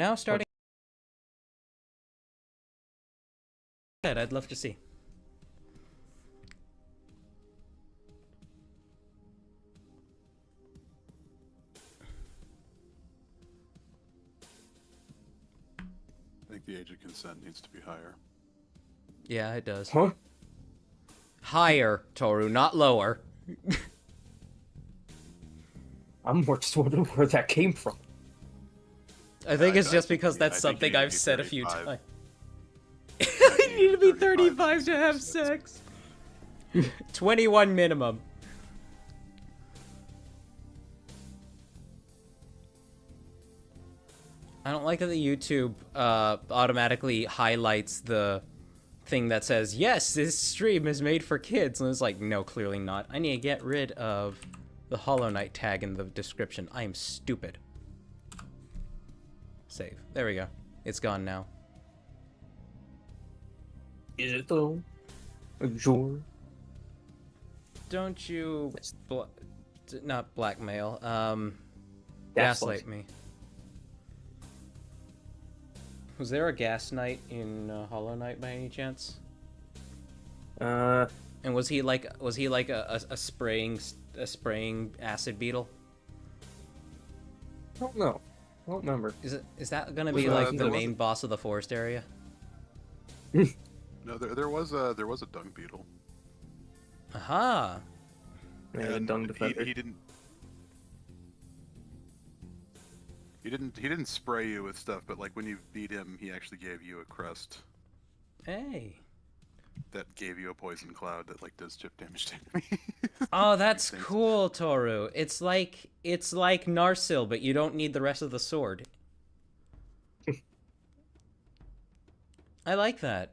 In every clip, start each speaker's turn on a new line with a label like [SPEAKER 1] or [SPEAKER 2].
[SPEAKER 1] now starting. I'd love to see.
[SPEAKER 2] I think the age of consent needs to be higher.
[SPEAKER 1] Yeah, it does.
[SPEAKER 3] Huh?
[SPEAKER 1] Higher, Toru, not lower.
[SPEAKER 3] I'm more just wondering where that came from.
[SPEAKER 1] I think it's just because that's something I've said a few times. I need to be 35 to have sex. 21 minimum. I don't like that the YouTube automatically highlights the thing that says, yes, this stream is made for kids. And it's like, no, clearly not. I need to get rid of the Hollow Knight tag in the description. I am stupid. Save. There we go. It's gone now.
[SPEAKER 3] Is it though? Sure.
[SPEAKER 1] Don't you not blackmail,
[SPEAKER 3] Gaslight.
[SPEAKER 1] gaslight me. Was there a gas knight in Hollow Knight by any chance? And was he like a spraying acid beetle?
[SPEAKER 3] I don't know. I don't remember.
[SPEAKER 1] Is that gonna be like the main boss of the forest area?
[SPEAKER 2] No, there was a dung beetle.
[SPEAKER 1] Aha!
[SPEAKER 3] Yeah,
[SPEAKER 2] And
[SPEAKER 3] dung defender.
[SPEAKER 2] He didn't spray you with stuff, but like when you beat him, he actually gave you a crust
[SPEAKER 1] Hey.
[SPEAKER 2] that gave you a poison cloud that like does chip damage to enemies.
[SPEAKER 1] Oh, that's cool, Toru. It's like Narsil, but you don't need the rest of the sword. I like that.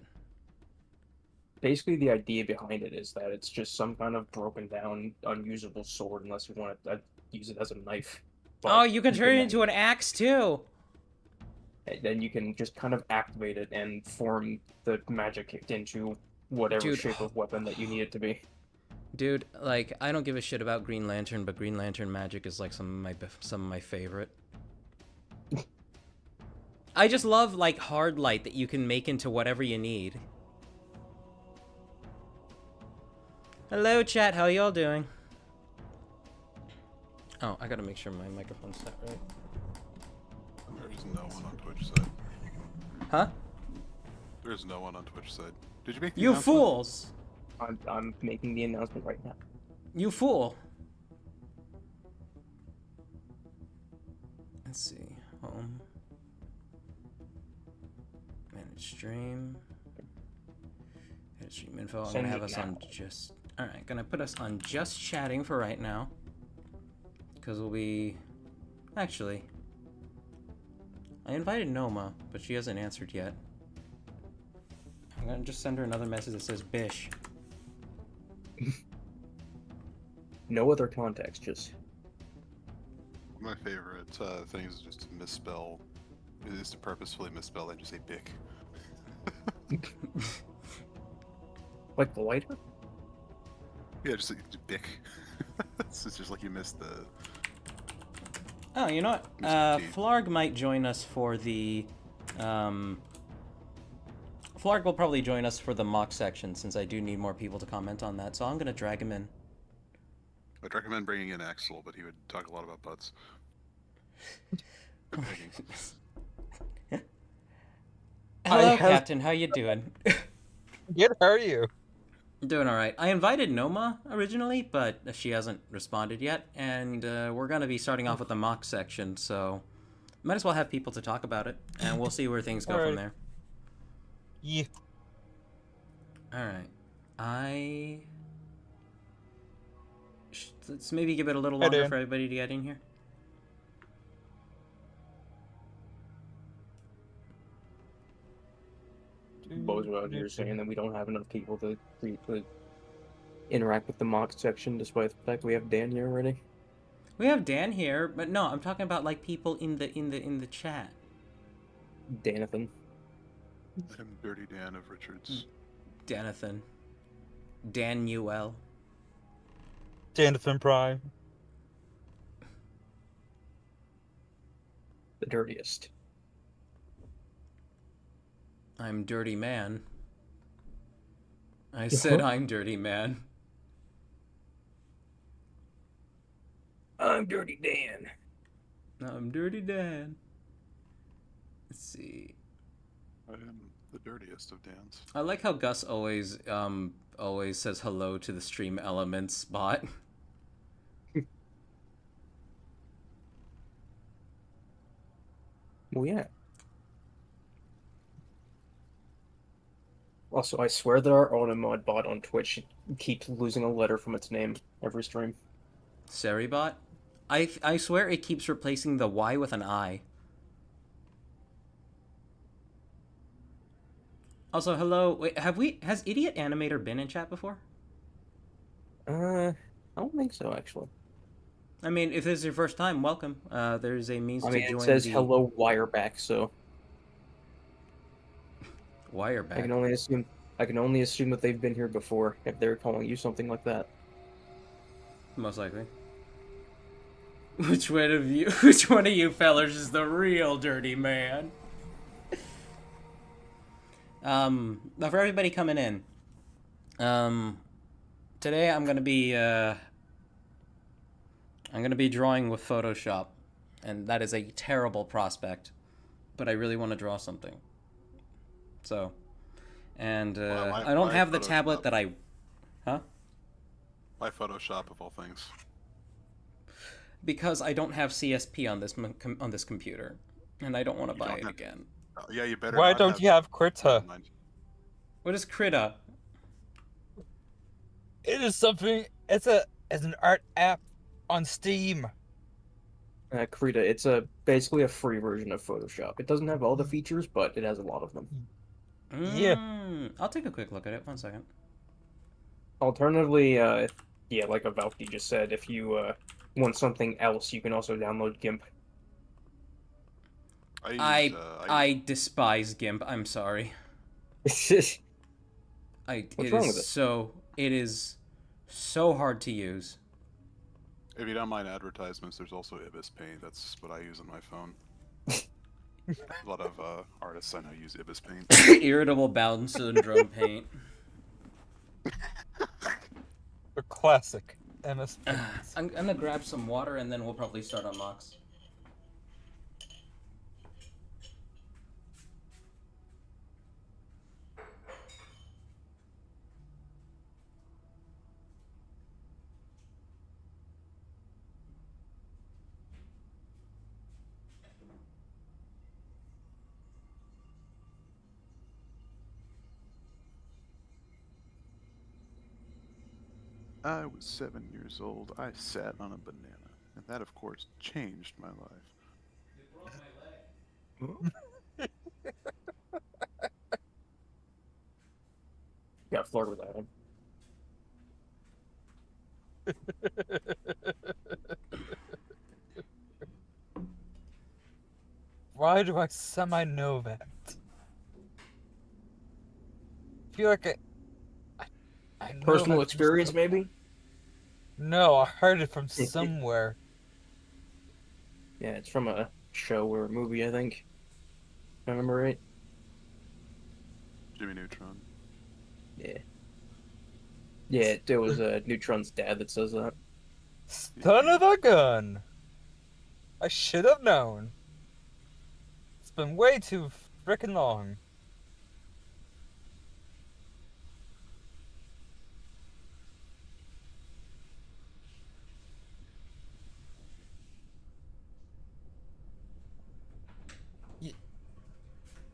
[SPEAKER 3] Basically, the idea behind it is that it's just some kind of broken down, unusable sword unless you want to use it as a knife. But
[SPEAKER 1] Oh, you can turn it into an axe too.
[SPEAKER 3] And then you can just kind of activate it and form the magic into whatever shape of weapon that you need it to be.
[SPEAKER 1] Dude, like, I don't give a shit about Green Lantern, but Green Lantern magic is like some of my favorite. I just love like hard light that you can make into whatever you need. Hello, chat. How y'all doing? Oh, I gotta make sure my microphone's set right.
[SPEAKER 2] There's no one on Twitch side.
[SPEAKER 1] Huh?
[SPEAKER 2] There's no one on Twitch side. Did you make the
[SPEAKER 1] You
[SPEAKER 2] announcement?
[SPEAKER 1] fools!
[SPEAKER 3] I'm making the announcement right now.
[SPEAKER 1] You fool! Let's see. Home. Manage stream. Edit stream info. I'm gonna have us on just... Alright, gonna put us on just chatting for right now. Because we'll be... Actually... I invited Noma, but she hasn't answered yet. I'm gonna just send her another message that says Bish.
[SPEAKER 3] No other context, just...
[SPEAKER 2] My favorite thing is just to misspell. Is to purposefully misspell and just say Bick.
[SPEAKER 3] Like the lighter?
[SPEAKER 2] Yeah, just like Bick. It's just like you missed the...
[SPEAKER 1] Oh, you know what? Flarg might join us for the... Flarg will probably join us for the mock section, since I do need more people to comment on that, so I'm gonna drag him in.
[SPEAKER 2] I'd recommend bringing in Axel, but he would talk a lot about butts.
[SPEAKER 1] Hello, Captain. How you doing?
[SPEAKER 4] Good. How are you?
[SPEAKER 1] Doing all right. I invited Noma originally, but she hasn't responded yet, and we're gonna be starting off with the mock section, so might as well have people to talk about it, and we'll see where things go from there.
[SPEAKER 4] Yeah.
[SPEAKER 1] All right. Let's maybe give it a little longer for everybody to get in here.
[SPEAKER 3] Bozo out here saying that we don't have enough people to interact with the mock section, despite the fact we have Dan here already.
[SPEAKER 1] We have Dan here, but no, I'm talking about like people in the chat.
[SPEAKER 3] Danathan.
[SPEAKER 2] I'm Dirty Dan of Richards.
[SPEAKER 1] Danathan. Danuel.
[SPEAKER 4] Danathan Prime.
[SPEAKER 3] The dirtiest.
[SPEAKER 1] I'm Dirty Man. I said I'm Dirty Man.
[SPEAKER 3] I'm Dirty Dan.
[SPEAKER 1] I'm Dirty Dan. Let's see.
[SPEAKER 2] I am the dirtiest of Dans.
[SPEAKER 1] I like how Gus always says hello to the stream elements bot.
[SPEAKER 3] Well, yeah. Also, I swear that our Automod bot on Twitch keeps losing a letter from its name every stream.
[SPEAKER 1] Seribot? I swear it keeps replacing the Y with an I. Also, hello. Wait, has Idiot Animator been in chat before?
[SPEAKER 3] I don't think so, actually.
[SPEAKER 1] I mean, if this is your first time, welcome. There's a means to join.
[SPEAKER 3] It says hello Wireback, so
[SPEAKER 1] Wireback.
[SPEAKER 3] I can only assume that they've been here before if they're calling you something like that.
[SPEAKER 1] Most likely. Which one of you fellers is the real dirty man? Now for everybody coming in, today I'm gonna be drawing with Photoshop, and that is a terrible prospect, but I really want to draw something. So, and I don't have the tablet that I, huh?
[SPEAKER 2] Why Photoshop of all things?
[SPEAKER 1] Because I don't have CSP on this computer, and I don't want to buy it again.
[SPEAKER 2] Yeah, you better.
[SPEAKER 4] Why don't you have Krita?
[SPEAKER 1] What is Krita?
[SPEAKER 4] It is something. It's an art app on Steam.
[SPEAKER 3] Krita, it's basically a free version of Photoshop. It doesn't have all the features, but it has a lot of them.
[SPEAKER 4] Yeah.
[SPEAKER 1] I'll take a quick look at it. 1 second.
[SPEAKER 3] Alternatively, yeah, like Valky just said, if you want something else, you can also download GIMP.
[SPEAKER 1] I despise GIMP. I'm sorry.
[SPEAKER 3] What's wrong with it?
[SPEAKER 1] It is so hard to use.
[SPEAKER 2] If you don't mind advertisements, there's also Ibis Paint. That's what I use on my phone. A lot of artists I know use Ibis Paint.
[SPEAKER 1] Irritable bowel syndrome paint.
[SPEAKER 4] A classic MS Paint.
[SPEAKER 1] I'm gonna grab some water and then we'll probably start on mocks.
[SPEAKER 2] I was 7 years old. I sat on a banana, and that, of course, changed my life.
[SPEAKER 3] Got floored with that one.
[SPEAKER 4] Why do I semi-know that? I feel like I know
[SPEAKER 3] Personal
[SPEAKER 4] that
[SPEAKER 3] experience, maybe?
[SPEAKER 4] No, I heard it from somewhere.
[SPEAKER 3] Yeah, it's from a show or a movie, I think. If I remember right.
[SPEAKER 2] Jimmy Neutron.
[SPEAKER 3] Yeah. Yeah, it was Neutron's dad that says that.
[SPEAKER 4] Son of a gun! I should have known. It's been way too frickin' long.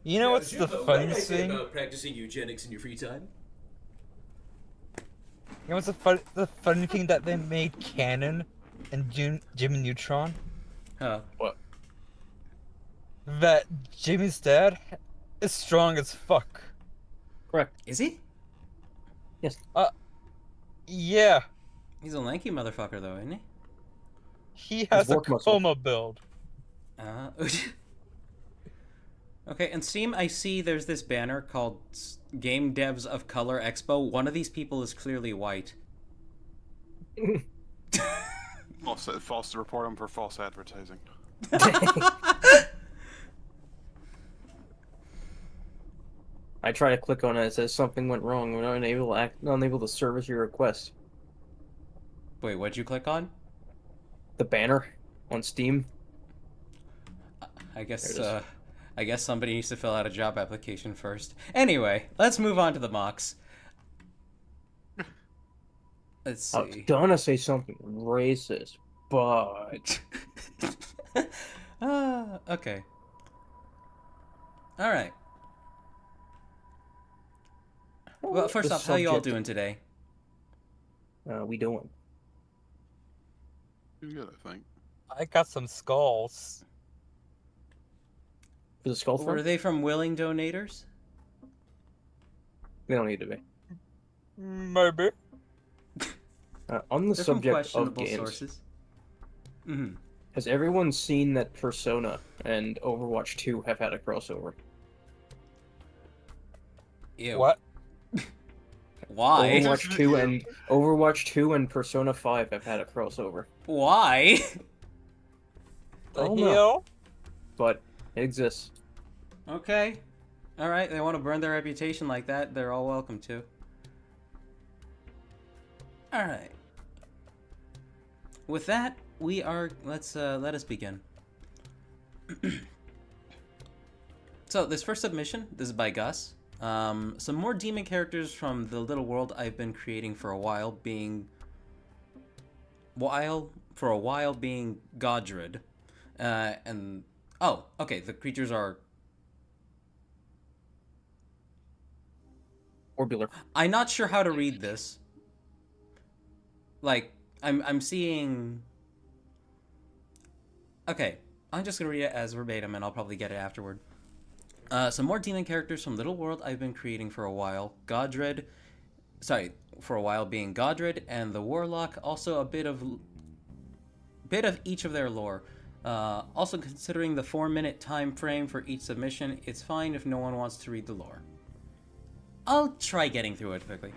[SPEAKER 4] You know what's the fun thing?
[SPEAKER 1] About practicing eugenics in your free time?
[SPEAKER 4] You know what's the funny thing that they made canon in Jimmy Neutron?
[SPEAKER 1] Huh.
[SPEAKER 3] What?
[SPEAKER 4] That Jimmy's dad is strong as fuck.
[SPEAKER 3] Correct.
[SPEAKER 1] Is he?
[SPEAKER 3] Yes.
[SPEAKER 4] Yeah.
[SPEAKER 1] He's a lanky motherfucker, though, isn't he?
[SPEAKER 4] He has a
[SPEAKER 3] work muscle.
[SPEAKER 4] coma build.
[SPEAKER 1] Okay, in Steam, I see there's this banner called Game Devs of Color Expo. One of these people is clearly white.
[SPEAKER 2] False to report him for false advertising.
[SPEAKER 3] I try to click on it. It says something went wrong. We're unable to service your request.
[SPEAKER 1] Wait, what'd you click on?
[SPEAKER 3] The banner on Steam.
[SPEAKER 1] I guess
[SPEAKER 3] There it is.
[SPEAKER 1] I guess somebody needs to fill out a job application first. Anyway, let's move on to the mocks. Let's
[SPEAKER 3] I was
[SPEAKER 1] see.
[SPEAKER 3] gonna say something racist, but
[SPEAKER 1] Okay. All right. Well, first
[SPEAKER 3] the
[SPEAKER 1] off, how you all
[SPEAKER 3] subject-
[SPEAKER 1] doing today?
[SPEAKER 3] we doing?
[SPEAKER 2] Pretty good, I think.
[SPEAKER 4] I got some skulls.
[SPEAKER 3] For the skull
[SPEAKER 1] Were
[SPEAKER 3] front?
[SPEAKER 1] they from willing donators?
[SPEAKER 3] They don't need to be.
[SPEAKER 4] Maybe.
[SPEAKER 3] On the
[SPEAKER 1] They're from
[SPEAKER 3] subject of
[SPEAKER 1] questionable
[SPEAKER 3] games,
[SPEAKER 1] sources. Mm-hmm.
[SPEAKER 3] has everyone seen that Persona and Overwatch 2 have had a crossover?
[SPEAKER 1] Ew.
[SPEAKER 4] What?
[SPEAKER 1] Why?
[SPEAKER 3] Overwatch 2 and Persona 5 have had a crossover.
[SPEAKER 1] Why?
[SPEAKER 4] The
[SPEAKER 3] Oh, no.
[SPEAKER 4] heel?
[SPEAKER 3] But it exists.
[SPEAKER 1] Okay. All right. They want to burn their reputation like that. They're all welcome to. All right. With that, we are. Let us begin. So this first submission, this is by Gus. Some more demon characters from the little world I've been creating for a while, being Godred, and oh, okay, the creatures are.
[SPEAKER 3] Orbular.
[SPEAKER 1] I'm not sure how to read this. Like, I'm seeing. Okay, I'm just gonna read it as verbatim, and I'll probably get it afterward. Some more demon characters from Little World I've been creating for a while. Being Godred and the Warlock. Also a bit of each of their lore. Also considering the 4-minute time frame for each submission, it's fine if no one wants to read the lore. I'll try getting through it quickly.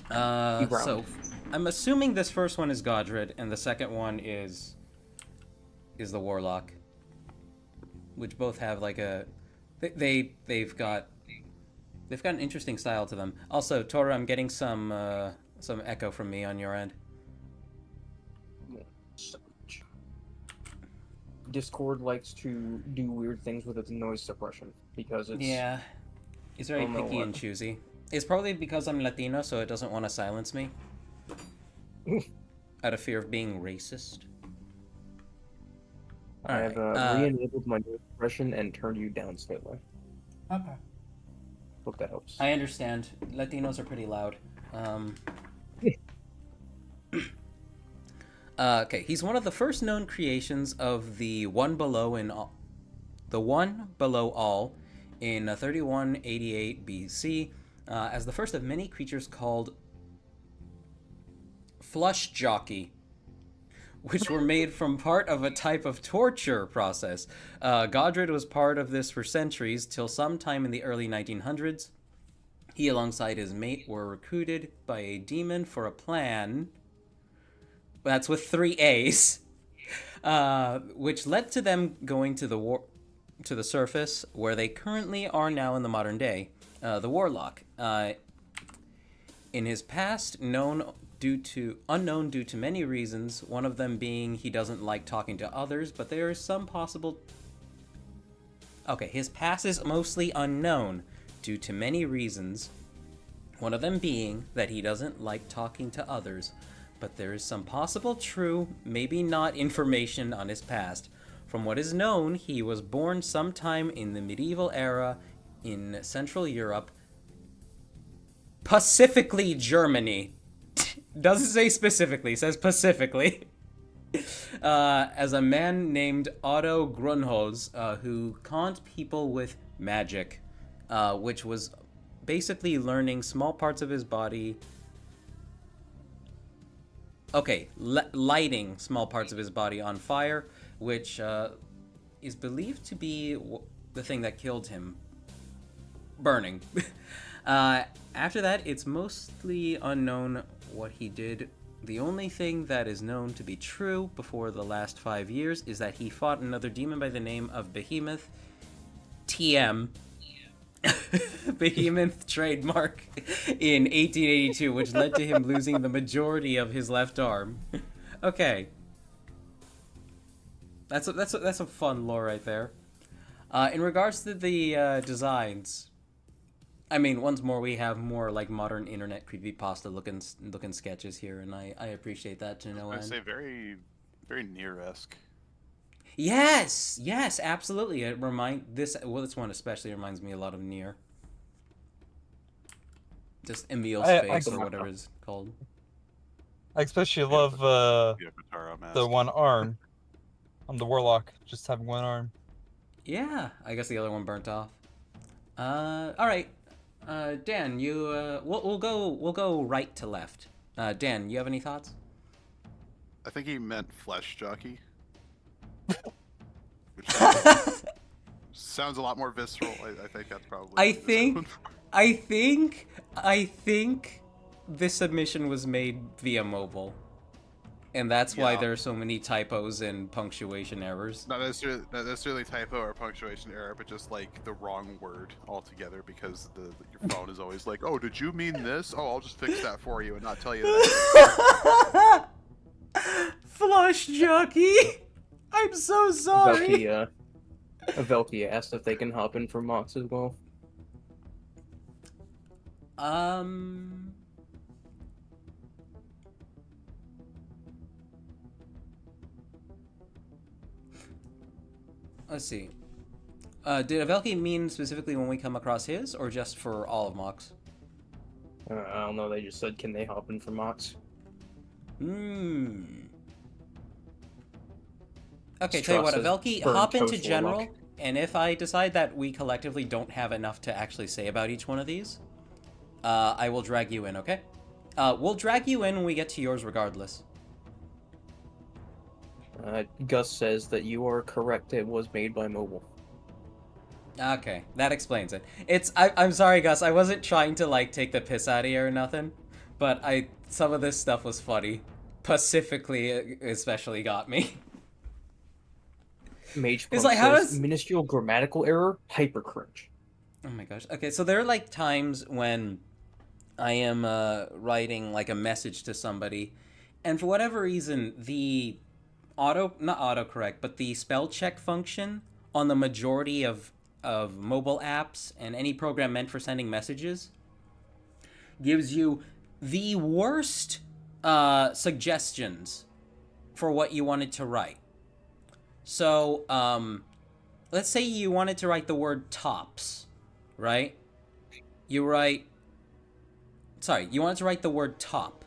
[SPEAKER 1] So I'm assuming this first one is Godred and the second one is the Warlock, which both have like a they've got an interesting style to them. Also, Tora, I'm getting some echo from me on your end.
[SPEAKER 3] Discord likes to do weird things with its noise suppression because it's
[SPEAKER 1] Yeah, it's very
[SPEAKER 3] I don't know
[SPEAKER 1] picky
[SPEAKER 3] what.
[SPEAKER 1] and choosy. It's probably because I'm Latino, so it doesn't want to silence me out of fear of being racist.
[SPEAKER 3] I have
[SPEAKER 1] Alright,
[SPEAKER 3] re-enabled my noise suppression and turned you down slightly.
[SPEAKER 1] Okay.
[SPEAKER 3] Hope that helps.
[SPEAKER 1] I understand. Latinos are pretty loud. Okay, he's one of the first known creations of the One Below All in 3188 BC, as the first of many creatures called Flush Jockey, which were made from part of a type of torture process. Godred was part of this for centuries, till sometime in the early 1900s. He, alongside his mate, were recruited by a demon for a plan. That's with 3 A's, which led to them going to the surface, where they currently are now in the modern day. The Warlock, in his past, unknown due to many reasons, one of them being he doesn't like talking to others, but there is some possible... Okay, his past is mostly unknown due to many reasons, one of them being that he doesn't like talking to others, but there is some possible true, maybe not, information on his past. From what is known, he was born sometime in the medieval era in Central Europe, specifically Germany. Doesn't say specifically, says specifically. As a man named Otto Grunholz, who conned people with magic, which was basically learning small parts of his body. Okay, lighting small parts of his body on fire, which is believed to be the thing that killed him. Burning. After that, it's mostly unknown what he did. The only thing that is known to be true before the last 5 years is that he fought another demon by the name of Behemoth, TM, behemoth trademark in 1882, which led to him losing the majority of his left arm. Okay. That's a fun lore right there. In regards to the designs, I mean, once more we have more like modern internet creepypasta looking sketches here, and I appreciate that to no
[SPEAKER 2] I
[SPEAKER 1] end.
[SPEAKER 2] say very, very Nier-esque.
[SPEAKER 1] Yes, absolutely. This one especially reminds me a lot of Nier. Just Emil's face or whatever it's called.
[SPEAKER 4] I especially love the one arm on the warlock, just having one arm.
[SPEAKER 1] Yeah, I guess the other one burnt off. All right, Dan, you we'll go right to left. Dan, you have any thoughts?
[SPEAKER 2] I think he meant flesh jockey. Which sounds a lot more visceral. I think that's probably.
[SPEAKER 1] I think this submission was made via mobile, and that's why there are so many typos and punctuation errors.
[SPEAKER 2] Not necessarily typo or punctuation error, but just like the wrong word altogether, because your phone is always like, "Oh, did you mean this? Oh, I'll just fix that for you and not tell you that."
[SPEAKER 1] Flush jockey. I'm so sorry.
[SPEAKER 3] Velky asked if they can hop in for mocks as well.
[SPEAKER 1] Let's see. Did Avelki mean specifically when we come across his, or just for all of mocks?
[SPEAKER 3] I don't know. They just said, "Can they hop in for mocks?"
[SPEAKER 1] Okay, tell you what, Avelki, hop into general, and if I decide that we collectively don't have enough to actually say about each one of these, I will drag you in, okay? We'll drag you in when we get to yours regardless.
[SPEAKER 3] Gus says that you are correct. It was made by mobile.
[SPEAKER 1] Okay, that explains it. I'm sorry, Gus. I wasn't trying to like take the piss out of you or nothing, but some of this stuff was funny. Pacifically, especially got me.
[SPEAKER 3] Mage Punk says, minuscule grammatical error, hyper cringe.
[SPEAKER 1] Oh my gosh. Okay, so there are like times when I am writing like a message to somebody, and for whatever reason, the not autocorrect, but the spell check function on the majority of mobile apps and any program meant for sending messages gives you the worst suggestions for what you wanted to write. So, let's say you wanted to write the word tops, right? You wanted to write the word top.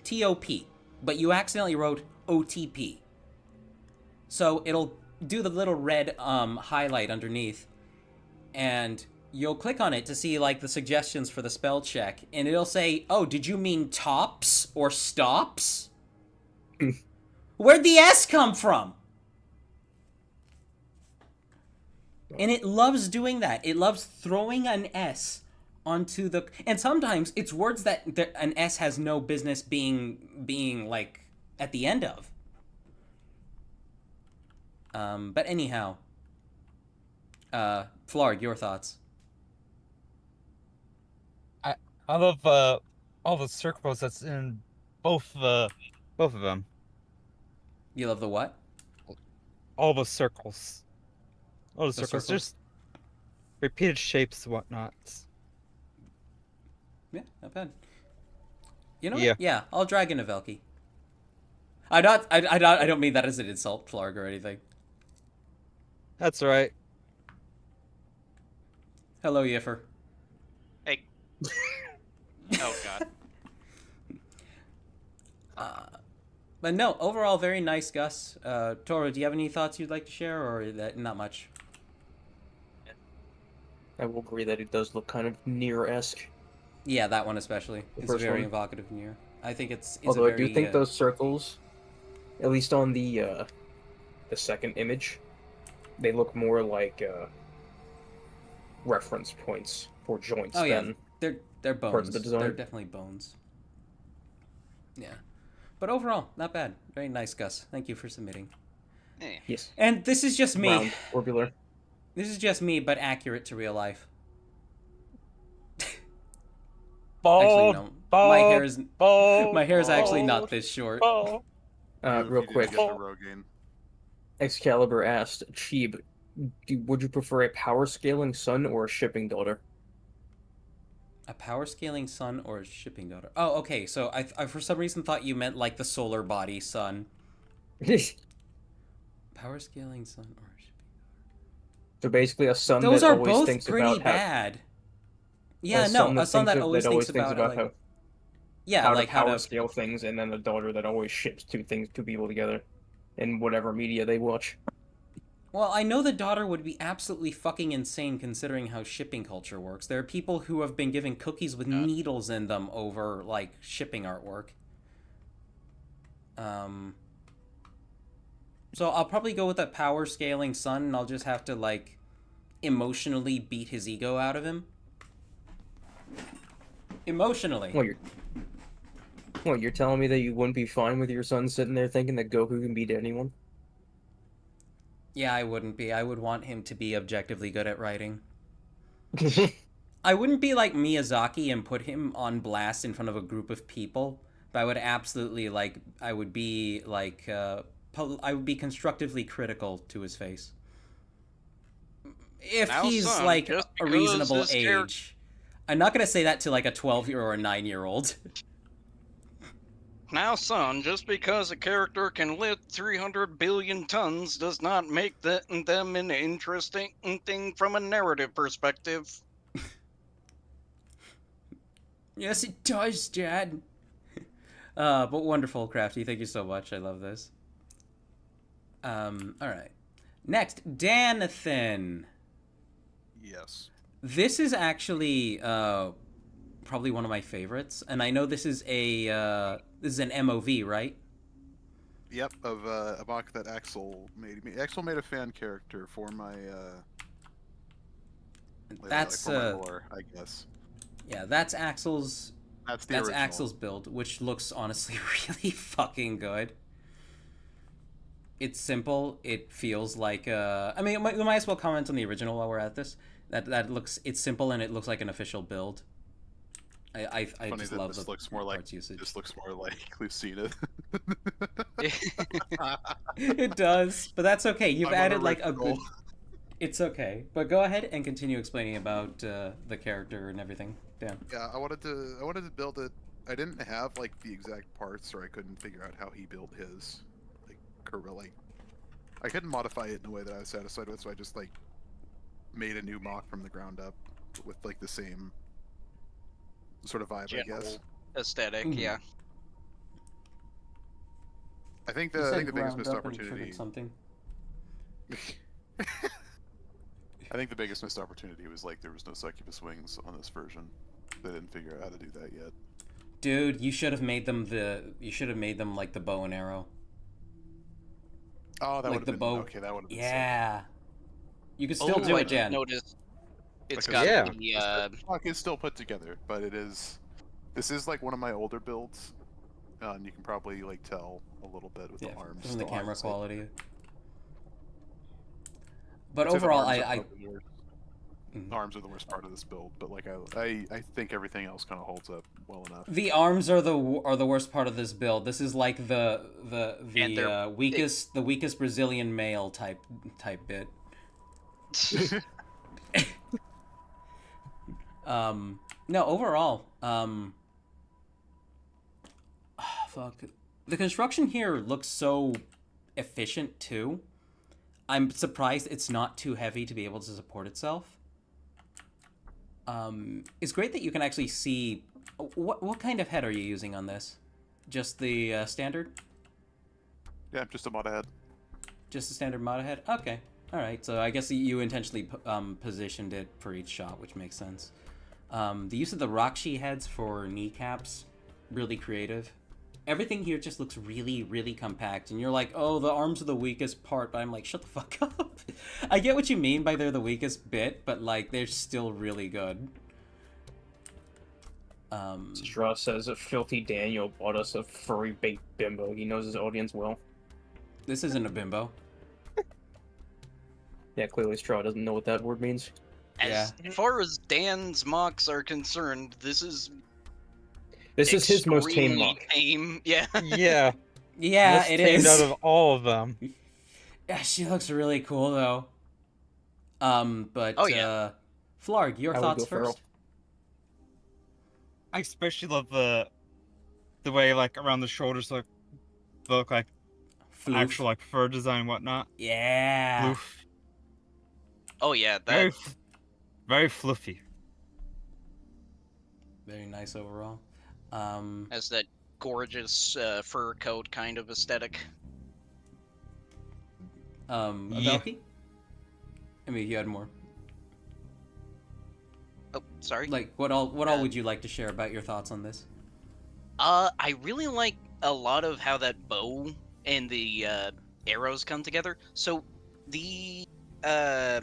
[SPEAKER 1] T-O-P. But you accidentally wrote O-T-P. So it'll do the little red highlight underneath, and you'll click on it to see like the suggestions for the spell check, and it'll say, "Oh, did you mean tops or stops?" Where'd the S come from? And it loves doing that. It loves throwing an S onto the... And sometimes it's words that an S has no business being like, at the end of. But anyhow. Flarg, your thoughts?
[SPEAKER 4] I love all the circles that's in both of them.
[SPEAKER 1] You love the what?
[SPEAKER 4] All the circles. All the circles. Just repeated shapes and whatnot.
[SPEAKER 1] Yeah, not bad. You know
[SPEAKER 4] Yeah.
[SPEAKER 1] what? Yeah, I'll drag in a Velky. I don't mean that as an insult, Flarg, or anything.
[SPEAKER 4] That's right.
[SPEAKER 1] Hello, Yiffer.
[SPEAKER 5] Hey. Oh, God.
[SPEAKER 1] But no, overall, very nice, Gus. Toro, do you have any thoughts you'd like to share, or that not much?
[SPEAKER 3] I will agree that it does look kind of Nier-esque.
[SPEAKER 1] Yeah, that one especially. It's very evocative of Nier. I think it's
[SPEAKER 3] Although
[SPEAKER 1] a very,
[SPEAKER 3] I do think those circles, at least on the second image, they look more like reference points for joints than
[SPEAKER 1] they're bones.
[SPEAKER 3] parts of the design.
[SPEAKER 1] They're definitely bones. Yeah. But overall, not bad. Very nice, Gus. Thank you for submitting.
[SPEAKER 5] Hey.
[SPEAKER 3] Yes.
[SPEAKER 1] And this is just me.
[SPEAKER 3] Round, orbular.
[SPEAKER 1] This is just me, but accurate to real life. Actually,
[SPEAKER 4] Bald,
[SPEAKER 1] no.
[SPEAKER 4] bald, bald,
[SPEAKER 1] My hair is actually not
[SPEAKER 4] bald,
[SPEAKER 1] this short.
[SPEAKER 4] bald.
[SPEAKER 3] Real
[SPEAKER 2] You do
[SPEAKER 3] quick,
[SPEAKER 2] get the Rogaine.
[SPEAKER 3] Excalibur asked Cheeb, would you prefer a power scaling son or a shipping daughter?
[SPEAKER 1] A power scaling sun or a shipping daughter? Oh, okay. So I for some reason thought you meant like the solar body sun. Power scaling sun or a shipping
[SPEAKER 3] So basically, a son
[SPEAKER 1] Those
[SPEAKER 3] that
[SPEAKER 1] are
[SPEAKER 3] always
[SPEAKER 1] both
[SPEAKER 3] thinks
[SPEAKER 1] pretty
[SPEAKER 3] about how
[SPEAKER 1] bad. Yeah, no, a son that always thinks about like, yeah,
[SPEAKER 3] how to
[SPEAKER 1] like how
[SPEAKER 3] power
[SPEAKER 1] to.
[SPEAKER 3] scale things, and then a daughter that always ships two people together in whatever media they watch.
[SPEAKER 1] Well, I know the daughter would be absolutely fucking insane considering how shipping culture works. There are people who have been given cookies with needles in them over like shipping artwork. So I'll probably go with a power scaling son, and I'll just have to like emotionally beat his ego out of him. Emotionally.
[SPEAKER 3] Well, you're telling me that you wouldn't be fine with your son sitting there thinking that Goku can beat anyone?
[SPEAKER 1] Yeah, I wouldn't be. I would want him to be objectively good at writing. I wouldn't be like Miyazaki and put him on blast in front of a group of people, but I would absolutely like. I would be like. I would be constructively critical to his face. If
[SPEAKER 5] Now,
[SPEAKER 1] he's
[SPEAKER 5] son,
[SPEAKER 1] like
[SPEAKER 5] just
[SPEAKER 1] a
[SPEAKER 5] because
[SPEAKER 1] reasonable
[SPEAKER 5] this char-
[SPEAKER 1] age. I'm not gonna say that to like a 12-year or a 9-year-old.
[SPEAKER 5] Now, son, just because a character can lift 300 billion tons does not make them an interesting thing from a narrative perspective.
[SPEAKER 1] Yes, it does, Dad. But wonderful, Crafty. Thank you so much. I love this. All right. Next, Danathan.
[SPEAKER 2] Yes.
[SPEAKER 1] This is actually probably one of my favorites, and I know this is an MOV, right?
[SPEAKER 2] Yep, of a mock that Axel made. Axel made a fan character for my
[SPEAKER 1] That's
[SPEAKER 2] for my lore, I guess.
[SPEAKER 1] Yeah, that's Axel's.
[SPEAKER 2] That's the
[SPEAKER 1] That's
[SPEAKER 2] original.
[SPEAKER 1] Axel's build, which looks honestly really fucking good. It's simple. It feels like I mean, we might as well comment on the original while we're at this. It's simple and it looks like an official build. I just love
[SPEAKER 2] this
[SPEAKER 1] the
[SPEAKER 2] looks more like
[SPEAKER 1] parts usage.
[SPEAKER 2] This looks more like Lucina.
[SPEAKER 1] It does, but that's okay. You've
[SPEAKER 2] I'm
[SPEAKER 1] added like a
[SPEAKER 2] unoriginal.
[SPEAKER 1] good. It's okay, but go ahead and continue explaining about the character and everything. Dan.
[SPEAKER 2] Yeah, I wanted to build it. I didn't have like the exact parts, or I couldn't figure out how he built his. Like, I couldn't modify it in a way that I was satisfied with, so I just like made a new mock from the ground up with like the same sort of vibe,
[SPEAKER 5] General
[SPEAKER 2] I guess.
[SPEAKER 5] aesthetic,
[SPEAKER 1] Mhm.
[SPEAKER 5] yeah.
[SPEAKER 2] I think
[SPEAKER 1] You
[SPEAKER 2] the
[SPEAKER 1] said
[SPEAKER 2] biggest
[SPEAKER 1] ground
[SPEAKER 2] missed
[SPEAKER 1] up and triggered
[SPEAKER 2] opportunity.
[SPEAKER 1] something.
[SPEAKER 2] I think the biggest missed opportunity was like there was no succubus wings on this version. They didn't figure out how to do that yet.
[SPEAKER 1] Dude, you should have made them like the bow and arrow.
[SPEAKER 2] Oh, that
[SPEAKER 1] Like
[SPEAKER 2] would
[SPEAKER 1] the
[SPEAKER 2] have been
[SPEAKER 1] bow.
[SPEAKER 2] okay. That would have been
[SPEAKER 1] Yeah. You could still
[SPEAKER 5] Oh,
[SPEAKER 1] do
[SPEAKER 5] I
[SPEAKER 1] it, Jan.
[SPEAKER 5] noticed it's
[SPEAKER 2] Because-
[SPEAKER 5] got
[SPEAKER 4] Yeah.
[SPEAKER 5] the
[SPEAKER 2] sick. Mock is still put together, but it is. This is like one of my older builds, and you can probably like tell a little bit with
[SPEAKER 1] Yeah,
[SPEAKER 2] the arms.
[SPEAKER 1] from the camera
[SPEAKER 2] arms,
[SPEAKER 1] quality. But
[SPEAKER 2] I'd say the
[SPEAKER 1] overall,
[SPEAKER 2] arms are
[SPEAKER 1] I
[SPEAKER 2] probably the worst.
[SPEAKER 1] Mhm.
[SPEAKER 2] Arms are the worst part of this build, but like I think everything else kind of holds up well enough.
[SPEAKER 1] the arms are the worst part of this build. This is like the
[SPEAKER 5] And they're
[SPEAKER 1] weakest Brazilian male type bit. No, overall, fuck. The construction here looks so efficient too. I'm surprised it's not too heavy to be able to support itself. It's great that you can actually see. What kind of head are you using on this? Just the standard?
[SPEAKER 2] Yeah, just a mod ahead.
[SPEAKER 1] Just the standard mod head? Okay. Alright, so I guess you intentionally positioned it for each shot, which makes sense. The use of the Rakshi heads for kneecaps, really creative. Everything here just looks really, really compact, and you're like, oh, the arms are the weakest part, but I'm like, shut the fuck up. I get what you mean by they're the weakest bit, but like, they're still really good.
[SPEAKER 3] Straw says a filthy Daniel bought us a furry baked bimbo. He knows his audience well.
[SPEAKER 1] This isn't a bimbo.
[SPEAKER 3] Yeah, clearly Straw doesn't know what that word means.
[SPEAKER 5] as far as Dan's mocks are concerned, this is
[SPEAKER 3] This is his most tame
[SPEAKER 5] extremely
[SPEAKER 3] look.
[SPEAKER 5] tame. Yeah.
[SPEAKER 4] Yeah.
[SPEAKER 1] Yeah,
[SPEAKER 4] most
[SPEAKER 1] it
[SPEAKER 4] tamed
[SPEAKER 1] is.
[SPEAKER 4] out of all of them.
[SPEAKER 1] Yeah, she looks really cool though. But
[SPEAKER 5] Oh, yeah.
[SPEAKER 1] Flarg, your
[SPEAKER 3] I would
[SPEAKER 1] thoughts
[SPEAKER 3] go feral.
[SPEAKER 1] first.
[SPEAKER 4] I especially love the way like around the shoulders look like
[SPEAKER 1] Floof.
[SPEAKER 4] actual like fur design and whatnot.
[SPEAKER 1] Yeah.
[SPEAKER 4] Floof.
[SPEAKER 5] Oh, yeah.
[SPEAKER 4] Very,
[SPEAKER 5] That.
[SPEAKER 4] very fluffy.
[SPEAKER 1] Very nice overall.
[SPEAKER 5] Has that gorgeous fur coat kind of aesthetic.
[SPEAKER 4] Yeah.
[SPEAKER 1] Velky? I mean, you had more.
[SPEAKER 5] Oh, sorry.
[SPEAKER 1] Like, what all would you like to share about your thoughts on this?
[SPEAKER 5] I really like a lot of how that bow and the arrows come together. So the I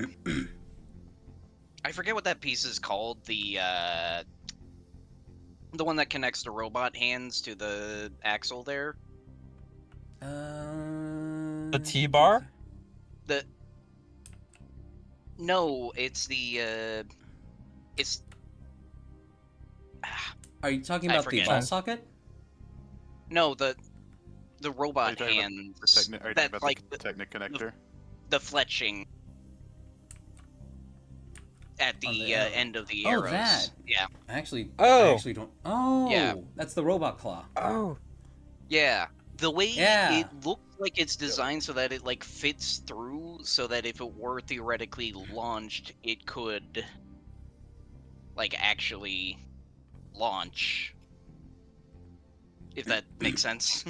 [SPEAKER 5] forget what that piece is called. The one that connects the robot hands to the axle there.
[SPEAKER 4] The T-bar?
[SPEAKER 5] No, it's the it's.
[SPEAKER 1] Are you talking
[SPEAKER 5] I
[SPEAKER 1] about the
[SPEAKER 5] forget.
[SPEAKER 1] ball socket?
[SPEAKER 5] No, the
[SPEAKER 2] Are you
[SPEAKER 5] robot
[SPEAKER 2] talking about
[SPEAKER 5] hands.
[SPEAKER 2] The Technic, are you
[SPEAKER 5] that
[SPEAKER 2] talking about
[SPEAKER 5] like
[SPEAKER 2] the Technic connector?
[SPEAKER 5] the fletching at
[SPEAKER 1] On
[SPEAKER 5] the
[SPEAKER 1] the arrow.
[SPEAKER 5] end of the
[SPEAKER 1] Oh,
[SPEAKER 5] arrows.
[SPEAKER 1] that.
[SPEAKER 5] Yeah.
[SPEAKER 1] I actually
[SPEAKER 4] Oh.
[SPEAKER 1] don't. Oh,
[SPEAKER 5] Yeah.
[SPEAKER 1] That's the robot claw.
[SPEAKER 4] Oh.
[SPEAKER 5] Yeah. The way
[SPEAKER 1] Yeah.
[SPEAKER 5] it looks like it's designed so that it like fits through, so that if it were theoretically launched, it could like actually launch. If that makes sense.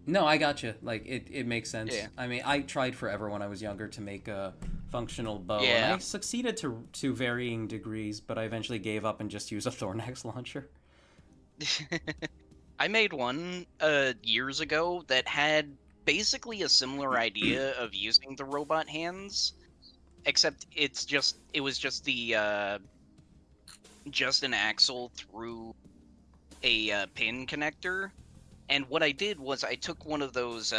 [SPEAKER 1] No, I got you. Like it makes sense.
[SPEAKER 5] Yeah.
[SPEAKER 1] I mean, I tried forever when I was younger to make a functional bow, and
[SPEAKER 5] Yeah.
[SPEAKER 1] I succeeded to varying degrees, but I eventually gave up and just used a Thornax launcher.
[SPEAKER 5] I made one years ago that had basically a similar idea of using the robot hands, except it was just the just an axle through a pin connector. And what I did was I took one of those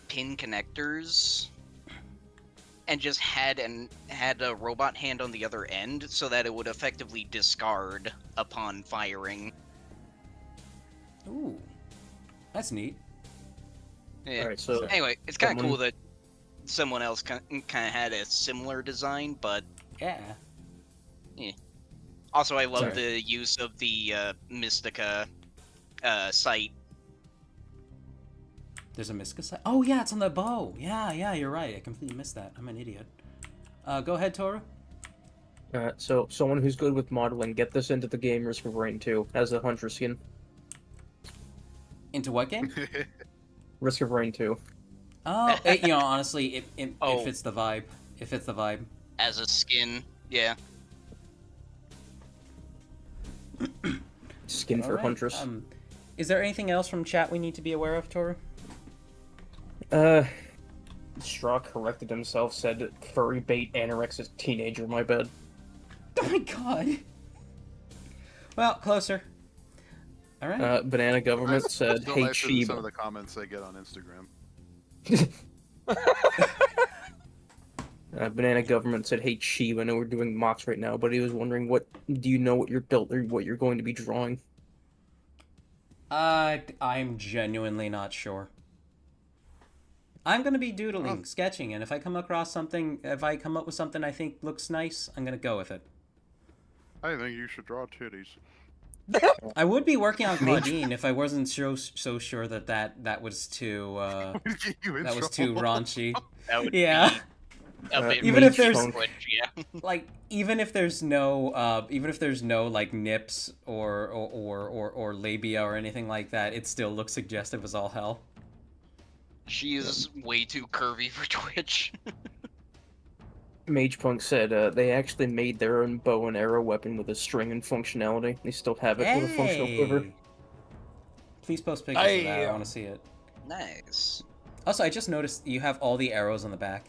[SPEAKER 5] pin connectors and just had a robot hand on the other end, so that it would effectively discard upon firing.
[SPEAKER 1] Ooh, that's neat.
[SPEAKER 5] Yeah.
[SPEAKER 3] All right, so
[SPEAKER 5] Anyway, it's kind of
[SPEAKER 3] someone-
[SPEAKER 5] cool that someone else kind of had a similar design, but
[SPEAKER 1] Yeah.
[SPEAKER 5] also I love
[SPEAKER 3] Sorry.
[SPEAKER 5] the use of the Mystica sight.
[SPEAKER 1] There's a Miska side. Oh yeah, it's on the bow. Yeah, you're right. I completely missed that. I'm an idiot. Go ahead, Toru.
[SPEAKER 3] So someone who's good with modeling, get this into the game Risk of Rain 2 as a hunter skin.
[SPEAKER 1] Into what game?
[SPEAKER 3] Risk of Rain 2.
[SPEAKER 1] Oh, honestly, it
[SPEAKER 5] Oh.
[SPEAKER 1] fits the vibe. It fits the vibe.
[SPEAKER 5] As a skin, yeah.
[SPEAKER 3] Skin for
[SPEAKER 1] Alright,
[SPEAKER 3] Huntress.
[SPEAKER 1] Is there anything else from chat we need to be aware of, Toru?
[SPEAKER 3] Straw corrected himself, said furry bait anorexic teenager, my bad.
[SPEAKER 1] Oh my god. Well, closer. All right.
[SPEAKER 3] Banana Government said,
[SPEAKER 2] Still
[SPEAKER 3] hey
[SPEAKER 2] nicer than some of
[SPEAKER 3] Chiba.
[SPEAKER 2] the comments I get on Instagram.
[SPEAKER 3] Banana Government said, hey Chiba, I know we're doing mocks right now, but he was wondering do you know what you're built or what you're going to be drawing?
[SPEAKER 1] I'm genuinely not sure. I'm gonna be doodling, sketching, and if I come up with something I think looks nice, I'm gonna go with it.
[SPEAKER 2] I think you should draw titties.
[SPEAKER 1] I would be working on Claudine if I wasn't so sure that was too
[SPEAKER 2] Get you in
[SPEAKER 1] that was too
[SPEAKER 2] trouble.
[SPEAKER 1] raunchy.
[SPEAKER 5] That would
[SPEAKER 1] Yeah.
[SPEAKER 5] be a bit
[SPEAKER 1] Even if there's-
[SPEAKER 5] ridiculous, yeah.
[SPEAKER 1] Like even if there's no like nips or labia or anything like that, it still looks suggestive as all hell.
[SPEAKER 5] She is way too curvy for Twitch.
[SPEAKER 3] Magepunk said they actually made their own bow and arrow weapon with a string and functionality. They still have it with a functional quiver.
[SPEAKER 1] Please post pictures of that. I want to see it.
[SPEAKER 5] Nice.
[SPEAKER 1] Also, I just noticed you have all the arrows on the back.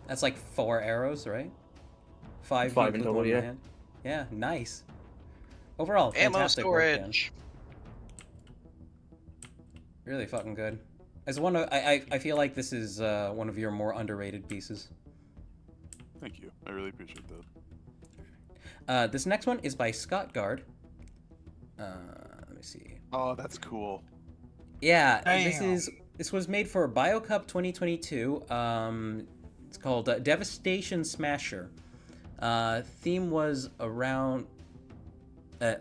[SPEAKER 1] That's like 4 arrows, right? 5
[SPEAKER 3] Five
[SPEAKER 1] with
[SPEAKER 3] in total,
[SPEAKER 1] one
[SPEAKER 3] yeah.
[SPEAKER 1] hand. Yeah, nice. Overall,
[SPEAKER 5] Ammo
[SPEAKER 1] fantastic work, Dan.
[SPEAKER 5] storage.
[SPEAKER 1] Really fucking good. As one of, I feel like this is one of your more underrated pieces.
[SPEAKER 2] Thank you. I really appreciate
[SPEAKER 1] This next one is by Scott Guard. Let me see.
[SPEAKER 2] Oh, that's cool.
[SPEAKER 1] Yeah,
[SPEAKER 4] Damn.
[SPEAKER 1] this was made for BioCup 2022. It's called Devastation Smasher. Theme was around.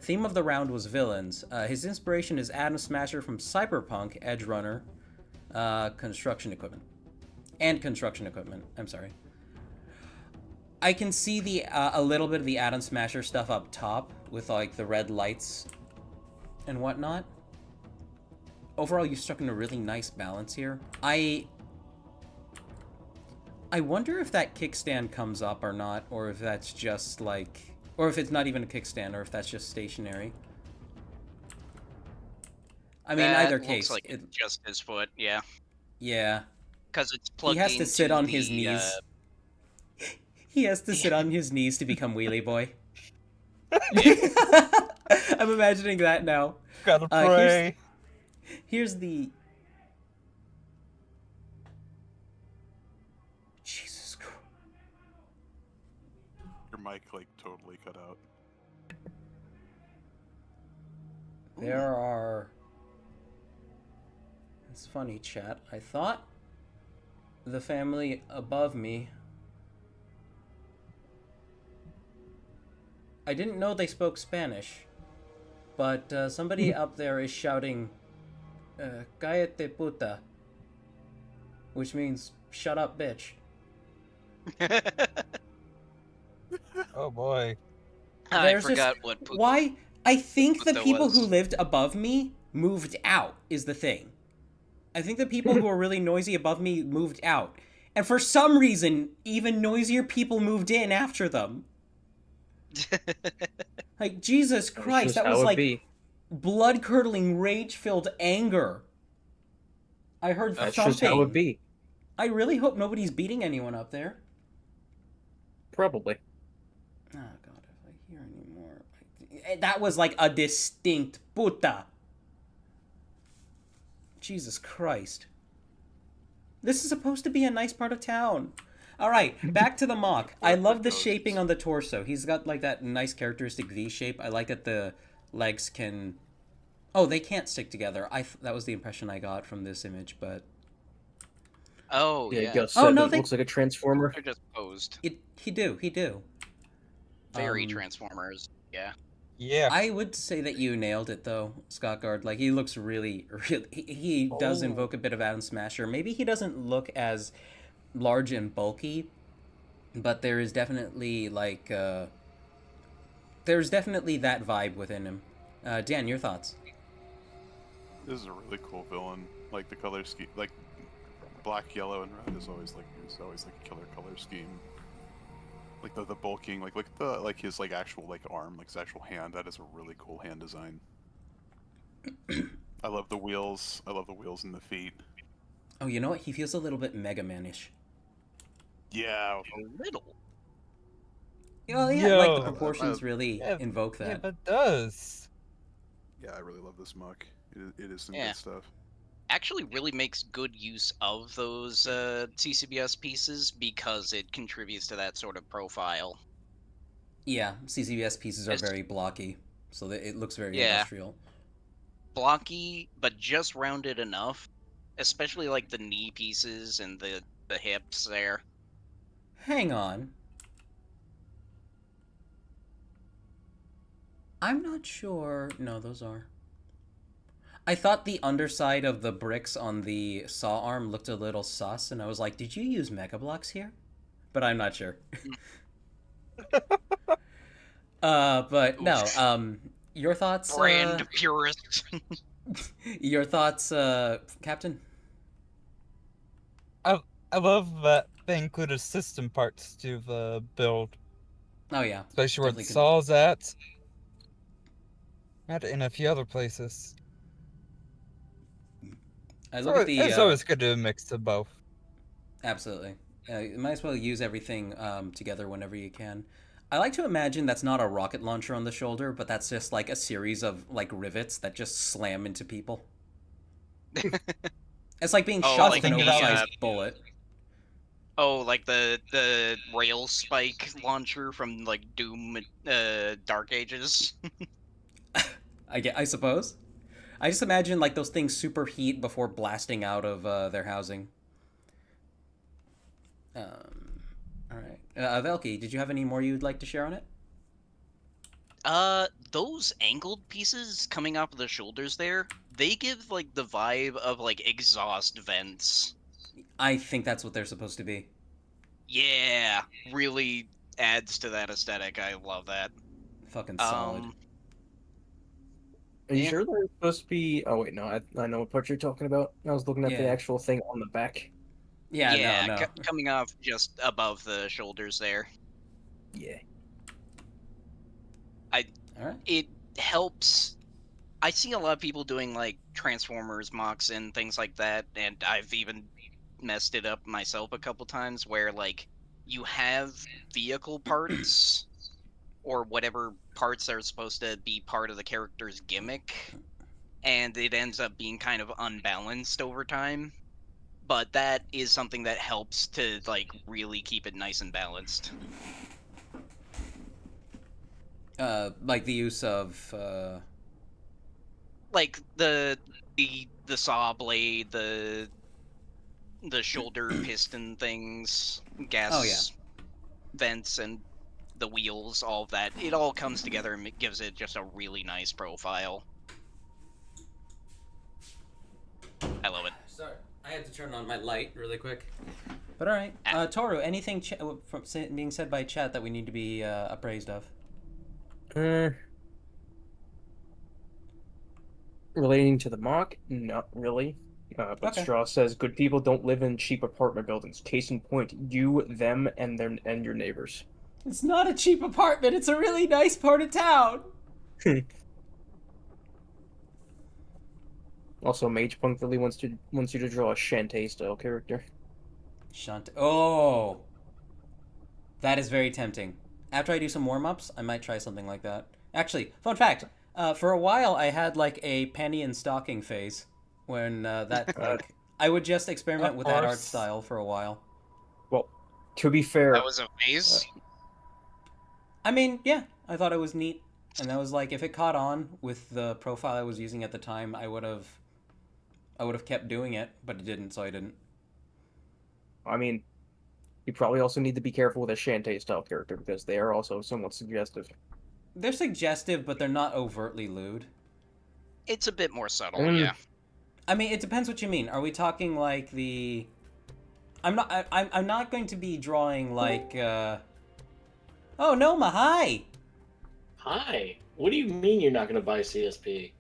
[SPEAKER 1] Theme of the round was villains. His inspiration is Atom Smasher from Cyberpunk, Edge Runner, construction equipment, I'm sorry. I can see the a little bit of the Atom Smasher stuff up top with like the red lights and whatnot. Overall, you struck in a really nice balance here. I wonder if that kickstand comes up or not, or if that's just like, or if it's not even a kickstand, or if that's just stationary. I mean,
[SPEAKER 5] That
[SPEAKER 1] either
[SPEAKER 5] looks
[SPEAKER 1] case,
[SPEAKER 5] like it's just his foot, yeah.
[SPEAKER 1] Yeah.
[SPEAKER 5] Because it's plugged
[SPEAKER 1] He has to sit
[SPEAKER 5] into
[SPEAKER 1] on his
[SPEAKER 5] the,
[SPEAKER 1] knees. He has to sit on his knees to become Wheelie Boy. I'm imagining that now.
[SPEAKER 4] Gotta pray.
[SPEAKER 1] Here's the... Jesus Christ.
[SPEAKER 2] Your mic, like, totally cut out.
[SPEAKER 1] There are... It's funny, chat. I thought the family above me... I didn't know they spoke Spanish, but somebody up there is shouting, "Cállate puta," which means "shut up, bitch."
[SPEAKER 4] Oh boy.
[SPEAKER 5] I
[SPEAKER 1] There's
[SPEAKER 5] forgot
[SPEAKER 1] just,
[SPEAKER 5] what puta
[SPEAKER 1] why? I think the
[SPEAKER 5] puta
[SPEAKER 1] people who
[SPEAKER 5] was.
[SPEAKER 1] lived above me moved out, is the thing. I think the people who were really noisy above me moved out. And for some reason, even noisier people moved in after them. Like, Jesus Christ, that was like blood-curdling, rage-filled anger. I heard
[SPEAKER 3] That's
[SPEAKER 1] thumping.
[SPEAKER 3] just how it be.
[SPEAKER 1] I really hope nobody's beating anyone up there.
[SPEAKER 3] Probably.
[SPEAKER 1] Oh god, if I hear any more... That was like a distinct puta. Jesus Christ. This is supposed to be a nice part of town. Alright, back to the mock. I love the shaping on the torso. He's got like that nice characteristic V shape. I like that the legs can... Oh, they can't stick together. That was the impression I got from this image, but...
[SPEAKER 5] Oh, yeah.
[SPEAKER 3] Gus
[SPEAKER 1] Oh,
[SPEAKER 3] said
[SPEAKER 1] no,
[SPEAKER 3] it looks like a transformer.
[SPEAKER 5] They're just posed.
[SPEAKER 1] He do.
[SPEAKER 5] Very Transformers, yeah.
[SPEAKER 4] Yeah.
[SPEAKER 1] I would say that you nailed it, though, Scott Guard. Like, he looks really... He does invoke a bit of Atom Smasher. Maybe he doesn't look as large and bulky, but there is definitely, like, there's definitely that vibe within him. Dan, your thoughts?
[SPEAKER 2] This is a really cool villain. Like, the color scheme... Like, black, yellow, and red is always, like, a killer color scheme. Like the bulking, like his like actual like arm, like his actual hand. That is a really cool hand design. I love the wheels. I love the wheels and the feet.
[SPEAKER 1] Oh, you know what? He feels a little bit Mega Man-ish.
[SPEAKER 2] Yeah.
[SPEAKER 5] A little.
[SPEAKER 1] Oh, yeah, like the proportions really invoke that.
[SPEAKER 4] Yeah, but it does.
[SPEAKER 2] Yeah, I really love this muck. It is some
[SPEAKER 5] Yeah.
[SPEAKER 2] good stuff.
[SPEAKER 5] Actually really makes good use of those CCBS pieces because it contributes to that sort of profile.
[SPEAKER 1] Yeah, CCBS pieces are
[SPEAKER 5] It's-
[SPEAKER 1] very blocky, so that it looks very
[SPEAKER 5] Yeah.
[SPEAKER 1] industrial.
[SPEAKER 5] Blocky, but just rounded enough. Especially like the knee pieces and the hips there.
[SPEAKER 1] Hang on. I'm not sure... No, those are... I thought the underside of the bricks on the saw arm looked a little sus, and I was like, did you use Mega Blocks here? But I'm not sure. But no, your thoughts...
[SPEAKER 5] Brand purist.
[SPEAKER 1] Your thoughts, Captain?
[SPEAKER 4] I love that they included system parts to the build.
[SPEAKER 1] Oh yeah.
[SPEAKER 4] Especially where the
[SPEAKER 1] Definitely
[SPEAKER 4] saw's at. And in a few other places.
[SPEAKER 1] I look at the...
[SPEAKER 4] It's always good to mix of both.
[SPEAKER 1] Absolutely. You might as well use everything together whenever you can. I like to imagine that's not a rocket launcher on the shoulder, but that's just like a series of like rivets that just slam into people. It's like being shot
[SPEAKER 5] like
[SPEAKER 1] with an
[SPEAKER 5] the,
[SPEAKER 1] oversized bullet.
[SPEAKER 5] Oh, like the rail spike launcher from like Doom, Dark Ages.
[SPEAKER 1] I suppose. I just imagine like those things superheat before blasting out of their housing. All right, Velky, did you have any more you'd like to share on it?
[SPEAKER 5] Those angled pieces coming off of the shoulders there, they give like the vibe of like exhaust vents.
[SPEAKER 1] I think that's what they're supposed to be.
[SPEAKER 5] Yeah, really adds to that aesthetic. I love that.
[SPEAKER 1] Fucking solid.
[SPEAKER 3] Are you
[SPEAKER 5] Yeah.
[SPEAKER 3] sure they're supposed to be? Oh wait, no, I know what part you're talking about. I was looking at the
[SPEAKER 1] Yeah.
[SPEAKER 3] actual thing on the back.
[SPEAKER 1] Yeah,
[SPEAKER 5] yeah,
[SPEAKER 1] no.
[SPEAKER 5] coming off just above the shoulders there.
[SPEAKER 3] Yeah.
[SPEAKER 1] All right.
[SPEAKER 5] It helps. I see a lot of people doing like Transformers mocks and things like that, and I've even messed it up myself a couple times where like you have vehicle parts or whatever parts are supposed to be part of the character's gimmick, and it ends up being kind of unbalanced over time. But that is something that helps to like really keep it nice and balanced.
[SPEAKER 1] Like the use of
[SPEAKER 5] Like the saw blade, the shoulder piston things, gas vents, and the wheels, all of that. It all comes together and it gives it just a really nice profile. I love it.
[SPEAKER 1] Sorry, I had to turn on my light really quick. But all right, Toru, anything from being said by chat that we need to be appraised of?
[SPEAKER 3] Relating to the mock, not really. But
[SPEAKER 1] Okay.
[SPEAKER 3] Straw says good people don't live in cheap apartment buildings. Case in point, you, them, and your neighbors.
[SPEAKER 1] It's not a cheap apartment. It's a really nice part of town.
[SPEAKER 3] Also, Mage Punk really wants you to draw a Shantae style character.
[SPEAKER 1] Oh, that is very tempting. After I do some warm ups, I might try something like that. Actually, fun fact: for a while, I had like a panty and stocking phase when that like I would just experiment with that art style for a while.
[SPEAKER 3] Well, to be fair,
[SPEAKER 5] That was a phase.
[SPEAKER 1] I mean, yeah, I thought it was neat, and that was like if it caught on with the profile I was using at the time, I would have kept doing it, but it didn't, so I didn't.
[SPEAKER 3] I mean, you probably also need to be careful with a Shantae style character because they are also somewhat suggestive.
[SPEAKER 1] They're suggestive, but they're not overtly lewd.
[SPEAKER 5] It's a bit more subtle, yeah.
[SPEAKER 1] I mean, it depends what you mean. Are we talking like the? I'm not going to be drawing like. Oh, Noma, hi.
[SPEAKER 6] Hi. What do you mean you're not going to buy CSP?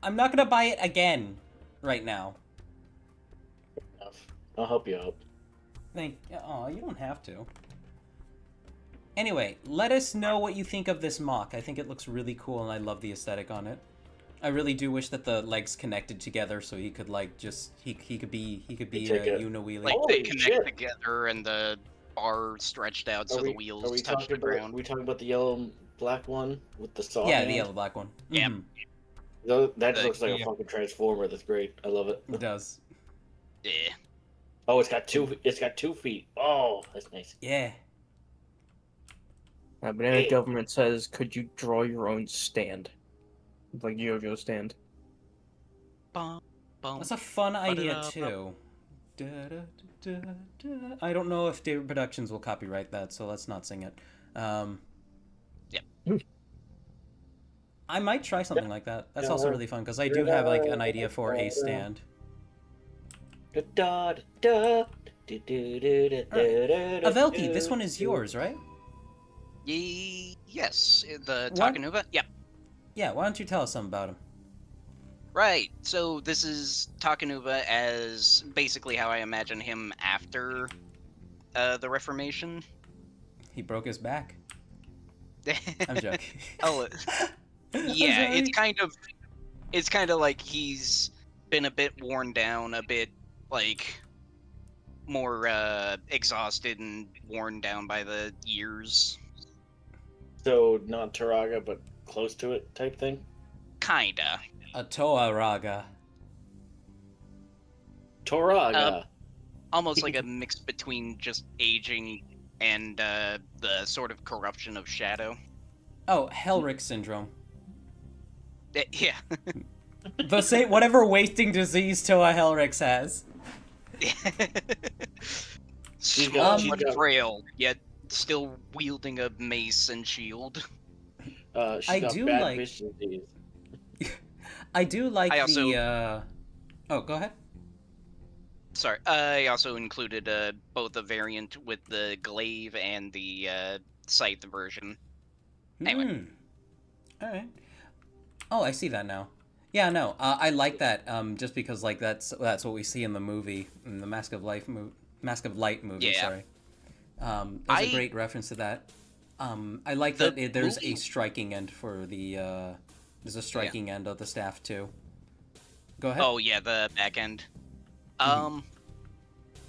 [SPEAKER 1] I'm not gonna buy it again, right now.
[SPEAKER 6] I'll help you out.
[SPEAKER 1] Oh, you don't have to. Anyway, let us know what you think of this mock. I think it looks really cool, and I love the aesthetic on it. I really do wish that the legs connected together, so he could like just he could be a Unawheelie.
[SPEAKER 5] Like
[SPEAKER 6] Holy
[SPEAKER 5] they connect
[SPEAKER 6] shit.
[SPEAKER 5] together and the bar stretched out so the wheels
[SPEAKER 6] Are we
[SPEAKER 5] touch
[SPEAKER 6] talking
[SPEAKER 5] the ground.
[SPEAKER 6] Are we talking about the yellow and black one with the saw?
[SPEAKER 1] Yeah,
[SPEAKER 6] hand?
[SPEAKER 1] the yellow black one.
[SPEAKER 5] Yeah.
[SPEAKER 1] Mhm.
[SPEAKER 6] That just looks like a fucking transformer. That's great. I love it.
[SPEAKER 1] It does.
[SPEAKER 5] Yeah.
[SPEAKER 6] Oh, it's got 2 feet. Oh, that's nice.
[SPEAKER 1] Yeah.
[SPEAKER 3] Banana Government says, could you draw your own stand? Like JoJo stand.
[SPEAKER 5] Bum, bum.
[SPEAKER 1] That's a fun idea
[SPEAKER 5] Ba-da-da-ba.
[SPEAKER 1] too. I don't know if David Productions will copyright that, so let's not sing it.
[SPEAKER 5] Yep.
[SPEAKER 1] I might try something like that. That's also really fun because I do have like an idea for a stand. Avelki, this one is yours, right?
[SPEAKER 5] Yes, the
[SPEAKER 1] What?
[SPEAKER 5] Takanuva? Yep.
[SPEAKER 1] Yeah, why don't you tell us something about him?
[SPEAKER 5] Right, so this is Takanuva as basically how I imagine him after the Reformation.
[SPEAKER 1] He broke his back. I'm joking.
[SPEAKER 5] Oh, yeah, it's kind of like he's been a bit worn down, a bit like more exhausted and worn down by the years.
[SPEAKER 6] So not Taraga, but close to it type thing.
[SPEAKER 5] almost like a mix between just aging and the sort of corruption of Shadow.
[SPEAKER 1] Oh, Hellrick syndrome.
[SPEAKER 5] Yeah.
[SPEAKER 1] The same, whatever wasting disease Toa Hellrix has.
[SPEAKER 5] Small
[SPEAKER 6] she's
[SPEAKER 5] and
[SPEAKER 6] got-
[SPEAKER 5] frail, yet still wielding a mace and shield.
[SPEAKER 6] She's
[SPEAKER 1] I
[SPEAKER 6] got
[SPEAKER 1] do
[SPEAKER 6] bad
[SPEAKER 1] like-
[SPEAKER 6] vision disease.
[SPEAKER 1] I do like
[SPEAKER 5] I also-
[SPEAKER 1] the. Oh, go ahead.
[SPEAKER 5] Sorry, I also included both a variant with the glaive and the scythe version. Anyway.
[SPEAKER 1] All right. Oh, I see that now. Yeah, no, I like that. Just because like that's what we see in the movie, in the Mask of Light movie.
[SPEAKER 5] Yeah.
[SPEAKER 1] Sorry. There's a great reference to that. I like that there's a striking end for the. There's a striking end of the staff too. Go ahead.
[SPEAKER 5] Oh yeah, the back end.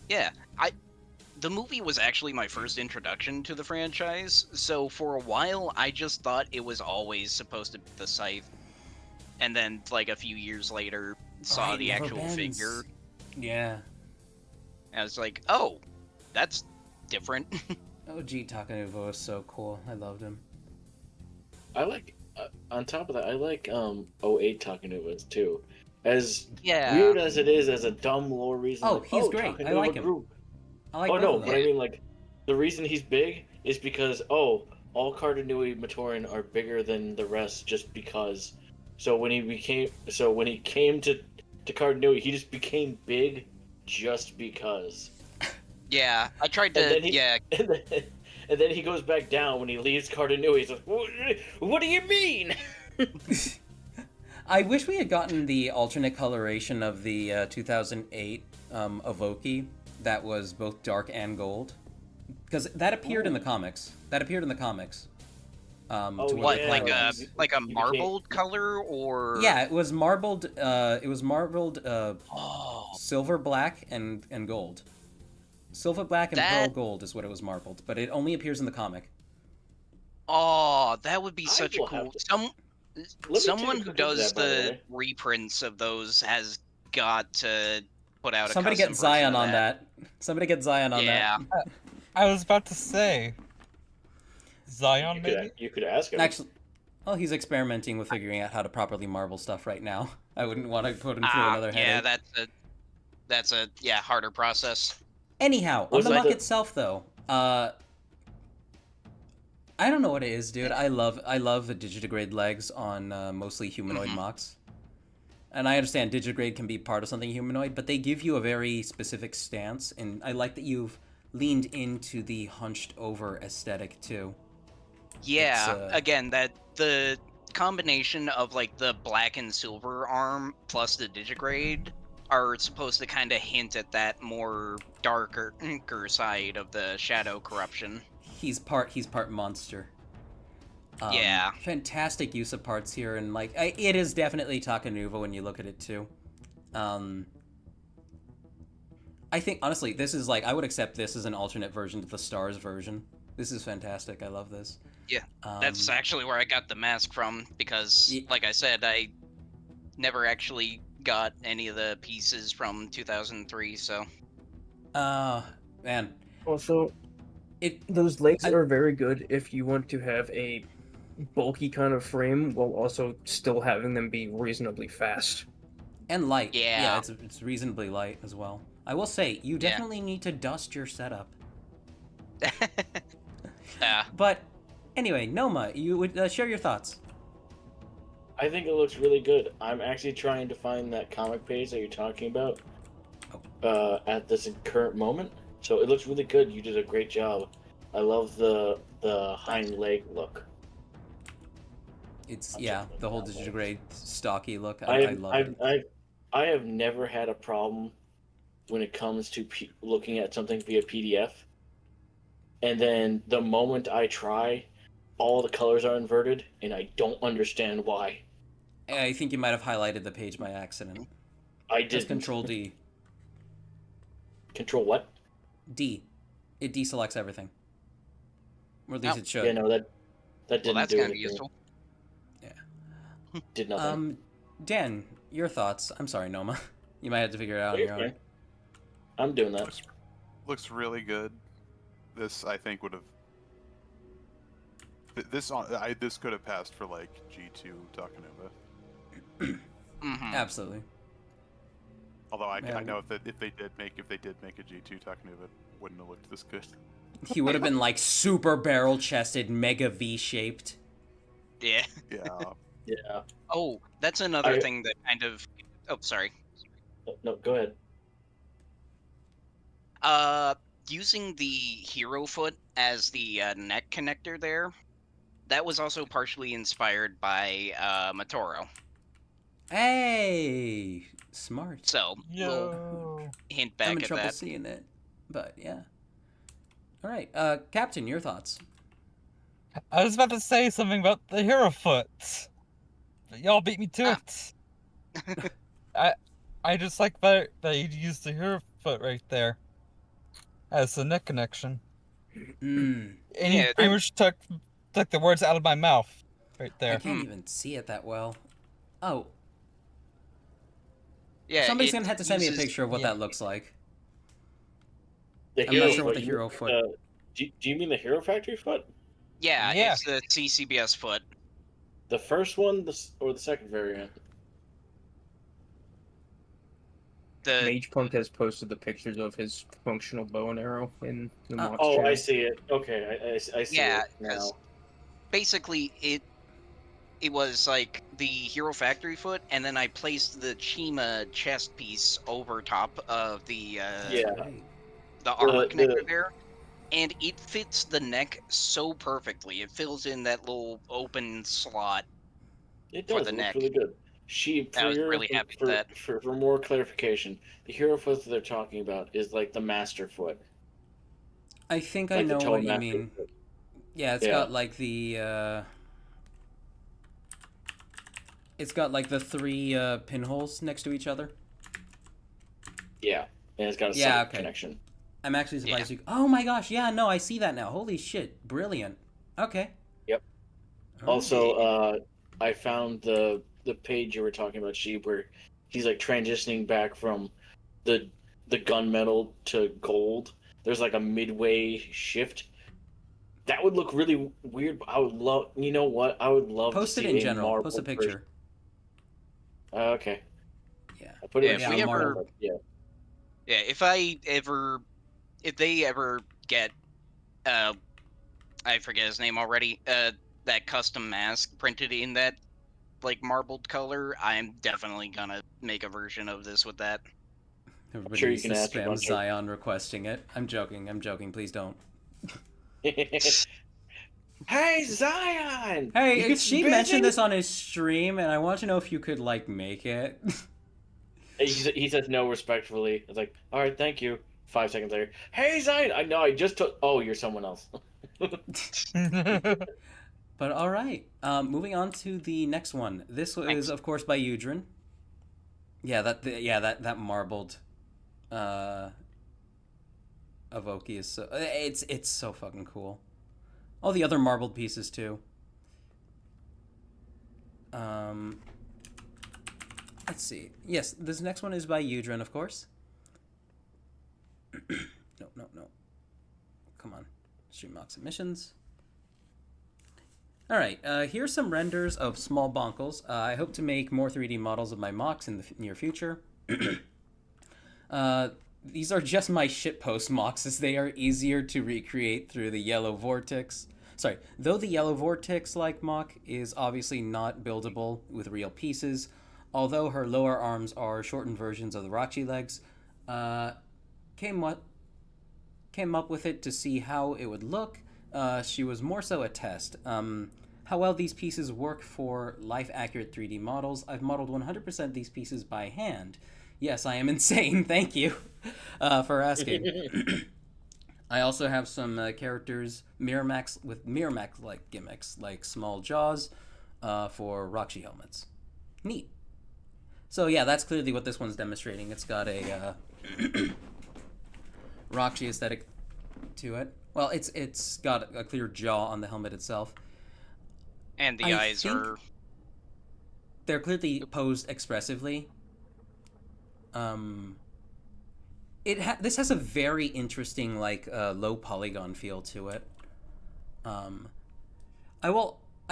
[SPEAKER 5] Yeah, the movie was actually my first introduction to the franchise, so for a while I just thought it was always supposed to be the scythe. And then like a few years later saw
[SPEAKER 1] it
[SPEAKER 5] the
[SPEAKER 1] never
[SPEAKER 5] actual
[SPEAKER 1] bends.
[SPEAKER 5] figure.
[SPEAKER 1] Yeah.
[SPEAKER 5] And I was like, "Oh, that's different."
[SPEAKER 1] OG Takanuvo is so cool. I loved him.
[SPEAKER 6] I like. On top of that, I like 08 Takanuva's too. As
[SPEAKER 5] Yeah.
[SPEAKER 6] weird as it is, as a dumb lore reason.
[SPEAKER 1] Oh,
[SPEAKER 6] like,
[SPEAKER 1] he's great. I
[SPEAKER 6] Takanuva
[SPEAKER 1] like him.
[SPEAKER 6] grew.
[SPEAKER 1] I like
[SPEAKER 6] Oh
[SPEAKER 1] both
[SPEAKER 6] no,
[SPEAKER 1] of them.
[SPEAKER 6] but I mean like, the reason he's big is because all Cardinui Matoran are bigger than the rest just because. So when he came to Cardinui, he just became big just because.
[SPEAKER 5] Yeah, I tried to.
[SPEAKER 6] And then he-
[SPEAKER 5] Yeah,
[SPEAKER 6] And then he goes back down when he leaves Cardinui. He's like, "What do you mean?"
[SPEAKER 1] I wish we had gotten the alternate coloration of the 2008 Evoki that was both dark and gold, because that appeared in the comics.
[SPEAKER 6] Oh,
[SPEAKER 1] to
[SPEAKER 5] what
[SPEAKER 6] yeah.
[SPEAKER 5] like a
[SPEAKER 6] You became-
[SPEAKER 5] marbled color or?
[SPEAKER 1] Yeah, it was marbled.
[SPEAKER 5] Oh,
[SPEAKER 1] Silver, black, and gold. Silver, black, and
[SPEAKER 5] That-
[SPEAKER 1] pearl gold is what it was marbled, but it only appears in the comic.
[SPEAKER 5] oh, that would be
[SPEAKER 6] I
[SPEAKER 5] such a
[SPEAKER 6] will have
[SPEAKER 5] cool.
[SPEAKER 6] to- me
[SPEAKER 5] Someone
[SPEAKER 6] take a
[SPEAKER 5] who
[SPEAKER 6] look into
[SPEAKER 5] does
[SPEAKER 6] that, by the
[SPEAKER 5] the
[SPEAKER 6] way.
[SPEAKER 5] reprints of those has got to put out a
[SPEAKER 1] Somebody
[SPEAKER 5] custom
[SPEAKER 1] get Zion
[SPEAKER 5] version of
[SPEAKER 1] on that. Somebody get Zion on
[SPEAKER 5] Yeah.
[SPEAKER 1] that.
[SPEAKER 4] I was about to say. Zion, maybe?
[SPEAKER 6] You could ask him.
[SPEAKER 1] Actually, well, he's experimenting with figuring out how to properly marble stuff right now. I wouldn't want to put him through another
[SPEAKER 5] yeah,
[SPEAKER 1] headache.
[SPEAKER 5] that's a harder process.
[SPEAKER 1] Anyhow, on
[SPEAKER 6] Was
[SPEAKER 1] the
[SPEAKER 6] that
[SPEAKER 1] muck
[SPEAKER 6] the-
[SPEAKER 1] itself, though, I don't know what it is, dude. I love the digitigrade legs on mostly humanoid mocks. And I understand digigrade can be part of something humanoid, but they give you a very specific stance, and I like that you've leaned into the hunched over aesthetic too.
[SPEAKER 5] Yeah, again, that the combination of like the black and silver arm plus the digigrade are supposed to kind of hint at that more darker side of the shadow corruption.
[SPEAKER 1] He's part monster.
[SPEAKER 5] Yeah.
[SPEAKER 1] Fantastic use of parts here, and like it is definitely Takanuva when you look at it too. I think honestly, this is like I would accept this as an alternate version to the Stars version. This is fantastic. I love this.
[SPEAKER 5] Yeah, that's actually where I got the mask from because, like I said, I never actually got any of the pieces from 2003. So.
[SPEAKER 1] Man.
[SPEAKER 3] Also, those legs are very good if you want to have a bulky kind of frame while also still having them be reasonably fast.
[SPEAKER 1] And light.
[SPEAKER 5] Yeah.
[SPEAKER 1] It's reasonably light as well. I will say, you definitely need to dust your setup.
[SPEAKER 5] Yeah.
[SPEAKER 1] But anyway, Noma, you would share your thoughts.
[SPEAKER 6] I think it looks really good. I'm actually trying to find that comic page that you're talking about at this current moment. So it looks really good. You did a great job. I love the hind leg look.
[SPEAKER 1] It's the whole digigrade stocky look. I love it.
[SPEAKER 6] I have never had a problem when it comes to looking at something via PDF. And then the moment I try, all the colors are inverted, and I don't understand why.
[SPEAKER 1] I think you might have highlighted the page by accident.
[SPEAKER 6] I did.
[SPEAKER 1] Just Control D.
[SPEAKER 6] Control what?
[SPEAKER 1] D. It deselects everything. Or at least it should.
[SPEAKER 6] Yeah, no, that didn't
[SPEAKER 5] Well, that's
[SPEAKER 6] do
[SPEAKER 5] kind of
[SPEAKER 6] anything.
[SPEAKER 5] useful.
[SPEAKER 6] Did nothing.
[SPEAKER 1] Dan, your thoughts. I'm sorry, Noma. You might have to figure it out on your own.
[SPEAKER 6] I'm doing that.
[SPEAKER 2] looks really good. This I think would have. This could have passed for like G2 Takanuma.
[SPEAKER 5] Hmm.
[SPEAKER 1] Absolutely.
[SPEAKER 2] Although I
[SPEAKER 1] Man.
[SPEAKER 2] know if they did make a G2 Takanuma, it wouldn't have looked this good.
[SPEAKER 1] He would have been like super barrel-chested, mega V-shaped.
[SPEAKER 5] Yeah.
[SPEAKER 2] Yeah.
[SPEAKER 6] Yeah.
[SPEAKER 5] Oh, that's another
[SPEAKER 6] I-
[SPEAKER 5] thing that kind of. Oh, sorry.
[SPEAKER 6] No, go ahead.
[SPEAKER 5] Using the hero foot as the neck connector there, that was also partially inspired by Matoro.
[SPEAKER 1] Hey, smart.
[SPEAKER 5] So, little
[SPEAKER 4] Yo.
[SPEAKER 5] hint
[SPEAKER 1] I'm
[SPEAKER 5] back
[SPEAKER 1] in
[SPEAKER 5] at
[SPEAKER 1] trouble
[SPEAKER 5] that.
[SPEAKER 1] seeing it, but yeah. All right, Captain, your thoughts?
[SPEAKER 4] I was about to say something about the hero foot, but y'all beat me to it. I just like that you used the hero foot right there as the neck connection,
[SPEAKER 1] Mm,
[SPEAKER 4] and
[SPEAKER 5] Yeah,
[SPEAKER 4] you pretty much took the words out of my mouth right
[SPEAKER 1] I
[SPEAKER 4] there.
[SPEAKER 1] can't even see it that well. Oh,
[SPEAKER 5] Yeah,
[SPEAKER 1] somebody's
[SPEAKER 5] it
[SPEAKER 1] gonna have to send me a
[SPEAKER 5] uses-
[SPEAKER 1] picture of what
[SPEAKER 4] yeah.
[SPEAKER 1] that looks like.
[SPEAKER 6] The
[SPEAKER 1] I'm not sure what
[SPEAKER 6] foot,
[SPEAKER 1] the hero foot.
[SPEAKER 6] Do you mean the Hero Factory foot?
[SPEAKER 5] Yeah,
[SPEAKER 4] Yeah.
[SPEAKER 5] it's the CCBS foot.
[SPEAKER 6] The first one, or the second variant?
[SPEAKER 5] The
[SPEAKER 3] Mage Punk has posted the pictures of his functional bow and arrow in the Mox
[SPEAKER 6] Oh,
[SPEAKER 3] channel.
[SPEAKER 6] I see it. Okay, I see
[SPEAKER 5] Yeah,
[SPEAKER 6] it now.
[SPEAKER 5] basically it was like the Hero Factory foot, and then I placed the Chima chest piece over top of the
[SPEAKER 6] Yeah.
[SPEAKER 1] Right.
[SPEAKER 5] the armor
[SPEAKER 6] The-
[SPEAKER 5] connector there, and it fits the neck so perfectly. It fills in that little open slot.
[SPEAKER 6] It
[SPEAKER 5] For
[SPEAKER 6] does.
[SPEAKER 5] the
[SPEAKER 6] It
[SPEAKER 5] neck.
[SPEAKER 6] looks really good.
[SPEAKER 5] I was really happy with that.
[SPEAKER 6] For more clarification, the hero foot that they're talking about is like the master foot.
[SPEAKER 1] I think I
[SPEAKER 6] Like the
[SPEAKER 1] know
[SPEAKER 6] toe
[SPEAKER 1] what you
[SPEAKER 6] master
[SPEAKER 1] mean.
[SPEAKER 6] foot.
[SPEAKER 1] Yeah, it's
[SPEAKER 6] Yeah.
[SPEAKER 1] got like the. It's got like the three pinholes next to each other.
[SPEAKER 6] Yeah, and it's got a
[SPEAKER 1] Yeah,
[SPEAKER 6] side
[SPEAKER 1] okay.
[SPEAKER 6] connection.
[SPEAKER 1] I'm actually surprised you. Oh my gosh! Yeah, no, I see that now. Holy shit! Brilliant. Okay.
[SPEAKER 6] Yep.
[SPEAKER 1] All right.
[SPEAKER 6] Also, I found the page you were talking about, Sheep, where he's like transitioning back from the gunmetal to gold. There's like a midway shift. That would look really weird. But I would love. You know what? I would love
[SPEAKER 1] Post
[SPEAKER 6] to
[SPEAKER 1] it
[SPEAKER 6] see
[SPEAKER 1] in
[SPEAKER 6] a
[SPEAKER 1] general.
[SPEAKER 6] marble
[SPEAKER 1] Post a
[SPEAKER 6] version.
[SPEAKER 1] picture.
[SPEAKER 6] Okay.
[SPEAKER 1] Yeah.
[SPEAKER 6] I put it
[SPEAKER 5] Yeah,
[SPEAKER 6] in
[SPEAKER 5] if we
[SPEAKER 6] chat,
[SPEAKER 5] ever-
[SPEAKER 6] but yeah.
[SPEAKER 5] Yeah, if they ever get I forget his name already, that custom mask printed in that like marbled color, I'm definitely gonna make a version of this with that.
[SPEAKER 1] Everybody
[SPEAKER 6] sure you
[SPEAKER 1] needs
[SPEAKER 6] can
[SPEAKER 1] to
[SPEAKER 6] ask a
[SPEAKER 1] spam
[SPEAKER 6] bunch of-
[SPEAKER 1] Zion requesting it. I'm joking. I'm joking. Please don't.
[SPEAKER 6] Hey Zion!
[SPEAKER 1] Hey,
[SPEAKER 6] You
[SPEAKER 1] she
[SPEAKER 6] busy?
[SPEAKER 1] mentioned this on his stream, and I want to know if you could like make it.
[SPEAKER 6] He says no respectfully. It's like, all right, thank you. 5 seconds later, hey Zion, I know I just took. Oh, you're someone else.
[SPEAKER 1] But all right, moving on to the next one. This is,
[SPEAKER 5] Thanks.
[SPEAKER 1] of course, by Udrin. Yeah, that marbled, Avoki is so it's so fucking cool. All the other marbled pieces too. Let's see. Yes, this next one is by Udrin, of course. No. Come on, Streamlock submissions. All right, here's some renders of small bonkles. I hope to make more 3D models of my mocks in the near future. These are just my shitpost mocks, as they are easier to recreate through the yellow vortex. Sorry, though the yellow vortex-like mock is obviously not buildable with real pieces, although her lower arms are shortened versions of the Rachi legs, came up with it to see how it would look. She was more so a test. How well these pieces work for life-accurate 3D models. I've modeled 100% of these pieces by hand. Yes, I am insane. Thank you for asking. I also have some characters with Miramax-like gimmicks, like small jaws for Roxy helmets. Neat. So yeah, that's clearly what this one's demonstrating. It's got a Roxy aesthetic to it. Well, it's got a clear jaw on the helmet itself.
[SPEAKER 5] And the
[SPEAKER 1] I
[SPEAKER 5] eyes
[SPEAKER 1] think-
[SPEAKER 5] are
[SPEAKER 1] They're clearly posed expressively. this has a very interesting like low polygon feel to it. I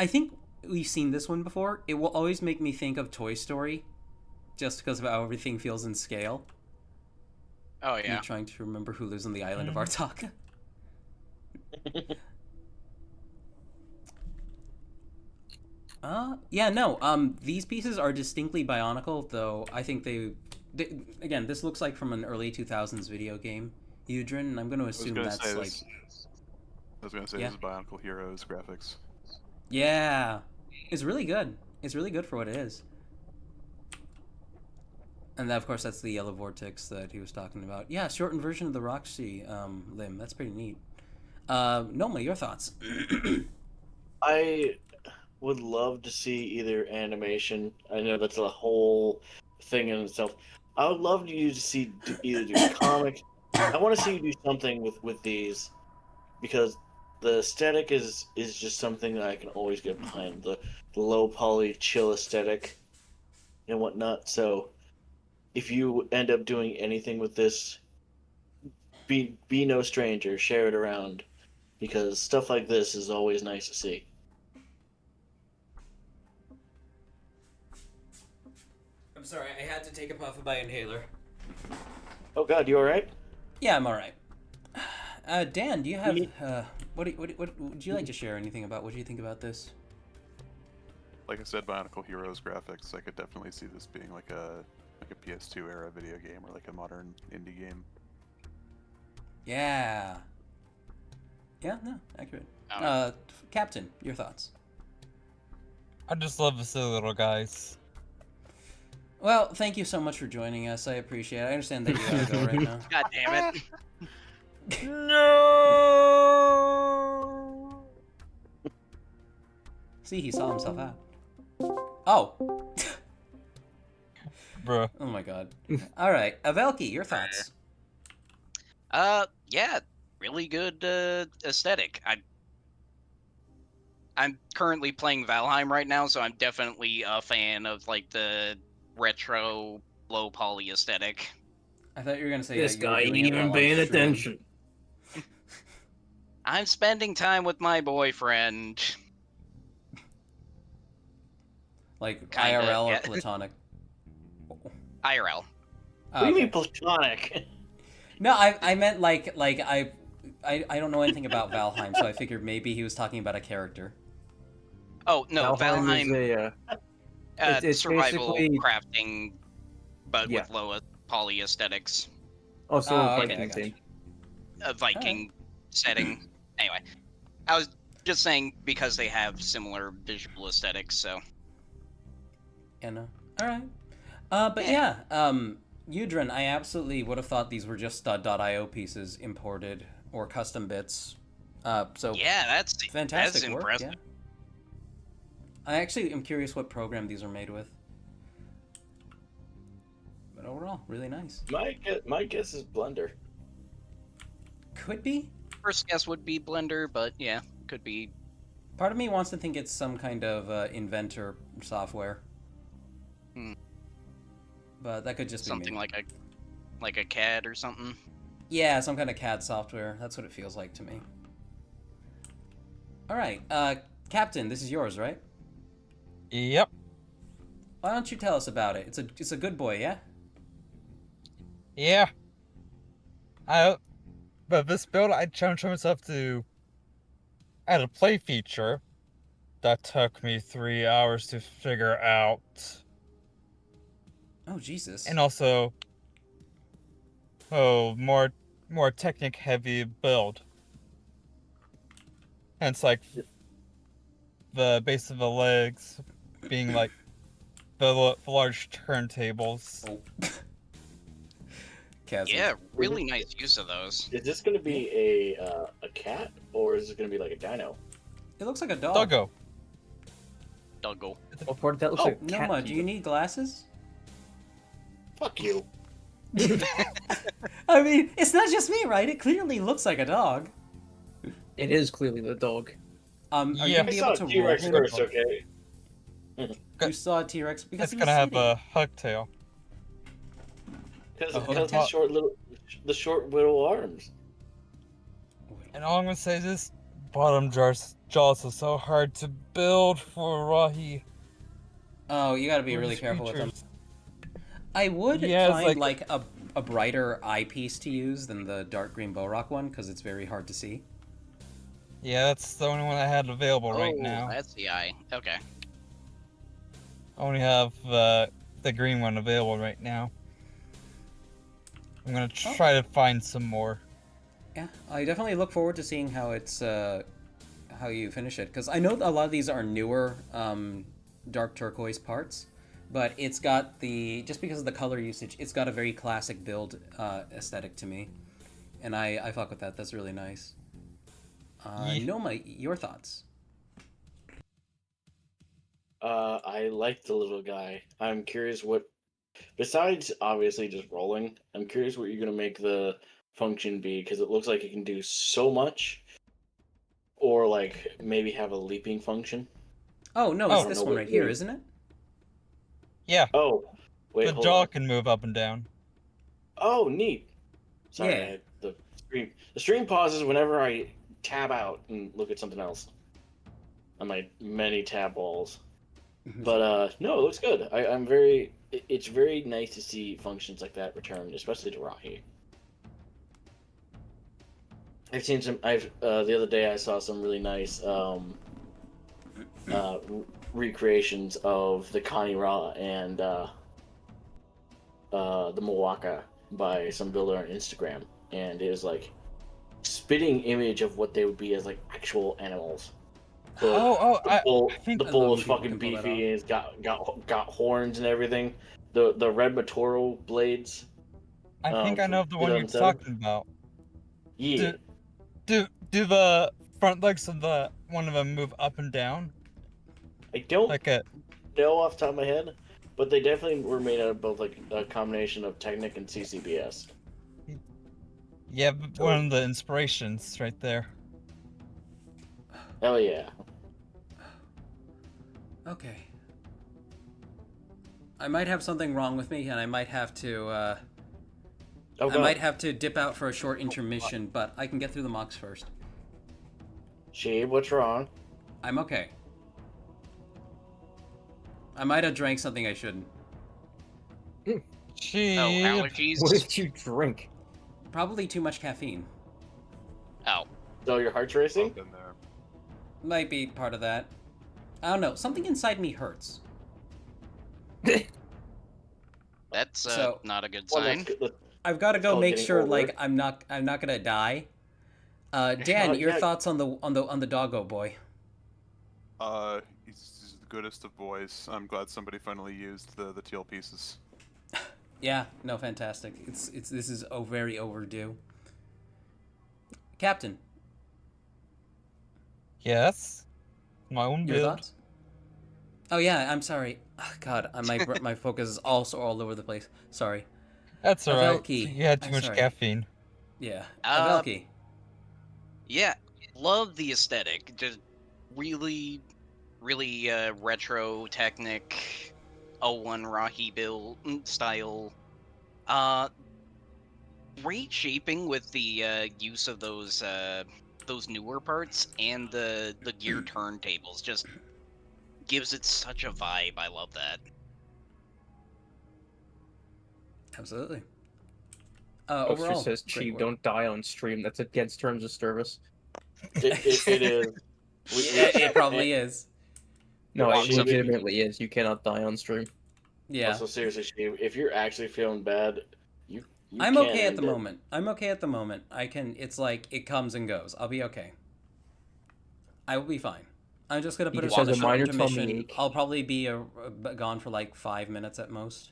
[SPEAKER 1] think we've seen this one before. It will always make me think of Toy Story, just because of how everything feels in scale.
[SPEAKER 5] Oh yeah.
[SPEAKER 1] Me trying to remember who lives on the island of Artaka. Yeah, no. These pieces are distinctly Bionicle, though. I think they again, this looks like from an early 2000s video game, Udrin, and I'm going to assume that's like.
[SPEAKER 2] I was gonna say
[SPEAKER 1] Yeah.
[SPEAKER 2] this is Bionicle Heroes graphics.
[SPEAKER 1] Yeah, it's really good. It's really good for what it is. And that, of course, that's the yellow vortex that he was talking about. Yeah, shortened version of the Roxy limb. That's pretty neat. Noma, your thoughts?
[SPEAKER 6] I would love to see either animation. I know that's a whole thing in itself. I would love you to see either do comic. I want to see you do something with these, because the aesthetic is just something that I can always get behind. The low poly chill aesthetic and whatnot. So if you end up doing anything with this, be no stranger. Share it around, because stuff like this is always nice to see.
[SPEAKER 1] I'm sorry, I had to take a puff of my inhaler.
[SPEAKER 6] Oh God, you all right?
[SPEAKER 1] Yeah, I'm all right. Dan, do you have what would you like to share anything about? What do you think about this?
[SPEAKER 2] Like I said, Bionicle Heroes graphics. I could definitely see this being like a PS2 era video game or like a modern indie game.
[SPEAKER 1] Yeah. Yeah, no, accurate. Captain, your thoughts?
[SPEAKER 4] I just love the silly little guys.
[SPEAKER 1] Well, thank you so much for joining us. I appreciate it. I understand that you gotta go right now.
[SPEAKER 5] God damn it.
[SPEAKER 4] No.
[SPEAKER 1] See, he saw himself out. Oh.
[SPEAKER 4] Bruh.
[SPEAKER 1] Oh my god. All right, Avelki, your thoughts?
[SPEAKER 5] Yeah, really good aesthetic. I'm currently playing Valheim right now, so I'm definitely a fan of like the retro low poly aesthetic.
[SPEAKER 1] I thought you were gonna say
[SPEAKER 3] This
[SPEAKER 1] that you were
[SPEAKER 3] guy
[SPEAKER 1] doing
[SPEAKER 3] ain't
[SPEAKER 1] it
[SPEAKER 3] even
[SPEAKER 1] while on
[SPEAKER 3] paying
[SPEAKER 1] stream.
[SPEAKER 3] attention.
[SPEAKER 5] I'm spending time with my boyfriend.
[SPEAKER 1] Like
[SPEAKER 5] Kinda,
[SPEAKER 1] IRL
[SPEAKER 5] yeah.
[SPEAKER 1] or platonic?
[SPEAKER 5] IRL.
[SPEAKER 1] Oh,
[SPEAKER 6] What do you
[SPEAKER 1] okay.
[SPEAKER 6] mean platonic?
[SPEAKER 1] No, I meant like I don't know anything about Valheim, so I figured maybe he was talking about a character.
[SPEAKER 5] Oh no,
[SPEAKER 3] Valheim
[SPEAKER 5] Valheim,
[SPEAKER 3] is it's
[SPEAKER 5] survival
[SPEAKER 3] basically-
[SPEAKER 5] crafting, but
[SPEAKER 3] Yeah.
[SPEAKER 5] with low poly aesthetics.
[SPEAKER 3] also
[SPEAKER 1] Oh,
[SPEAKER 3] a
[SPEAKER 1] okay, I
[SPEAKER 3] Viking
[SPEAKER 1] got you.
[SPEAKER 3] thing.
[SPEAKER 5] A Viking setting. Anyway, I was just saying because they have similar visual aesthetics, so.
[SPEAKER 1] Yeah, no. All right. But yeah, Udrin, I absolutely would have thought these were just stud.io pieces imported or custom bits. So
[SPEAKER 5] Yeah, that's
[SPEAKER 1] fantastic
[SPEAKER 5] that's
[SPEAKER 1] work.
[SPEAKER 5] impressive.
[SPEAKER 1] Yeah. I actually am curious what program these are made with. But overall, really nice.
[SPEAKER 6] My guess is Blender.
[SPEAKER 1] Could be.
[SPEAKER 5] First guess would be Blender, but yeah, could be.
[SPEAKER 1] Part of me wants to think it's some kind of inventor software. But that could just
[SPEAKER 5] Something
[SPEAKER 1] be me.
[SPEAKER 5] like a CAD or something.
[SPEAKER 1] Yeah, some kind of CAD software. That's what it feels like to me. All right, Captain, this is yours, right?
[SPEAKER 4] Yep.
[SPEAKER 1] Why don't you tell us about it? It's a good boy, yeah?
[SPEAKER 4] Yeah. But this build, I challenged myself to add a play feature that took me 3 hours to figure out.
[SPEAKER 1] Oh, Jesus.
[SPEAKER 4] And also, more technic heavy build. And it's like the base of the legs being like the large turntables.
[SPEAKER 1] Oh. Chasm.
[SPEAKER 5] Yeah, really nice use of those.
[SPEAKER 6] Is this going to be a cat, or is it going to be like a dino?
[SPEAKER 1] It looks like a dog.
[SPEAKER 4] Doggo.
[SPEAKER 5] Doggo.
[SPEAKER 3] What part of that looks
[SPEAKER 6] Oh,
[SPEAKER 3] like a cat
[SPEAKER 1] Noma,
[SPEAKER 3] to
[SPEAKER 1] do you need glasses?
[SPEAKER 6] Fuck you.
[SPEAKER 1] I mean, it's not just me, right? It clearly looks like a dog.
[SPEAKER 3] It is clearly the dog.
[SPEAKER 1] Are you
[SPEAKER 4] Yeah.
[SPEAKER 1] gonna
[SPEAKER 6] I
[SPEAKER 1] be
[SPEAKER 6] saw
[SPEAKER 1] able
[SPEAKER 6] a
[SPEAKER 1] to
[SPEAKER 6] T-Rex
[SPEAKER 1] roll him?
[SPEAKER 6] first, okay?
[SPEAKER 1] You saw a T-Rex because
[SPEAKER 4] It's
[SPEAKER 1] he
[SPEAKER 4] gonna
[SPEAKER 1] was
[SPEAKER 4] have
[SPEAKER 1] sitting.
[SPEAKER 4] a hug tail.
[SPEAKER 6] Because
[SPEAKER 1] A hook
[SPEAKER 6] his
[SPEAKER 1] top.
[SPEAKER 6] short little the short widow arms.
[SPEAKER 4] And all I'm gonna say is this bottom jaws are so hard to build for Rahi.
[SPEAKER 1] Oh, you gotta be
[SPEAKER 4] for
[SPEAKER 1] really
[SPEAKER 4] his
[SPEAKER 1] careful with them.
[SPEAKER 4] features.
[SPEAKER 1] I would
[SPEAKER 4] Yeah, it's
[SPEAKER 1] find
[SPEAKER 4] like-
[SPEAKER 1] like a brighter eyepiece to use than the dark green bow rock one because it's very hard to see.
[SPEAKER 4] Yeah, that's the only one I had available right now.
[SPEAKER 5] That's the eye. Okay.
[SPEAKER 4] I only have the green one available right now. I'm gonna try to find some more.
[SPEAKER 1] Yeah, I definitely look forward to seeing how it's how you finish it because I know a lot of these are newer dark turquoise parts, but it's got just because of the color usage, it's got a very classic build aesthetic to me, and I fuck with that. That's really nice. Noma, your thoughts?
[SPEAKER 6] I like the little guy. I'm curious what, besides obviously just rolling, I'm curious what you're gonna make the function be because it looks like it can do so much, or like maybe have a leaping function.
[SPEAKER 1] Oh no,
[SPEAKER 4] Oh.
[SPEAKER 1] it's this one right here, isn't it?
[SPEAKER 4] Yeah,
[SPEAKER 6] Oh, wait,
[SPEAKER 4] the
[SPEAKER 6] hold
[SPEAKER 4] jaw
[SPEAKER 6] on.
[SPEAKER 4] can move up and down.
[SPEAKER 6] Oh, neat. Sorry,
[SPEAKER 1] Yeah.
[SPEAKER 6] the stream pauses whenever I tab out and look at something else on my many tab walls. But no, it looks good. It's very nice to see functions like that return, especially to Rahi. I've seen some. The other day I saw some really nice recreations of the Kanira and the Moaka by some builder on Instagram, and it was like spitting image of what they would be as like actual animals. So, like,
[SPEAKER 4] I think
[SPEAKER 6] the
[SPEAKER 1] I
[SPEAKER 6] bull
[SPEAKER 1] love
[SPEAKER 6] is
[SPEAKER 1] when people
[SPEAKER 6] fucking
[SPEAKER 1] can pull that
[SPEAKER 6] beefy and it's got horns and everything. The red Matoro blades.
[SPEAKER 4] I think I know the one you're
[SPEAKER 6] 2007.
[SPEAKER 4] talking about.
[SPEAKER 6] Yeah.
[SPEAKER 4] Do the front legs of the one of them move up and down
[SPEAKER 6] I don't
[SPEAKER 4] like a?
[SPEAKER 6] know off the top of my head, but they definitely were made out of both like a combination of Technic and CCBS.
[SPEAKER 4] Yeah, one of the inspirations right there.
[SPEAKER 6] Hell yeah.
[SPEAKER 1] Okay. I might have something wrong with me, and I might have to.
[SPEAKER 6] Oh,
[SPEAKER 1] I might have to dip out for a short intermission, but I can get through the mocks first.
[SPEAKER 6] Sheeb, what's wrong?
[SPEAKER 1] I'm okay. I might have drank something I shouldn't.
[SPEAKER 4] She.
[SPEAKER 5] Oh, allergies.
[SPEAKER 3] What did you drink?
[SPEAKER 1] Probably too much caffeine.
[SPEAKER 5] Oh,
[SPEAKER 6] So your heart's racing?
[SPEAKER 2] Been there.
[SPEAKER 1] Might be part of that. I don't know. Something inside me hurts.
[SPEAKER 5] that's
[SPEAKER 1] So-
[SPEAKER 5] not a good
[SPEAKER 6] Well,
[SPEAKER 5] sign.
[SPEAKER 6] that's good.
[SPEAKER 1] I've got to go
[SPEAKER 6] called
[SPEAKER 1] make
[SPEAKER 6] getting
[SPEAKER 1] sure
[SPEAKER 6] older.
[SPEAKER 1] like I'm not gonna die. Dan, your
[SPEAKER 6] Yeah.
[SPEAKER 1] thoughts on the doggo boy?
[SPEAKER 2] He's the goodest of boys. I'm glad somebody finally used the teal pieces.
[SPEAKER 1] Yeah, no, fantastic. This is very overdue. Captain,
[SPEAKER 4] Yes. My own
[SPEAKER 1] your
[SPEAKER 4] build.
[SPEAKER 1] thoughts? Oh yeah, I'm sorry. God, my focus is also all over the place. Sorry.
[SPEAKER 4] That's alright.
[SPEAKER 1] Avelki.
[SPEAKER 4] You had too
[SPEAKER 1] I'm
[SPEAKER 4] much
[SPEAKER 1] sorry.
[SPEAKER 4] caffeine.
[SPEAKER 1] Yeah.
[SPEAKER 5] Uh,
[SPEAKER 1] Avelki.
[SPEAKER 5] Yeah, love the aesthetic. Just really, really retro Technic, 01 Rahi build style. Great shaping with the use of those newer parts and the gear turntables. Just gives it such a vibe. I love that.
[SPEAKER 1] Absolutely.
[SPEAKER 3] Oakster
[SPEAKER 1] Overall,
[SPEAKER 3] says,
[SPEAKER 1] great
[SPEAKER 3] "Cheap,
[SPEAKER 1] work.
[SPEAKER 3] don't die on stream. That's against terms of service."
[SPEAKER 6] It is.
[SPEAKER 1] It probably is.
[SPEAKER 3] No,
[SPEAKER 5] Walks
[SPEAKER 3] it
[SPEAKER 5] up-
[SPEAKER 3] legitimately is. You cannot die on stream.
[SPEAKER 1] Yeah.
[SPEAKER 6] Also, seriously, Sheeb, if you're actually feeling bad, you
[SPEAKER 1] I'm
[SPEAKER 6] can
[SPEAKER 1] okay at
[SPEAKER 6] end
[SPEAKER 1] the
[SPEAKER 6] it.
[SPEAKER 1] moment. I'm okay at the moment. I can. It's like it comes and goes. I'll be okay. I will be fine. I'm just gonna
[SPEAKER 3] He
[SPEAKER 1] put it
[SPEAKER 3] just
[SPEAKER 1] on
[SPEAKER 3] has
[SPEAKER 1] a
[SPEAKER 3] a
[SPEAKER 1] short
[SPEAKER 3] minor tummy
[SPEAKER 1] intermission.
[SPEAKER 3] ache.
[SPEAKER 1] I'll probably be gone for like 5 minutes at most.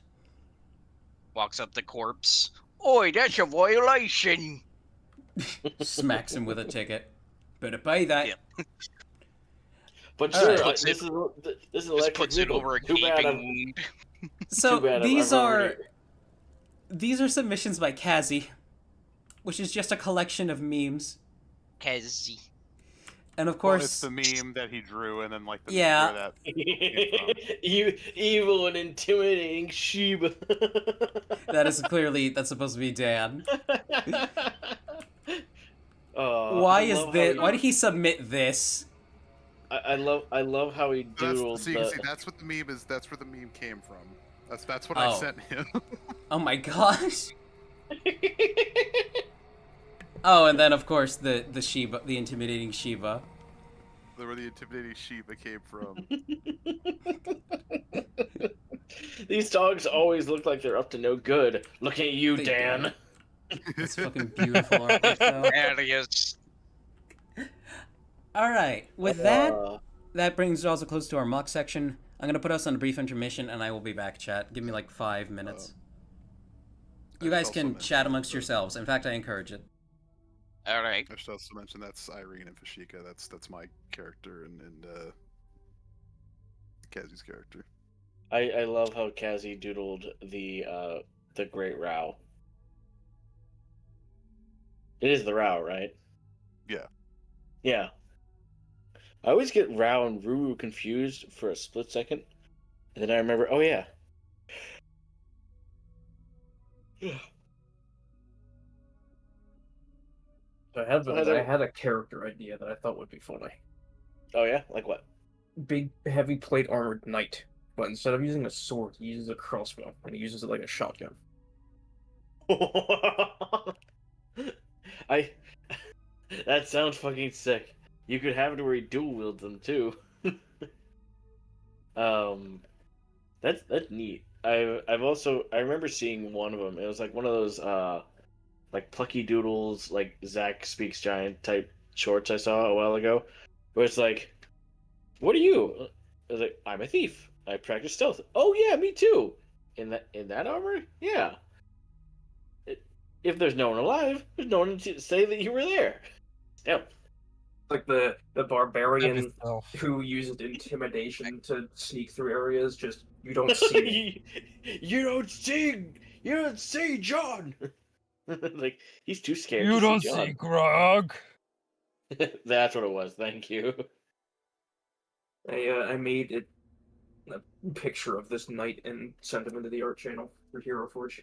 [SPEAKER 5] Walks up the corpse. Oi, that's a violation.
[SPEAKER 1] Smacks him with a ticket. Better pay that.
[SPEAKER 5] Yeah.
[SPEAKER 6] But
[SPEAKER 1] All
[SPEAKER 6] sure,
[SPEAKER 1] right.
[SPEAKER 6] this is
[SPEAKER 5] Just
[SPEAKER 6] electric
[SPEAKER 5] puts it
[SPEAKER 6] vehicle.
[SPEAKER 5] over a
[SPEAKER 6] Too bad
[SPEAKER 5] gaping
[SPEAKER 6] I'm-
[SPEAKER 5] wound.
[SPEAKER 1] So
[SPEAKER 6] too bad
[SPEAKER 1] these
[SPEAKER 6] I've
[SPEAKER 1] are
[SPEAKER 6] already-
[SPEAKER 1] these are submissions by Kazi, which is just a collection of memes.
[SPEAKER 5] Kazi.
[SPEAKER 1] And of
[SPEAKER 2] Well, it's
[SPEAKER 1] course,
[SPEAKER 2] the meme that he drew, and then like the
[SPEAKER 1] Yeah.
[SPEAKER 2] where that came from.
[SPEAKER 6] You evil and intimidating Sheba.
[SPEAKER 1] that is clearly that's supposed to be Dan. Why
[SPEAKER 6] I
[SPEAKER 1] is
[SPEAKER 6] love how
[SPEAKER 1] this? Why did he submit this?
[SPEAKER 6] I love how he
[SPEAKER 2] That's
[SPEAKER 6] doodled
[SPEAKER 2] see,
[SPEAKER 6] the.
[SPEAKER 2] see, that's what the meme is. That's where the meme came from. That's what I
[SPEAKER 1] Oh.
[SPEAKER 2] sent him.
[SPEAKER 1] Oh my gosh. Oh, and then of course the Shiba, the intimidating Shiba.
[SPEAKER 2] Where the intimidating Sheba came from.
[SPEAKER 6] These dogs always look like they're up to no good. Look at you,
[SPEAKER 1] They
[SPEAKER 6] Dan.
[SPEAKER 1] That's fucking beautiful artwork, though.
[SPEAKER 5] There he is.
[SPEAKER 1] All right, with that,
[SPEAKER 6] Uh,
[SPEAKER 1] that brings us also close to our mock section. I'm gonna put us on a brief intermission, and I will be back. Chat, give me like 5 minutes. You guys can chat amongst yourselves. In fact, I encourage it.
[SPEAKER 5] All right.
[SPEAKER 2] I should also mention that's Irene and Fashika. That's my character and Kazu's character.
[SPEAKER 6] I love how Kazi doodled the Great Row. It is the Row, right?
[SPEAKER 2] Yeah.
[SPEAKER 6] Yeah. I always get Row and Ruru confused for a split second, and then I remember, oh yeah.
[SPEAKER 3] I had a character idea that I thought would be funny.
[SPEAKER 6] Oh yeah, like what?
[SPEAKER 3] Big, heavy plate armored knight, but instead of using a sword, he uses a crossbow, and he uses it like a shotgun.
[SPEAKER 6] I. That sounds fucking sick. You could have it where he dual wields them too. That's neat. I've also I remember seeing one of them. It was like one of those like Plucky Doodles, like Zach Speaks Giant type shorts I saw a while ago, where it's like, "What are you?" I was like, "I'm a thief. I practice stealth." Oh yeah, me too. In that armor, yeah. If there's no one alive, there's no one to say that you were there. Stealth.
[SPEAKER 3] Like the barbarian
[SPEAKER 4] Stealth.
[SPEAKER 3] who uses intimidation to sneak through areas. Just you don't see it.
[SPEAKER 6] You don't see John. Like he's too scared
[SPEAKER 4] You
[SPEAKER 6] to
[SPEAKER 4] don't
[SPEAKER 6] see
[SPEAKER 4] see
[SPEAKER 6] John.
[SPEAKER 4] Grog.
[SPEAKER 6] That's what it was. Thank you.
[SPEAKER 3] I made a picture of this knight and sent him into the art channel for Hero Forge.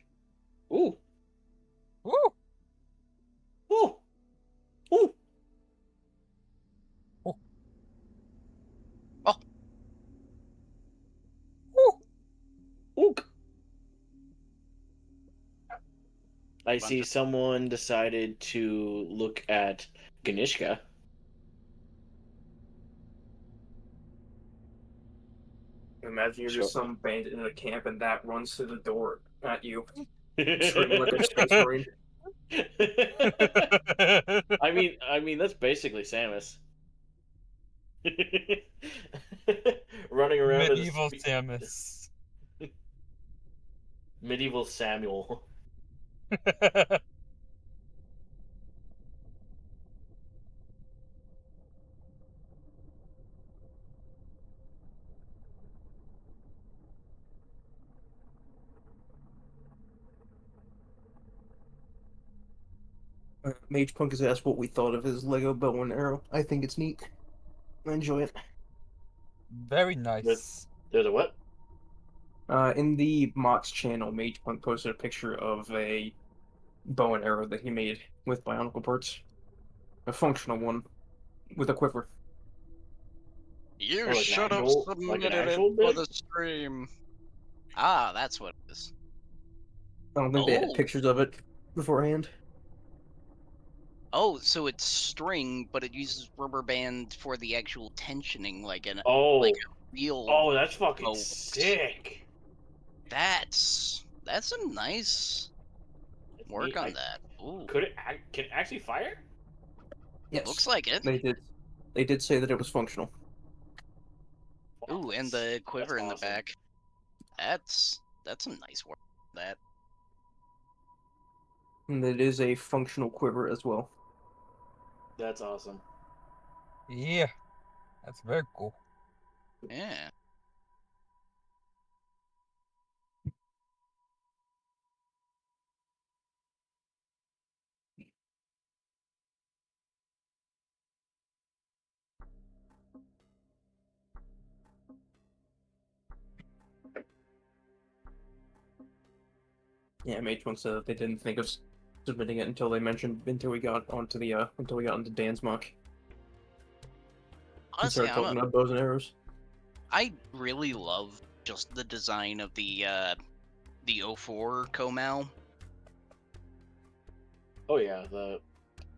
[SPEAKER 6] Ooh,
[SPEAKER 4] Woo!
[SPEAKER 6] ooh, ooh.
[SPEAKER 4] Woo!
[SPEAKER 6] Ooh. I
[SPEAKER 5] Bunch
[SPEAKER 6] see
[SPEAKER 5] of-
[SPEAKER 6] someone decided to look at Ganishka.
[SPEAKER 3] Imagine you're
[SPEAKER 6] Sure.
[SPEAKER 3] just some bandit in a camp and that runs through the door at you, screaming like a space marine.
[SPEAKER 6] I mean that's basically Samus. Running around
[SPEAKER 4] Medieval
[SPEAKER 6] at
[SPEAKER 4] Samus.
[SPEAKER 6] medieval Samuel.
[SPEAKER 3] Mage Punk has asked what we thought of his Lego bow and arrow. I think it's neat. I enjoy it.
[SPEAKER 4] Very nice.
[SPEAKER 6] There's a what?
[SPEAKER 3] In the Mott's channel, Mage Punk posted a picture of a bow and arrow that he made with bionicle parts. A functional one with a quiver.
[SPEAKER 5] You
[SPEAKER 6] Oh, like an
[SPEAKER 5] should have
[SPEAKER 6] actual- like an
[SPEAKER 5] submitted
[SPEAKER 6] actual
[SPEAKER 5] it for
[SPEAKER 6] bit?
[SPEAKER 5] the stream. Ah, that's what it is.
[SPEAKER 3] I don't think they had
[SPEAKER 5] Oh.
[SPEAKER 3] pictures of it beforehand.
[SPEAKER 5] Oh, so it's string, but it uses rubber band for the actual tensioning, like a
[SPEAKER 6] Oh,
[SPEAKER 5] real.
[SPEAKER 6] oh, that's fucking
[SPEAKER 5] Oh.
[SPEAKER 6] sick.
[SPEAKER 5] That's some nice work on that. Ooh,
[SPEAKER 6] Could it can it actually fire?
[SPEAKER 3] Yes,
[SPEAKER 5] looks like it.
[SPEAKER 3] they did. They did say that it was functional.
[SPEAKER 5] Ooh, and the quiver in the
[SPEAKER 6] awesome.
[SPEAKER 5] back. That's some nice work. That.
[SPEAKER 3] And it is a functional quiver as well.
[SPEAKER 6] That's awesome.
[SPEAKER 4] Yeah, that's very cool.
[SPEAKER 5] Yeah.
[SPEAKER 3] Yeah, Mage One said that they didn't think of submitting it until we got into Dan's mock. And
[SPEAKER 5] Honestly,
[SPEAKER 3] started talking about bows and arrows.
[SPEAKER 5] I really love just the design of the 04 Komau.
[SPEAKER 6] Oh yeah,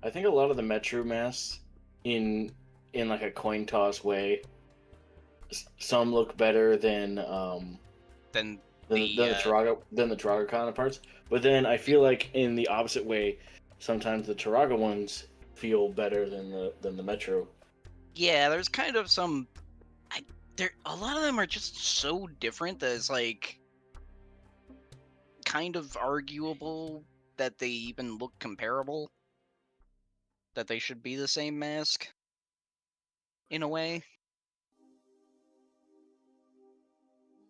[SPEAKER 6] I think a lot of the Metru masks in like a coin toss way. Some look better than
[SPEAKER 5] Than
[SPEAKER 6] the
[SPEAKER 5] the
[SPEAKER 6] Taraga counterparts, but then I feel like in the opposite way, sometimes the Taraga ones feel better than the Metro.
[SPEAKER 5] yeah, there's kind of some. A lot of them are just so different that it's like kind of arguable that they even look comparable. That they should be the same mask. In a way.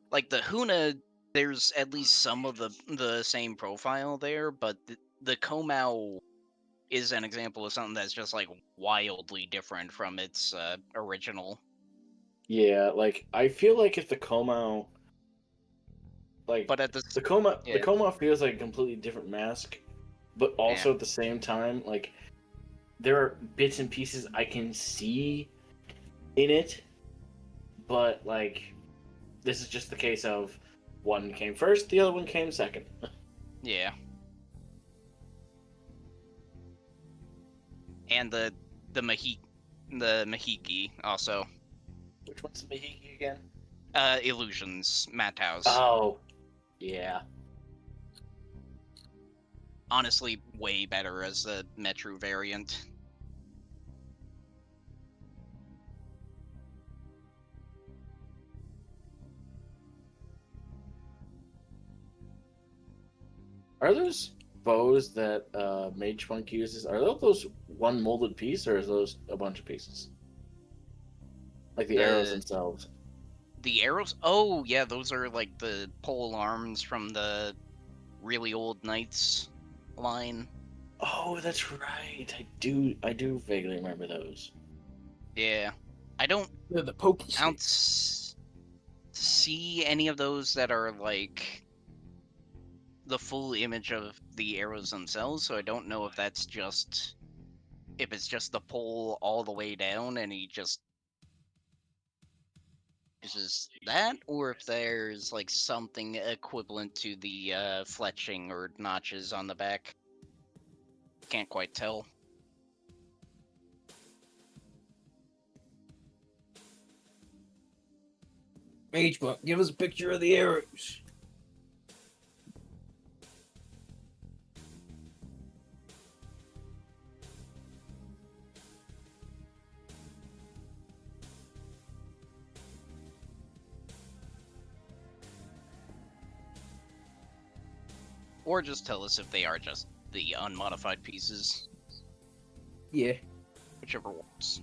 [SPEAKER 5] Like the Huna, there's at least some of the same profile there, but the Komau is an example of something that's just like wildly different from its original.
[SPEAKER 6] Yeah, like I feel like if the Komau, like
[SPEAKER 5] But at the
[SPEAKER 6] the Komau feels like a completely different mask, but also at the same time, like there are bits and pieces I can see in it, but like this is just the case of one came first, the other one came second.
[SPEAKER 5] Yeah. And the Mahiki also.
[SPEAKER 6] Which one's the Mahiki again?
[SPEAKER 5] Illusions, Madhouse.
[SPEAKER 6] Oh, yeah.
[SPEAKER 5] Honestly, way better as the Metru variant.
[SPEAKER 6] Are those bows that Mage Monk uses? Are those one molded piece, or is those a bunch of pieces? Like the arrows themselves.
[SPEAKER 5] The arrows? Oh, yeah, those are like the pole arms from the really old Knights line.
[SPEAKER 6] Oh, that's right. I do vaguely remember those.
[SPEAKER 5] Yeah. I don't
[SPEAKER 3] They're the pokey
[SPEAKER 5] I don't see any of those that are like the full image of the arrows themselves, so I don't know if that's just if it's just the pole all the way down and he just uses that, or if there's like something equivalent to the fletching or notches on the back. Can't quite tell.
[SPEAKER 3] Mage Monk, give us a picture of the arrows.
[SPEAKER 5] Or just tell us if they are just the unmodified pieces.
[SPEAKER 3] Yeah.
[SPEAKER 5] Whichever works.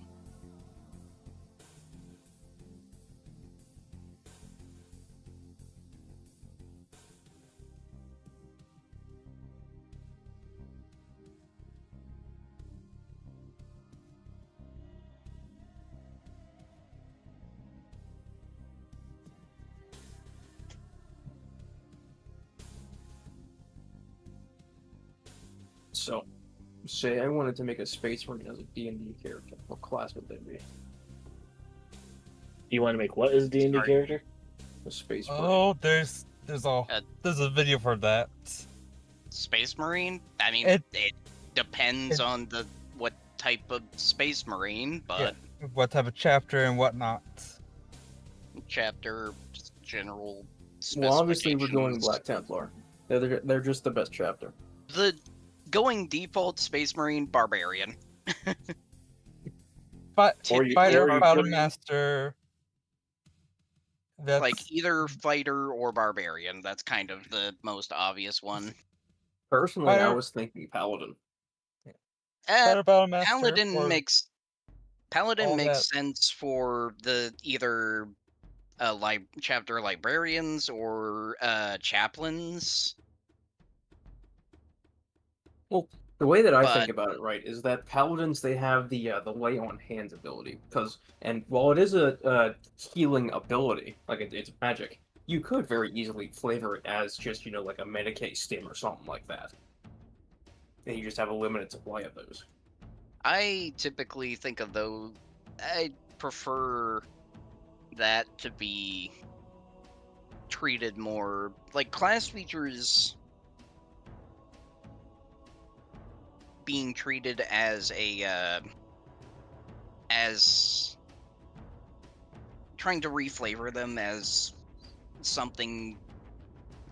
[SPEAKER 3] So, say I wanted to make a Space Marine as a D&D character. What class would that be?
[SPEAKER 6] You want to make what as a D&D
[SPEAKER 5] Sorry.
[SPEAKER 6] character?
[SPEAKER 3] A Space Marine.
[SPEAKER 4] Oh, there's a video for that.
[SPEAKER 5] Space Marine? I mean,
[SPEAKER 4] It-
[SPEAKER 5] it depends on the what type of Space Marine, but
[SPEAKER 4] What type of chapter and whatnot.
[SPEAKER 5] chapter, just general
[SPEAKER 3] Well, obviously we're going
[SPEAKER 5] specifications.
[SPEAKER 3] Black Templar. They're just the best chapter.
[SPEAKER 5] The going default Space Marine Barbarian.
[SPEAKER 4] But
[SPEAKER 6] Or you-
[SPEAKER 4] fighter,
[SPEAKER 6] or you
[SPEAKER 4] battle
[SPEAKER 6] could-
[SPEAKER 4] master. That's
[SPEAKER 5] Like either fighter or barbarian. That's kind of the most obvious one.
[SPEAKER 3] Personally, I
[SPEAKER 4] Fire-
[SPEAKER 3] was thinking Paladin.
[SPEAKER 4] fighter, battle master.
[SPEAKER 5] Paladin
[SPEAKER 4] or
[SPEAKER 5] makes
[SPEAKER 4] all that.
[SPEAKER 5] sense for the either chapter librarians or chaplains.
[SPEAKER 3] Well, the way that I
[SPEAKER 5] But-
[SPEAKER 3] think about it, right, is that Paladins, they have the lay on hands ability, and while it is a healing ability, like it's magic, you could very easily flavor it as just, like a Medicaid stim or something like that. And you just have a limited supply of those.
[SPEAKER 5] I typically think of those. I prefer that to be treated more like class features being treated as as trying to reflavor them as something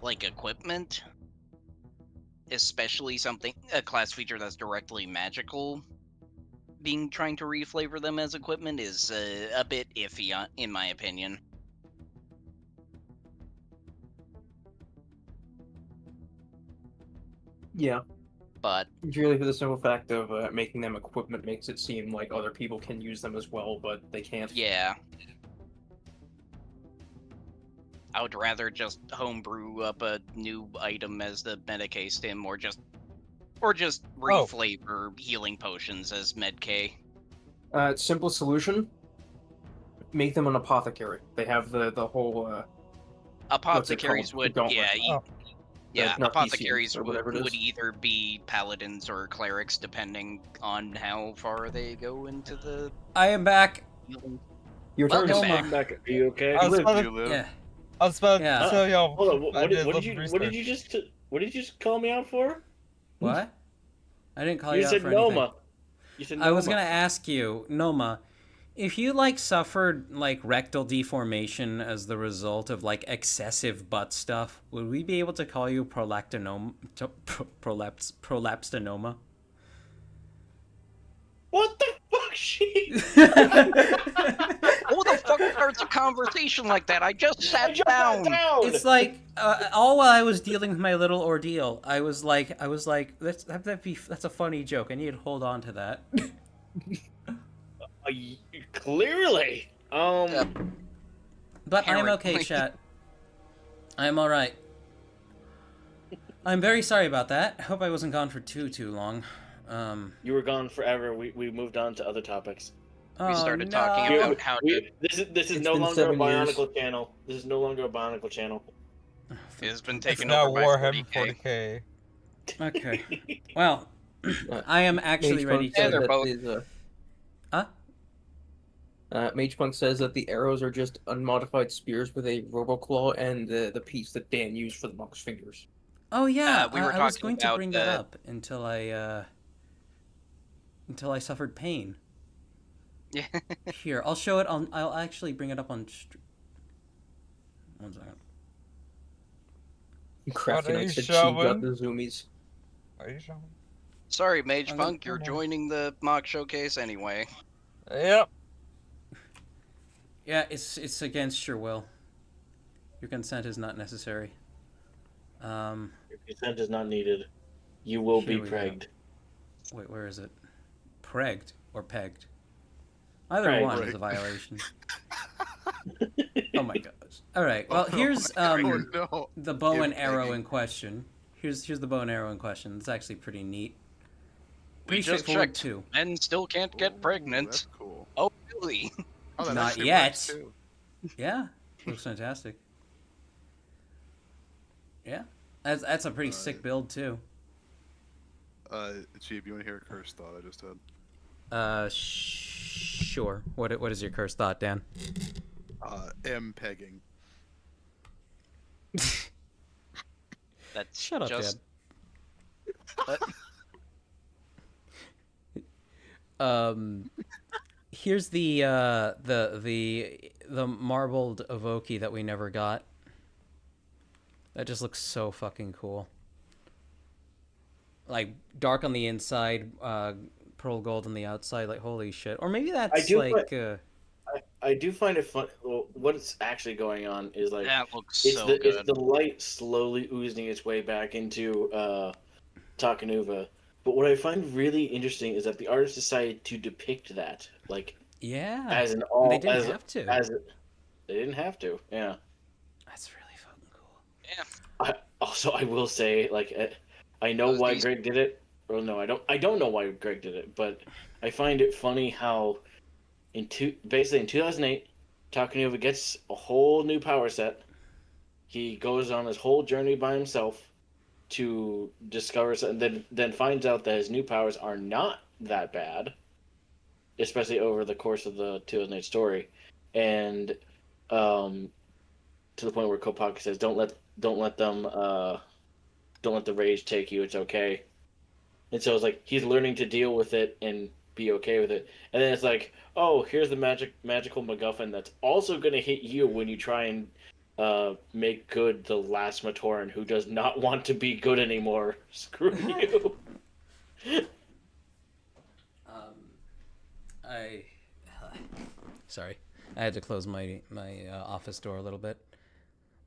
[SPEAKER 5] like equipment, especially a class feature that's directly magical. Trying to reflavor them as equipment is a bit iffy, in my opinion.
[SPEAKER 3] Yeah.
[SPEAKER 5] But
[SPEAKER 3] Purely for the simple fact of making them equipment makes it seem like other people can use them as well, but they can't.
[SPEAKER 5] yeah, I would rather just homebrew up a new item as the Medicae stim, or just reflavor healing potions as Medk.
[SPEAKER 3] Simple solution: make them an apothecary. They have the whole.
[SPEAKER 5] Apothecaries
[SPEAKER 3] called?
[SPEAKER 5] would,
[SPEAKER 3] The gauntlet.
[SPEAKER 5] yeah,
[SPEAKER 3] Not
[SPEAKER 5] apothecaries
[SPEAKER 3] or whatever it
[SPEAKER 5] would
[SPEAKER 3] is.
[SPEAKER 5] either be paladins or clerics, depending on how far they go into the
[SPEAKER 1] I am back.
[SPEAKER 5] healing.
[SPEAKER 3] Your turn.
[SPEAKER 5] Welcome
[SPEAKER 3] Noma.
[SPEAKER 5] back.
[SPEAKER 6] Are you okay?
[SPEAKER 4] I was
[SPEAKER 3] live,
[SPEAKER 4] about
[SPEAKER 2] You
[SPEAKER 4] to,
[SPEAKER 2] live?
[SPEAKER 1] Yeah.
[SPEAKER 4] I was about
[SPEAKER 1] Yeah.
[SPEAKER 4] to tell y'all.
[SPEAKER 6] Hold on.
[SPEAKER 4] I
[SPEAKER 6] What
[SPEAKER 4] did
[SPEAKER 6] did
[SPEAKER 4] some
[SPEAKER 6] you just call me out for?
[SPEAKER 1] What? I didn't call
[SPEAKER 6] You
[SPEAKER 1] you out
[SPEAKER 6] said
[SPEAKER 1] for anything.
[SPEAKER 6] Noma. You said
[SPEAKER 1] I was
[SPEAKER 6] Noma.
[SPEAKER 1] gonna ask you, Noma, if you suffered rectal deformation as the result of excessive butt stuff, would we be able to call you prolapstinoma?
[SPEAKER 6] What the fuck, she?
[SPEAKER 5] Who the fuck starts a conversation like that? I just sat down.
[SPEAKER 1] It's all while I was dealing with my little ordeal, I was like, that's a funny joke. I need to hold on to that.
[SPEAKER 6] Clearly.
[SPEAKER 1] But I'm okay,
[SPEAKER 5] Apparently.
[SPEAKER 1] chat. I'm all right. I'm very sorry about that. I hope I wasn't gone for too long.
[SPEAKER 6] You were gone forever. We moved on to other topics.
[SPEAKER 5] We started
[SPEAKER 1] no.
[SPEAKER 5] talking about how to.
[SPEAKER 6] This is
[SPEAKER 3] It's
[SPEAKER 6] no
[SPEAKER 3] been
[SPEAKER 6] longer a
[SPEAKER 3] 7 years.
[SPEAKER 6] Bionicle channel. This is no longer a Bionicle channel.
[SPEAKER 5] It has been
[SPEAKER 4] It's
[SPEAKER 5] taken
[SPEAKER 4] now
[SPEAKER 5] over by
[SPEAKER 4] Warhammer
[SPEAKER 5] 40K.
[SPEAKER 4] 40K.
[SPEAKER 1] Okay. Well, I am actually ready
[SPEAKER 5] Yeah,
[SPEAKER 1] to.
[SPEAKER 5] they're both-
[SPEAKER 1] Huh?
[SPEAKER 3] Magepunk says that the arrows are just unmodified spears with a roboclaw and the piece that Dan used for the monk's fingers.
[SPEAKER 1] Oh yeah,
[SPEAKER 5] we were
[SPEAKER 1] I was
[SPEAKER 5] talking
[SPEAKER 1] going to
[SPEAKER 5] about
[SPEAKER 1] bring that up until I suffered pain.
[SPEAKER 5] Yeah.
[SPEAKER 1] Here, I'll show it on. I'll actually bring it up on. One second.
[SPEAKER 3] Crafty
[SPEAKER 4] are
[SPEAKER 3] Knight
[SPEAKER 4] you
[SPEAKER 3] said she got
[SPEAKER 4] showing?
[SPEAKER 3] the zoomies.
[SPEAKER 4] Are you showing?
[SPEAKER 5] Sorry, Mage
[SPEAKER 1] I'm
[SPEAKER 5] Punk,
[SPEAKER 1] gonna-
[SPEAKER 5] you're joining the mock showcase anyway.
[SPEAKER 4] Yep.
[SPEAKER 1] Yeah, it's against your will. Your consent is not necessary.
[SPEAKER 6] Your consent is not needed. You will be
[SPEAKER 1] Here we go.
[SPEAKER 6] pregged.
[SPEAKER 1] Wait, where is it? Pregged or pegged? Either
[SPEAKER 6] Pregged.
[SPEAKER 1] one is a violation. Oh my gosh. All right. Well, here's
[SPEAKER 2] Oh no.
[SPEAKER 1] the bow and
[SPEAKER 2] Give
[SPEAKER 1] arrow
[SPEAKER 2] pegging.
[SPEAKER 1] in question. Here's the bow and arrow in question. It's actually pretty neat.
[SPEAKER 5] We
[SPEAKER 1] Pretty
[SPEAKER 5] just
[SPEAKER 1] straightforward
[SPEAKER 5] checked.
[SPEAKER 1] too.
[SPEAKER 5] Men still can't get
[SPEAKER 2] Ooh,
[SPEAKER 5] pregnant.
[SPEAKER 2] That's cool.
[SPEAKER 5] Oh, really?
[SPEAKER 2] Oh, that
[SPEAKER 1] Not
[SPEAKER 2] actually
[SPEAKER 1] yet.
[SPEAKER 2] works, too.
[SPEAKER 1] Yeah, looks fantastic. Yeah, that's a pretty sick build too.
[SPEAKER 2] Jeeb, you want to hear a cursed thought I just had?
[SPEAKER 1] Sure. What is your cursed thought, Dan?
[SPEAKER 2] M pegging.
[SPEAKER 5] That's
[SPEAKER 1] Shut up,
[SPEAKER 5] just.
[SPEAKER 1] Here's the marbled Evoke that we never got. That just looks so fucking cool. Like dark on the inside, pearl gold on the outside. Like holy shit. Or maybe that's
[SPEAKER 6] I do find it fun. Well, what's actually going on is
[SPEAKER 5] That looks
[SPEAKER 6] it's
[SPEAKER 5] so
[SPEAKER 6] the
[SPEAKER 5] good.
[SPEAKER 6] it's the light slowly oozing its way back into Takanuva. But what I find really interesting is that the artist decided to depict that
[SPEAKER 1] yeah.
[SPEAKER 6] as an all.
[SPEAKER 1] They didn't
[SPEAKER 6] as,
[SPEAKER 1] have to.
[SPEAKER 6] They didn't have to. Yeah.
[SPEAKER 1] That's really fucking cool.
[SPEAKER 6] Also, I will say, I know
[SPEAKER 5] Those
[SPEAKER 6] why
[SPEAKER 5] these-
[SPEAKER 6] Greg did it. Well, no, I don't. I don't know why Greg did it, but I find it funny how, basically in 2008, Takanuva gets a whole new power set, he goes on his whole journey by himself to discover, and then finds out that his new powers are not that bad, especially over the course of the 2008 story, and to the point where Kopaki says, don't let the rage take you. It's okay. And so it's like he's learning to deal with it and be okay with it. And then it's like, oh, here's the magical MacGuffin that's also going to hit you when you try and make good the last Matoran who does not want to be good anymore. Screw you.
[SPEAKER 1] Sorry, I had to close my office door a little bit.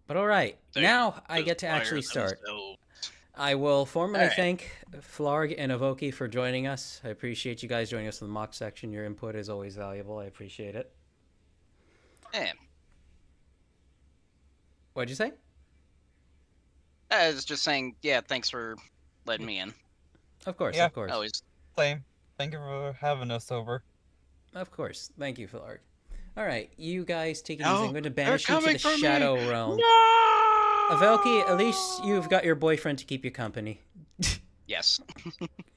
[SPEAKER 1] But all right, now I get to actually start. I will formally thank Flarg and Avoki for joining us. I appreciate you guys joining us in the mock section. Your input is always valuable. I appreciate it.
[SPEAKER 5] Yeah.
[SPEAKER 1] What'd you say?
[SPEAKER 5] I was just saying, yeah, thanks for letting me in.
[SPEAKER 1] Of course,
[SPEAKER 4] Yeah.
[SPEAKER 1] of course.
[SPEAKER 5] Always.
[SPEAKER 4] Same. Thank you for having us over.
[SPEAKER 1] Of course. Thank you, Flarg. All right, you guys take it
[SPEAKER 5] No,
[SPEAKER 1] easy. I'm going to banish you to
[SPEAKER 5] coming
[SPEAKER 1] the
[SPEAKER 5] for me.
[SPEAKER 1] Shadow Realm.
[SPEAKER 5] No!
[SPEAKER 1] Avelki, at least you've got your boyfriend to keep you company.
[SPEAKER 5] Yes.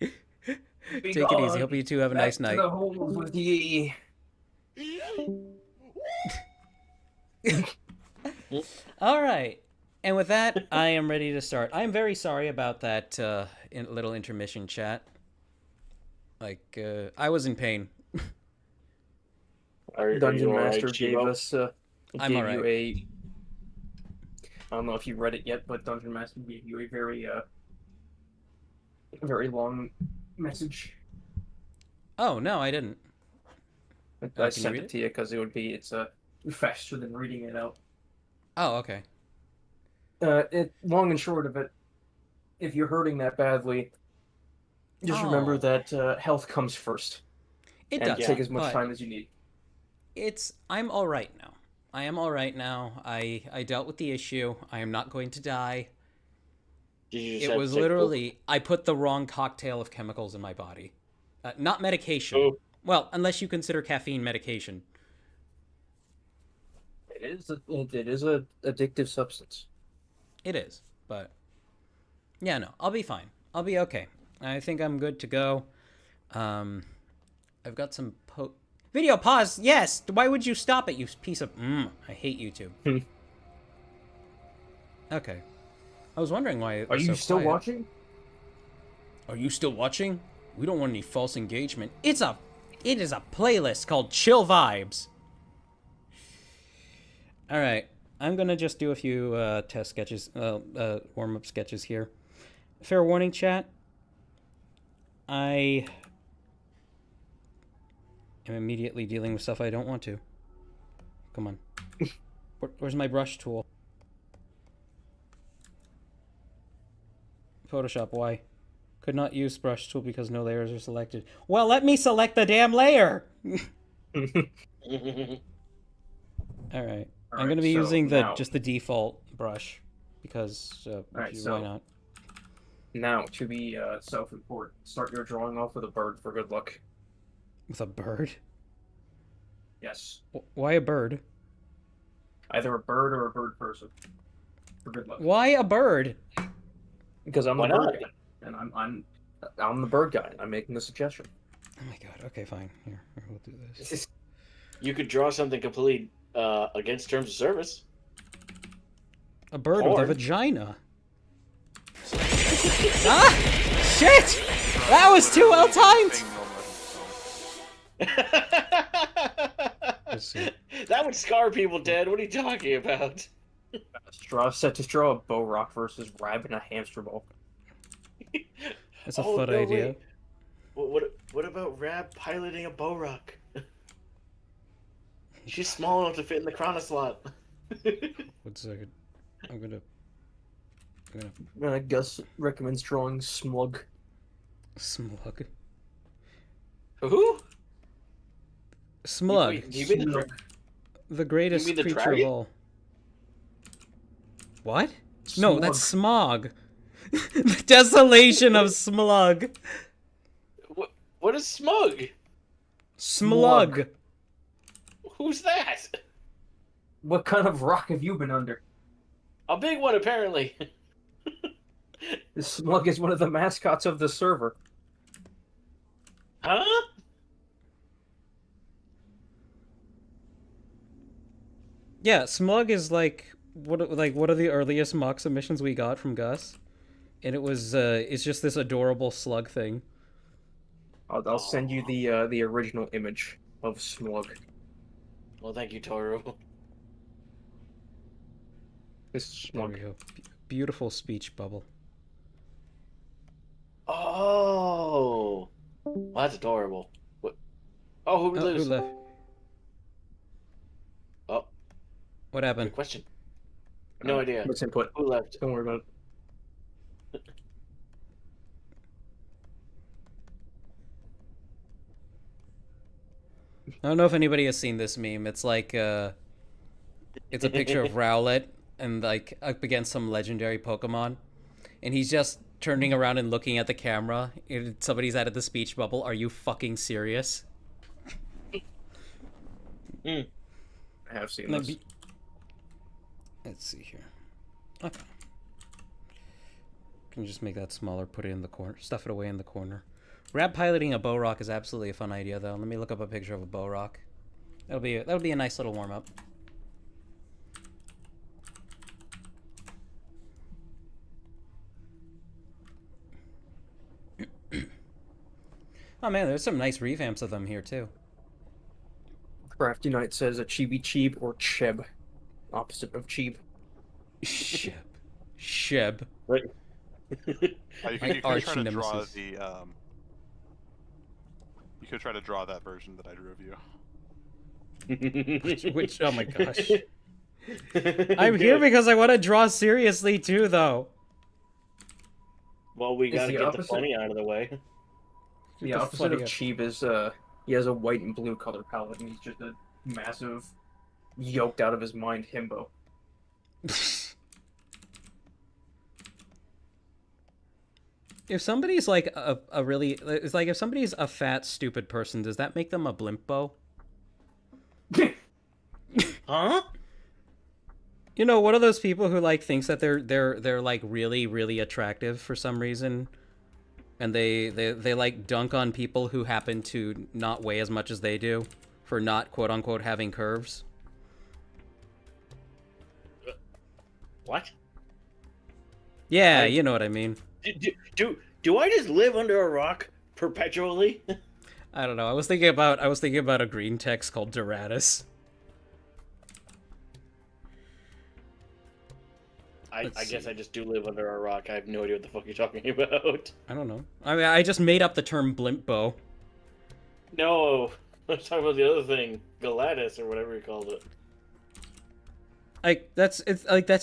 [SPEAKER 1] Take it easy. Hope you two have a nice night.
[SPEAKER 3] The hole with the...
[SPEAKER 1] All right. And with that, I am ready to start. I'm very sorry about that little intermission chat. Like, I was in pain.
[SPEAKER 3] Dungeon
[SPEAKER 6] you
[SPEAKER 3] Master
[SPEAKER 6] alright,
[SPEAKER 3] gave
[SPEAKER 6] Chivo?
[SPEAKER 3] us
[SPEAKER 1] I'm
[SPEAKER 3] gave
[SPEAKER 1] alright.
[SPEAKER 3] you a... I don't know if you read it yet, but Dungeon Master gave you a very long message.
[SPEAKER 1] Oh, no, I didn't.
[SPEAKER 3] I
[SPEAKER 1] can you
[SPEAKER 3] sent
[SPEAKER 1] read
[SPEAKER 3] it to you because it's faster than reading it out.
[SPEAKER 1] Oh, okay.
[SPEAKER 3] Long and short of it, if you're hurting that badly, just remember
[SPEAKER 1] Oh.
[SPEAKER 3] that health comes first.
[SPEAKER 1] It
[SPEAKER 3] And
[SPEAKER 1] does.
[SPEAKER 3] take as much
[SPEAKER 1] but
[SPEAKER 3] time as you need.
[SPEAKER 1] I'm all right now. I am all right now. I dealt with the issue. I am not going to die.
[SPEAKER 6] Did you just
[SPEAKER 1] It
[SPEAKER 6] have
[SPEAKER 1] was
[SPEAKER 6] to take
[SPEAKER 1] literally, I put the wrong cocktail of chemicals in my body. Not medication.
[SPEAKER 6] Oh.
[SPEAKER 1] Well, unless you consider caffeine medication.
[SPEAKER 3] It is a addictive substance.
[SPEAKER 1] It is, but yeah, no, I'll be fine. I'll be okay. I think I'm good to go. I've got some video pause. Yes. Why would you stop it? You piece of. I hate YouTube. Okay. I was wondering why. It
[SPEAKER 3] Are
[SPEAKER 1] was
[SPEAKER 3] you
[SPEAKER 1] so
[SPEAKER 3] still
[SPEAKER 1] quiet.
[SPEAKER 3] watching?
[SPEAKER 1] Are you still watching? We don't want any false engagement. It is a playlist called Chill Vibes. All right. I'm going to just do a few test sketches, warm-up sketches here. Fair warning, chat. I am immediately dealing with stuff I don't want to. Come on. Where's my brush tool? Photoshop, why? Could not use brush tool because no layers are selected. Well, let me select the damn layer! Alright. I'm going to be using just the default brush because why not?
[SPEAKER 3] Now, to be self-important, start your drawing off with a bird for good luck.
[SPEAKER 1] With a bird?
[SPEAKER 3] Yes.
[SPEAKER 1] Why a bird?
[SPEAKER 3] Either a bird or a bird person. For good luck.
[SPEAKER 1] Why a bird?
[SPEAKER 3] Because I'm
[SPEAKER 6] Why
[SPEAKER 3] the bird
[SPEAKER 6] not?
[SPEAKER 3] guy. And I'm the bird guy. I'm making the suggestion.
[SPEAKER 1] Oh my god. Okay, fine. Here we'll do this.
[SPEAKER 6] You could draw something completely against terms of service.
[SPEAKER 1] A bird with a
[SPEAKER 6] Porn.
[SPEAKER 1] vagina. Ah! Shit! That was too well timed! Let's see.
[SPEAKER 6] That would scar people dead. What are you talking about?
[SPEAKER 3] Set to draw a bow rock versus Rab in a hamster ball.
[SPEAKER 1] That's a foot idea.
[SPEAKER 6] Wait. What about Rab piloting a bow rock? She's small enough to fit in the chrono slot.
[SPEAKER 1] 1 second. I'm gonna.
[SPEAKER 3] Gus recommends drawing Smug.
[SPEAKER 1] Smug.
[SPEAKER 6] Who?
[SPEAKER 1] Smug.
[SPEAKER 6] Wait, you mean
[SPEAKER 1] The greatest
[SPEAKER 6] You mean the
[SPEAKER 1] creature
[SPEAKER 6] dragon?
[SPEAKER 1] of all. What? No,
[SPEAKER 3] Smog.
[SPEAKER 1] that's smog. The desolation of smug.
[SPEAKER 6] What is smug? A big one, apparently.
[SPEAKER 3] The Smug is one of the mascots of the server.
[SPEAKER 6] Huh?
[SPEAKER 1] Yeah, Smug is like one of the earliest mock submissions we got from Gus, and it's just this adorable slug thing.
[SPEAKER 3] I'll send you the original image of Smug.
[SPEAKER 6] Well, thank you, Toru.
[SPEAKER 3] This is
[SPEAKER 1] There
[SPEAKER 3] Smug.
[SPEAKER 1] we go. Beautiful speech bubble.
[SPEAKER 6] Oh, well, that's adorable. What? Oh, who
[SPEAKER 1] Oh,
[SPEAKER 6] lives?
[SPEAKER 1] who left?
[SPEAKER 6] Oh,
[SPEAKER 1] What
[SPEAKER 6] good
[SPEAKER 1] happened?
[SPEAKER 6] question. No idea.
[SPEAKER 3] Let's input.
[SPEAKER 6] Who left?
[SPEAKER 3] Don't worry about it.
[SPEAKER 1] I don't know if anybody has seen this meme. It's like it's a picture of Rowlet and like up against some legendary Pokemon, and he's just turning around and looking at the camera. And somebody's added the speech bubble. Are you fucking serious?
[SPEAKER 3] I have seen
[SPEAKER 1] Let
[SPEAKER 3] this.
[SPEAKER 1] me- Let's see here. Okay. Can you just make that smaller? Put it in the corner. Stuff it away in the corner. Rab piloting a bow rock is absolutely a fun idea, though. Let me look up a picture of a bow rock. That'll be a nice little warm up. Oh man, there's some nice revamps of them here too.
[SPEAKER 3] Crafty Knight says a Chibi Cheeb or Cheb. Opposite of Cheeb.
[SPEAKER 1] Sheb. Sheb.
[SPEAKER 6] Right.
[SPEAKER 2] You
[SPEAKER 1] My
[SPEAKER 2] could try
[SPEAKER 1] arch
[SPEAKER 2] to draw
[SPEAKER 1] nemesis.
[SPEAKER 2] the you could try to draw that version that I drew of you.
[SPEAKER 1] Which oh my gosh. I'm here because I want to draw seriously too, though.
[SPEAKER 6] Well, we
[SPEAKER 3] Is
[SPEAKER 6] gotta
[SPEAKER 3] the
[SPEAKER 6] get the
[SPEAKER 3] opposite-
[SPEAKER 6] funny out of the way.
[SPEAKER 3] The
[SPEAKER 1] the
[SPEAKER 3] opposite of
[SPEAKER 1] funny-
[SPEAKER 3] Cheeb is he has a white and blue color palette, and he's just a massive, yoked out of his mind himbo.
[SPEAKER 1] If somebody's like a really, it's like if somebody's a fat stupid person, does that make them a blimpo?
[SPEAKER 6] Huh?
[SPEAKER 1] You know, one of those people who like thinks that they're like really attractive for some reason, and they like dunk on people who happen to not weigh as much as they do for not quote unquote having curves.
[SPEAKER 6] What?
[SPEAKER 1] Yeah,
[SPEAKER 6] Like-
[SPEAKER 1] you know what I mean.
[SPEAKER 6] Do I just live under a rock perpetually?
[SPEAKER 1] I don't know. I was thinking about a green text called Doratus.
[SPEAKER 6] I
[SPEAKER 1] Let's
[SPEAKER 6] guess
[SPEAKER 1] see.
[SPEAKER 6] I just do live under a rock. I have no idea what the fuck you're talking about.
[SPEAKER 1] I don't know. I mean, I just made up the term blimpbo.
[SPEAKER 6] No, let's talk about the other thing, Galatis or whatever you called it.
[SPEAKER 1] Like that's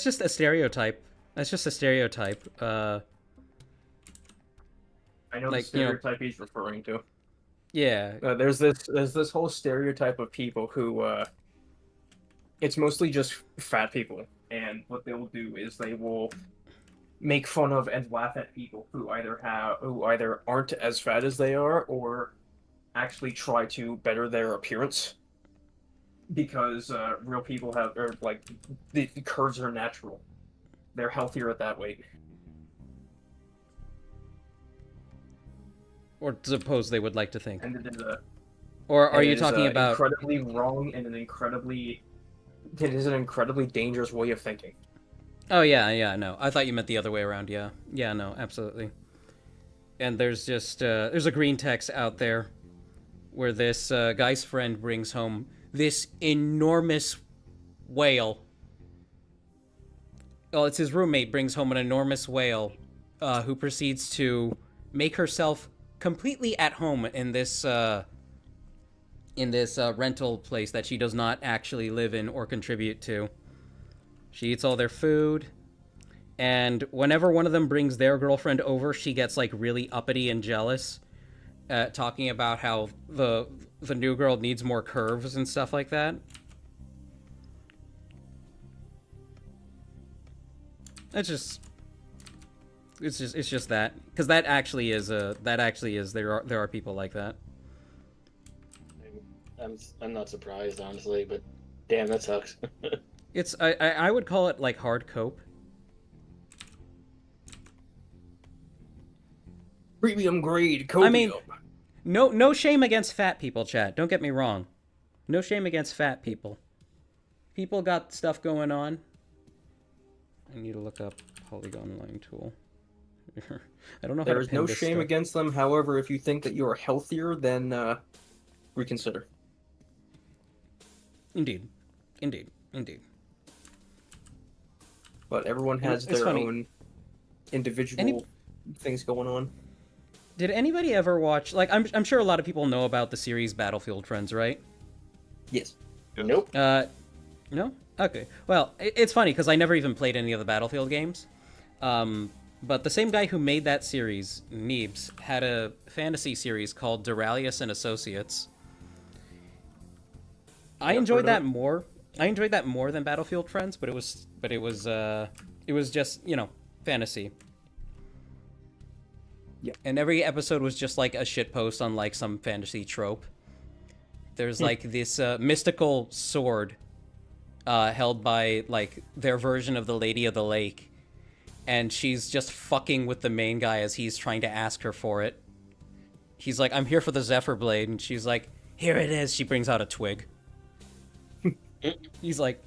[SPEAKER 1] just a stereotype. That's just a stereotype.
[SPEAKER 3] I know
[SPEAKER 1] Like,
[SPEAKER 3] the
[SPEAKER 1] you know-
[SPEAKER 3] stereotype he's referring to.
[SPEAKER 1] Yeah.
[SPEAKER 3] There's this whole stereotype of people who it's mostly just fat people, and what they will do is they will make fun of and laugh at people who either aren't as fat as they are or actually try to better their appearance, because real people have the curves are natural. They're healthier at that weight.
[SPEAKER 1] Or suppose they would like to think.
[SPEAKER 3] And it is
[SPEAKER 1] Or are
[SPEAKER 3] and
[SPEAKER 1] you
[SPEAKER 3] it is,
[SPEAKER 1] talking about?
[SPEAKER 3] incredibly wrong and it is an incredibly dangerous way of thinking.
[SPEAKER 1] Oh yeah, no. I thought you meant the other way around. Yeah, no, absolutely. And there's just there's a green text out there where this guy's friend brings home this enormous whale. Well, it's his roommate brings home an enormous whale, who proceeds to make herself completely at home in this rental place that she does not actually live in or contribute to. She eats all their food, and whenever one of them brings their girlfriend over, she gets like really uppity and jealous, talking about how the new girl needs more curves and stuff like that. It's just that, because that actually is there are people like that.
[SPEAKER 6] I'm not surprised, honestly, but damn, that sucks.
[SPEAKER 1] It's I would call it like hard cope.
[SPEAKER 3] Premium grade copium.
[SPEAKER 1] I mean, no shame against fat people, chat. Don't get me wrong. No shame against fat people. People got stuff going on. I need to look up polygon line tool. I don't know how
[SPEAKER 3] there
[SPEAKER 1] to
[SPEAKER 3] is
[SPEAKER 1] pin
[SPEAKER 3] no
[SPEAKER 1] this
[SPEAKER 3] shame
[SPEAKER 1] stuff.
[SPEAKER 3] against them. However, if you think that you are healthier, then reconsider.
[SPEAKER 1] Indeed.
[SPEAKER 3] But everyone has
[SPEAKER 1] It's
[SPEAKER 3] their
[SPEAKER 1] funny.
[SPEAKER 3] own individual things going on.
[SPEAKER 1] Did anybody ever watch, like, I'm sure a lot of people know about the series Battlefield Friends, right?
[SPEAKER 3] Yes.
[SPEAKER 6] Nope.
[SPEAKER 1] No? Okay. Well, it's funny because I never even played any of the Battlefield games. But the same guy who made that series, Neebs, had a fantasy series called Duralius and Associates. I enjoyed that more. I enjoyed that more than Battlefield Friends, but it was just, you know, fantasy.
[SPEAKER 3] Yeah.
[SPEAKER 1] And every episode was just like a shitpost on like some fantasy trope. There's like this mystical sword held by like their version of the Lady of the Lake, and she's just fucking with the main guy as he's trying to ask her for it. He's like, "I'm here for the Zephyr Blade," and she's like, "Here it is." She brings out a twig. He's like,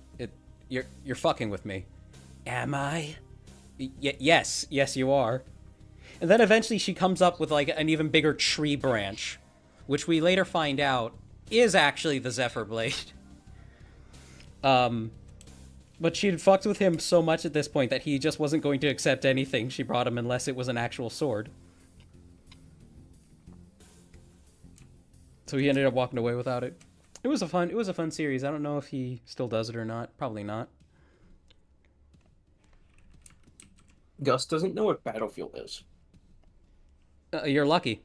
[SPEAKER 1] "You're fucking with me." Am I? Yes, you are. And then eventually she comes up with like an even bigger tree branch, which we later find out is actually the Zephyr Blade. But she'd fucked with him so much at this point that he just wasn't going to accept anything she brought him unless it was an actual sword. So he ended up walking away without it. It was a fun series. I don't know if he still does it or not. Probably not.
[SPEAKER 3] Gus doesn't know what Battlefield is.
[SPEAKER 1] You're lucky.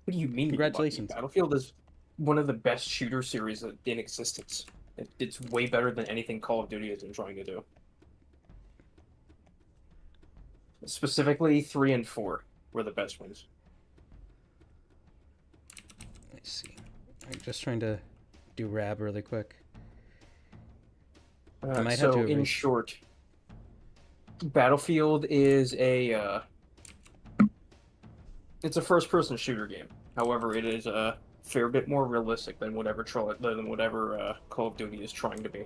[SPEAKER 3] What do you mean?
[SPEAKER 1] Congratulations.
[SPEAKER 3] Battlefield is one of the best shooter series in existence. It's way better than anything Call of Duty has been trying to do. Specifically, 3 and 4 were the best ones.
[SPEAKER 1] Let's see. I'm just trying to do Rab really quick. I might have
[SPEAKER 3] So,
[SPEAKER 1] to
[SPEAKER 3] in short, Battlefield is it's a first-person shooter game. However, it is a fair bit more realistic than whatever Call of Duty is trying to be.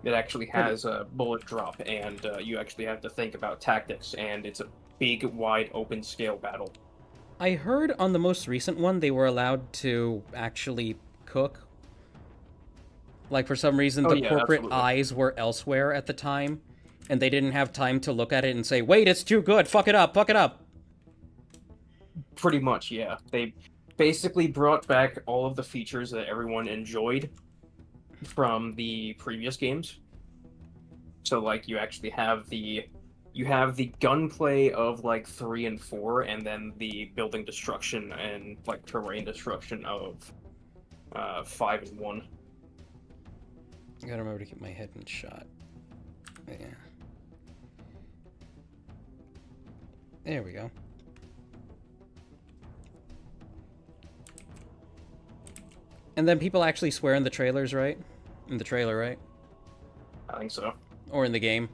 [SPEAKER 3] It actually has a bullet drop, and you actually have to think about tactics, and it's a big, wide, open-scale battle.
[SPEAKER 1] I heard on the most recent one they were allowed to actually cook. Like, for some reason, the corporate
[SPEAKER 3] absolutely.
[SPEAKER 1] eyes were elsewhere at the time, and they didn't have time to look at it and say, "Wait, it's too good, fuck it up, fuck it up."
[SPEAKER 3] Pretty much, yeah. They basically brought back all of the features that everyone enjoyed from the previous games. So, like, you actually have the gunplay of like 3 and 4, and then the building destruction and like terrain destruction of 5 and 1.
[SPEAKER 1] I gotta remember to keep my head in shot. Yeah. There we go. And then people actually swear in the trailers, right? In the trailer, right?
[SPEAKER 3] I think so.
[SPEAKER 1] Or in the game.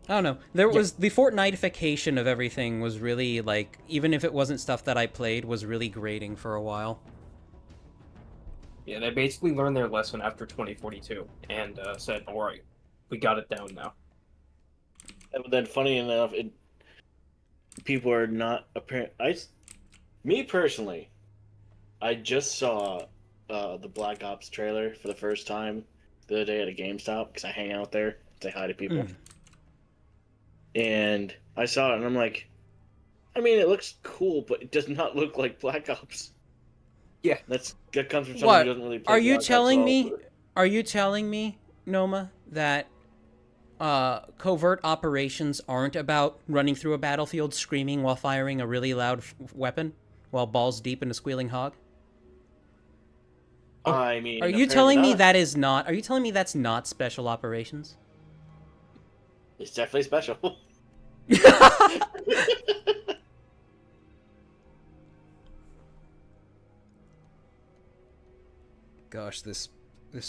[SPEAKER 1] I don't know. There was the Fortnite-ification of everything was really, like, even if it wasn't stuff that I played, was really grating for a while.
[SPEAKER 3] Yeah, they basically learned their lesson after 2042 and said, "All right, we got it down now."
[SPEAKER 6] And then, funny enough, people are not apparent. Me personally, I just saw the Black Ops trailer for the first time the other day at a GameStop because I hang out there, say hi to people. And I saw it, and I'm like, I mean, it looks cool, but it does not look like Black Ops.
[SPEAKER 3] Yeah,
[SPEAKER 6] that comes from someone who doesn't really play.
[SPEAKER 1] Are you
[SPEAKER 6] Black Ops
[SPEAKER 1] telling
[SPEAKER 6] at all,
[SPEAKER 1] me?
[SPEAKER 6] but-
[SPEAKER 1] Are you telling me, Noma, that covert operations aren't about running through a battlefield screaming while firing a really loud weapon while balls deep in a squealing hog?
[SPEAKER 6] I mean,
[SPEAKER 1] Are you telling me that is not? Are you telling me that's not special operations?
[SPEAKER 6] It's definitely special.
[SPEAKER 1] Gosh, this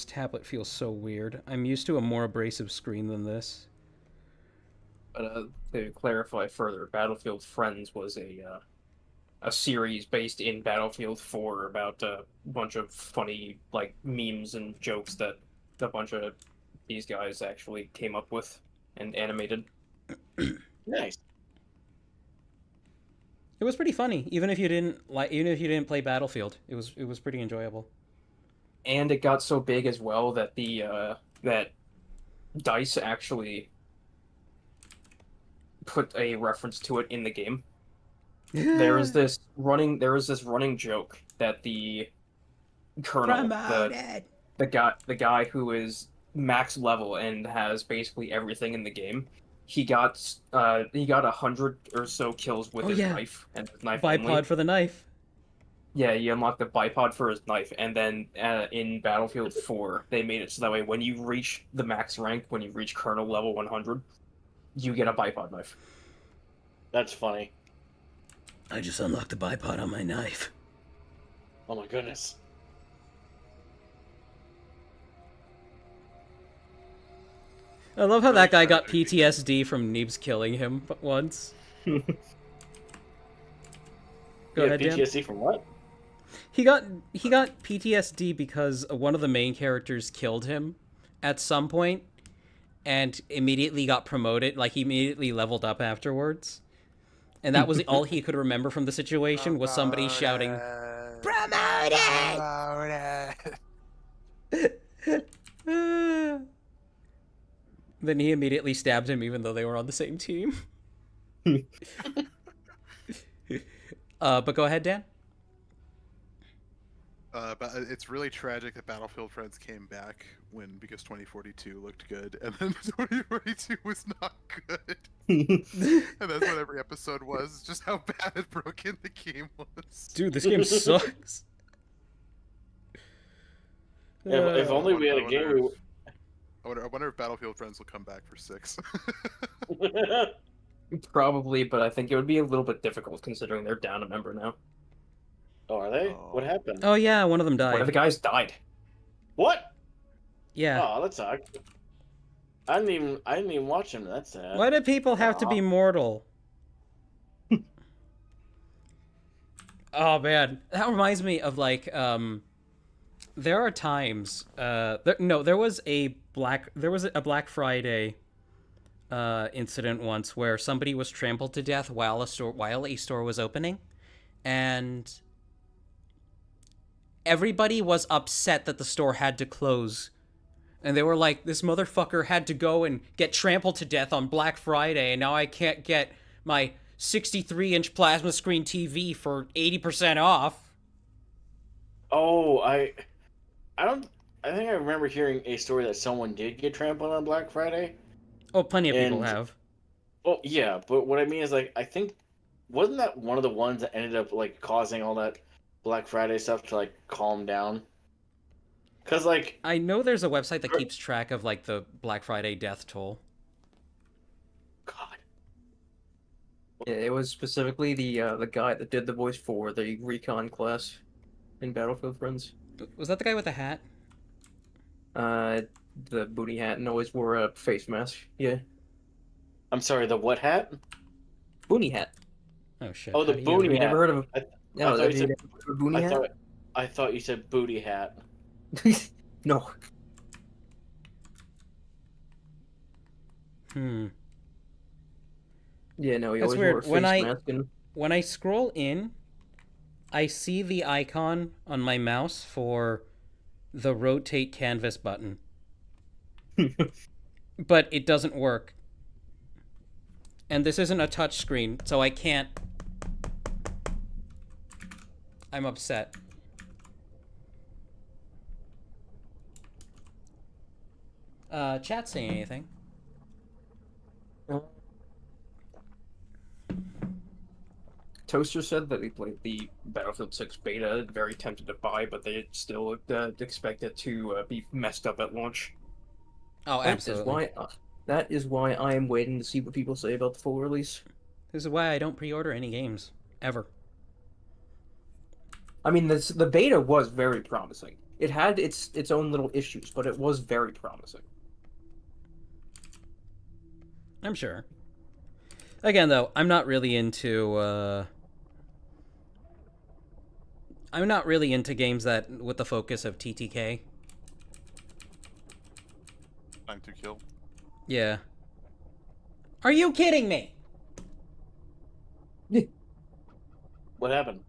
[SPEAKER 1] tablet feels so weird. I'm used to a more abrasive screen than this.
[SPEAKER 3] But to clarify further, Battlefield Friends was a series based in Battlefield 4 about a bunch of funny like memes and jokes that a bunch of these guys actually came up with and animated.
[SPEAKER 6] Nice.
[SPEAKER 1] It was pretty funny, even if you didn't play Battlefield. It was pretty enjoyable.
[SPEAKER 3] And it got so big as well that that DICE actually put a reference to it in the game. There is this running joke that the colonel, the guy who is max level and has basically everything in the game, he got 100 or so kills with his knife and his knife
[SPEAKER 1] bipod
[SPEAKER 3] only.
[SPEAKER 1] for the knife.
[SPEAKER 3] Yeah, he unlocked the bipod for his knife, and then in Battlefield 4, they made it so that way when you reach the max rank, when you reach Colonel level 100, you get a bipod knife.
[SPEAKER 6] That's funny.
[SPEAKER 1] I just unlocked the bipod on my knife.
[SPEAKER 6] Oh my goodness.
[SPEAKER 1] I love how that guy got PTSD from Neebs killing him once. Go ahead, Dan.
[SPEAKER 6] PTSD from what?
[SPEAKER 1] He got PTSD because one of the main characters killed him at some point and immediately got promoted. Like, he immediately leveled up afterwards. And that was all he could remember from the situation was somebody shouting, "Promoted!" Then he immediately stabbed him even though they were on the same team. But go ahead, Dan.
[SPEAKER 2] But it's really tragic that Battlefield Friends came back because 2042 looked good, and then 2042 was not good. And that's what every episode was, just how bad and broken the game was.
[SPEAKER 1] Dude, this game sucks.
[SPEAKER 6] If only we had a game.
[SPEAKER 2] I wonder if Battlefield Friends will come back for 6.
[SPEAKER 3] Probably, but I think it would be a little bit difficult considering they're down a member now.
[SPEAKER 6] Oh, are they? What happened?
[SPEAKER 1] Oh yeah, one of them died.
[SPEAKER 3] One of the guys died.
[SPEAKER 6] What?
[SPEAKER 1] Yeah.
[SPEAKER 6] Oh, that sucked. I didn't even watch him. That's sad.
[SPEAKER 1] Why do people have to be mortal? Oh man, that reminds me of like there are times there was a Black Friday incident once where somebody was trampled to death while a store was opening, and everybody was upset that the store had to close. And they were like, this motherfucker had to go and get trampled to death on Black Friday, and now I can't get my 63-inch plasma screen TV for 80% off.
[SPEAKER 6] Oh, I think I remember hearing a story that someone did get trampled on Black Friday.
[SPEAKER 1] Oh, plenty of people have.
[SPEAKER 6] Oh, yeah, but what I mean is, like, I think, wasn't that one of the ones that ended up, like, causing all that Black Friday stuff to, like, calm down? Because, like...
[SPEAKER 1] I know there's a website that keeps track of, like, the Black Friday death toll.
[SPEAKER 6] God.
[SPEAKER 3] Yeah, it was specifically the guy that did the voice for the recon class in Battlefield Friends.
[SPEAKER 1] Was that the guy with the hat?
[SPEAKER 3] The booty hat and always wore a face mask. Yeah.
[SPEAKER 6] I'm sorry, the what hat?
[SPEAKER 3] Booty hat.
[SPEAKER 1] Oh shit.
[SPEAKER 6] Oh, the booty hat.
[SPEAKER 3] You never heard of
[SPEAKER 6] I
[SPEAKER 3] booty hat?
[SPEAKER 6] I thought you said booty hat.
[SPEAKER 3] No. Yeah, no, he
[SPEAKER 1] That's
[SPEAKER 3] always
[SPEAKER 1] weird.
[SPEAKER 3] wore a face mask.
[SPEAKER 1] When I scroll in, I see the icon on my mouse for the rotate canvas button. But it doesn't work. And this isn't a touch screen, so I can't... I'm upset. Chat saying anything?
[SPEAKER 3] Toaster said that he played the Battlefield 6 beta, very tempted to buy, but they still expect it to be messed up at launch.
[SPEAKER 1] Oh, absolutely.
[SPEAKER 3] That is why I am waiting to see what people say about the full release.
[SPEAKER 1] This is why I don't pre-order any games. Ever.
[SPEAKER 3] I mean, the beta was very promising. It had its own little issues, but it was very promising.
[SPEAKER 1] I'm sure. Again, though, I'm not really into games that with the focus of TTK.
[SPEAKER 2] Time to kill.
[SPEAKER 1] Yeah. Are you kidding me?
[SPEAKER 6] What happened?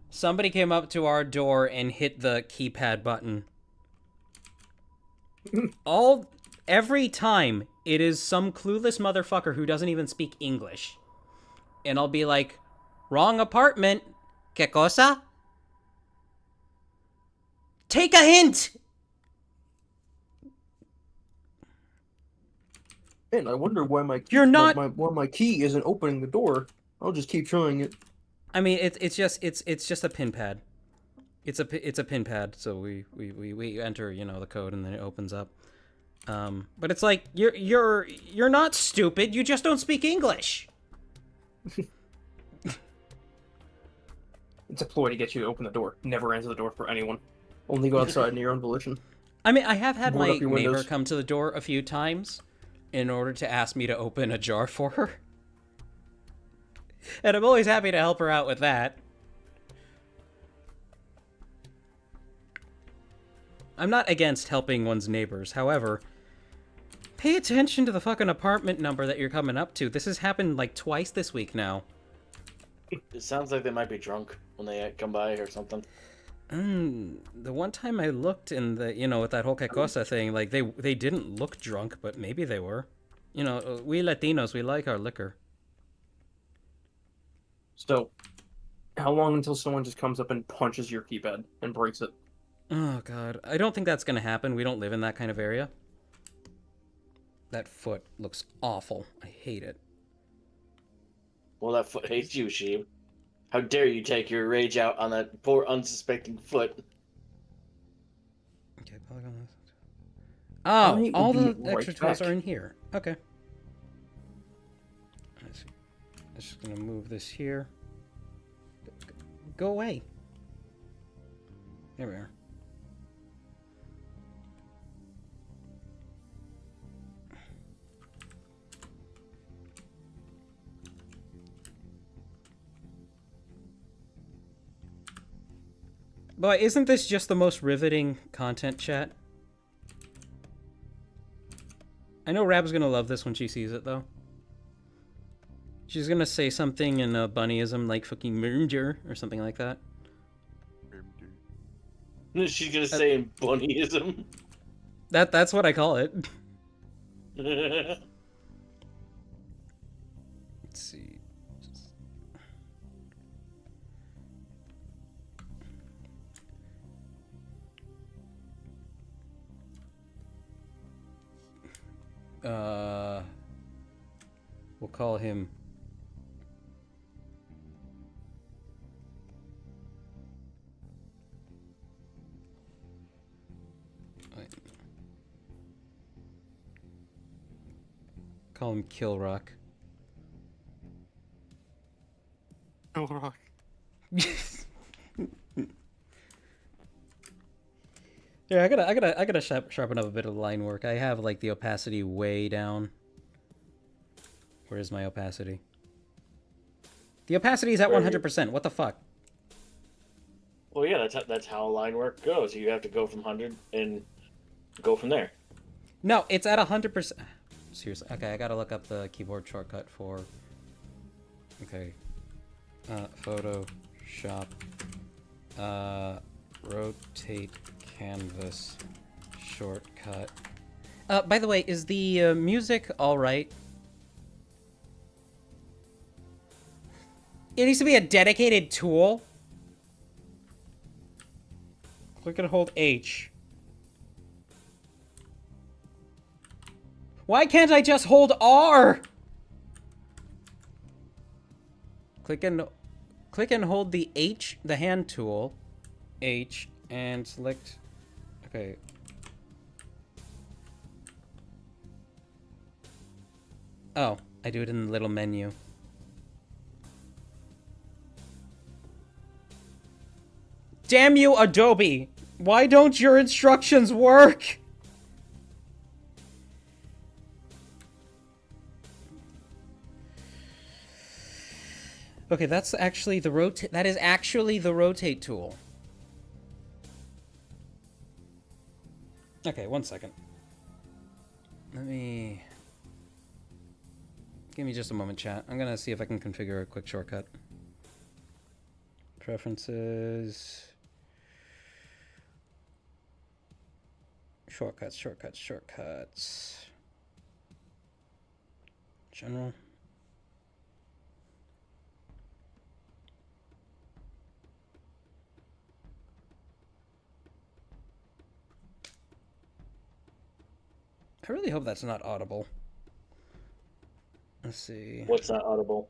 [SPEAKER 1] Somebody came up to our door and hit the keypad button. Every time, it is some clueless motherfucker who doesn't even speak English. And I'll be like, wrong apartment. ¿Qué cosa? Take a hint!
[SPEAKER 3] Man, I wonder why my key,
[SPEAKER 1] You're not-
[SPEAKER 3] why my key isn't opening the door. I'll just keep trying it.
[SPEAKER 1] I mean, it's just a pin pad. It's a pin pad, so we enter, you know, the code and then it opens up. But it's like you're not stupid. You just don't speak English.
[SPEAKER 3] It's a ploy to get you to open the door. Never answer the door for anyone. Only go outside in your own volition.
[SPEAKER 1] I mean, I have had
[SPEAKER 3] Board
[SPEAKER 1] my
[SPEAKER 3] up your
[SPEAKER 1] neighbor
[SPEAKER 3] windows.
[SPEAKER 1] come to the door a few times in order to ask me to open a jar for her. And I'm always happy to help her out with that. I'm not against helping one's neighbors. However, pay attention to the fucking apartment number that you're coming up to. This has happened like twice this week now.
[SPEAKER 6] It sounds like they might be drunk when they come by or something.
[SPEAKER 1] The one time I looked in the, you know, with that whole que cosa thing, like they didn't look drunk, but maybe they were. You know, we Latinos, we like our liquor.
[SPEAKER 3] So, how long until someone just comes up and punches your keypad and breaks it?
[SPEAKER 1] Oh god, I don't think that's gonna happen. We don't live in that kind of area. That foot looks awful. I hate it.
[SPEAKER 6] Well, that foot hates you, Sheeb. How dare you take your rage out on that poor unsuspecting foot?
[SPEAKER 1] Okay, plug on this.
[SPEAKER 3] I
[SPEAKER 1] Oh,
[SPEAKER 3] will
[SPEAKER 1] all
[SPEAKER 3] be
[SPEAKER 1] the
[SPEAKER 3] right
[SPEAKER 1] extra tools
[SPEAKER 3] back.
[SPEAKER 1] are in here. Okay. I see. I'm just gonna move this here. Go away. There we are. Boy, isn't this just the most riveting content, chat? I know Rab's gonna love this when she sees it, though. She's gonna say something in a bunnyism like fucking merger or something like that.
[SPEAKER 6] She's gonna say in bunnyism.
[SPEAKER 1] That's what I call it. Let's see. We'll call him Kill Rock.
[SPEAKER 2] Kill Rock.
[SPEAKER 1] Yeah, I gotta sharpen up a bit of line work. I have like the opacity way down. Where is my opacity? The opacity is at 100%. What the fuck?
[SPEAKER 6] Well, yeah, that's how line work goes. You have to go from 100 and go from there.
[SPEAKER 1] No, it's at 100%. Seriously. Okay, I gotta look up the keyboard shortcut for. Okay. Photoshop. Rotate canvas shortcut. By the way, is the music alright? It needs to be a dedicated tool. Click and hold H. Why can't I just hold R? Click and hold the H, the hand tool, H, and select. Okay. Oh, I do it in the little menu. Damn you, Adobe! Why don't your instructions work? Okay, that's actually the rotate. That is actually the rotate tool. Okay, 1 second. Let me... Give me just a moment, chat. I'm gonna see if I can configure a quick shortcut. Preferences... Shortcuts. General. I really hope that's not audible. Let's see.
[SPEAKER 6] What's not audible?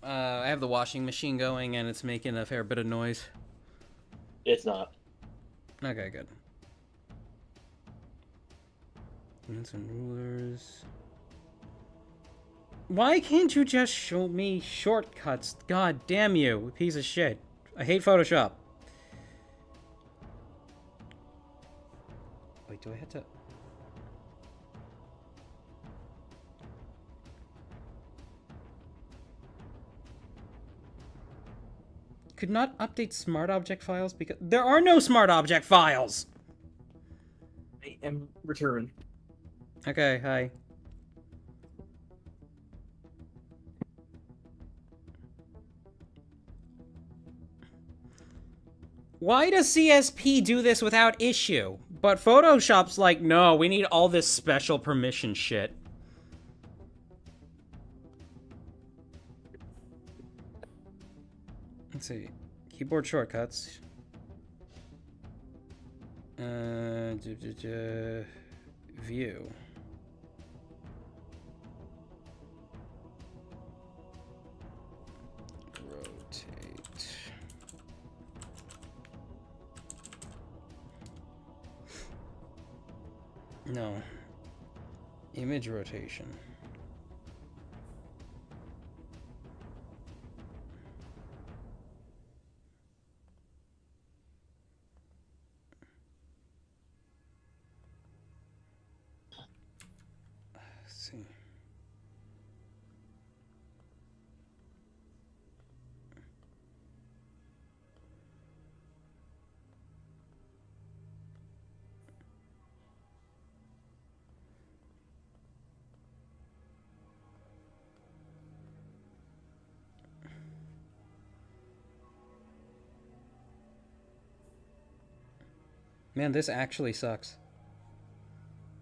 [SPEAKER 1] I have the washing machine going and it's making a fair bit of noise.
[SPEAKER 6] It's not.
[SPEAKER 1] Okay, good. And some rulers. Why can't you just show me shortcuts? God damn you, piece of shit. I hate Photoshop. Wait, do I have to... Could not update smart object files because... There are no smart object files!
[SPEAKER 3] I am returned.
[SPEAKER 1] Okay, hi. Why does CSP do this without issue? But Photoshop's like, no, we need all this special permission shit. Let's see. Keyboard shortcuts. View. Rotate. No. Image rotation. Let's see. Man, this actually sucks.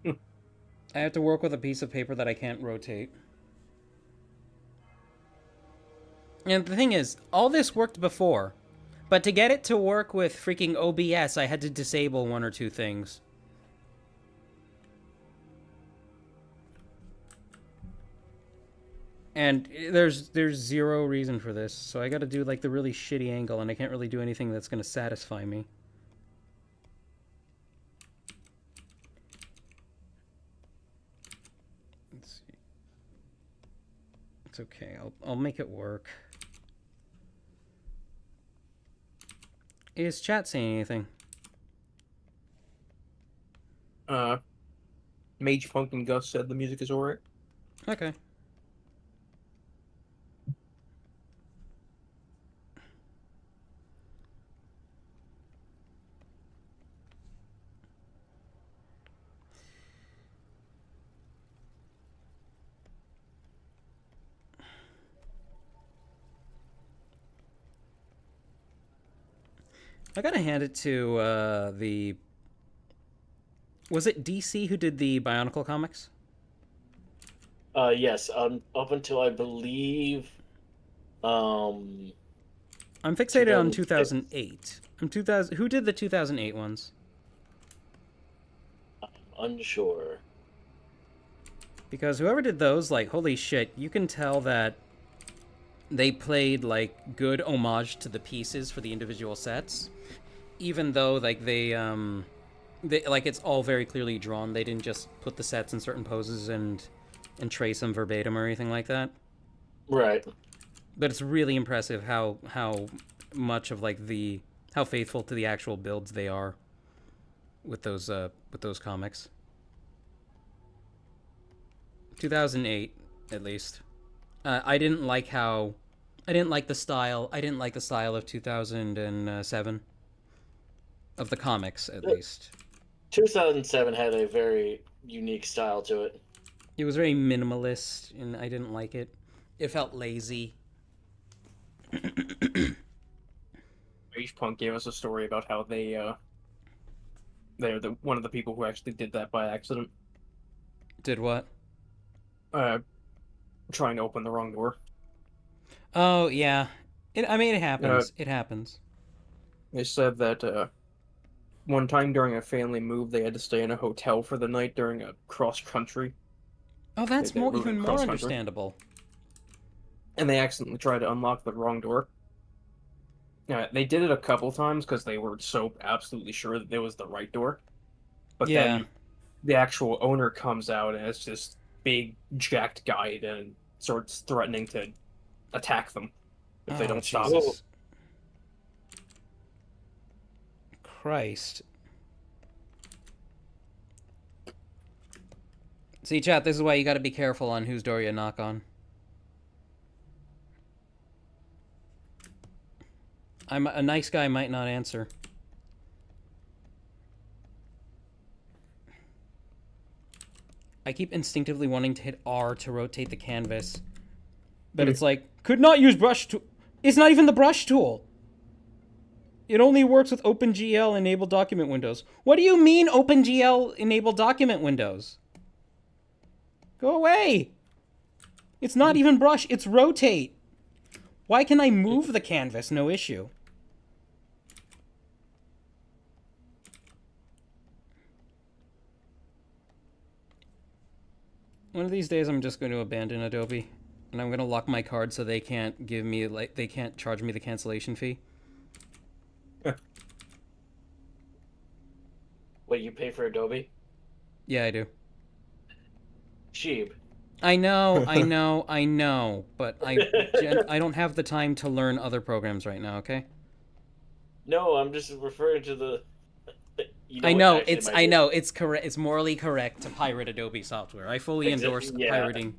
[SPEAKER 1] I have to work with a piece of paper that I can't rotate. And the thing is, all this worked before, but to get it to work with freaking OBS, I had to disable one or two things. And there's zero reason for this, so I gotta do like the really shitty angle, and I can't really do anything that's gonna satisfy me. Let's see. It's okay, I'll make it work. Is chat saying anything?
[SPEAKER 3] Mage Punk and Gus said the music is alright.
[SPEAKER 1] Okay. I gotta hand it to the... Was it DC who did the Bionicle comics?
[SPEAKER 6] Yes. Up until I believe,
[SPEAKER 1] I'm fixated on 2008. Who did the 2008 ones?
[SPEAKER 6] I'm unsure.
[SPEAKER 1] Because whoever did those, like, holy shit, you can tell that they played, like, good homage to the pieces for the individual sets. Even though, like, they like, it's all very clearly drawn. They didn't just put the sets in certain poses and trace them verbatim or anything like that.
[SPEAKER 6] Right.
[SPEAKER 1] But it's really impressive how much of, like, how faithful to the actual builds they are with those comics. 2008, at least. I didn't like the style. I didn't like the style of 2007. Of the comics, at least.
[SPEAKER 6] 2007 had a very unique style to it.
[SPEAKER 1] It was very minimalist, and I didn't like it. It felt lazy.
[SPEAKER 3] Rage Punk gave us a story about how they're one of the people who actually did that by accident.
[SPEAKER 1] Did what?
[SPEAKER 3] Trying to open the wrong door.
[SPEAKER 1] Oh, yeah. It happens. It happens.
[SPEAKER 3] They said that one time during a family move, they had to stay in a hotel for the night during a cross-country.
[SPEAKER 1] Oh, that's
[SPEAKER 3] They were
[SPEAKER 1] even more
[SPEAKER 3] cross-country.
[SPEAKER 1] understandable.
[SPEAKER 3] And they accidentally tried to unlock the wrong door. They did it a couple times because they were so absolutely sure that it was the right door. But then the actual owner comes out and it's this big, jacked guy and starts threatening to attack them if they don't stop.
[SPEAKER 1] Jesus. Christ. See, chat, this is why you gotta be careful on whose door you knock on. A nice guy might not answer. I keep instinctively wanting to hit R to rotate the canvas. But it's like, could not use brush tool. It's not even the brush tool. It only works with OpenGL enabled document windows. What do you mean OpenGL enabled document windows? Go away. It's not even brush, it's rotate. Why can I move the canvas? No issue. One of these days I'm just going to abandon Adobe. And I'm going to lock my card so they can't give me, they can't charge me the cancellation fee.
[SPEAKER 6] Wait, you pay for Adobe?
[SPEAKER 1] Yeah, I do.
[SPEAKER 6] Sheep.
[SPEAKER 1] I know, but I don't have the time to learn other programs right now, okay?
[SPEAKER 6] No, I'm just referring to the...
[SPEAKER 1] I know it's correct. It's morally correct to pirate Adobe software. I fully endorse pirating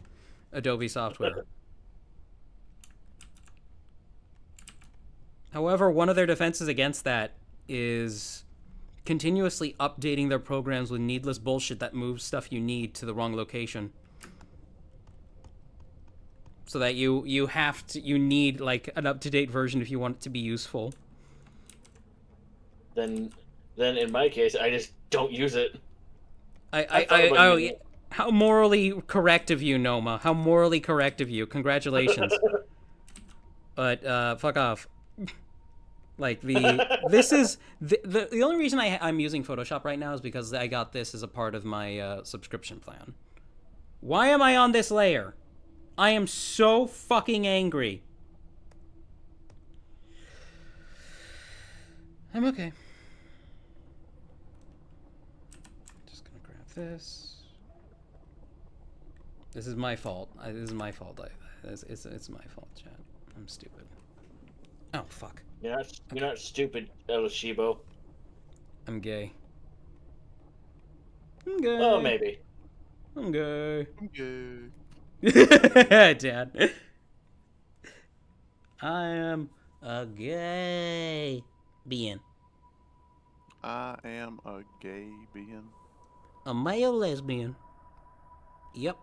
[SPEAKER 1] Adobe software. However, one of their defenses against that is continuously updating their programs with needless bullshit that moves stuff you need to the wrong location. So that you need like an up-to-date version if you want it to be useful.
[SPEAKER 6] Then in my case, I just don't use it.
[SPEAKER 1] How morally correct of you, Noma. How morally correct of you. Congratulations. But fuck off. Like the only reason I'm using Photoshop right now is because I got this as a part of my subscription plan. Why am I on this layer? I am so fucking angry. I'm okay. Just gonna grab this. This is my fault. This is my fault. It's my fault, chat. I'm stupid. Oh fuck.
[SPEAKER 6] You're not stupid, El Shibo.
[SPEAKER 1] I'm gay. I'm gay.
[SPEAKER 6] Oh, maybe.
[SPEAKER 1] I'm gay.
[SPEAKER 2] I'm good.
[SPEAKER 1] Dad. I am a gay being.
[SPEAKER 2] I am a gay being.
[SPEAKER 1] A male lesbian. Yep.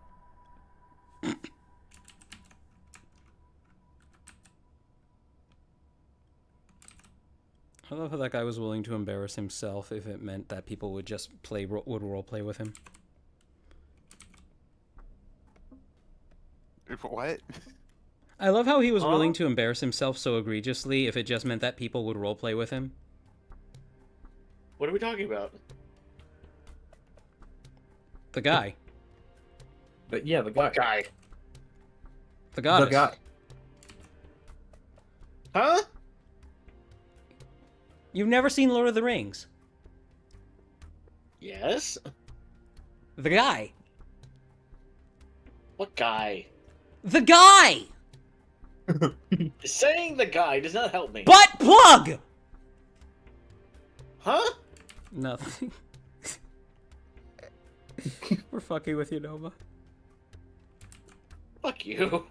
[SPEAKER 1] I love how that guy was willing to embarrass himself if it meant that people would just would roleplay with him.
[SPEAKER 2] If what?
[SPEAKER 1] I love how he was willing to embarrass himself so egregiously if it just meant that people would roleplay with him.
[SPEAKER 6] What are we talking about?
[SPEAKER 1] The guy.
[SPEAKER 3] The guy.
[SPEAKER 6] What guy?
[SPEAKER 1] The goddess.
[SPEAKER 3] The guy.
[SPEAKER 6] Huh?
[SPEAKER 1] You've never seen Lord of the Rings?
[SPEAKER 6] Yes?
[SPEAKER 1] The guy.
[SPEAKER 6] What guy?
[SPEAKER 1] The guy!
[SPEAKER 6] Saying the guy does not help me.
[SPEAKER 1] Butt plug!
[SPEAKER 6] Huh?
[SPEAKER 1] Nothing. We're fucking with you, Nova.
[SPEAKER 6] Fuck you.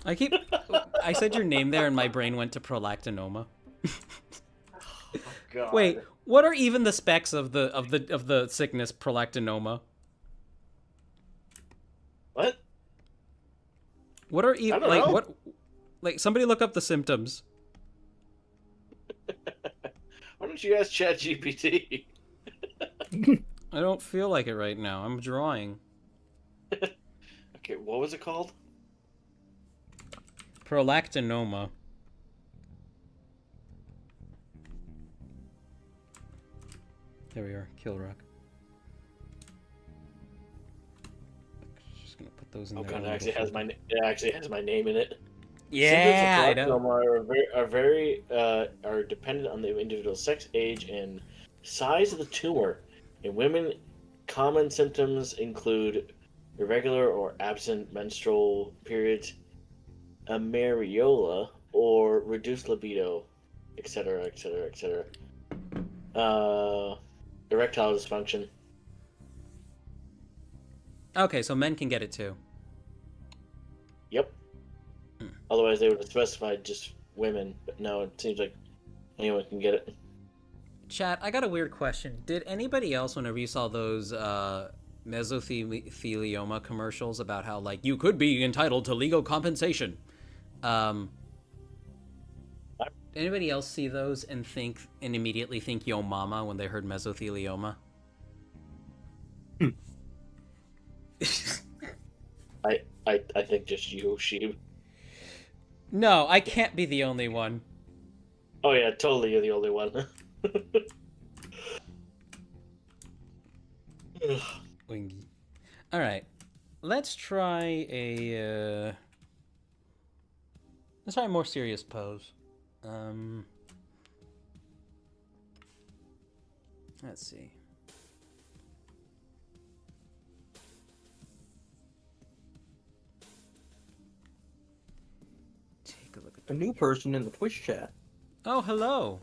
[SPEAKER 1] I said your name there, and my brain went to prolactinoma.
[SPEAKER 6] Oh, God.
[SPEAKER 1] Wait, what are even the specs of the sickness prolactinoma?
[SPEAKER 6] What?
[SPEAKER 1] What are
[SPEAKER 6] I
[SPEAKER 1] even
[SPEAKER 6] don't know.
[SPEAKER 1] Like somebody look up the symptoms.
[SPEAKER 6] Why don't you ask ChatGPT?
[SPEAKER 1] I don't feel like it right now. I'm drawing.
[SPEAKER 6] Okay, what was it called?
[SPEAKER 1] Prolactinoma. There we are. Kill rock. Just gonna put those in
[SPEAKER 6] Oh
[SPEAKER 1] there.
[SPEAKER 6] god,
[SPEAKER 1] a
[SPEAKER 6] it actually
[SPEAKER 1] little
[SPEAKER 6] has
[SPEAKER 1] further.
[SPEAKER 6] it actually has my name in it.
[SPEAKER 1] Yeah, I
[SPEAKER 6] Symptoms of
[SPEAKER 1] know.
[SPEAKER 6] prolactinoma are dependent on the individual's sex, age, and size of the tumor. In women, common symptoms include irregular or absent menstrual periods, amereola, or reduced libido, etc., etc., etc. Erectile dysfunction.
[SPEAKER 1] Okay, so men can get it too.
[SPEAKER 6] Yep.
[SPEAKER 1] Hmm.
[SPEAKER 6] Otherwise, they would have specified just women, but no, it seems like anyone can get it.
[SPEAKER 1] Chat, I got a weird question. Did anybody else, whenever you saw those mesothelioma commercials about how, like, you could be entitled to legal compensation, anybody else see those and immediately think yo mama when they heard mesothelioma?
[SPEAKER 6] I think just you, Sheeb.
[SPEAKER 1] No, I can't be the only one.
[SPEAKER 6] Oh yeah, totally. You're the only one.
[SPEAKER 1] Wingy. All right, let's try a more serious pose. Let's see. Take a look at
[SPEAKER 3] A new person in the Twitch chat.
[SPEAKER 1] Oh, hello.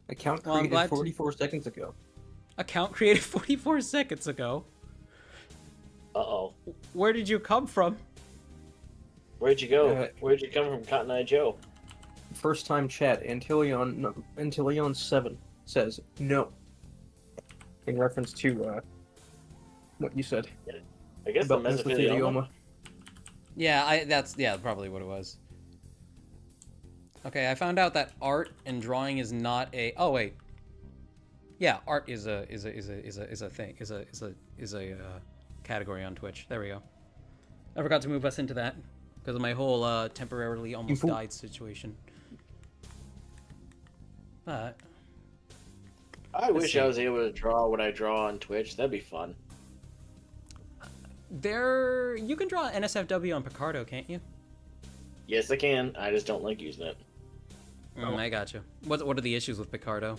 [SPEAKER 3] Account
[SPEAKER 1] Well, I'm
[SPEAKER 3] created
[SPEAKER 1] glad
[SPEAKER 3] 44 seconds ago.
[SPEAKER 1] Account created 44 seconds ago.
[SPEAKER 6] Uh-oh.
[SPEAKER 1] Where did you come from?
[SPEAKER 6] Where'd you go? Where'd you come from, Cotton Eye Joe?
[SPEAKER 3] First time chat, Antilion7 says no. In reference to what you said
[SPEAKER 6] I guess the
[SPEAKER 3] about
[SPEAKER 6] mesothelioma.
[SPEAKER 1] Yeah, that's probably what it was. Okay, I found out that art and drawing is not a. Oh wait. Yeah, art is a thing. Is a category on Twitch. There we go. I forgot to move us into that because of my whole temporarily almost died situation. But
[SPEAKER 6] I wish I was able to draw what I draw on Twitch. That'd be fun.
[SPEAKER 1] you can draw NSFW on Picardo, can't you?
[SPEAKER 6] Yes, I can. I just don't like using it.
[SPEAKER 1] I got you. What are the issues with Picardo?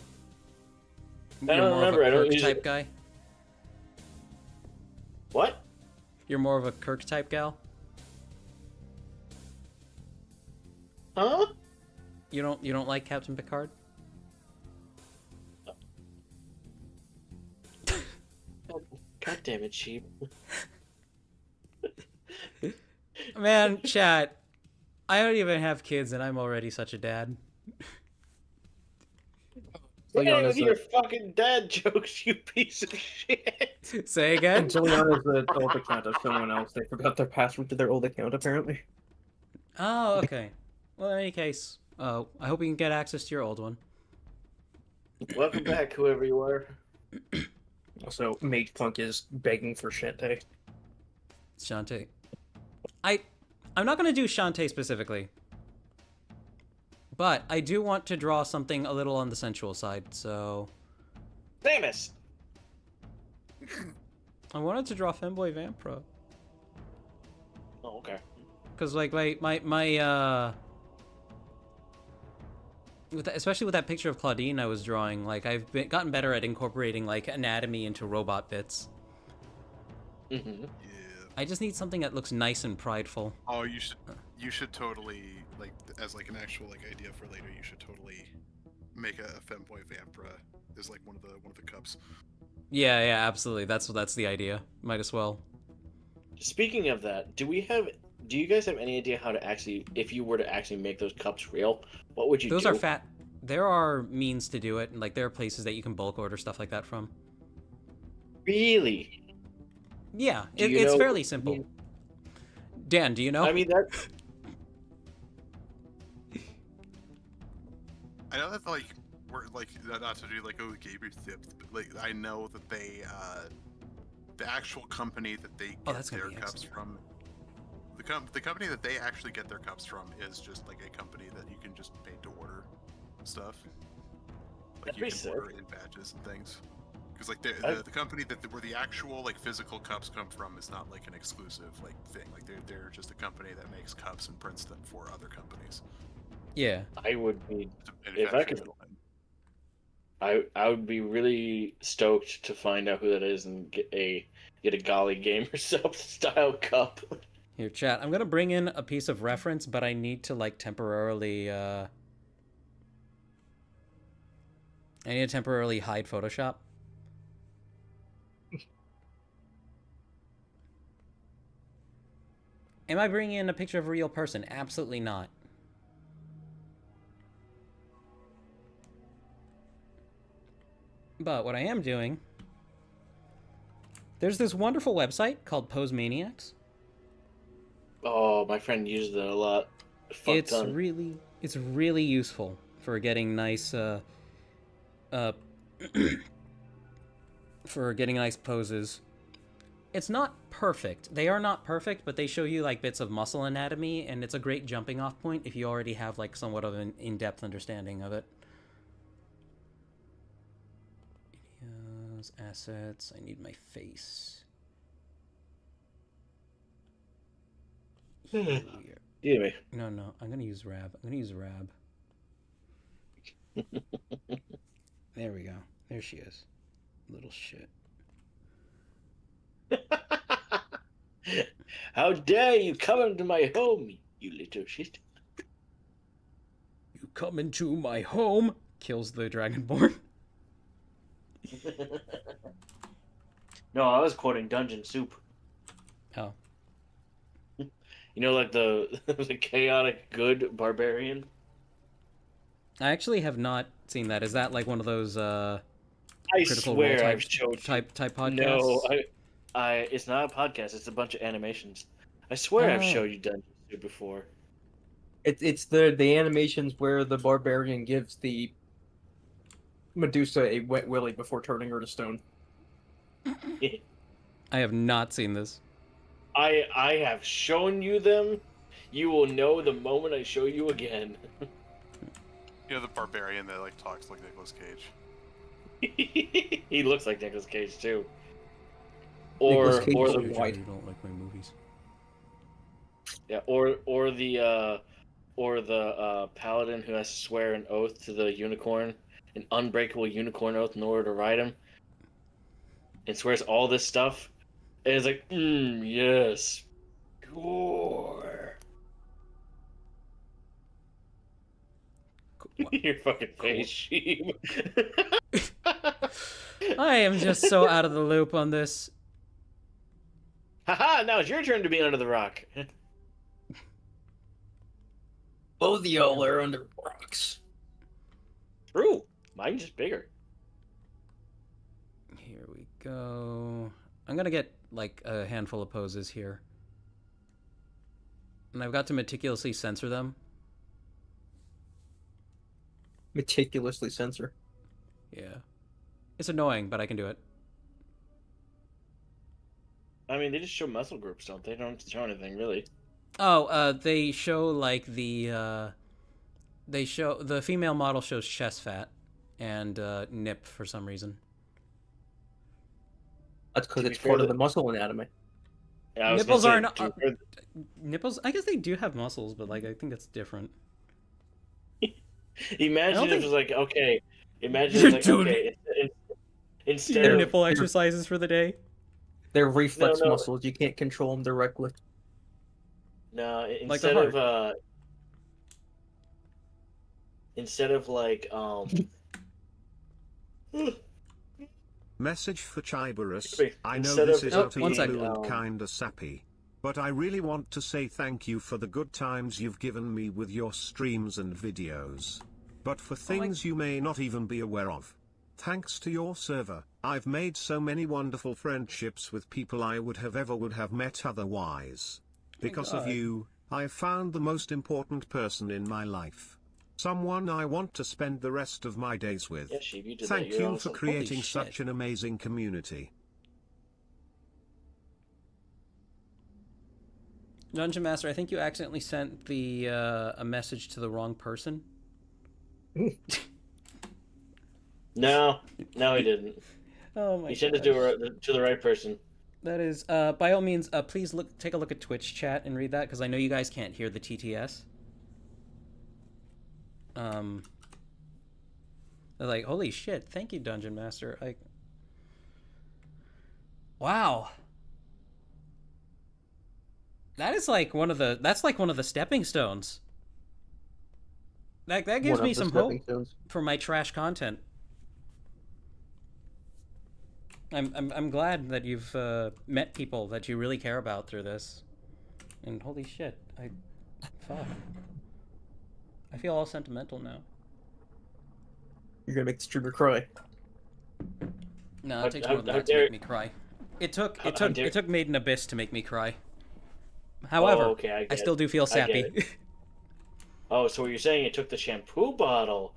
[SPEAKER 6] I don't remember. I don't use
[SPEAKER 1] type
[SPEAKER 6] it.
[SPEAKER 1] guy.
[SPEAKER 6] What?
[SPEAKER 1] You're more of a Kirk type gal.
[SPEAKER 6] Huh?
[SPEAKER 1] You don't like Captain Picard?
[SPEAKER 6] God damn it, sheep.
[SPEAKER 1] Man, chat. I don't even have kids, and I'm already such a dad.
[SPEAKER 6] Yeah, with your fucking dad jokes, you piece of shit.
[SPEAKER 1] Say again?
[SPEAKER 3] Antilion is the old account of someone else. They forgot their password to their old account, apparently.
[SPEAKER 1] Oh, okay. Well, in any case, I hope you can get access to your old one.
[SPEAKER 6] Welcome back, whoever you are.
[SPEAKER 3] Also, Mage Punk is begging for Shantae.
[SPEAKER 1] Shantae. I'm not going to do Shantae specifically. But I do want to draw something a little on the sensual side, so...
[SPEAKER 6] Samus!
[SPEAKER 1] I wanted to draw Femboy Vampro.
[SPEAKER 6] Oh, okay.
[SPEAKER 1] Because, like, especially with that picture of Claudine I was drawing, like, I've gotten better at incorporating, like, anatomy into robot bits.
[SPEAKER 6] Mm-hmm.
[SPEAKER 2] Yeah.
[SPEAKER 1] I just need something that looks nice and prideful.
[SPEAKER 2] Oh, you should totally, like, as like an actual like idea for later. You should totally make a femboy Vampra is like one of the cups.
[SPEAKER 1] Yeah, absolutely. That's the idea. Might as well.
[SPEAKER 6] Speaking of that, do you guys have any idea how to actually, if you were to actually make those cups real, what would you
[SPEAKER 1] Those
[SPEAKER 6] do?
[SPEAKER 1] are fat. There are means to do it, and like there are places that you can bulk order stuff like that from.
[SPEAKER 6] Really?
[SPEAKER 1] Yeah,
[SPEAKER 6] Do you
[SPEAKER 1] it's
[SPEAKER 6] know-
[SPEAKER 1] fairly simple. Dan, do you know?
[SPEAKER 6] I mean that.
[SPEAKER 2] I know that like we're like not to do like gamer tips, but like I know that they the actual company that they get
[SPEAKER 1] that's gonna
[SPEAKER 2] their
[SPEAKER 1] be
[SPEAKER 2] cups
[SPEAKER 1] excellent.
[SPEAKER 2] from. The company that they actually get their cups from is just like a company that you can just pay to order stuff. Like
[SPEAKER 6] That'd
[SPEAKER 2] you
[SPEAKER 6] be
[SPEAKER 2] can
[SPEAKER 6] sick.
[SPEAKER 2] order in batches and things. Because like
[SPEAKER 6] I-
[SPEAKER 2] the company that where the actual like physical cups come from is not like an exclusive like thing. Like they're just a company that makes cups and prints them for other companies.
[SPEAKER 1] Yeah.
[SPEAKER 6] I would be
[SPEAKER 2] To
[SPEAKER 6] If I
[SPEAKER 2] manufacture
[SPEAKER 6] could-
[SPEAKER 2] middlemen.
[SPEAKER 6] I would be really stoked to find out who that is and get a Golly Gamer sub style cup.
[SPEAKER 1] Here, chat. I'm gonna bring in a piece of reference, but I need to like temporarily. I need to temporarily hide Photoshop. Am I bringing in a picture of a real person? Absolutely not. But what I am doing, there's this wonderful website called Pose Maniacs.
[SPEAKER 6] Oh, my friend uses it a lot. Fuck
[SPEAKER 1] It's
[SPEAKER 6] ton.
[SPEAKER 1] really useful for getting nice for getting nice poses. It's not perfect. They are not perfect, but they show you like bits of muscle anatomy, and it's a great jumping off point if you already have like somewhat of an in-depth understanding of it. Videos, assets, I need my face. Here.
[SPEAKER 6] Anyway,
[SPEAKER 1] No, I'm gonna use Rab. There we go. There she is. Little shit.
[SPEAKER 6] how dare you come into my home, you little shit.
[SPEAKER 1] You come into my home, kills the Dragonborn.
[SPEAKER 6] No, I was quoting Dungeon Soup.
[SPEAKER 1] Oh.
[SPEAKER 6] You know, like the the chaotic good barbarian.
[SPEAKER 1] I actually have not seen that. Is that like one of those
[SPEAKER 6] I
[SPEAKER 1] Critical Role
[SPEAKER 6] swear
[SPEAKER 1] type,
[SPEAKER 6] I've showed you.
[SPEAKER 1] type podcasts?
[SPEAKER 6] No, it's not a podcast. It's a bunch of animations. I swear I've
[SPEAKER 1] Oh.
[SPEAKER 6] showed you Dungeon Soup before.
[SPEAKER 3] It's the animations where the barbarian gives the Medusa a wet willy before turning her to stone.
[SPEAKER 1] I have not seen this.
[SPEAKER 6] I have shown you them. You will know the moment I show you again.
[SPEAKER 2] You know the barbarian that like talks like Nicolas Cage.
[SPEAKER 6] He looks like Nicolas Cage too.
[SPEAKER 3] Nicolas Cage
[SPEAKER 6] Or
[SPEAKER 3] is
[SPEAKER 6] the
[SPEAKER 3] white.
[SPEAKER 1] You don't like my movies.
[SPEAKER 6] yeah, or the paladin who has to swear an oath to the unicorn, an unbreakable unicorn oath in order to ride him, and swears all this stuff, and it's like, yes, gore. Your fucking face, sheep.
[SPEAKER 1] I am just so out of the loop on this.
[SPEAKER 6] Haha! Now it's your turn to be under the rock.
[SPEAKER 3] Both of y'all are under rocks.
[SPEAKER 6] True. Mine's just bigger.
[SPEAKER 1] Here we go. I'm gonna get like a handful of poses here. And I've got to meticulously censor them.
[SPEAKER 3] Meticulously censor.
[SPEAKER 1] Yeah. It's annoying, but I can do it.
[SPEAKER 6] I mean, they just show muscle groups, don't they? They don't show anything, really.
[SPEAKER 1] Oh, they show like the female model shows chest fat and nip for some reason.
[SPEAKER 3] That's because
[SPEAKER 6] To be
[SPEAKER 3] it's
[SPEAKER 6] fair,
[SPEAKER 3] part of
[SPEAKER 6] the-
[SPEAKER 3] the muscle anatomy.
[SPEAKER 6] Yeah, I was
[SPEAKER 1] Nipples
[SPEAKER 6] gonna say,
[SPEAKER 1] aren't-
[SPEAKER 6] to be fair,
[SPEAKER 1] Nipples, I guess they do have muscles, but like I think it's different.
[SPEAKER 6] Imagine
[SPEAKER 1] I don't
[SPEAKER 6] if it
[SPEAKER 1] think-
[SPEAKER 6] was like, okay. Imagine
[SPEAKER 1] You're
[SPEAKER 6] it's like,
[SPEAKER 1] doing
[SPEAKER 6] okay, instead
[SPEAKER 1] Your
[SPEAKER 6] of
[SPEAKER 1] nipple exercises for the day.
[SPEAKER 3] They're reflex
[SPEAKER 6] No.
[SPEAKER 3] muscles. You can't control them directly.
[SPEAKER 6] no,
[SPEAKER 1] Like the
[SPEAKER 6] instead of like
[SPEAKER 7] Message for Chibarus.
[SPEAKER 6] Wait,
[SPEAKER 7] I know
[SPEAKER 6] instead
[SPEAKER 7] this
[SPEAKER 6] of
[SPEAKER 7] is
[SPEAKER 6] it
[SPEAKER 7] out of
[SPEAKER 1] one
[SPEAKER 7] the
[SPEAKER 1] second.
[SPEAKER 7] blue and kinda sappy, But I really want to say thank you for the good times you've given me with your streams and videos. But for things you may not even be aware of. Thanks to your server, I've made so many wonderful friendships with people I would have met otherwise. Because of you, I've found the most important person in my life. Someone I want to spend the rest of my days with.
[SPEAKER 6] Yeah, Sheep, you did that.
[SPEAKER 7] Thank
[SPEAKER 6] You're
[SPEAKER 7] you for
[SPEAKER 6] awesome.
[SPEAKER 7] creating such an amazing community.
[SPEAKER 1] Dungeon Master, I think you accidentally sent the a message to the wrong person.
[SPEAKER 6] No, he didn't.
[SPEAKER 1] Oh my god.
[SPEAKER 6] He sent it to the right person.
[SPEAKER 1] That is, by all means, please take a look at Twitch chat and read that, because I know you guys can't hear the TTS. They're like, holy shit, thank you, Dungeon Master. Wow. That's like one of the stepping stones. That gives me some hope for my trash content. I'm glad that you've met people that you really care about through this. And holy shit, fuck. I feel all sentimental now.
[SPEAKER 3] You're gonna make the streamer cry.
[SPEAKER 1] No, it takes more than that to make me cry. It took Made in Abyss to make me cry. However, I still do feel sappy.
[SPEAKER 6] Oh, so what you're saying, it took the shampoo bottle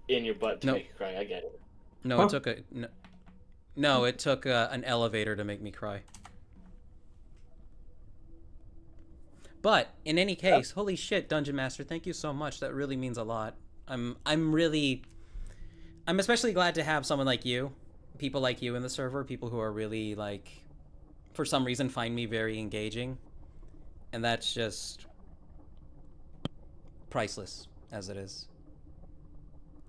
[SPEAKER 6] in your butt to make you cry. I get it.
[SPEAKER 1] No, it took it took an elevator to make me cry. But in any case, holy shit, Dungeon Master, thank you so much. That really means a lot. I'm especially glad to have someone like you, people like you in the server, people who are really like, for some reason, find me very engaging, and that's just priceless as it is.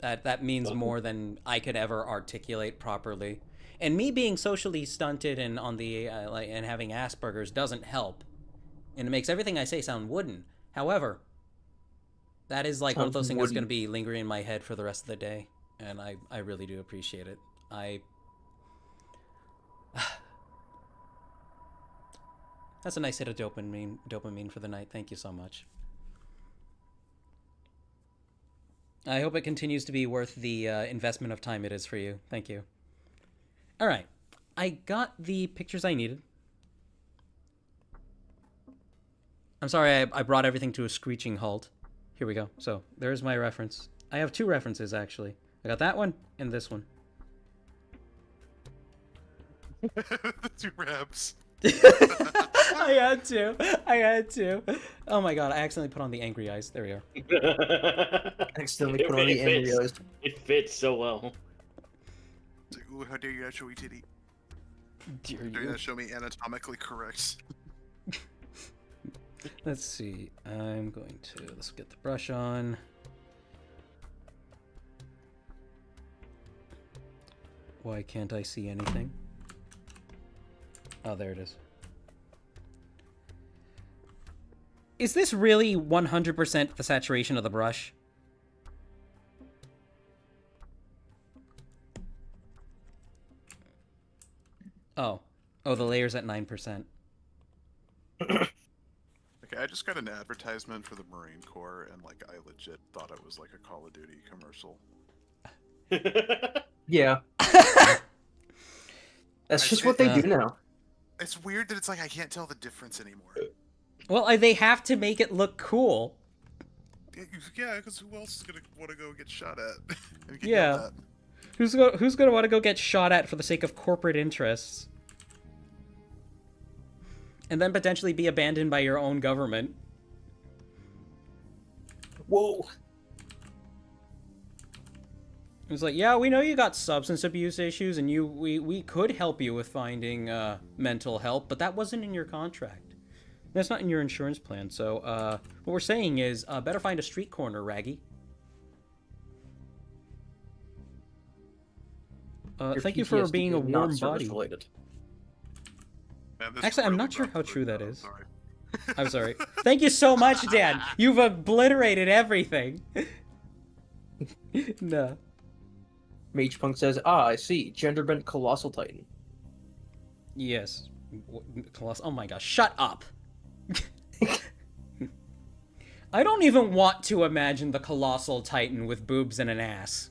[SPEAKER 1] That means more than I could ever articulate properly. And me being socially stunted and on the and having Asperger's doesn't help, and it makes everything I say sound wooden. However, that is like one of those things that's going to be lingering in my head for the rest of the day, and I really do appreciate it. That's a nice hit of dopamine for the night. Thank you so much. I hope it continues to be worth the investment of time it is for you. Thank you. All right, I got the pictures I needed. I'm sorry I brought everything to a screeching halt. Here we go. So there's my reference. I have two references, actually. I got that one and this one.
[SPEAKER 2] The two reps.
[SPEAKER 1] I had to. Oh my god, I accidentally put on the angry eyes. There we are.
[SPEAKER 3] Accidentally put on the angry eyes.
[SPEAKER 6] It fits so well.
[SPEAKER 2] It's like, ooh, how dare you not show me titty?
[SPEAKER 1] Dare
[SPEAKER 2] you not show me anatomically correct?
[SPEAKER 1] Let's see. Let's get the brush on. Why can't I see anything? Oh, there it is. Is this really 100% the saturation of the brush? Oh, the layer's at 9%.
[SPEAKER 2] Okay, I just got an advertisement for the Marine Corps, and like I legit thought it was like a Call of Duty commercial.
[SPEAKER 3] Yeah. That's just what they do now.
[SPEAKER 2] It's weird that it's like I can't tell the difference anymore.
[SPEAKER 1] Well, they have to make it look cool.
[SPEAKER 2] Yeah, because who else is gonna want to go get shot at?
[SPEAKER 1] Yeah. Who's gonna want to go get shot at for the sake of corporate interests? And then potentially be abandoned by your own government.
[SPEAKER 3] Whoa.
[SPEAKER 1] It's like, yeah, we know you got substance abuse issues, and we could help you with finding mental help, but that wasn't in your contract. That's not in your insurance plan. So what we're saying is, better find a street corner, Raggy. Thank you for being a warm body. Actually, I'm not sure how true that is. I'm sorry. Thank you so much, Dan. You've obliterated everything. No.
[SPEAKER 3] Mage Punk says, I see. Gender-bent Colossal Titan.
[SPEAKER 1] Yes. Colossal. Oh my gosh. Shut up. I don't even want to imagine the colossal titan with boobs and an ass.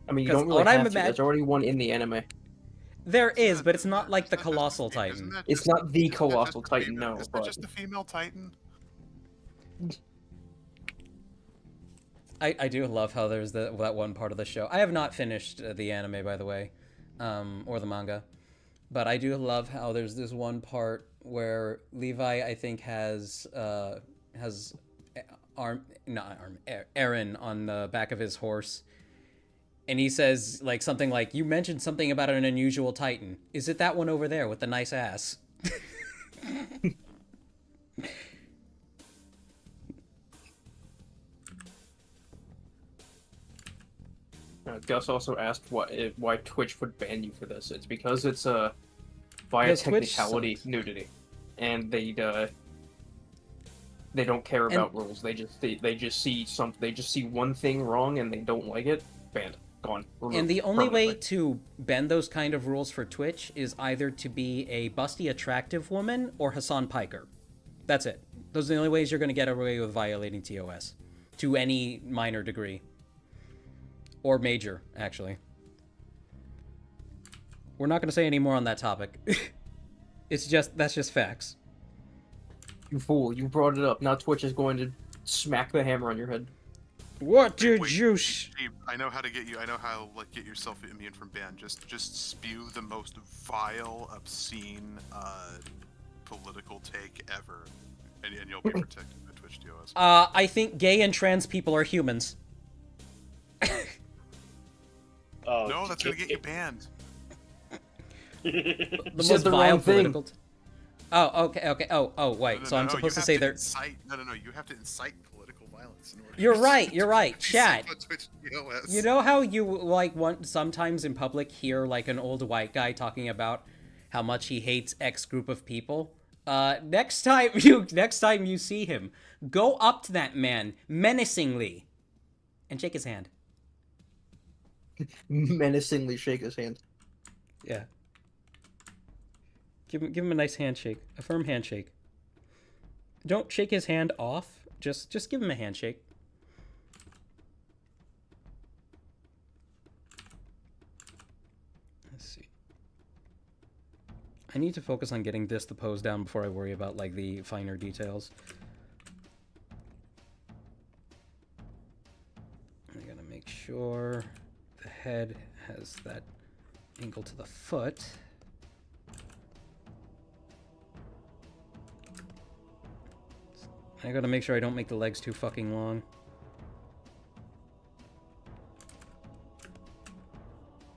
[SPEAKER 3] I mean, you
[SPEAKER 1] 'Cause
[SPEAKER 3] don't really
[SPEAKER 1] what I'm
[SPEAKER 3] have to.
[SPEAKER 1] imag-
[SPEAKER 3] There's already one in the anime.
[SPEAKER 1] There is,
[SPEAKER 2] Isn't
[SPEAKER 1] but
[SPEAKER 2] that-
[SPEAKER 1] it's
[SPEAKER 2] isn't
[SPEAKER 1] not
[SPEAKER 2] that-
[SPEAKER 1] like the
[SPEAKER 2] isn't that just
[SPEAKER 1] colossal
[SPEAKER 2] the fe-
[SPEAKER 1] titan.
[SPEAKER 2] isn't that
[SPEAKER 3] It's
[SPEAKER 2] just-
[SPEAKER 3] not the
[SPEAKER 2] isn't that
[SPEAKER 3] colossal
[SPEAKER 2] just the
[SPEAKER 3] titan,
[SPEAKER 2] female-
[SPEAKER 3] no,
[SPEAKER 2] Isn't that
[SPEAKER 3] but
[SPEAKER 2] just the female titan?
[SPEAKER 1] I do love how there's that one part of the show. I have not finished the anime, by the way, or the manga, but I do love how there's this one part where Levi, I think, has Aaron on the back of his horse, and he says like something like, "You mentioned something about an unusual titan. Is it that one over there with the nice ass?"
[SPEAKER 3] Gus also asked why Twitch would ban you for this. It's because it's via
[SPEAKER 1] Because Twitch
[SPEAKER 3] technicality
[SPEAKER 1] sucks.
[SPEAKER 3] nudity, and they don't care about rules. They just see one thing wrong and they don't like it. Banned, gone. Removed,
[SPEAKER 1] And the only way
[SPEAKER 3] permanently.
[SPEAKER 1] to bend those kind of rules for Twitch is either to be a busty, attractive woman or Hassan Piker. That's it. Those are the only ways you're going to get away with violating TOS, to any minor degree. Or major, actually. We're not going to say any more on that topic. That's just facts.
[SPEAKER 3] You fool! You brought it up. Now Twitch is going to smack the hammer on your head.
[SPEAKER 1] What did
[SPEAKER 2] Wait,
[SPEAKER 1] you...
[SPEAKER 2] Steve, I know how to get you. I know how get yourself immune from ban. Just spew the most vile, obscene, political take ever, and you'll be protected by Twitch TOS.
[SPEAKER 1] I think gay and trans people are humans.
[SPEAKER 6] Oh,
[SPEAKER 2] No, that's gonna get you banned.
[SPEAKER 1] The
[SPEAKER 3] You said
[SPEAKER 1] most
[SPEAKER 3] the
[SPEAKER 1] vile
[SPEAKER 3] wrong thing.
[SPEAKER 1] political... Oh, okay. Oh, wait. So I'm supposed to say they're...
[SPEAKER 2] No, you have to incite political violence in order.
[SPEAKER 1] You're
[SPEAKER 2] to-
[SPEAKER 1] right, you're right.
[SPEAKER 2] to be
[SPEAKER 1] Chat.
[SPEAKER 2] safe on Twitch TOS.
[SPEAKER 1] You know how you like sometimes in public hear like an old white guy talking about how much he hates X group of people? Next time you see him, go up to that man menacingly and shake his hand.
[SPEAKER 3] Menacingly shake his hand.
[SPEAKER 1] Yeah. Give him a nice handshake, a firm handshake. Don't shake his hand off. Just give him a handshake. Let's see. I need to focus on getting the pose down before I worry about like the finer details. I gotta make sure the head has that angle to the foot. I gotta make sure I don't make the legs too fucking long.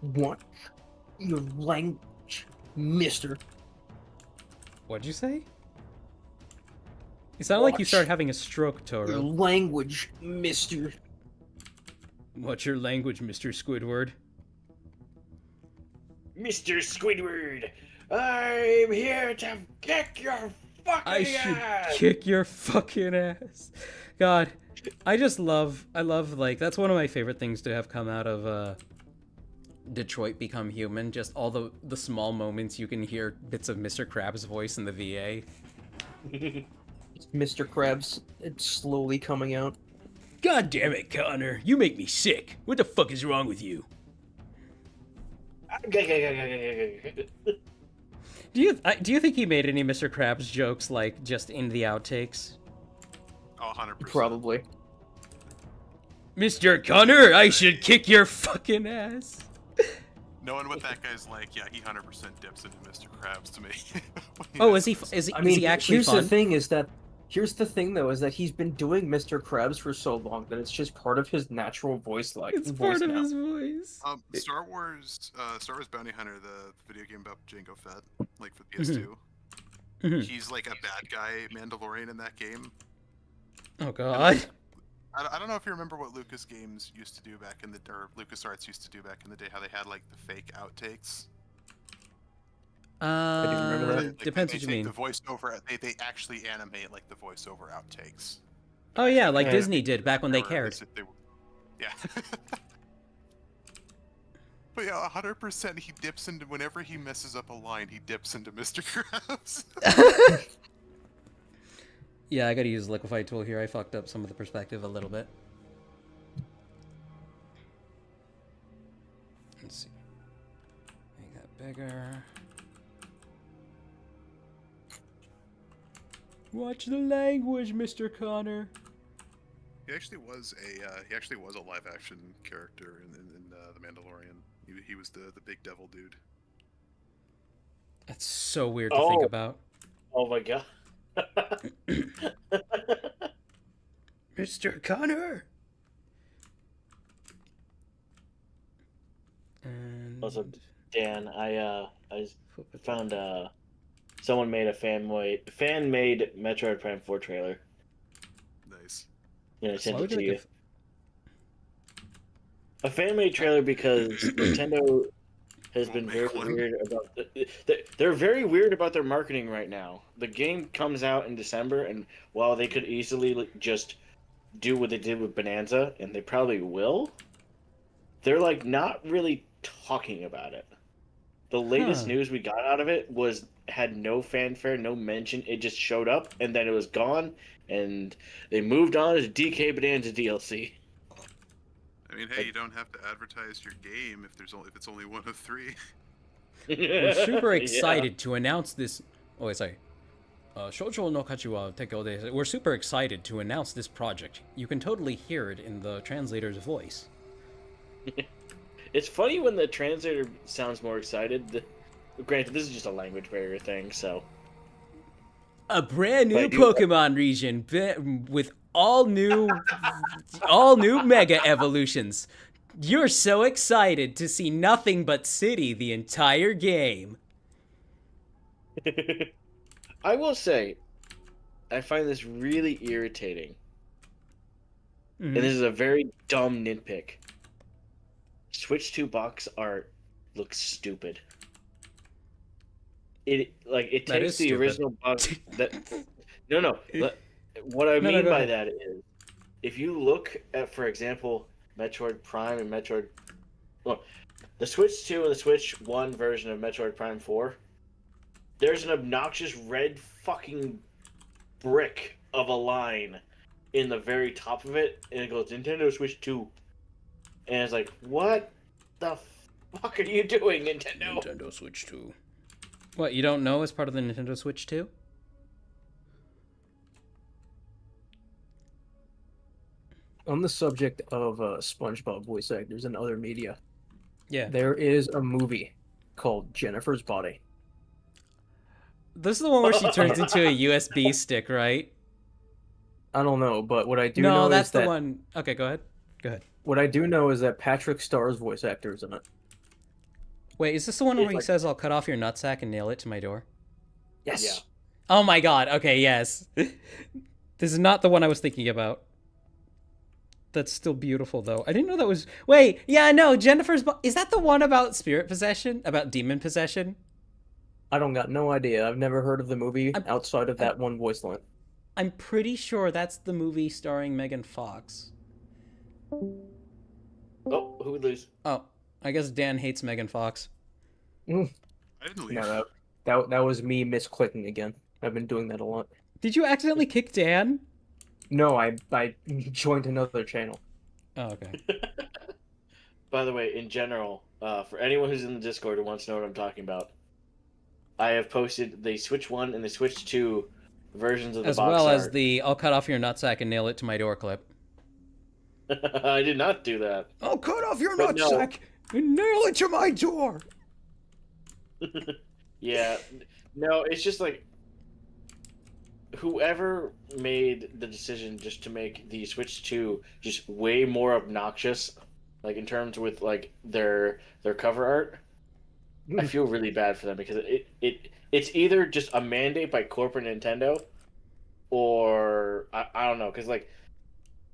[SPEAKER 3] What? Your language, mister.
[SPEAKER 1] What'd you say? It sounded like you
[SPEAKER 3] Watch
[SPEAKER 1] started having a stroke,
[SPEAKER 3] Your
[SPEAKER 1] Toro.
[SPEAKER 3] language, mister.
[SPEAKER 1] What's your language, Mr. Squidward?
[SPEAKER 6] Mr. Squidward, I'm here to kick your fucking
[SPEAKER 1] I should
[SPEAKER 6] ass.
[SPEAKER 1] kick your fucking ass. God, I love, like, that's one of my favorite things to have come out of, Detroit Become Human. Just all the small moments you can hear bits of Mr. Krabs' voice in the VA.
[SPEAKER 3] Mr. Krabs, it's slowly coming out.
[SPEAKER 1] God damn it, Connor. You make me sick. What the fuck is wrong with you? Do you think he made any Mr. Krabs jokes, like, just in the outtakes?
[SPEAKER 2] Oh, 100%.
[SPEAKER 3] Probably.
[SPEAKER 1] Mr. Connor, I should kick your fucking ass.
[SPEAKER 2] Knowing what that guy's like, yeah, he 100% dips into Mr. Krabs to me.
[SPEAKER 1] Oh, is he
[SPEAKER 3] I mean,
[SPEAKER 1] he actually
[SPEAKER 3] here's
[SPEAKER 1] fun?
[SPEAKER 3] here's the thing though, is that he's been doing Mr. Krabs for so long that it's just part of his natural voice
[SPEAKER 1] It's
[SPEAKER 3] voice
[SPEAKER 1] part of
[SPEAKER 3] now.
[SPEAKER 1] his voice.
[SPEAKER 2] Star Wars Bounty Hunter, the video game about Jango Fett, like for PS2.
[SPEAKER 1] Mhm.
[SPEAKER 2] He's like a bad guy Mandalorian in that game.
[SPEAKER 1] Oh god.
[SPEAKER 2] I don't know if you remember what Lucas Games used to do back in the, or LucasArts used to do back in the day, how they had like the fake outtakes.
[SPEAKER 3] remember that.
[SPEAKER 2] Like,
[SPEAKER 1] Depends
[SPEAKER 2] they
[SPEAKER 1] what you
[SPEAKER 2] take
[SPEAKER 1] mean.
[SPEAKER 2] The voiceover, they actually animate like the voiceover outtakes.
[SPEAKER 1] Oh yeah, like
[SPEAKER 3] Yeah.
[SPEAKER 1] Disney did back when they
[SPEAKER 2] Or at
[SPEAKER 1] cared.
[SPEAKER 2] least yeah. But yeah, 100% he dips into, whenever he messes up a line, he dips into Mr. Krabs.
[SPEAKER 1] Yeah, I gotta use the liquefy tool here. I fucked up some of the perspective a little bit. Let's see. Make that bigger. Watch the language, Mr. Connor.
[SPEAKER 2] He actually was a live action character in The Mandalorian. He was the big devil dude.
[SPEAKER 1] That's so weird to think about.
[SPEAKER 6] Oh my god.
[SPEAKER 1] Mr. Connor. And
[SPEAKER 6] Also, Dan, I found someone made a fan-made Metroid Prime 4 trailer.
[SPEAKER 2] Nice.
[SPEAKER 6] You know, I sent
[SPEAKER 1] Why
[SPEAKER 6] it
[SPEAKER 1] would you
[SPEAKER 6] to
[SPEAKER 1] make
[SPEAKER 6] you. A fan-made trailer because Nintendo has been very weird about they're very weird about their marketing right now. The game comes out in December, and while they could easily just do what they did with Bonanza, and they probably will, they're like not really talking about it. The latest news we got out of it had no fanfare, no mention. It just showed up, and then it was gone, and they moved on to DK Bonanza DLC.
[SPEAKER 2] I mean, hey, you don't have to advertise your game if it's only one of 3.
[SPEAKER 1] We're super excited to announce this. Oh, wait, sorry. Shoujo no kachi wa tekyo desu. We're super excited to announce this project. You can totally hear it in the translator's voice.
[SPEAKER 6] It's funny when the translator sounds more excited. Granted, this is just a language barrier thing, so.
[SPEAKER 1] A brand new Pokemon region with all new Mega Evolutions. You're so excited to see nothing but city the entire game.
[SPEAKER 6] I will say, I find this really irritating.
[SPEAKER 1] Mm-hmm.
[SPEAKER 6] And this is a very dumb nitpick. Switch 2 box art looks stupid. It takes the original box No. What I mean by that is, if you look at, for example, Metroid Prime and the Switch 2 and the Switch 1 version of Metroid Prime 4, there's an obnoxious red fucking brick of a line in the very top of it, and it goes Nintendo Switch 2. And it's like, what the fuck are you doing, Nintendo?
[SPEAKER 1] Nintendo Switch 2. What, you don't know as part of the Nintendo Switch 2?
[SPEAKER 3] On the subject of SpongeBob voice actors and other media,
[SPEAKER 1] yeah,
[SPEAKER 3] there is a movie called Jennifer's Body.
[SPEAKER 1] This is the one where she turns into a USB stick, right?
[SPEAKER 3] I don't know, but what I do know
[SPEAKER 1] that's
[SPEAKER 3] is that...
[SPEAKER 1] the one. Okay, go ahead.
[SPEAKER 3] What I do know is that Patrick Starr's voice actor is in it.
[SPEAKER 1] Wait, is this the one where he says, "I'll cut off your nutsack and nail it to my door"?
[SPEAKER 3] Yes.
[SPEAKER 6] Yeah.
[SPEAKER 1] Oh my god. Okay, yes. This is not the one I was thinking about. That's still beautiful, though. I didn't know that was... Wait, yeah, no, Is that the one about spirit possession? About demon possession?
[SPEAKER 3] I don't got no idea. I've never heard of the movie outside of that one voice line.
[SPEAKER 1] I'm pretty sure that's the movie starring Megan Fox.
[SPEAKER 6] Oh, who would lose?
[SPEAKER 1] Oh, I guess Dan hates Megan Fox.
[SPEAKER 3] Mm.
[SPEAKER 2] I didn't leave.
[SPEAKER 3] No, that was me misclicking again. I've been doing that a lot.
[SPEAKER 1] Did you accidentally kick Dan?
[SPEAKER 3] No, I joined another channel.
[SPEAKER 1] Oh, okay.
[SPEAKER 6] By the way, in general, for anyone who's in the Discord who wants to know what I'm talking about, I have posted the Switch 1 and the Switch 2 versions of the box art.
[SPEAKER 1] As well as the "I'll cut off your nutsack and nail it to my door" clip.
[SPEAKER 6] I did not do that.
[SPEAKER 1] I'll cut off your nutsack and nail it to my door.
[SPEAKER 6] Yeah. No, it's just like, whoever made the decision just to make the Switch 2 just way more obnoxious, like in terms with like their cover art, I feel really bad for them, because it's either just a mandate by corporate Nintendo, or I don't know, because like,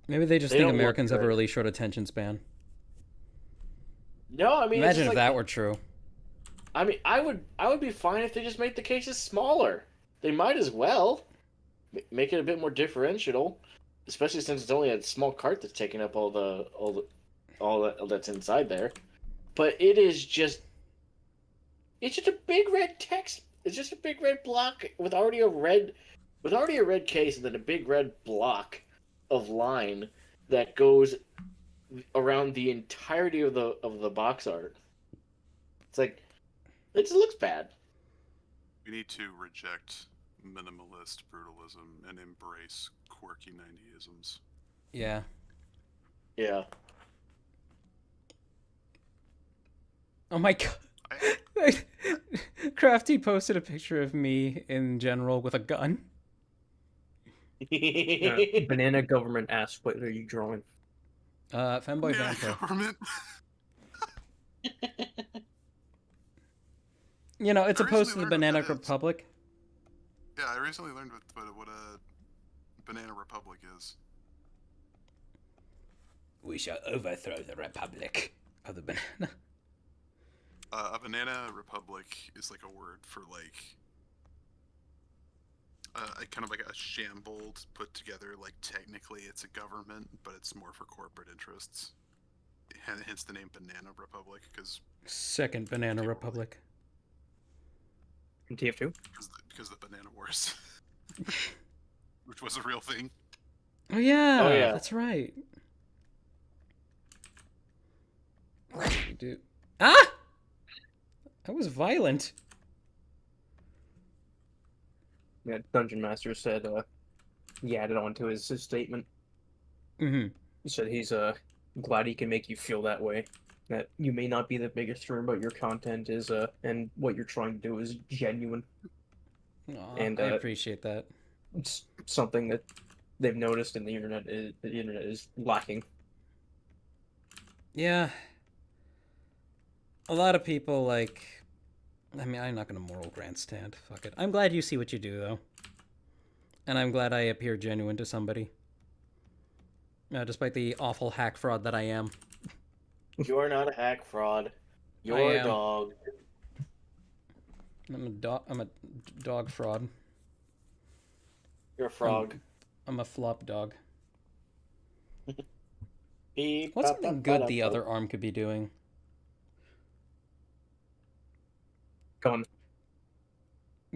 [SPEAKER 1] maybe they just think Americans have a really short attention span.
[SPEAKER 6] No, I mean,
[SPEAKER 1] imagine if that were true.
[SPEAKER 6] I mean, I would be fine if they just make the cases smaller. They might as well make it a bit more differential, especially since it's only a small cart that's taking up all that's inside there. But it's just a big red text. It's just a big red block with already a red with already a red case and then a big red block of line that goes around the entirety of the box art. It's like it just looks bad.
[SPEAKER 2] We need to reject minimalist brutalism and embrace quirky 90isms.
[SPEAKER 1] Yeah.
[SPEAKER 6] Yeah.
[SPEAKER 1] Oh my god. Crafty posted a picture of me in general with a gun.
[SPEAKER 3] Banana government asked, "What are you drawing?"
[SPEAKER 1] Femboy
[SPEAKER 2] Yeah,
[SPEAKER 1] Vampire.
[SPEAKER 2] government.
[SPEAKER 1] You know, it's
[SPEAKER 2] I
[SPEAKER 1] opposed to
[SPEAKER 2] recently
[SPEAKER 1] the
[SPEAKER 2] learned what
[SPEAKER 1] Banana
[SPEAKER 2] that is.
[SPEAKER 1] Republic.
[SPEAKER 2] Yeah, I recently learned what a Banana Republic is.
[SPEAKER 1] We shall overthrow the Republic of the Banana.
[SPEAKER 2] A Banana Republic is like a word for like kind of like a shambled, put together. Like technically, it's a government, but it's more for corporate interests. Hence the name Banana Republic, because
[SPEAKER 1] Second Banana Republic.
[SPEAKER 3] In TF2?
[SPEAKER 2] Because the Banana Wars, which was a real thing.
[SPEAKER 1] Oh yeah,
[SPEAKER 6] Oh, yeah.
[SPEAKER 1] that's right. What did we do? Ah! That was violent.
[SPEAKER 3] Yeah, Dungeon Master said he added on to his statement.
[SPEAKER 1] Mm-hmm.
[SPEAKER 3] He said he's glad he can make you feel that way. That you may not be the biggest streamer, but your content is and what you're trying to do is genuine.
[SPEAKER 1] Aw,
[SPEAKER 3] And,
[SPEAKER 1] I appreciate that.
[SPEAKER 3] It's something that they've noticed in the internet is lacking.
[SPEAKER 1] Yeah. A lot of people like. I mean, I'm not gonna moral grandstand. Fuck it. I'm glad you see what you do, though. And I'm glad I appear genuine to somebody. Despite the awful hack fraud that I am.
[SPEAKER 6] You are not a hack fraud.
[SPEAKER 1] I
[SPEAKER 6] You're a
[SPEAKER 1] am.
[SPEAKER 6] dog.
[SPEAKER 1] I'm a dog fraud.
[SPEAKER 6] You're a frog.
[SPEAKER 1] I'm a flop dog.
[SPEAKER 6] Beep,
[SPEAKER 1] What's
[SPEAKER 6] bop,
[SPEAKER 1] something
[SPEAKER 6] bop,
[SPEAKER 1] good
[SPEAKER 6] bop,
[SPEAKER 1] the
[SPEAKER 6] bop.
[SPEAKER 1] other arm could be doing?
[SPEAKER 3] Gone.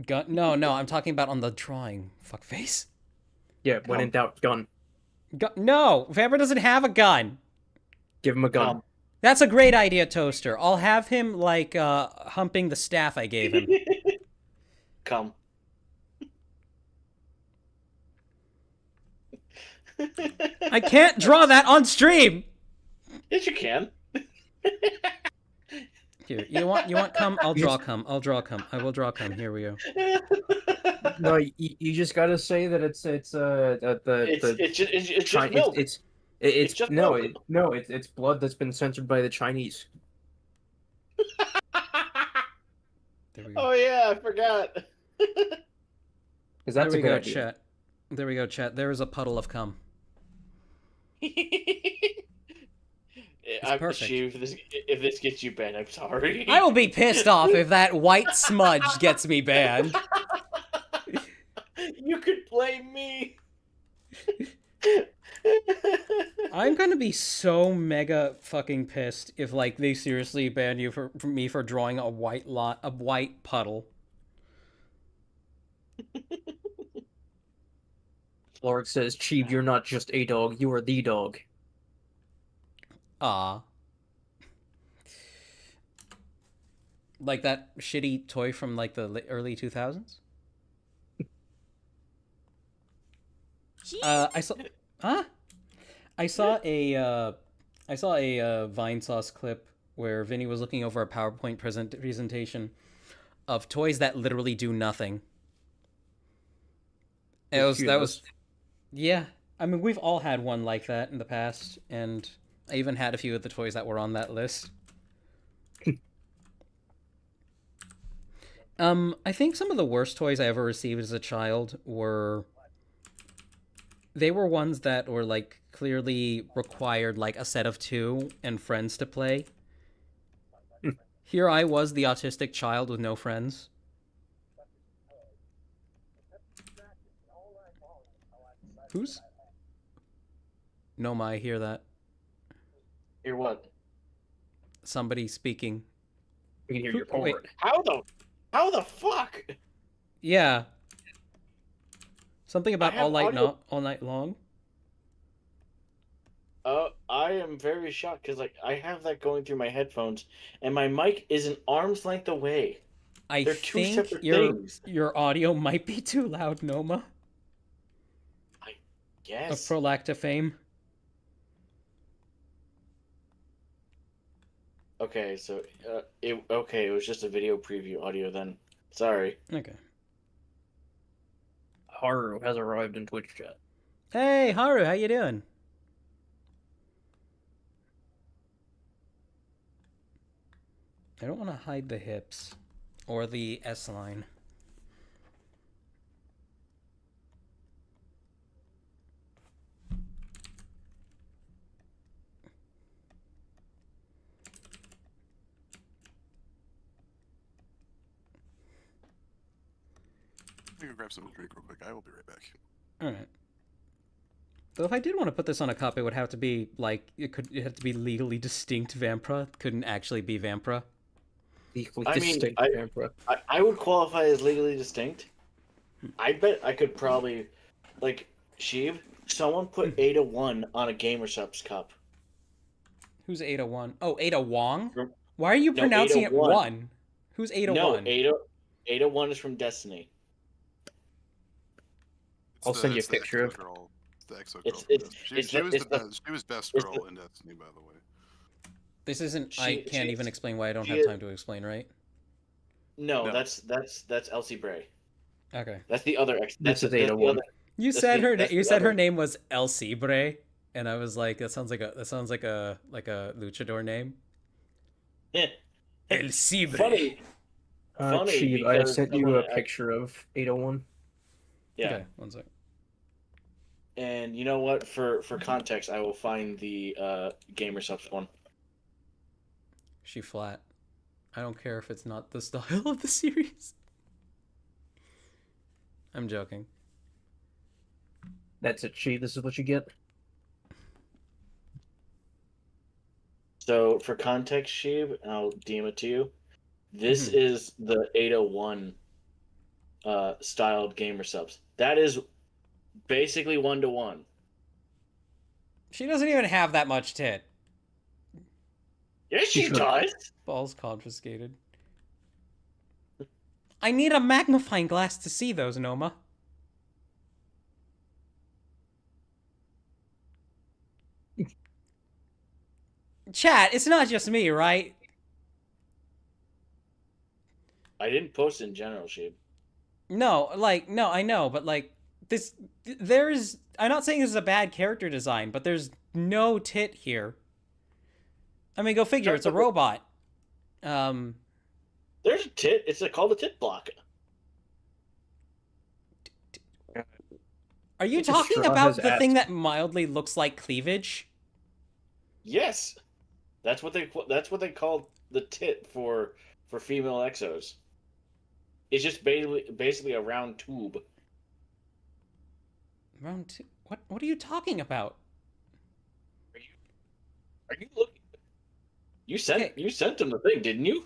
[SPEAKER 1] Gun? No, I'm talking about on the drawing. Fuckface.
[SPEAKER 3] Yeah, when in doubt, gun.
[SPEAKER 1] No! Vampire doesn't have a gun!
[SPEAKER 3] Give him a gun.
[SPEAKER 6] Come.
[SPEAKER 1] That's a great idea, Toaster. I'll have him, like, humping the staff I gave him.
[SPEAKER 6] Come.
[SPEAKER 1] I can't draw that on stream!
[SPEAKER 6] Yes, you can.
[SPEAKER 1] Here, you want cum? I'll draw cum. I will draw cum. Here we go.
[SPEAKER 3] No, you just gotta say that it's
[SPEAKER 6] It's just milk.
[SPEAKER 3] It's
[SPEAKER 6] just
[SPEAKER 3] no,
[SPEAKER 6] milk.
[SPEAKER 3] it's blood that's been censored by the Chinese.
[SPEAKER 1] There we go.
[SPEAKER 6] Oh yeah, I forgot.
[SPEAKER 3] Because that's
[SPEAKER 1] There
[SPEAKER 3] a
[SPEAKER 1] we
[SPEAKER 3] good
[SPEAKER 1] go,
[SPEAKER 3] idea.
[SPEAKER 1] chat. There we go, chat. There is a puddle of cum.
[SPEAKER 6] I'm
[SPEAKER 1] perfect.
[SPEAKER 6] ashamed if this gets you banned. I'm sorry.
[SPEAKER 1] I will be pissed off if that white smudge gets me banned.
[SPEAKER 6] You could blame me.
[SPEAKER 1] I'm gonna be so mega fucking pissed if, like, they seriously ban you for me for drawing a white puddle.
[SPEAKER 3] Lord says, Cheeb, you're not just a dog, you are the dog.
[SPEAKER 1] Ah. Like that shitty toy from, like, the early 2000s? I saw... Huh? I saw a Vinesauce clip where Vinny was looking over a PowerPoint presentation of toys that literally do nothing. Yeah. I mean, we've all had one like that in the past, and I even had a few of the toys that were on that list. I think some of the worst toys I ever received as a child were... They were ones that were, like, clearly required, like, a set of two and friends to play. Here I was, the autistic child with no friends. Who's? Noma, I hear that.
[SPEAKER 6] Hear what?
[SPEAKER 1] Somebody speaking.
[SPEAKER 3] We can hear
[SPEAKER 1] Who-
[SPEAKER 3] your
[SPEAKER 1] wait.
[SPEAKER 3] forward.
[SPEAKER 6] How the fuck?
[SPEAKER 1] Yeah. Something about
[SPEAKER 6] have
[SPEAKER 1] all
[SPEAKER 6] audio-
[SPEAKER 1] night long.
[SPEAKER 6] I am very shocked because like I have that going through my headphones, and my mic is an arm's length away.
[SPEAKER 1] I
[SPEAKER 6] They're two
[SPEAKER 1] think
[SPEAKER 6] separate
[SPEAKER 1] your
[SPEAKER 6] things.
[SPEAKER 1] audio might be too loud, Noma. Of
[SPEAKER 6] Yes.
[SPEAKER 1] Prolacta fame.
[SPEAKER 6] Okay, so it was just a video preview audio then. Sorry.
[SPEAKER 1] Okay.
[SPEAKER 3] Haru has arrived in Twitch chat.
[SPEAKER 1] Hey, Haru, how you doing? I don't want to hide the hips or the S line.
[SPEAKER 2] I'm gonna grab some drink real quick. I will be right back.
[SPEAKER 1] All right. Though if I did want to put this on a cup, it would have to be like it had to be legally distinct Vampra. It couldn't actually be Vampra.
[SPEAKER 3] Legally
[SPEAKER 6] I mean,
[SPEAKER 3] distinct
[SPEAKER 6] I-
[SPEAKER 3] Vampra.
[SPEAKER 6] I would qualify as legally distinct. I bet I could probably, like, Sheeb, someone put Ada 1 on a GamerSupps cup.
[SPEAKER 1] Who's Ada One? Oh, Ada Wong.
[SPEAKER 6] Rem-
[SPEAKER 1] Why are you
[SPEAKER 6] No,
[SPEAKER 1] pronouncing
[SPEAKER 6] Ada
[SPEAKER 1] it
[SPEAKER 6] One.
[SPEAKER 1] one? Who's Ada
[SPEAKER 6] No,
[SPEAKER 1] One?
[SPEAKER 6] Ada 1 is from Destiny.
[SPEAKER 2] It's
[SPEAKER 3] I'll send you a
[SPEAKER 2] it's the
[SPEAKER 3] purpose
[SPEAKER 2] Exo girl. It's the Exo
[SPEAKER 6] It's-
[SPEAKER 2] girl.
[SPEAKER 6] it's-
[SPEAKER 2] She
[SPEAKER 6] it's
[SPEAKER 2] she
[SPEAKER 6] the-
[SPEAKER 2] was
[SPEAKER 6] it's
[SPEAKER 2] the
[SPEAKER 6] the-
[SPEAKER 2] best. She was best
[SPEAKER 6] it's
[SPEAKER 2] girl
[SPEAKER 6] the-
[SPEAKER 2] in Destiny, by the way.
[SPEAKER 1] This isn't.
[SPEAKER 6] She-
[SPEAKER 1] I can't
[SPEAKER 6] she-
[SPEAKER 1] even explain why I don't
[SPEAKER 6] she
[SPEAKER 1] have
[SPEAKER 6] is-
[SPEAKER 1] time to explain, right?
[SPEAKER 6] No,
[SPEAKER 2] No.
[SPEAKER 6] that's Elsie Bray.
[SPEAKER 1] Okay.
[SPEAKER 6] That's the other X.
[SPEAKER 3] This is
[SPEAKER 6] that's
[SPEAKER 3] Ada
[SPEAKER 6] the
[SPEAKER 3] 1.
[SPEAKER 6] other-
[SPEAKER 1] You
[SPEAKER 6] That's
[SPEAKER 1] said
[SPEAKER 6] the-
[SPEAKER 1] her.
[SPEAKER 6] that's
[SPEAKER 1] You
[SPEAKER 6] the
[SPEAKER 1] said her
[SPEAKER 6] other-
[SPEAKER 1] name was Elsie Bray, and I was like, that sounds like a luchador name.
[SPEAKER 6] Eh,
[SPEAKER 1] Elsie Bray.
[SPEAKER 6] funny. Funny
[SPEAKER 3] Sheeb, I
[SPEAKER 6] because
[SPEAKER 3] sent you
[SPEAKER 6] someone
[SPEAKER 3] a picture of 801.
[SPEAKER 6] Yeah.
[SPEAKER 1] Okay, one sec.
[SPEAKER 6] And you know what? For context, I will find the GamerSupps one.
[SPEAKER 1] She flat. I don't care if it's not the style of the series. I'm joking.
[SPEAKER 3] That's it, Sheeb. This is what you get.
[SPEAKER 6] So for context, Sheeb, and I'll DM it to you. This
[SPEAKER 1] Mhm.
[SPEAKER 6] is the 801 styled GamerSupps. That is basically 1-to-1.
[SPEAKER 1] She doesn't even have that much tit.
[SPEAKER 6] Yes, she
[SPEAKER 3] Sure.
[SPEAKER 6] does.
[SPEAKER 1] Balls confiscated. I need a magnifying glass to see those, Noma. Chat, it's not just me, right?
[SPEAKER 6] I didn't post in general, Sheeb.
[SPEAKER 1] No, I know, but there's, I'm not saying this is a bad character design, but there's no tit here. I mean, go figure, it's a robot.
[SPEAKER 6] There's a tit. It's called a tit block.
[SPEAKER 1] Are you
[SPEAKER 3] It's a
[SPEAKER 1] talking
[SPEAKER 3] straw
[SPEAKER 1] about
[SPEAKER 3] has
[SPEAKER 1] the
[SPEAKER 3] ass.
[SPEAKER 1] thing that mildly looks like cleavage?
[SPEAKER 6] Yes, that's what they call the tit for female exos. It's just basically a round tube.
[SPEAKER 1] Round two? What are you talking about?
[SPEAKER 6] Are you looking? You sent him the thing, didn't you?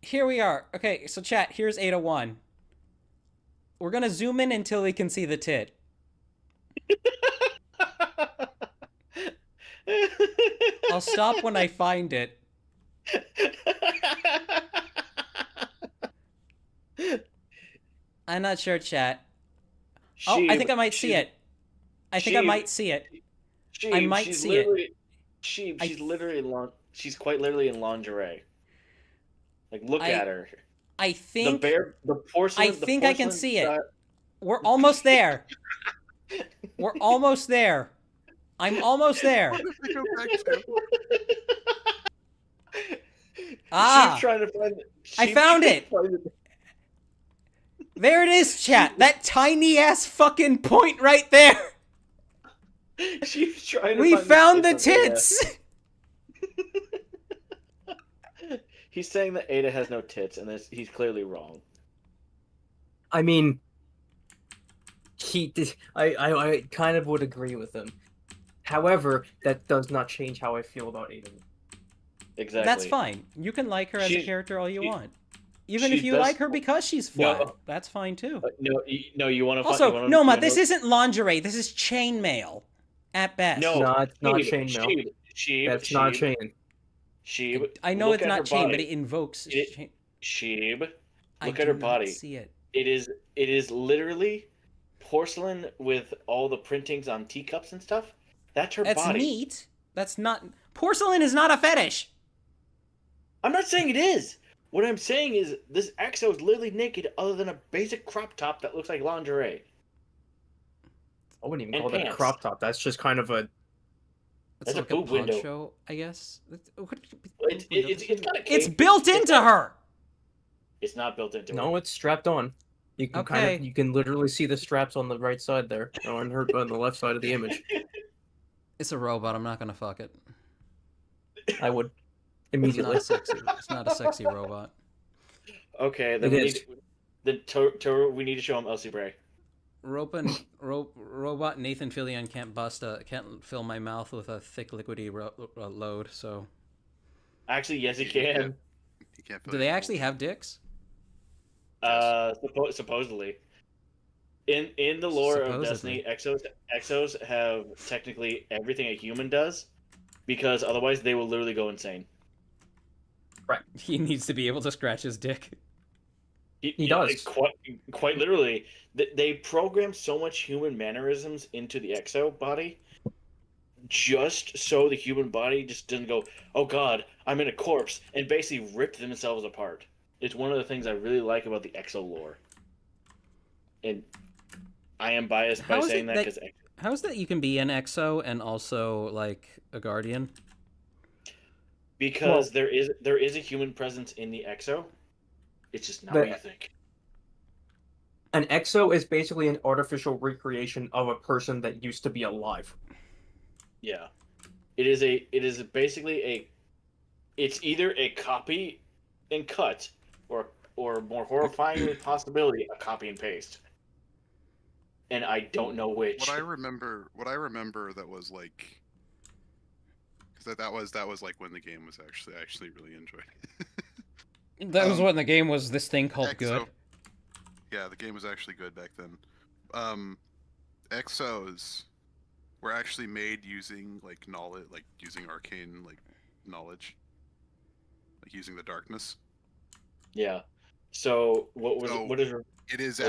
[SPEAKER 1] Here we are. Okay, so chat, here's 801. We're gonna zoom in until we can see the tit. I'll stop when I find it. I'm not sure, chat. Oh, I think I might see it. I think I might see it. I might see it.
[SPEAKER 6] She's literally she's quite literally in lingerie. Like, look at her.
[SPEAKER 1] I think
[SPEAKER 6] The porcelain.
[SPEAKER 1] I think I can
[SPEAKER 6] porcelain
[SPEAKER 1] see it.
[SPEAKER 6] style-
[SPEAKER 1] We're almost there. We're almost there. I'm almost there.
[SPEAKER 2] What did we go back to?
[SPEAKER 1] Ah,
[SPEAKER 6] She's trying to find.
[SPEAKER 1] I
[SPEAKER 6] she's
[SPEAKER 1] found
[SPEAKER 6] trying
[SPEAKER 1] it.
[SPEAKER 6] to find
[SPEAKER 1] there it is, chat. That tiny ass fucking point right there.
[SPEAKER 6] She's trying to.
[SPEAKER 1] We
[SPEAKER 6] find
[SPEAKER 1] found the
[SPEAKER 6] tits on Ada.
[SPEAKER 1] tits.
[SPEAKER 6] He's saying that Ada has no tits, and he's clearly wrong.
[SPEAKER 3] I mean, I kind of would agree with him. However, that does not change how I feel about Aiden.
[SPEAKER 6] Exactly.
[SPEAKER 1] That's fine. You can like her as a
[SPEAKER 6] She's-
[SPEAKER 1] character all you
[SPEAKER 6] she-
[SPEAKER 1] want. Even if you like her because she's flat, that's fine too.
[SPEAKER 6] No, you want to.
[SPEAKER 1] Also, Noma, this isn't lingerie. This is chainmail, at best.
[SPEAKER 3] No, it's not chainmail. That's not chain.
[SPEAKER 6] Sheeb.
[SPEAKER 1] I know it's not chain, but it invokes.
[SPEAKER 6] Sheeb. Look at her body.
[SPEAKER 1] See it.
[SPEAKER 6] It is literally porcelain with all the printings on teacups and stuff. That's her body.
[SPEAKER 1] That's neat. That's not. Porcelain is not a fetish.
[SPEAKER 6] I'm not saying it is. What I'm saying is this EXO is literally naked other than a basic crop top that looks like lingerie.
[SPEAKER 3] I wouldn't even call that a crop top. That's just kind of a...
[SPEAKER 6] That's like a boob window,
[SPEAKER 1] I guess.
[SPEAKER 6] It's
[SPEAKER 1] built into her.
[SPEAKER 6] It's not built into her.
[SPEAKER 3] No, it's strapped on. You can you can literally see the straps on the right side there, on the left side of the image.
[SPEAKER 1] It's a robot. I'm not gonna fuck it.
[SPEAKER 3] I would immediately.
[SPEAKER 1] It's not sexy. It's not a sexy robot.
[SPEAKER 6] Okay, then we need to show him Elsie Bray.
[SPEAKER 1] Robot Nathan Fillion can't fill my mouth with a thick liquidy load. So
[SPEAKER 6] actually, yes, he can.
[SPEAKER 1] Do they actually have dicks?
[SPEAKER 6] Supposedly. In the lore of Destiny, exos have technically everything a human does, because otherwise they will literally go insane.
[SPEAKER 3] Right.
[SPEAKER 1] He needs to be able to scratch his dick.
[SPEAKER 3] He does.
[SPEAKER 6] Quite literally. They program so much human mannerisms into the exo body, just so the human body just doesn't go, oh god, I'm in a corpse, and basically rip themselves apart. It's one of the things I really like about the exo lore. And I am biased by saying that because...
[SPEAKER 1] How is that you can be an exo and also, like, a guardian?
[SPEAKER 6] Because there is a human presence in the exo. It's just not what you think.
[SPEAKER 3] An exo is basically an artificial recreation of a person that used to be alive.
[SPEAKER 6] Yeah. It's either a copy and cut, or more horrifyingly possibility, a copy and paste. And I don't know which.
[SPEAKER 2] What I remember that was like, because that was like when the game was actually really enjoyed.
[SPEAKER 1] That was when the game was this thing called good.
[SPEAKER 2] Yeah, the game was actually good back then. Exos were actually made using like knowledge, like using arcane like knowledge, like using the darkness.
[SPEAKER 6] Yeah. So what is?
[SPEAKER 2] It is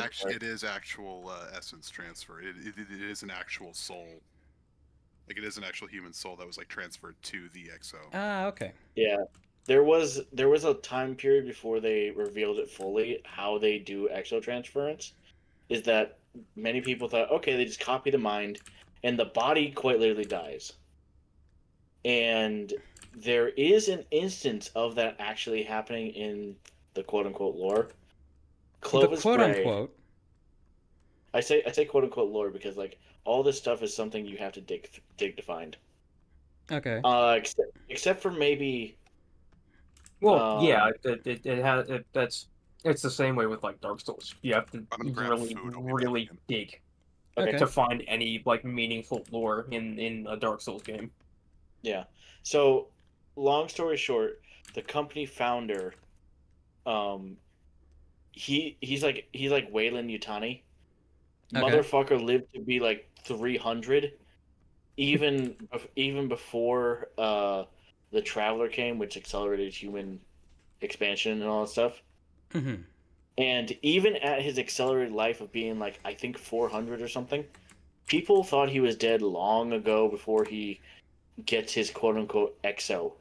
[SPEAKER 2] actual essence transfer. It is an actual soul. Like it is an actual human soul that was like transferred to the exo.
[SPEAKER 1] Ah, okay.
[SPEAKER 6] Yeah. There was a time period before they revealed it fully how they do exo transference. Is that many people thought, okay, they just copy the mind, and the body quite literally dies. And there is an instance of that actually happening in the quote-unquote lore. Clovis Bray, I say quote-unquote lore because like all this stuff is something you have to dig to find.
[SPEAKER 1] Okay.
[SPEAKER 6] Except for maybe.
[SPEAKER 3] Well, yeah, it's the same way with like Dark Souls. You have to really dig to find any like meaningful lore in a Dark Souls game.
[SPEAKER 6] Yeah. So, long story short, the company founder, he's like Wayland Yutani. Motherfucker lived to be like 300, even before the Traveler came, which accelerated human expansion and all that stuff.
[SPEAKER 1] Mm-hmm.
[SPEAKER 6] And even at his accelerated life of being like, I think 400 or something, people thought he was dead long ago before he gets his quote-unquote exo.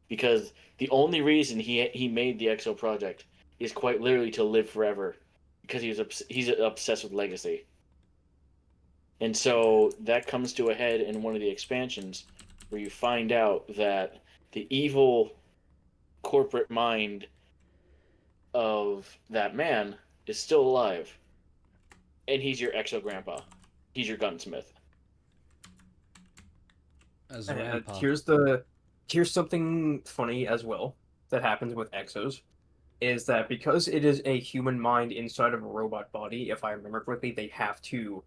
[SPEAKER 6] Because the only reason he made the exo project is quite literally to live forever. Because he's obsessed with legacy. And so that comes to a head in one of the expansions where you find out that the evil corporate mind of that man is still alive. And he's your exo grandpa. He's your gunsmith.
[SPEAKER 3] Here's something funny as well that happens with exos. Is that because it is a human mind inside of a robot body, if I remember correctly, they have to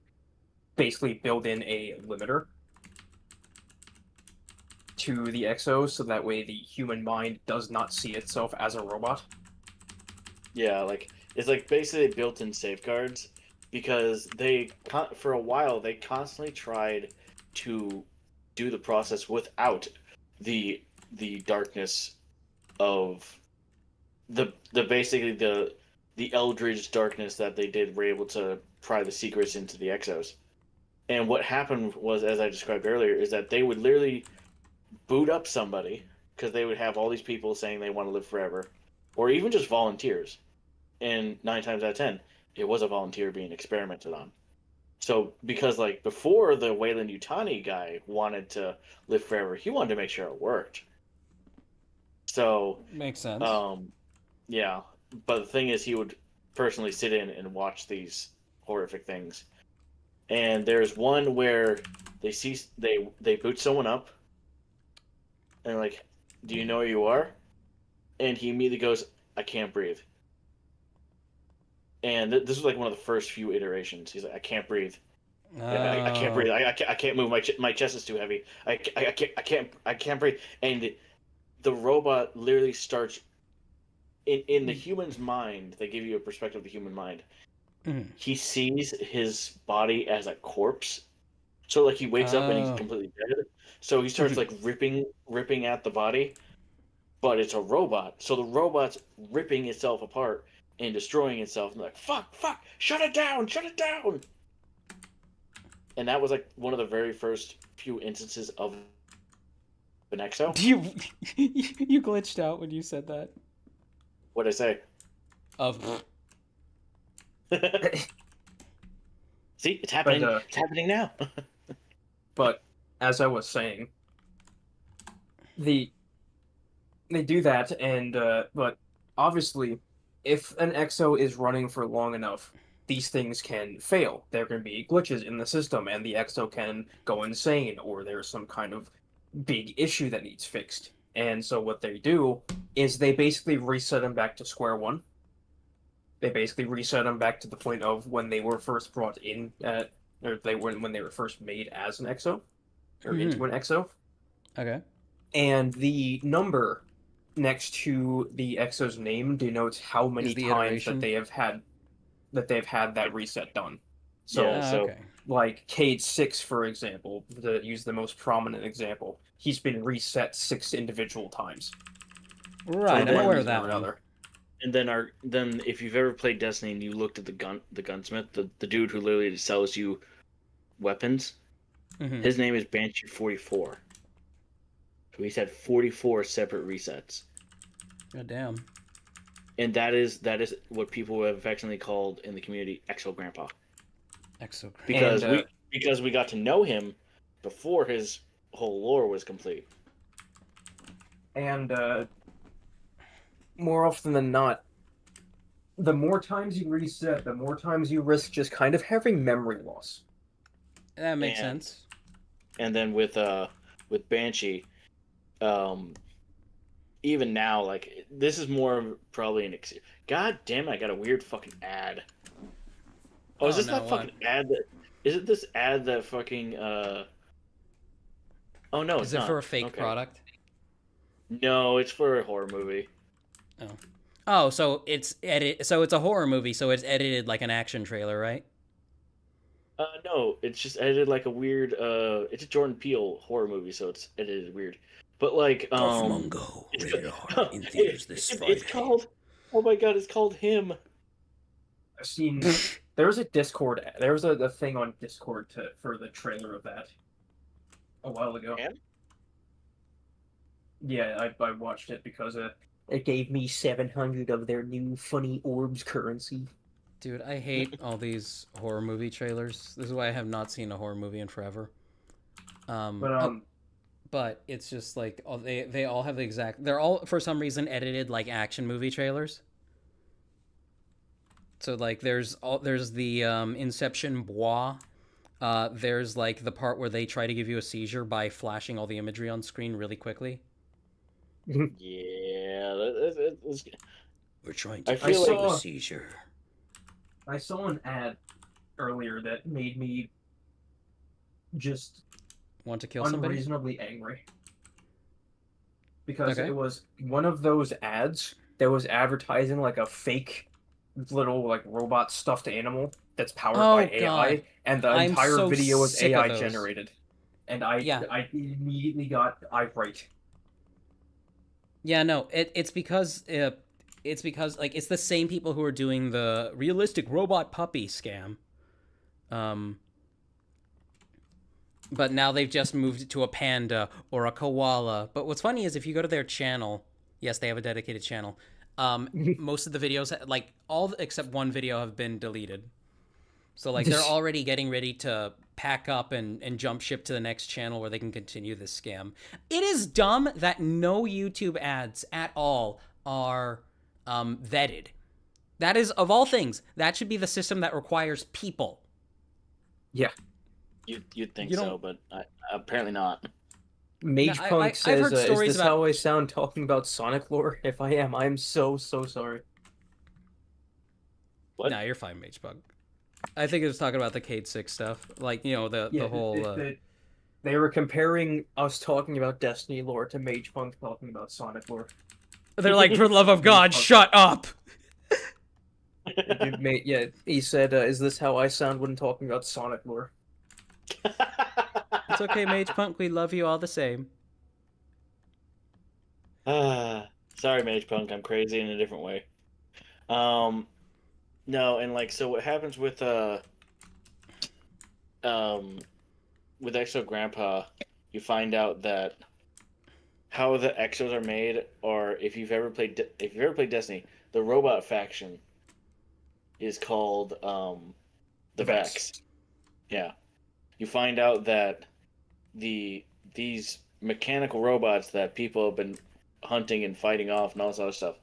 [SPEAKER 3] basically build in a limiter to the exo, so that way the human mind does not see itself as a robot.
[SPEAKER 6] Yeah, like it's like basically built-in safeguards because for a while they constantly tried to do the process without the darkness of the basically the eldritch darkness that they did were able to pry the secrets into the Exos. And what happened was, as I described earlier, is that they would literally boot up somebody because they would have all these people saying they want to live forever, or even just volunteers. And 9 times out of 10, it was a volunteer being experimented on. So because like before the Wayland Utani guy wanted to live forever, he wanted to make sure it worked. So
[SPEAKER 1] Makes sense.
[SPEAKER 6] yeah, but the thing is, he would personally sit in and watch these horrific things. And there's one where they boot someone up, and like, do you know where you are? And he immediately goes, I can't breathe. And this was like one of the first few iterations. He's like, I can't breathe. I can't breathe. I can't move. My chest is too heavy. I can't breathe. And the robot literally starts in the human's mind. They give you a perspective of the human mind.
[SPEAKER 1] Mhm.
[SPEAKER 6] He sees his body as a corpse. So like he wakes up and he's completely dead. So he starts like ripping at the body, but it's a robot. So the robot's ripping itself apart and destroying itself. And they're like, fuck, shut it down. And that was like one of the very first few instances of an exo.
[SPEAKER 1] You glitched out when you said that.
[SPEAKER 6] What'd I say?
[SPEAKER 1] Of
[SPEAKER 6] See, it's happening.
[SPEAKER 3] But,
[SPEAKER 6] it's happening now.
[SPEAKER 3] But as I was saying, they do that, and but obviously, if an exo is running for long enough, these things can fail. There can be glitches in the system, and the exo can go insane, or there's some kind of big issue that needs fixed. And so what they do is they basically reset them back to square one. They basically reset them back to the point of when they were first brought in, or when they were first made as an exo, or into an exo.
[SPEAKER 1] Okay.
[SPEAKER 3] And the number next to the exo's name denotes how many times that they've had that reset done. So,
[SPEAKER 6] Yeah,
[SPEAKER 1] okay.
[SPEAKER 3] like Cade 6, for example, to use the most prominent example, he's been reset 6 individual times.
[SPEAKER 1] Right,
[SPEAKER 3] for
[SPEAKER 1] I'm
[SPEAKER 3] one
[SPEAKER 1] aware of
[SPEAKER 3] reason
[SPEAKER 1] that
[SPEAKER 3] or
[SPEAKER 1] one.
[SPEAKER 3] another.
[SPEAKER 6] And then if you've ever played Destiny and you looked at the gunsmith, the dude who literally sells you weapons, his name is Banshee 44. So he's had 44 separate resets.
[SPEAKER 1] God damn.
[SPEAKER 6] And that is what people have affectionately called in the community Exo Grandpa.
[SPEAKER 1] Exo
[SPEAKER 6] Because because we got to know him before his whole lore was complete.
[SPEAKER 3] And more often than not, the more times you reset, the more times you risk just kind of having memory loss.
[SPEAKER 1] That makes sense.
[SPEAKER 6] And then with Banshee, even now, like this is more probably an God damn it! I got a weird fucking ad. Oh, is this that fucking ad that? Is it this ad that fucking? Oh no,
[SPEAKER 1] Is it for a fake product?
[SPEAKER 6] No, it's for a horror movie.
[SPEAKER 1] Oh, so it's So it's a horror movie. So it's edited like an action trailer, right?
[SPEAKER 6] No, it's just edited like a weird. It's a Jordan Peele horror movie, so it's edited weird. But like,
[SPEAKER 1] Mungo, rated R in theaters this Friday.
[SPEAKER 6] It's called. Oh my god, it's called Him.
[SPEAKER 3] I've seen there was a Discord. There was a thing on Discord for the trailer of that a while ago. Yeah, I watched it because it gave me 700 of their new funny orbs currency.
[SPEAKER 1] Dude, I hate all these horror movie trailers. This is why I have not seen a horror movie in forever. But it's just like they all have the exact. They're all for some reason edited like action movie trailers. So like there's the Inception Bois. There's like the part where they try to give you a seizure by flashing all the imagery on screen really quickly.
[SPEAKER 6] Yeah,
[SPEAKER 1] we're trying to
[SPEAKER 3] give you
[SPEAKER 1] a seizure.
[SPEAKER 3] I saw an ad earlier that made me just
[SPEAKER 1] want to kill somebody?
[SPEAKER 3] Unreasonably angry. Because it was one of those ads that was advertising like a fake little like robot stuffed animal that's powered
[SPEAKER 1] Oh
[SPEAKER 3] by AI,
[SPEAKER 1] God,
[SPEAKER 3] and the
[SPEAKER 1] I'm
[SPEAKER 3] entire
[SPEAKER 1] so
[SPEAKER 3] video was
[SPEAKER 1] sick of
[SPEAKER 3] AI
[SPEAKER 1] those.
[SPEAKER 3] generated. And I
[SPEAKER 1] Yeah.
[SPEAKER 3] I immediately got irate.
[SPEAKER 1] Yeah, no, it's because like it's the same people who are doing the realistic robot puppy scam. But now they've just moved it to a panda or a koala. But what's funny is if you go to their channel, yes, they have a dedicated channel. Most of the videos, like all except one video, have been deleted. So like they're already getting ready to pack up and jump ship to the next channel where they can continue this scam. It is dumb that no YouTube ads at all are vetted. That is, of all things, that should be the system that requires people.
[SPEAKER 3] Yeah.
[SPEAKER 6] You'd think
[SPEAKER 1] You
[SPEAKER 6] so,
[SPEAKER 1] don't-
[SPEAKER 6] but apparently not.
[SPEAKER 3] Mage
[SPEAKER 1] No,
[SPEAKER 3] Punk
[SPEAKER 1] I've
[SPEAKER 3] says,
[SPEAKER 1] heard
[SPEAKER 3] "Is
[SPEAKER 1] stories
[SPEAKER 3] this
[SPEAKER 1] about-
[SPEAKER 3] how I sound talking about Sonic lore? If I am, I'm so sorry."
[SPEAKER 6] What?
[SPEAKER 1] Nah, you're fine, Mage Bug. I think it was talking about the Cade 6 stuff. Like, you know, the whole...
[SPEAKER 3] They were comparing us talking about Destiny lore to Mage Punk talking about Sonic lore.
[SPEAKER 1] They're like, for the love of God, shut up!
[SPEAKER 3] Yeah, he said, "Is this how I sound when talking about Sonic lore?"
[SPEAKER 1] It's okay, Mage Punk, we love you all the same.
[SPEAKER 6] Sorry, Mage Punk, I'm crazy in a different way. No, and like, so what happens with Exo Grandpa, you find out that how the Exos are made, or if you've ever played Destiny, the robot faction is called the Vex. Yeah, you find out that these mechanical robots that people have been hunting and fighting off and all this other stuff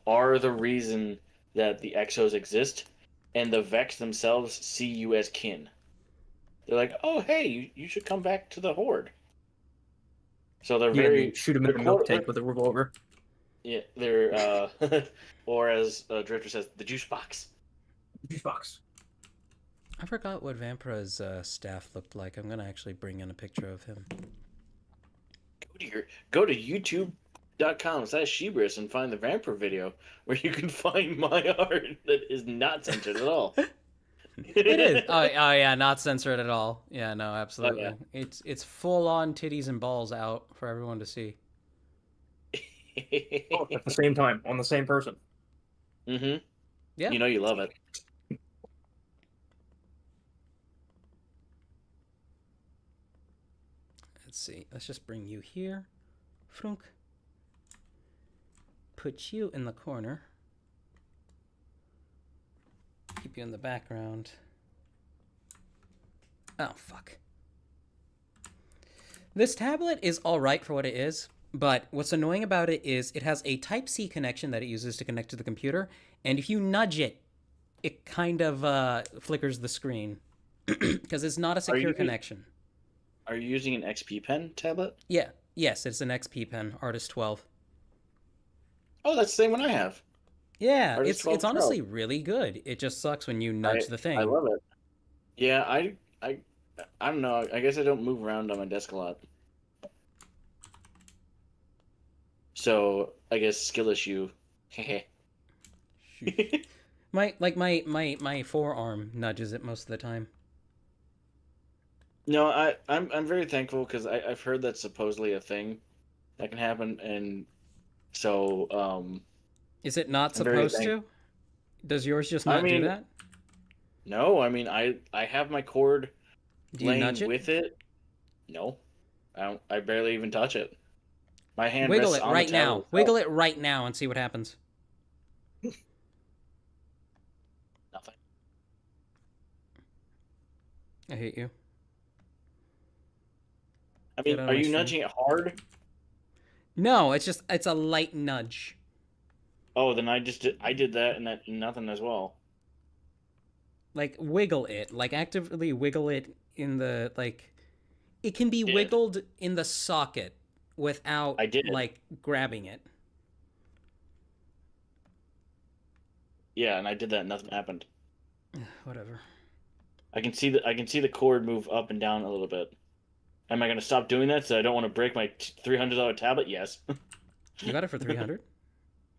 [SPEAKER 6] are the reason that the Exos exist, and the Vex themselves see you as kin. They're like, "Oh, hey, you should come back to the Horde." So they're very
[SPEAKER 3] shoot him in the milk tank with a revolver.
[SPEAKER 6] Yeah, they're or as Drifter says, the juice box.
[SPEAKER 3] Juice box.
[SPEAKER 1] I forgot what Vampira's staff looked like. I'm gonna actually bring in a picture of him.
[SPEAKER 6] Go to youtube.com/Shebris and find the Vampire video where you can find my art that is not censored at all.
[SPEAKER 1] It is. Oh yeah, not censored at all. Yeah, no, absolutely.
[SPEAKER 6] Oh, yeah.
[SPEAKER 1] It's full on titties and balls out for everyone to see.
[SPEAKER 3] Oh, at the same time, on the same person.
[SPEAKER 6] Mm-hmm.
[SPEAKER 1] Yeah.
[SPEAKER 6] You know you love it.
[SPEAKER 1] Let's see. Let's just bring you here. Frunk. Put you in the corner. Keep you in the background. Oh, fuck. This tablet is alright for what it is, but what's annoying about it is it has a Type-C connection that it uses to connect to the computer, and if you nudge it, it kind of flickers the screen. Because it's not a secure connection.
[SPEAKER 6] Are you using an XP Pen tablet?
[SPEAKER 1] Yeah. Yes, it's an XP Pen, Artist 12.
[SPEAKER 6] Oh, that's the same one I have.
[SPEAKER 1] Yeah,
[SPEAKER 6] Artist 12
[SPEAKER 1] it's honestly really good. It just sucks when you nudge the thing.
[SPEAKER 6] I love it. Yeah, I don't know. I guess I don't move around on my desk a lot. So I guess skill issue.
[SPEAKER 1] my forearm nudges it most of the time.
[SPEAKER 6] No, I'm very thankful because I've heard that's supposedly a thing that can happen, and so
[SPEAKER 1] Is it not supposed to? Does yours just not do that?
[SPEAKER 6] No, I mean I have my cord
[SPEAKER 1] Do you
[SPEAKER 6] laying
[SPEAKER 1] nudge it?
[SPEAKER 6] with it. No, I barely even touch it. My hand
[SPEAKER 1] Wiggle
[SPEAKER 6] rests
[SPEAKER 1] it
[SPEAKER 6] on
[SPEAKER 1] right
[SPEAKER 6] the
[SPEAKER 1] now.
[SPEAKER 6] tablet itself.
[SPEAKER 1] Wiggle it right now and see what happens.
[SPEAKER 6] Nothing.
[SPEAKER 1] I hate you.
[SPEAKER 6] I mean,
[SPEAKER 1] Get out of
[SPEAKER 6] are
[SPEAKER 1] my
[SPEAKER 6] you
[SPEAKER 1] stream.
[SPEAKER 6] nudging it hard?
[SPEAKER 1] No, it's a light nudge.
[SPEAKER 6] Oh, then I did that and that nothing as well.
[SPEAKER 1] Like wiggle it, like actively wiggle it in the like. It can be wiggled in the socket without like grabbing it.
[SPEAKER 6] Yeah, and I did that and nothing happened.
[SPEAKER 1] Whatever.
[SPEAKER 6] I can see the cord move up and down a little bit. Am I going to stop doing that so I don't want to break my $300 tablet? Yes.
[SPEAKER 1] You got it for 300?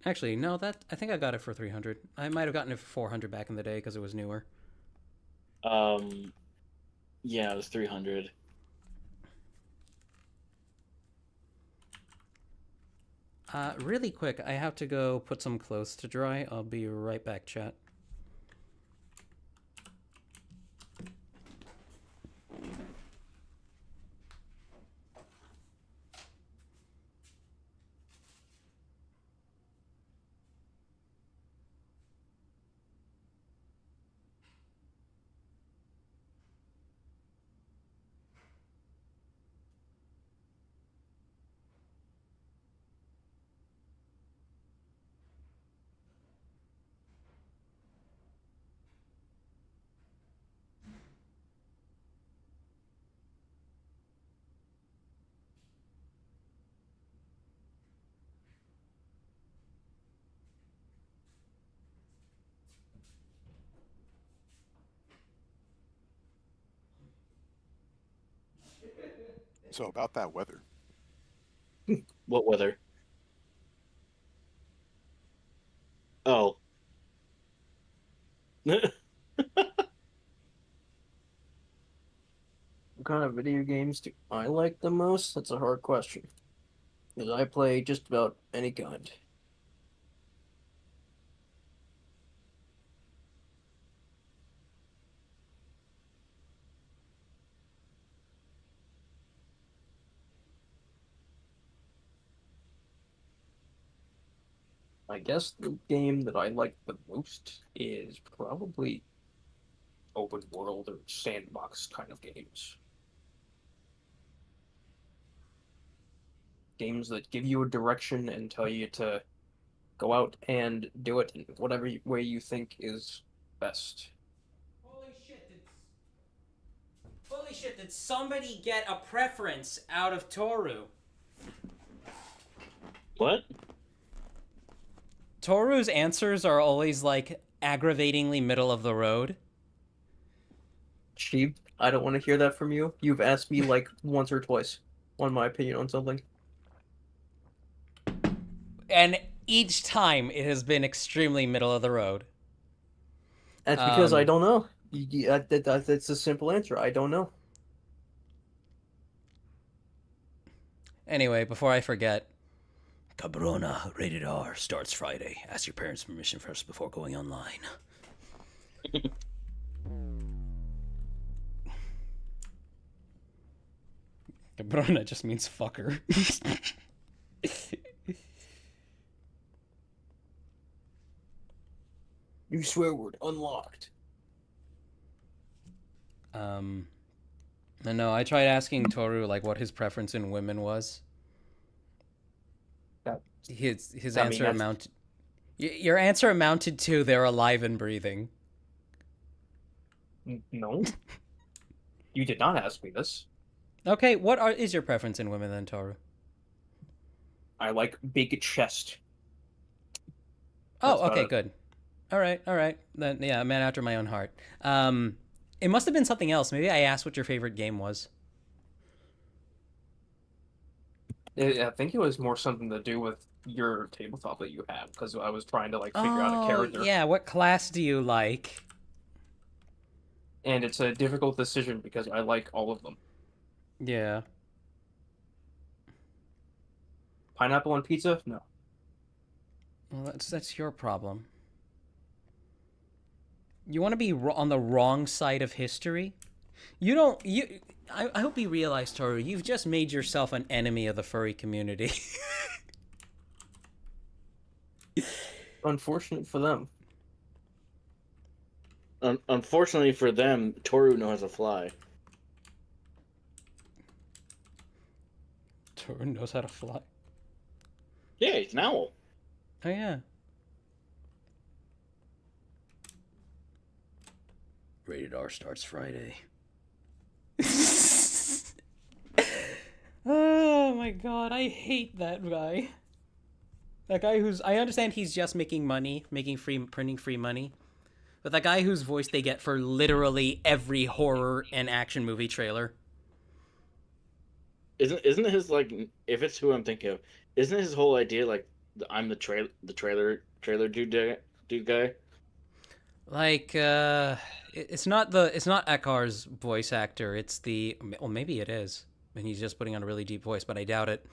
[SPEAKER 1] Actually, no, I think I got it for 300. I might have gotten it for 400 back in the day because it was newer.
[SPEAKER 6] Yeah, it was 300.
[SPEAKER 1] Really quick, I have to go put some clothes to dry. I'll be right back, chat.
[SPEAKER 2] So about that weather.
[SPEAKER 6] What weather? Oh.
[SPEAKER 3] What kind of video games do I like the most? That's a hard question. Because I play just about any kind. I guess the game that I like the most is probably open world or sandbox kind of games. Games that give you a direction and tell you to go out and do it in whatever way you think is best.
[SPEAKER 1] Holy shit, did somebody get a preference out of Toru?
[SPEAKER 6] What?
[SPEAKER 1] Toru's answers are always like aggravatingly middle of the road.
[SPEAKER 3] Sheep, I don't want to hear that from you. You've asked me like once or twice on my opinion on something.
[SPEAKER 1] And each time it has been extremely middle of the road.
[SPEAKER 3] That's because I don't know. That's a simple answer. I don't know.
[SPEAKER 1] Anyway, before I forget, Cabrona Rated R starts Friday. Ask your parents' permission first before going online. Cabrona just means fucker.
[SPEAKER 3] New swear word unlocked.
[SPEAKER 1] No, I tried asking Toru like what his preference in women was. His answer amounted. Your answer amounted to they're alive and breathing.
[SPEAKER 3] No, you did not ask me this.
[SPEAKER 1] Okay, what is your preference in women then, Toru?
[SPEAKER 3] I like big chest.
[SPEAKER 1] Oh, okay, good. All right. Then yeah, a man after my own heart. It must have been something else. Maybe I asked what your favorite game was.
[SPEAKER 3] I think it was more something to do with your tabletop that you had, because I was trying to like figure out a character.
[SPEAKER 1] Yeah, what class do you like?
[SPEAKER 3] And it's a difficult decision because I like all of them.
[SPEAKER 1] Yeah.
[SPEAKER 3] Pineapple on pizza? No.
[SPEAKER 1] Well, that's your problem. You want to be on the wrong side of history? You don't. I hope you realize, Toru, you've just made yourself an enemy of the furry community.
[SPEAKER 3] Unfortunate for them.
[SPEAKER 6] Unfortunately for them, Toru knows how to fly.
[SPEAKER 1] Toru knows how to fly.
[SPEAKER 6] Yeah, he's an owl.
[SPEAKER 1] Oh yeah. Rated R starts Friday. Oh my god, I hate that guy. That guy who's... I understand he's just making money, printing free money. But that guy whose voice they get for literally every horror and action movie trailer.
[SPEAKER 6] Isn't his like, if it's who I'm thinking of, isn't his whole idea like I'm the trailer dude guy.
[SPEAKER 1] Like, it's not Ekar's voice actor. It's the well, maybe it is, and he's just putting on a really deep voice, but I doubt it.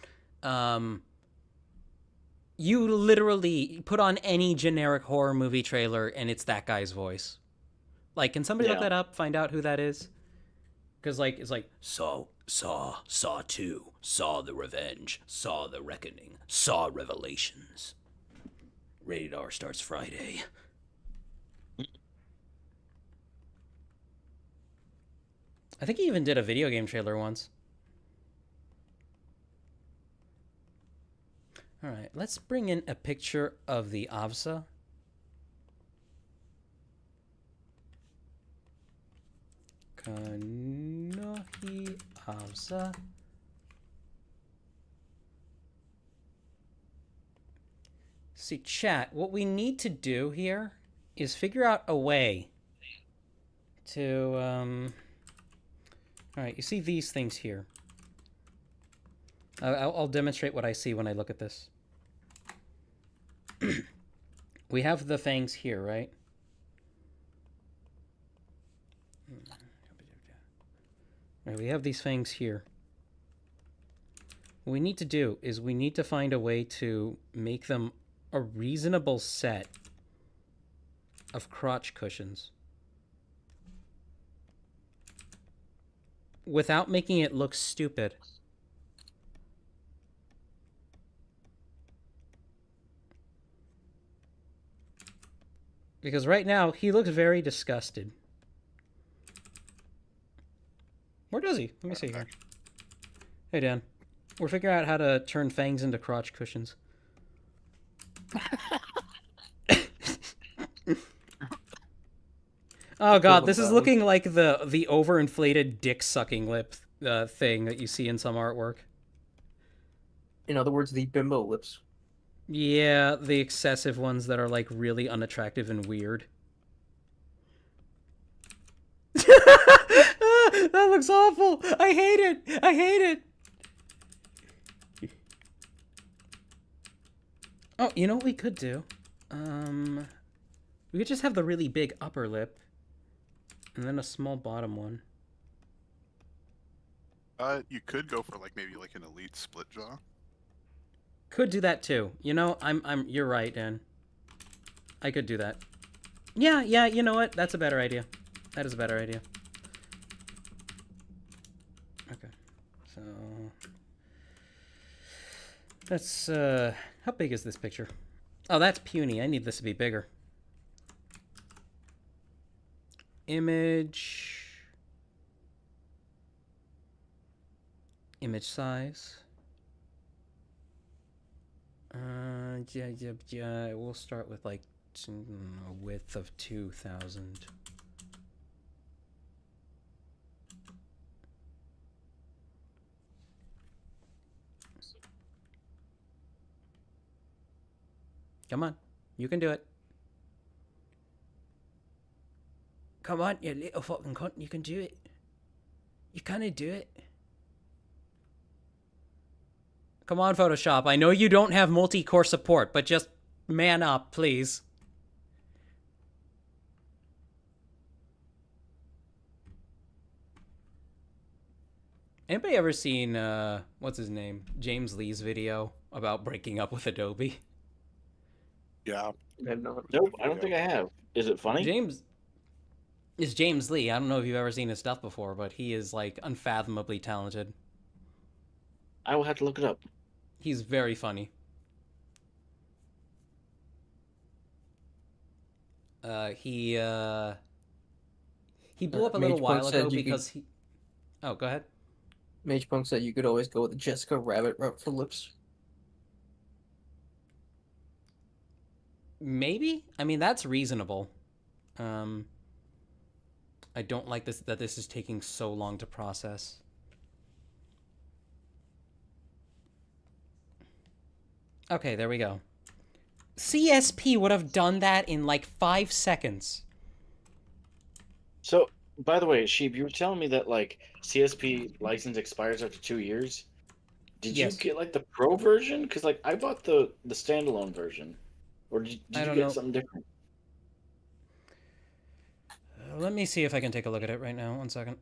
[SPEAKER 1] You literally put on any generic horror movie trailer, and it's that guy's voice. Like, can somebody look that up? Find out who that is? Because like it's like Saw 2, Saw the Revenge, Saw the Reckoning, Saw Revelations. Rated R starts Friday. I think he even did a video game trailer once. All right, let's bring in a picture of the Avsa. Kanohi Avsa. See, chat, what we need to do here is figure out a way to, all right, you see these things here. I'll demonstrate what I see when I look at this. We have the fangs here, right? Right, we have these fangs here. What we need to do is we need to find a way to make them a reasonable set of crotch cushions without making it look stupid. Because right now, he looks very disgusted. Where does he? Let me see here. Hey, Dan. We're figuring out how to turn fangs into crotch cushions. Oh god, this is looking like the overinflated dick-sucking lip thing that you see in some artwork.
[SPEAKER 3] In other words, the bimbo lips.
[SPEAKER 1] Yeah, the excessive ones that are like really unattractive and weird. That looks awful. I hate it. I hate it. Oh, you know what we could do? We could just have the really big upper lip and then a small bottom one.
[SPEAKER 2] You could go for like maybe like an elite split jaw.
[SPEAKER 1] Could do that too. You know, you're right, Dan. I could do that. Yeah, you know what? That's a better idea. That is a better idea. Okay. So that's how big is this picture? Oh, that's puny. I need this to be bigger. Image size. Yeah. We'll start with like a width of 2,000. Come on, you can do it. Come on, you little fucking cunt, you can do it. You kinda do it. Come on, Photoshop. I know you don't have multi-core support, but just man up, please. Anybody ever seen, what's his name? James Lee's video about breaking up with Adobe?
[SPEAKER 2] Yeah.
[SPEAKER 6] Nope, I don't think I have. Is it funny?
[SPEAKER 1] It's James Lee. I don't know if you've ever seen his stuff before, but he is, like, unfathomably talented.
[SPEAKER 6] I will have to look it up.
[SPEAKER 1] He's very funny. He blew up a little while ago because he... Oh, go ahead.
[SPEAKER 3] Mage Punk said you could always go with the Jessica Rabbit route for lips.
[SPEAKER 1] Maybe? I mean, that's reasonable. I don't like that this is taking so long to process. Okay, there we go. CSP would have done that in like 5 seconds.
[SPEAKER 6] So, by the way, Sheep, you were telling me that like CSP license expires after 2 years. Did
[SPEAKER 1] Yes.
[SPEAKER 6] you get like the pro version? Because like I bought the standalone version, or did
[SPEAKER 1] I
[SPEAKER 6] you
[SPEAKER 1] don't
[SPEAKER 6] get
[SPEAKER 1] know.
[SPEAKER 6] something different?
[SPEAKER 1] Let me see if I can take a look at it right now. 1 second.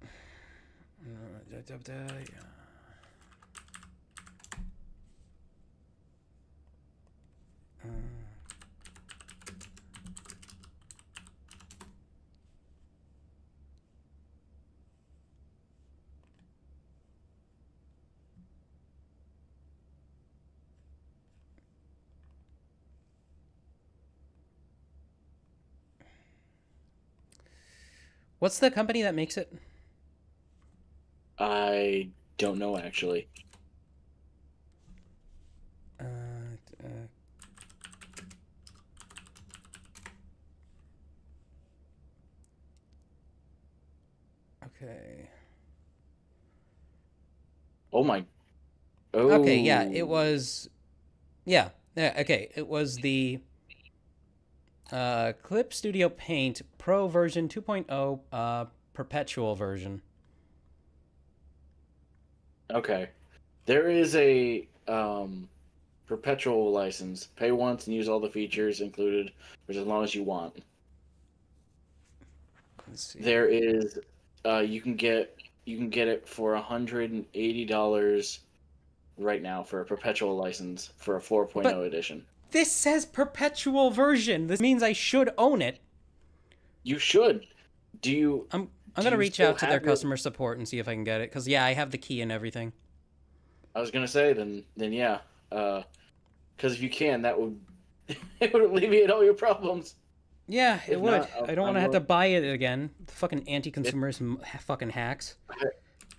[SPEAKER 1] What's the company that makes it?
[SPEAKER 6] I don't know actually.
[SPEAKER 1] Okay.
[SPEAKER 6] Oh my. Oh.
[SPEAKER 1] Okay, yeah, it was. Yeah, okay. It was the Clip Studio Paint Pro version 2.0 perpetual version.
[SPEAKER 6] Okay. There is a perpetual license. Pay once and use all the features included for as long as you want.
[SPEAKER 1] Let's see.
[SPEAKER 6] There is you can get it for $180 right now for a perpetual license for a 4.0
[SPEAKER 1] But
[SPEAKER 6] edition.
[SPEAKER 1] this says perpetual version. This means I should own it.
[SPEAKER 6] You should. Do you
[SPEAKER 1] I'm
[SPEAKER 6] do
[SPEAKER 1] gonna
[SPEAKER 6] you
[SPEAKER 1] reach
[SPEAKER 6] still
[SPEAKER 1] out to their
[SPEAKER 6] have your-
[SPEAKER 1] customer support and see if I can get it. Cause yeah, I have the key and everything.
[SPEAKER 6] I was gonna say then yeah. Because if you can, that would it would alleviate all your problems.
[SPEAKER 1] Yeah, it
[SPEAKER 6] If
[SPEAKER 1] would.
[SPEAKER 6] not,
[SPEAKER 1] I don't want to
[SPEAKER 6] I'm
[SPEAKER 1] have to
[SPEAKER 6] willing-
[SPEAKER 1] buy it again. Fucking anti-consumers, fucking hacks.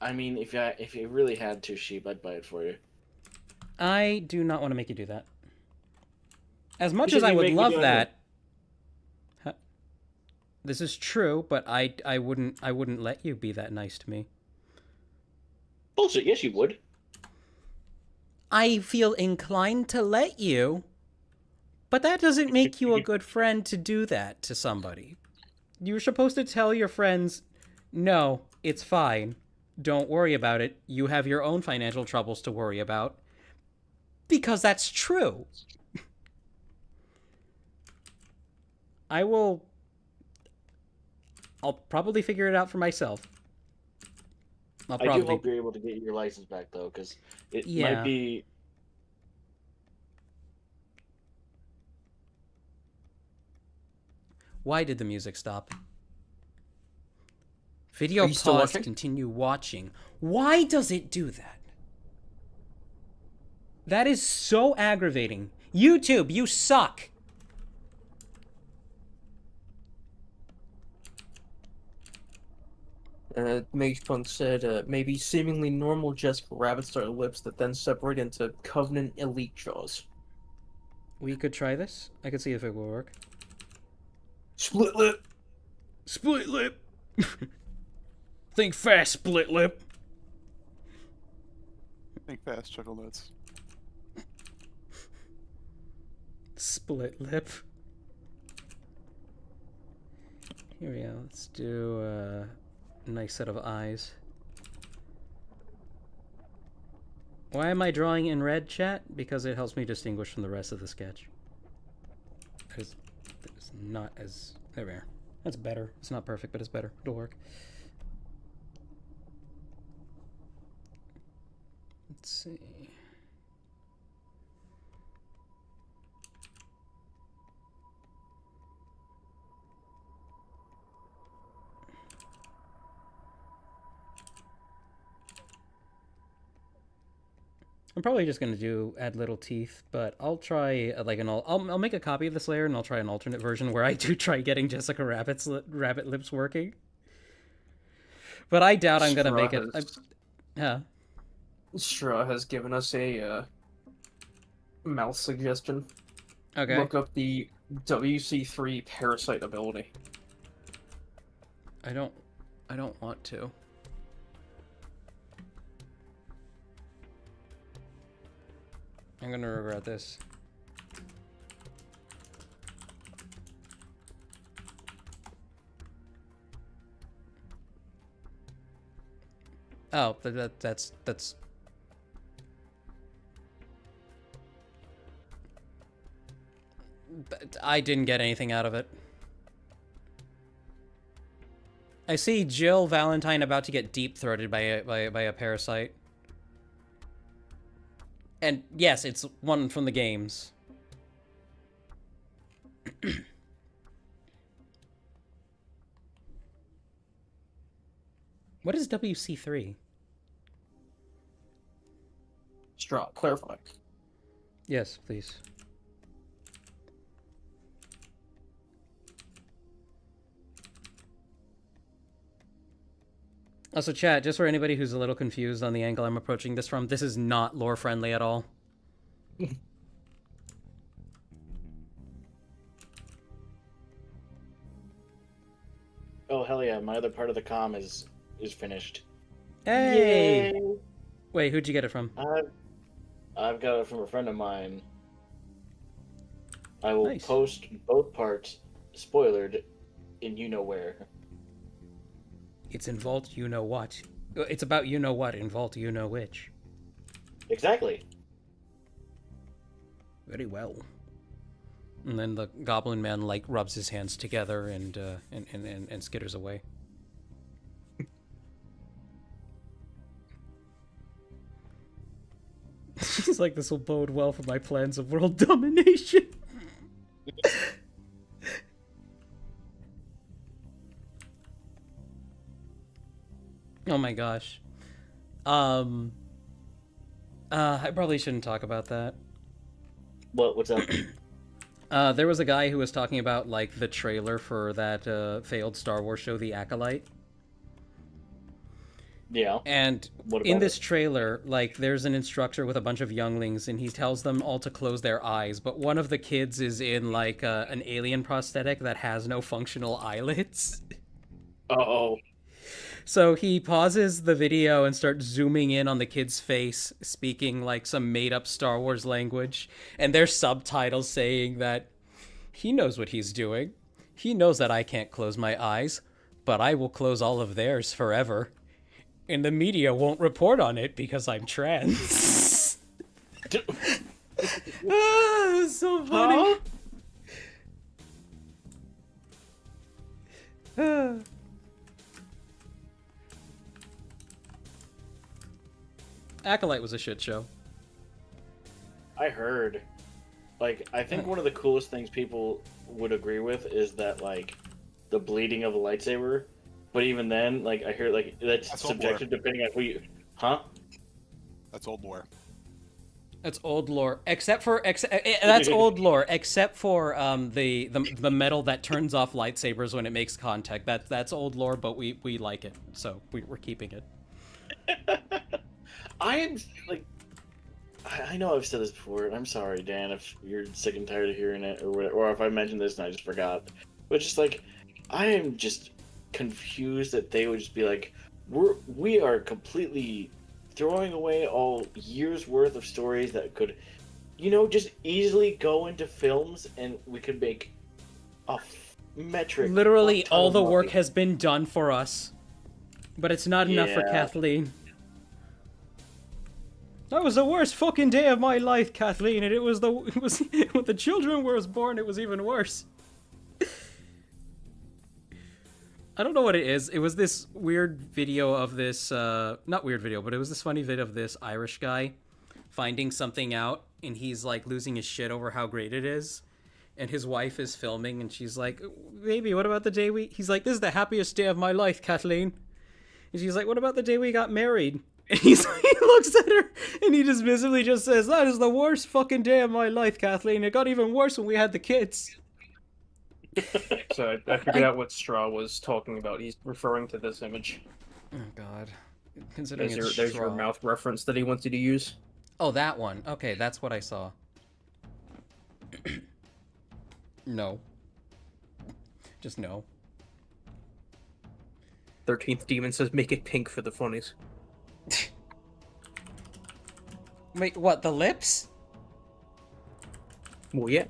[SPEAKER 6] I mean, if you really had to, sheep, I'd buy it for you.
[SPEAKER 1] I do not want to make you do that. As much
[SPEAKER 6] You
[SPEAKER 1] as
[SPEAKER 6] said
[SPEAKER 1] I
[SPEAKER 6] you
[SPEAKER 1] would
[SPEAKER 6] make me
[SPEAKER 1] love
[SPEAKER 6] do it.
[SPEAKER 1] that. This is true, but I wouldn't let you be that nice to me.
[SPEAKER 6] Bullshit. Yes, you would.
[SPEAKER 1] I feel inclined to let you, but that doesn't make you a good friend to do that to somebody. You're supposed to tell your friends, no, it's fine. Don't worry about it. You have your own financial troubles to worry about. Because that's true. I'll probably figure it out for myself.
[SPEAKER 6] I do hope you're able to get your license back though, because it might be.
[SPEAKER 1] Why did the music stop? Video
[SPEAKER 3] Are you still
[SPEAKER 1] pause,
[SPEAKER 3] watching?
[SPEAKER 1] continue watching. Why does it do that? That is so aggravating. YouTube, you suck.
[SPEAKER 3] Magepunk said, maybe seemingly normal Jessica Rabbit-style lips that then separate into Covenant Elite jaws.
[SPEAKER 1] We could try this. I could see if it will work.
[SPEAKER 3] Split lip!
[SPEAKER 1] Split lip! Think fast, split lip!
[SPEAKER 2] Think fast, chuckle nuts.
[SPEAKER 1] Split lip. Here we go. Let's do a nice set of eyes. Why am I drawing in red, chat? Because it helps me distinguish from the rest of the sketch. It's not as... There we are. That's better. It's not perfect, but it's better. It'll work. Let's see. I'm probably just gonna add little teeth, but I'll try I'll make a copy of this layer and I'll try an alternate version where I do try getting Jessica Rabbit lips working. But I doubt I'm gonna make it.
[SPEAKER 3] Straw has given us a mouth suggestion.
[SPEAKER 1] Okay.
[SPEAKER 3] Look up the WC3 parasite ability.
[SPEAKER 1] I don't want to. I'm gonna regret this. Oh, that's I didn't get anything out of it. I see Jill Valentine about to get deep-throated by a parasite. And yes, it's one from the games. What is WC3?
[SPEAKER 3] Straw, clarify.
[SPEAKER 1] Yes, please. Also, chat, just for anybody who's a little confused on the angle I'm approaching this from, this is not lore-friendly at all.
[SPEAKER 6] Oh hell yeah! My other part of the comm is finished.
[SPEAKER 1] Hey!
[SPEAKER 6] Yay!
[SPEAKER 1] Wait, who'd you get it from?
[SPEAKER 6] I've got it from a friend of mine. I will
[SPEAKER 1] Nice.
[SPEAKER 6] post both parts, spoilered, in you know where.
[SPEAKER 1] It's in Vault You Know What. It's about you know what in Vault You Know Which.
[SPEAKER 6] Exactly.
[SPEAKER 1] Very well. And then the Goblin Man like rubs his hands together and skitters away. He's like, this will bode well for my plans of world domination. Oh my gosh. I probably shouldn't talk about that.
[SPEAKER 6] What's up?
[SPEAKER 1] There was a guy who was talking about, like, the trailer for that failed Star Wars show, The Acolyte.
[SPEAKER 6] Yeah.
[SPEAKER 1] And
[SPEAKER 6] What
[SPEAKER 1] in
[SPEAKER 6] about
[SPEAKER 1] this
[SPEAKER 6] it?
[SPEAKER 1] trailer, like, there's an instructor with a bunch of younglings, and he tells them all to close their eyes, but one of the kids is in, like, an alien prosthetic that has no functional eyelids.
[SPEAKER 6] Uh-oh.
[SPEAKER 1] So he pauses the video and starts zooming in on the kid's face, speaking like some made-up Star Wars language, and there's subtitles saying that he knows what he's doing. He knows that I can't close my eyes, but I will close all of theirs forever. And the media won't report on it because I'm trans. It's so funny. Acolyte was a shit show.
[SPEAKER 6] I heard. Like, I think one of the coolest things people would agree with is that, like, the bleeding of a lightsaber. But even then, like, I hear, like, that's
[SPEAKER 2] That's old
[SPEAKER 6] subjective depending on who you... Huh?
[SPEAKER 2] That's old lore.
[SPEAKER 1] That's old lore, except for that's old lore, except for the metal that turns off lightsabers when it makes contact. That's old lore, but we like it, so we're keeping it.
[SPEAKER 6] I am, like... I know I've said this before, and I'm sorry, Dan, if you're sick and tired of hearing it, or whatever, or if I mentioned this and I just forgot. But just, like, I am just confused that they would just be like, we are completely throwing away all years worth of stories that could, you know, just easily go into films, and we could make a metric.
[SPEAKER 1] Literally,
[SPEAKER 6] ton
[SPEAKER 1] all
[SPEAKER 6] of
[SPEAKER 1] the
[SPEAKER 6] money.
[SPEAKER 1] work has been done for us, but it's not enough for
[SPEAKER 6] Yeah.
[SPEAKER 1] Kathleen. That was the worst fucking day of my life, Kathleen, and it was when the children were born, it was even worse. I don't know what it is. It was this weird video of this, not weird video, but it was this funny vid of this Irish guy finding something out, and he's like losing his shit over how great it is. And his wife is filming, and she's like, "Baby, what about the day he's like, "This is the happiest day of my life, Kathleen." And she's like, "What about the day we got married?" And he looks at her, and he dismissively just says, "That is the worst fucking day of my life, Kathleen. It got even worse when we had the kids."
[SPEAKER 3] So I figured out what Straw was talking about. He's referring to this image.
[SPEAKER 1] Oh God, considering
[SPEAKER 3] There's
[SPEAKER 1] it's
[SPEAKER 3] your
[SPEAKER 1] straw.
[SPEAKER 3] mouth reference that he wants you to use.
[SPEAKER 1] Oh, that one. Okay, that's what I saw. No. Just no.
[SPEAKER 3] 13th Demon says make it pink for the funnies.
[SPEAKER 1] Wait, what? The lips?
[SPEAKER 3] Well, yeah.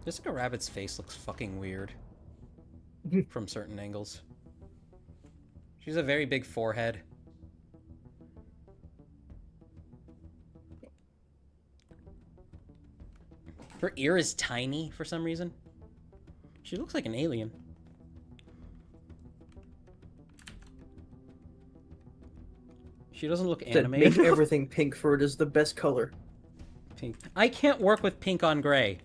[SPEAKER 1] Jessica Rabbit's face looks fucking weird from certain angles. She's a very big forehead. Her ear is tiny for some reason. She looks like an alien. She doesn't look animated.
[SPEAKER 3] Make everything pink, for it is the best color.
[SPEAKER 1] Pink. I can't work with pink on gray.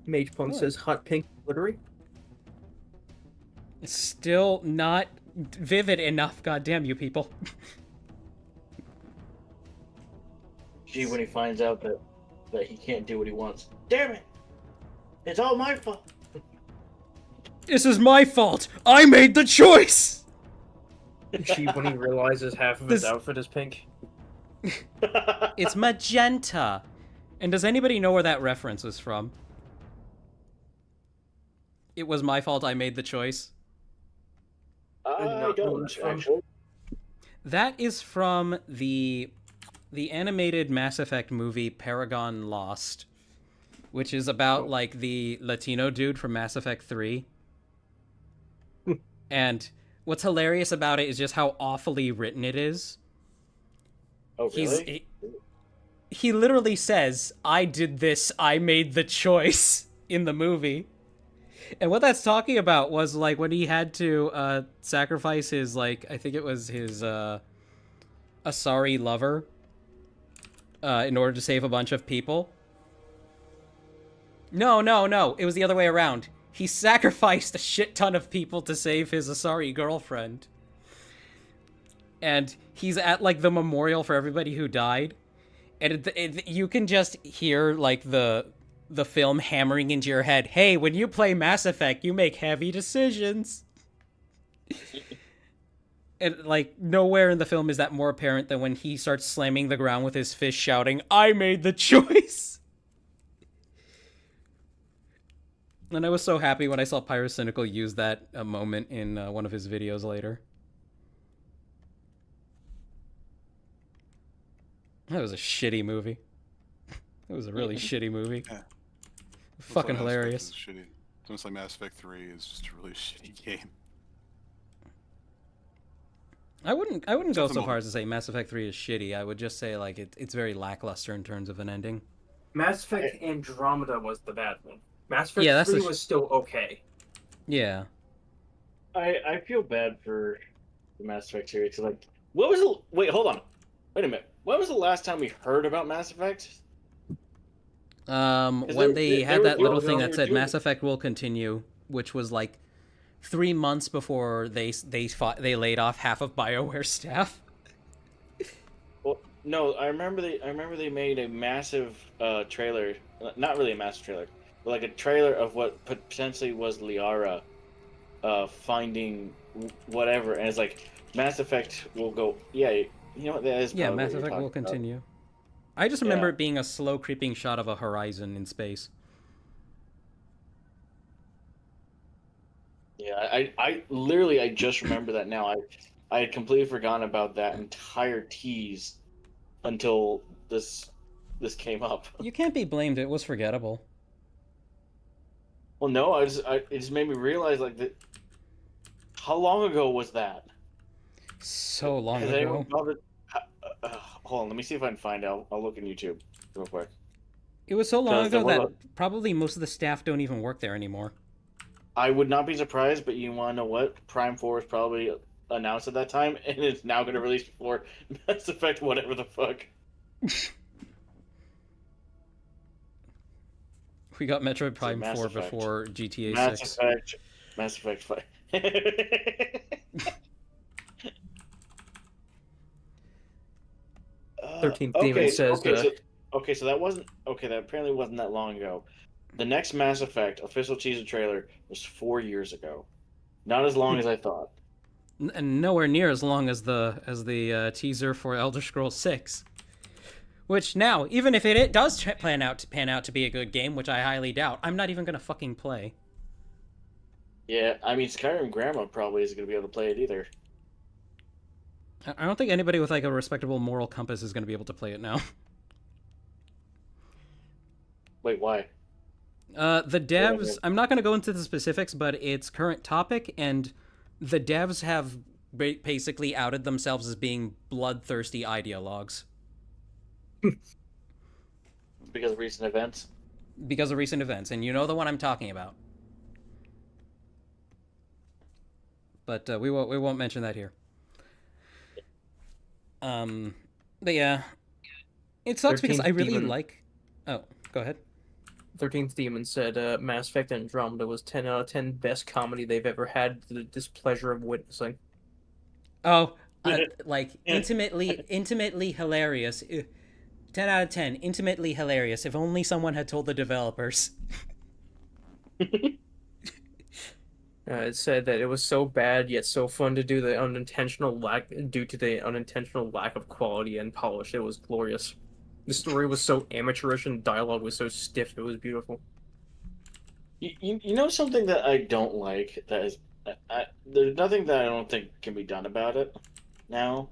[SPEAKER 3] Mage Punk says hot pink glittery.
[SPEAKER 1] It's still not vivid enough, goddamn you people.
[SPEAKER 6] Gee, when he finds out that he can't do what he wants. Damn it! It's all my fault!
[SPEAKER 1] This is my fault! I made the choice!
[SPEAKER 3] Gee, when he realizes half of his outfit is pink.
[SPEAKER 1] It's magenta! And does anybody know where that reference was from? It was my fault I made the choice.
[SPEAKER 6] I don't, actually.
[SPEAKER 1] That is from the animated Mass Effect movie Paragon Lost, which is about like the Latino dude from Mass Effect 3. And what's hilarious about it is just how awfully written it is.
[SPEAKER 6] Oh, really?
[SPEAKER 1] He literally says, "I did this, I made the choice," in the movie. And what that's talking about was like when he had to sacrifice his, like, I think it was his Asari lover in order to save a bunch of people. No, it was the other way around. He sacrificed a shit ton of people to save his Asari girlfriend. And he's at like the memorial for everybody who died. And you can just hear like the film hammering into your head. Hey, when you play Mass Effect, you make heavy decisions. And like nowhere in the film is that more apparent than when he starts slamming the ground with his fist shouting, "I made the choice." And I was so happy when I saw Pyrocynical use that moment in one of his videos later. That was a shitty movie. It was a really shitty movie.
[SPEAKER 2] Yeah.
[SPEAKER 1] Fucking hilarious.
[SPEAKER 2] Shitty. Almost like Mass Effect 3 is just a really shitty game.
[SPEAKER 1] I wouldn't go so far as to say Mass Effect 3 is shitty. I would just say like it's very lackluster in terms of an ending.
[SPEAKER 3] Mass Effect Andromeda was the bad one. Mass Effect 3 was still okay.
[SPEAKER 1] Yeah.
[SPEAKER 6] I feel bad for the Mass Effect series. Cause like, what was the... Wait, hold on. Wait a minute. When was the last time we heard about Mass Effect?
[SPEAKER 1] When they had that little thing that said Mass Effect will continue, which was like 3 months before they laid off half of BioWare's staff.
[SPEAKER 6] Well, no, I remember they made a massive trailer, not really a massive trailer, but like a trailer of what potentially was Liara finding whatever, and it's like Mass Effect will go. Yeah, you know what that is.
[SPEAKER 1] Yeah, Mass Effect will continue. I just remember it being a slow creeping shot of a horizon in space.
[SPEAKER 6] Yeah, I literally I just remember that now. I had completely forgotten about that entire tease until this came up.
[SPEAKER 1] You can't be blamed. It was forgettable.
[SPEAKER 6] Well, no, it just made me realize like that. How long ago was that?
[SPEAKER 1] So long ago.
[SPEAKER 6] Hold on, let me see if I can find out. I'll look in YouTube real quick.
[SPEAKER 1] It was so long ago that probably most of the staff don't even work there anymore.
[SPEAKER 6] I would not be surprised, but you want to know what? Prime 4 was probably announced at that time, and it's now going to release before Mass Effect whatever the fuck.
[SPEAKER 1] We got Metroid Prime 4 before GTA 6.
[SPEAKER 6] Mass Effect 5.
[SPEAKER 3] 13th Demon says...
[SPEAKER 6] So that wasn't... Okay, that apparently wasn't that long ago. The next Mass Effect official teaser trailer was 4 years ago. Not as long as I thought.
[SPEAKER 1] And nowhere near as long as the teaser for Elder Scrolls 6. Which now, even if it does pan out to be a good game, which I highly doubt, I'm not even gonna fucking play.
[SPEAKER 6] Yeah, I mean Skyrim Grandma probably isn't gonna be able to play it either.
[SPEAKER 1] I don't think anybody with like a respectable moral compass is gonna be able to play it now.
[SPEAKER 6] Wait, why?
[SPEAKER 1] The devs, I'm not going to go into the specifics, but it's current topic, and the devs have basically outed themselves as being bloodthirsty ideologues.
[SPEAKER 6] Because of recent events?
[SPEAKER 1] Because of recent events, and you know the one I'm talking about. But we won't mention that here. But yeah, it sucks because I really like. Oh, go ahead.
[SPEAKER 3] 13th Demon said Mass Effect Andromeda was 10 out of 10 best comedy they've ever had. The displeasure of witnessing.
[SPEAKER 1] Oh, like intimately hilarious. 10 out of 10, intimately hilarious. If only someone had told the developers.
[SPEAKER 3] It said that it was so bad yet so fun to do the due to the unintentional lack of quality and polish. It was glorious. The story was so amateurish and dialogue was so stiff. It was beautiful.
[SPEAKER 6] You know something that I don't like that is there's nothing that I don't think can be done about it now,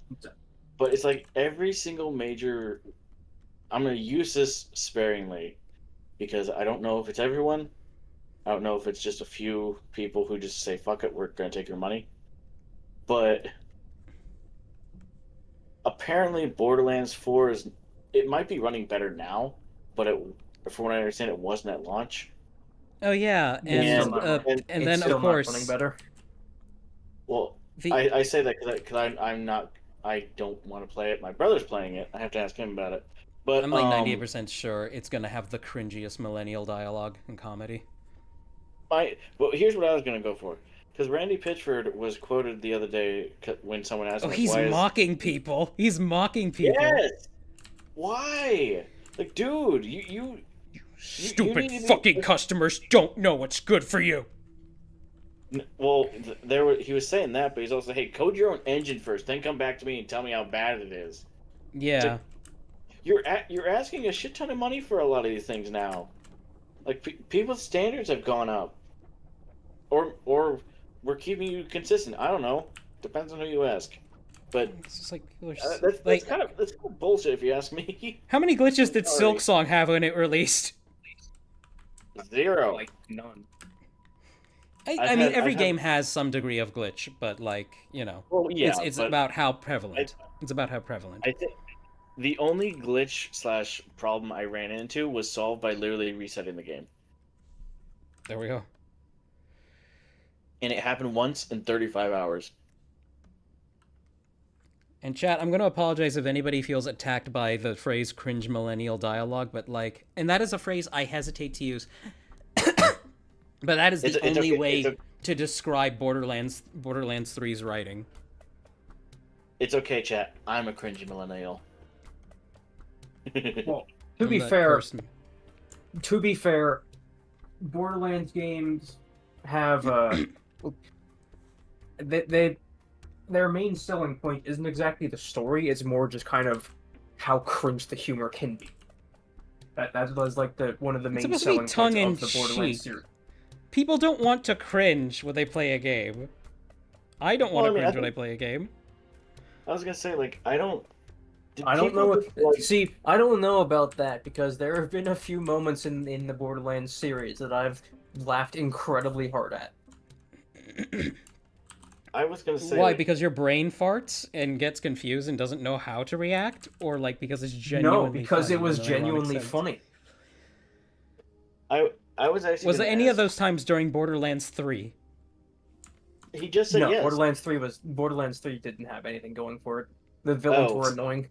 [SPEAKER 6] but it's like every single major. I'm gonna use this sparingly because I don't know if it's everyone. I don't know if it's just a few people who just say, fuck it, we're going to take your money. But apparently Borderlands 4 it might be running better now, but from what I understand, it wasn't at launch.
[SPEAKER 1] Oh yeah, and then of course
[SPEAKER 3] running better.
[SPEAKER 6] Well, I say that because I don't want to play it. My brother's playing it. I have to ask him about it. But
[SPEAKER 1] I'm like 98% sure it's gonna have the cringiest millennial dialogue and comedy.
[SPEAKER 6] Well, here's what I was going to go for. Because Randy Pitchford was quoted the other day when someone asked him,
[SPEAKER 1] he's mocking people. He's mocking people.
[SPEAKER 6] Yes! Why? Like, dude, you
[SPEAKER 1] stupid fucking customers don't know what's good for you.
[SPEAKER 6] Well, he was saying that, but he's also, hey, code your own engine first, then come back to me and tell me how bad it is.
[SPEAKER 1] Yeah.
[SPEAKER 6] Like, you're asking a shit ton of money for a lot of these things now. Like, people's standards have gone up. Or we're keeping you consistent. I don't know. Depends on who you ask. But
[SPEAKER 1] it's just like
[SPEAKER 6] that's kind of bullshit if you ask me.
[SPEAKER 1] How many glitches did Silk Song have when it released?
[SPEAKER 6] 0.
[SPEAKER 3] Like none.
[SPEAKER 1] I mean, every game has some degree of glitch, but like, you know,
[SPEAKER 6] well, yeah,
[SPEAKER 1] it's about how prevalent. It's about how prevalent.
[SPEAKER 6] I think the only glitch / problem I ran into was solved by literally resetting the game.
[SPEAKER 1] There we go.
[SPEAKER 6] And it happened once in 35 hours.
[SPEAKER 1] And chat, I'm going to apologize if anybody feels attacked by the phrase cringe millennial dialogue, but like, and that is a phrase I hesitate to use. But that is the only way to describe Borderlands 3's writing.
[SPEAKER 6] It's okay, chat. I'm a cringy millennial.
[SPEAKER 3] Well, to be fair, Borderlands games have their main selling point isn't exactly the story, it's more just kind of how cringe the humor can be. That was like one of the main selling points of the Borderlands series.
[SPEAKER 1] People don't want to cringe when they play a game. I don't want to cringe when I play a game.
[SPEAKER 6] I was gonna say, like, I don't
[SPEAKER 3] know. See, I don't know about that because there have been a few moments in the Borderlands series that I've laughed incredibly hard at.
[SPEAKER 6] I was gonna say,
[SPEAKER 1] why? Because your brain farts and gets confused and doesn't know how to react, or like because it's genuinely
[SPEAKER 3] because it was genuinely funny.
[SPEAKER 6] I was actually.
[SPEAKER 1] Was there any of those times during Borderlands 3?
[SPEAKER 6] He just said yes.
[SPEAKER 3] Borderlands 3 didn't have anything going for it. The villains were annoying.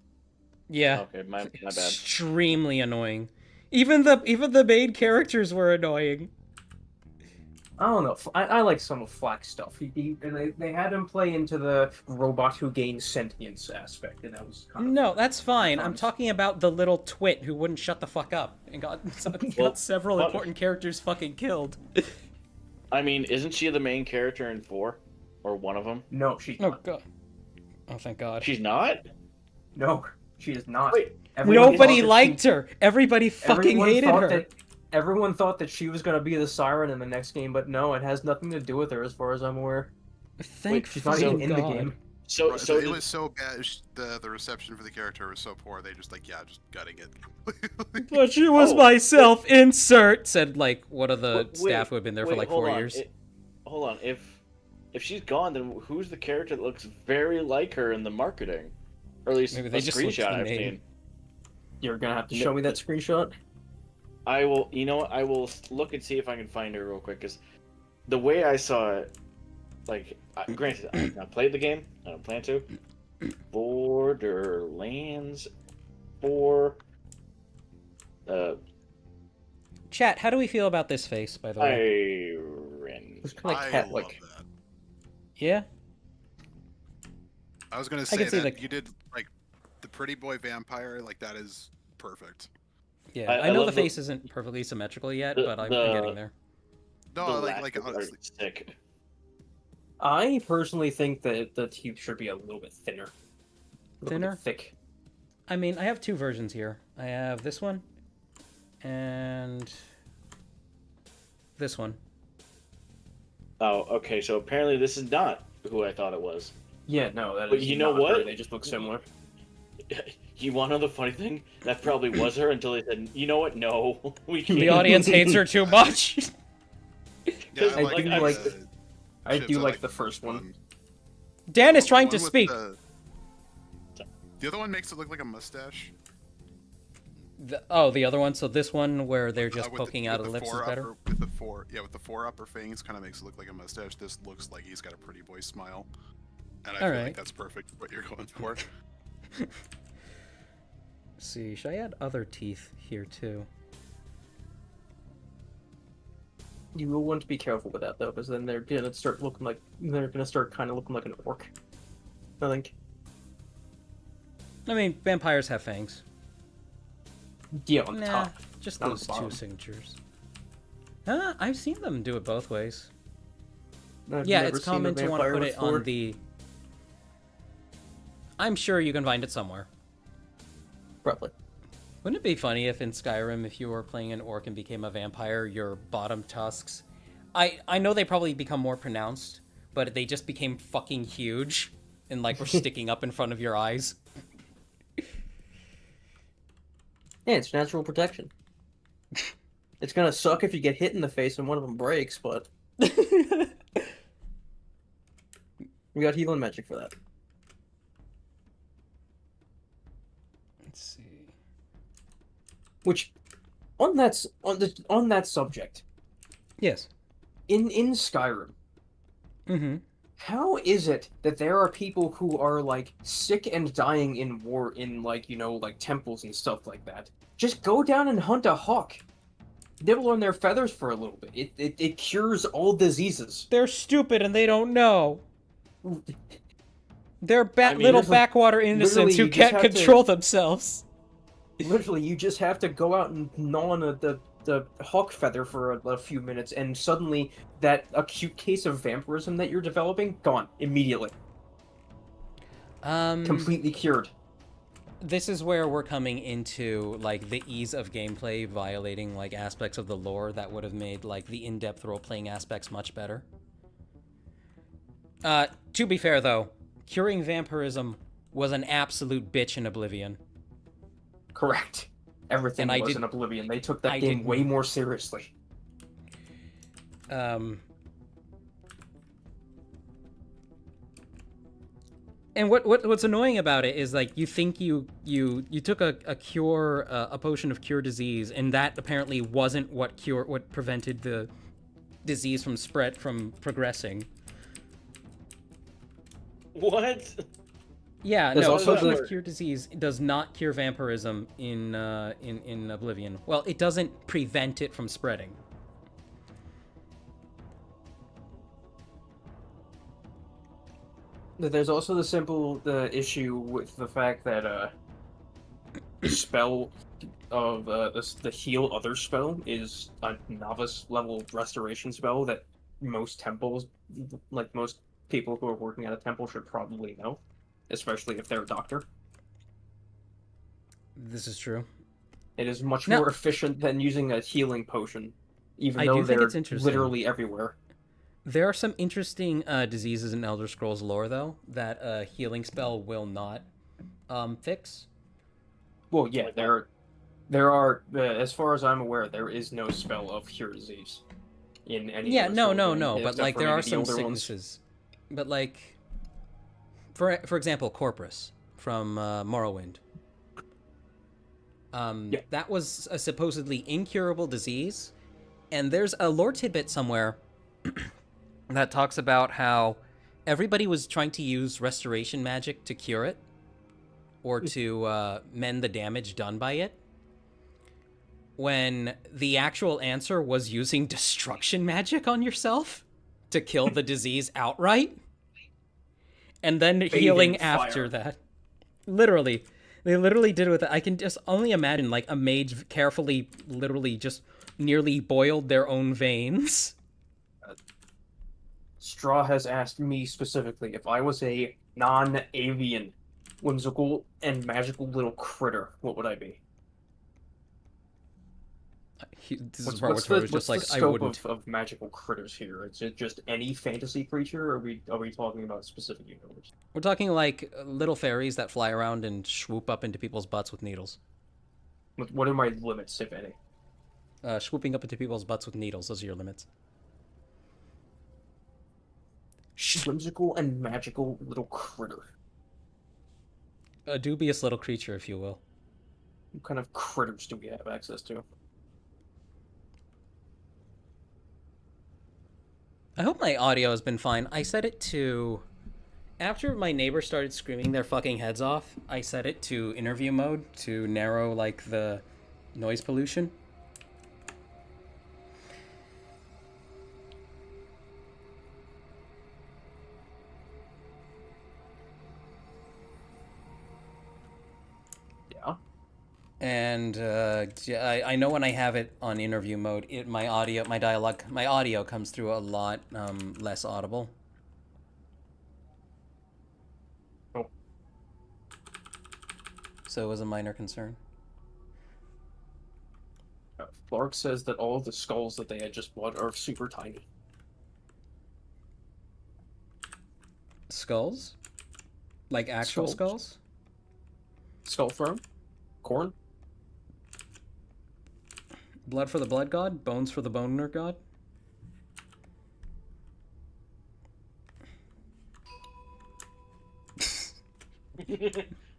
[SPEAKER 1] Yeah.
[SPEAKER 6] Okay, my bad.
[SPEAKER 1] Extremely annoying. Even the main characters were annoying.
[SPEAKER 3] I don't know. I like some of Flack's stuff. They had him play into the robot who gains sentience aspect, and that was kind of
[SPEAKER 1] no, that's fine. I'm talking about the little twit who wouldn't shut the fuck up and got several important characters fucking killed.
[SPEAKER 6] I mean, isn't she the main character in 4? Or one of them?
[SPEAKER 3] No, she's not.
[SPEAKER 1] Oh, God. Oh, thank God.
[SPEAKER 6] She's not?
[SPEAKER 3] No, she is not.
[SPEAKER 6] Wait,
[SPEAKER 1] nobody liked her. Everybody fucking hated her.
[SPEAKER 3] Everyone thought that she was going to be the Siren in the next game, but no, it has nothing to do with her as far as I'm aware.
[SPEAKER 1] She's
[SPEAKER 3] not even in the game.
[SPEAKER 6] So
[SPEAKER 2] it was so bad. The reception for the character was so poor. They just just gutting it.
[SPEAKER 1] But she was myself. Insert said like one of the
[SPEAKER 6] Wait,
[SPEAKER 1] staff who had been there for like 4 years.
[SPEAKER 6] Hold on. If she's gone, then who's the character that looks very like her in the marketing, or at least
[SPEAKER 1] Maybe
[SPEAKER 6] the
[SPEAKER 1] they just switched
[SPEAKER 6] screenshot
[SPEAKER 1] the
[SPEAKER 6] I've
[SPEAKER 1] name.
[SPEAKER 6] seen?
[SPEAKER 3] You're gonna have to show me that screenshot.
[SPEAKER 6] I will. You know what? I will look and see if I can find her real quick. Cause the way I saw it, like, granted, I've not played the game. I don't plan to. Borderlands 4.
[SPEAKER 1] Chat, how do we feel about this face, by the way?
[SPEAKER 6] Iron.
[SPEAKER 3] It's kind of
[SPEAKER 2] I
[SPEAKER 3] cat-like.
[SPEAKER 2] love that.
[SPEAKER 1] Yeah?
[SPEAKER 2] I was gonna
[SPEAKER 1] I
[SPEAKER 2] say
[SPEAKER 1] can see
[SPEAKER 2] that
[SPEAKER 1] the-
[SPEAKER 2] you did like the pretty boy vampire. Like that is perfect.
[SPEAKER 1] Yeah,
[SPEAKER 6] I
[SPEAKER 1] I know the
[SPEAKER 6] love the-
[SPEAKER 1] face isn't perfectly symmetrical yet,
[SPEAKER 6] the-
[SPEAKER 1] but I'm
[SPEAKER 6] the-
[SPEAKER 1] getting there.
[SPEAKER 2] No,
[SPEAKER 6] The
[SPEAKER 2] like
[SPEAKER 6] lashes are
[SPEAKER 2] honestly,
[SPEAKER 6] sick.
[SPEAKER 3] I personally think that the teeth should be a little bit thinner. A little
[SPEAKER 1] Thinner?
[SPEAKER 3] bit thick.
[SPEAKER 1] I mean, I have 2 versions here. I have this one, and this one.
[SPEAKER 6] Oh, okay. So apparently this is not who I thought it was.
[SPEAKER 3] Yeah, no, that is.
[SPEAKER 6] But you know
[SPEAKER 3] not
[SPEAKER 6] what?
[SPEAKER 3] her, they just look similar.
[SPEAKER 6] You want to know the funny thing? That probably was her until they said, "You know what? No, we can't."
[SPEAKER 1] The audience hates her too much.
[SPEAKER 2] yeah,
[SPEAKER 3] I do like
[SPEAKER 2] the
[SPEAKER 3] I
[SPEAKER 2] chips
[SPEAKER 3] do like
[SPEAKER 2] like
[SPEAKER 3] the first one.
[SPEAKER 1] Dan is
[SPEAKER 2] The
[SPEAKER 1] trying
[SPEAKER 2] one
[SPEAKER 1] to
[SPEAKER 2] with
[SPEAKER 1] speak.
[SPEAKER 2] The other one makes it look like a mustache.
[SPEAKER 1] The other one. So this one where they're just
[SPEAKER 2] With
[SPEAKER 1] poking out ellipses
[SPEAKER 2] four
[SPEAKER 1] better.
[SPEAKER 2] with the four upper fangs, kind of makes it look like a mustache. This looks like he's got a pretty boy smile, and I feel
[SPEAKER 1] Alright.
[SPEAKER 2] like that's perfect what you're going for.
[SPEAKER 1] Let's see, should I add other teeth here too?
[SPEAKER 3] You will want to be careful with that though, because then they're gonna start kind of looking like an orc. I think.
[SPEAKER 1] I mean, vampires have fangs.
[SPEAKER 3] Yeah, on the
[SPEAKER 1] Nah,
[SPEAKER 3] top.
[SPEAKER 1] just
[SPEAKER 3] not on
[SPEAKER 1] those
[SPEAKER 3] the
[SPEAKER 1] 2
[SPEAKER 3] bottom.
[SPEAKER 1] signatures. I've seen them do it both ways.
[SPEAKER 3] I've
[SPEAKER 1] Yeah,
[SPEAKER 3] never
[SPEAKER 1] it's
[SPEAKER 3] seen a
[SPEAKER 1] common to want to
[SPEAKER 3] vampire
[SPEAKER 1] put
[SPEAKER 3] with
[SPEAKER 1] it
[SPEAKER 3] 4.
[SPEAKER 1] on the... I'm sure you can find it somewhere.
[SPEAKER 3] Probably.
[SPEAKER 1] Wouldn't it be funny if in Skyrim, if you were playing an orc and became a vampire, your bottom tusks... I know they probably become more pronounced, but they just became fucking huge and like were sticking up in front of your eyes.
[SPEAKER 3] Yeah, it's natural protection. It's gonna suck if you get hit in the face and one of them breaks, but we got healing magic for that.
[SPEAKER 1] Let's see.
[SPEAKER 3] Which, on that subject,
[SPEAKER 1] Yes.
[SPEAKER 3] in Skyrim,
[SPEAKER 1] Mm-hmm.
[SPEAKER 3] how is it that there are people who are like sick and dying in war in like temples and stuff like that? Just go down and hunt a hawk. Nibble on their feathers for a little bit. It cures all diseases.
[SPEAKER 1] They're stupid and they don't know. They're
[SPEAKER 3] I mean,
[SPEAKER 1] little
[SPEAKER 3] literally-
[SPEAKER 1] backwater innocents
[SPEAKER 3] literally,
[SPEAKER 1] who
[SPEAKER 3] you just
[SPEAKER 1] can't
[SPEAKER 3] have to-
[SPEAKER 1] control themselves.
[SPEAKER 3] Literally, you just have to go out and gnaw on the hawk feather for a few minutes, and suddenly that acute case of vampirism that you're developing, gone immediately, completely cured.
[SPEAKER 1] This is where we're coming into like the ease of gameplay violating like aspects of the lore that would have made like the in-depth role-playing aspects much better. To be fair though, curing vampirism was an absolute bitch in Oblivion.
[SPEAKER 3] Correct. Everything
[SPEAKER 1] And I
[SPEAKER 3] was
[SPEAKER 1] did-
[SPEAKER 3] in Oblivion. They took that
[SPEAKER 1] I
[SPEAKER 3] game
[SPEAKER 1] did-
[SPEAKER 3] way more seriously.
[SPEAKER 1] And what's annoying about it is like you think you took a cure a potion of cure disease, and that apparently wasn't what prevented the disease from progressing.
[SPEAKER 6] What?
[SPEAKER 1] Yeah,
[SPEAKER 3] There's
[SPEAKER 1] no,
[SPEAKER 3] also
[SPEAKER 1] potion
[SPEAKER 3] the-
[SPEAKER 1] of cure disease does not cure vampirism in Oblivion. Well, it doesn't prevent it from spreading.
[SPEAKER 3] There's also the issue with the fact that the spell of the heal other spell is a novice level restoration spell that most temples, like most people who are working at a temple, should probably know, especially if they're a doctor.
[SPEAKER 1] This is true.
[SPEAKER 3] It is much
[SPEAKER 1] Now-
[SPEAKER 3] more efficient than using a healing potion, even
[SPEAKER 1] I
[SPEAKER 3] though
[SPEAKER 1] do think
[SPEAKER 3] they're
[SPEAKER 1] it's interesting.
[SPEAKER 3] literally everywhere.
[SPEAKER 1] There are some interesting diseases in Elder Scrolls lore, though, that a healing spell will not fix.
[SPEAKER 3] Well, yeah, there are, as far as I'm aware, there is no spell of cure disease in any.
[SPEAKER 1] Yeah,
[SPEAKER 3] Elder
[SPEAKER 1] no,
[SPEAKER 3] Scrolls
[SPEAKER 1] no,
[SPEAKER 3] game,
[SPEAKER 1] no. But
[SPEAKER 3] except
[SPEAKER 1] like,
[SPEAKER 3] for
[SPEAKER 1] there
[SPEAKER 3] maybe
[SPEAKER 1] are
[SPEAKER 3] the
[SPEAKER 1] some
[SPEAKER 3] older ones.
[SPEAKER 1] sicknesses. But like, for example, Corpus from Morrowind.
[SPEAKER 3] Yeah.
[SPEAKER 1] That was a supposedly incurable disease, and there's a lore tidbit somewhere that talks about how everybody was trying to use restoration magic to cure it, or to mend the damage done by it, when the actual answer was using destruction magic on yourself to kill the disease outright, and then healing after that. Literally. They literally did it with it. I can just only imagine, like, a mage carefully, literally just nearly boiled their own veins.
[SPEAKER 3] Straw has asked me specifically if I was a non-avian, whimsical, and magical little critter, what would I be?
[SPEAKER 1] This is what's just
[SPEAKER 3] what's
[SPEAKER 1] like,
[SPEAKER 3] the
[SPEAKER 1] I
[SPEAKER 3] scope
[SPEAKER 1] wouldn't.
[SPEAKER 3] of magical critters here? Is it just any fantasy creature, or are we talking about a specific universe?
[SPEAKER 1] We're talking like little fairies that fly around and swoop up into people's butts with needles.
[SPEAKER 3] What are my limits, if any?
[SPEAKER 1] Swooping up into people's butts with needles, those are your limits.
[SPEAKER 3] Whimsical and magical little critter.
[SPEAKER 1] A dubious little creature, if you will.
[SPEAKER 3] What kind of critters do we have access to?
[SPEAKER 1] I hope my audio has been fine. I set it to... After my neighbor started screaming their fucking heads off, I set it to interview mode to narrow, like, the noise pollution.
[SPEAKER 3] Yeah.
[SPEAKER 1] And I know when I have it on interview mode, my audio comes through a lot less audible.
[SPEAKER 3] Oh.
[SPEAKER 1] So it was a minor concern.
[SPEAKER 3] Clark says that all of the skulls that they had just bought are super tiny.
[SPEAKER 1] Skulls? Like actual skulls?
[SPEAKER 3] Skull firm? Corn?
[SPEAKER 1] Blood for the blood god? Bones for the boner god?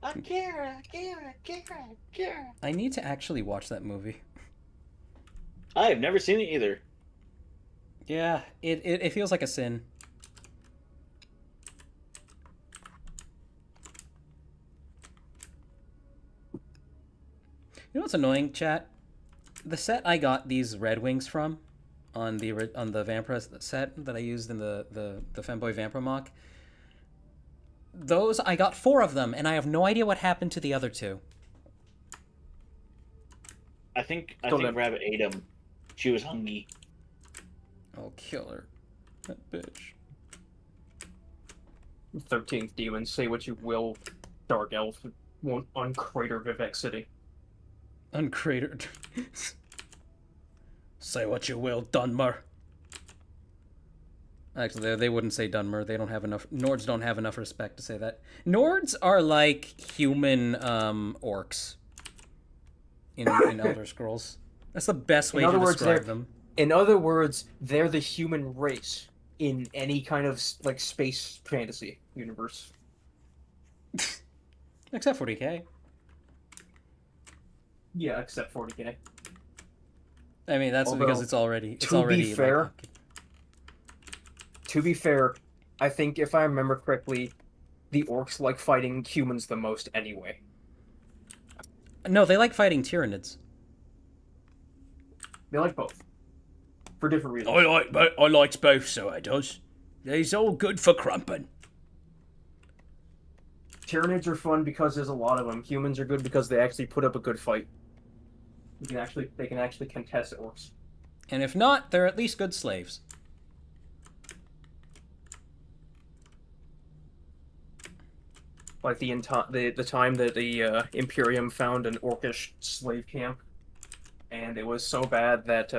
[SPEAKER 6] Akira.
[SPEAKER 1] I need to actually watch that movie.
[SPEAKER 6] I have never seen it either.
[SPEAKER 1] Yeah, it feels like a sin. You know what's annoying, chat? The set I got these Red Wings from, on the Vampire set that I used in the Femboy Vampire mock, those, I got 4 of them, and I have no idea what happened to the other 2.
[SPEAKER 6] I think Rabbit ate them. She was hungry.
[SPEAKER 1] I'll kill her. That bitch.
[SPEAKER 3] 13th demon, say what you will, Dark Elf won't uncrater Vivek City.
[SPEAKER 1] Uncratered. Say what you will, Dunmer. Actually, they wouldn't say Dunmer. They don't have enough... Nords don't have enough respect to say that. Nords are like human orcs in Elder Scrolls. That's the best way to describe them.
[SPEAKER 3] In other words, they're the human race in any kind of like space fantasy universe.
[SPEAKER 1] Except 40k.
[SPEAKER 3] Yeah, except 40k.
[SPEAKER 1] I mean, that's because it's already...
[SPEAKER 3] To be fair, I think if I remember correctly, the orcs like fighting humans the most anyway.
[SPEAKER 1] No, they like fighting Tyranids.
[SPEAKER 3] They like both. For different reasons.
[SPEAKER 1] I likes both, so I does. They's all good for crumping.
[SPEAKER 3] Tyranids are fun because there's a lot of them. Humans are good because they actually put up a good fight. They can actually contest orcs.
[SPEAKER 1] And if not, they're at least good slaves.
[SPEAKER 3] Like the time that the Imperium found an orcish slave camp, and it was so bad that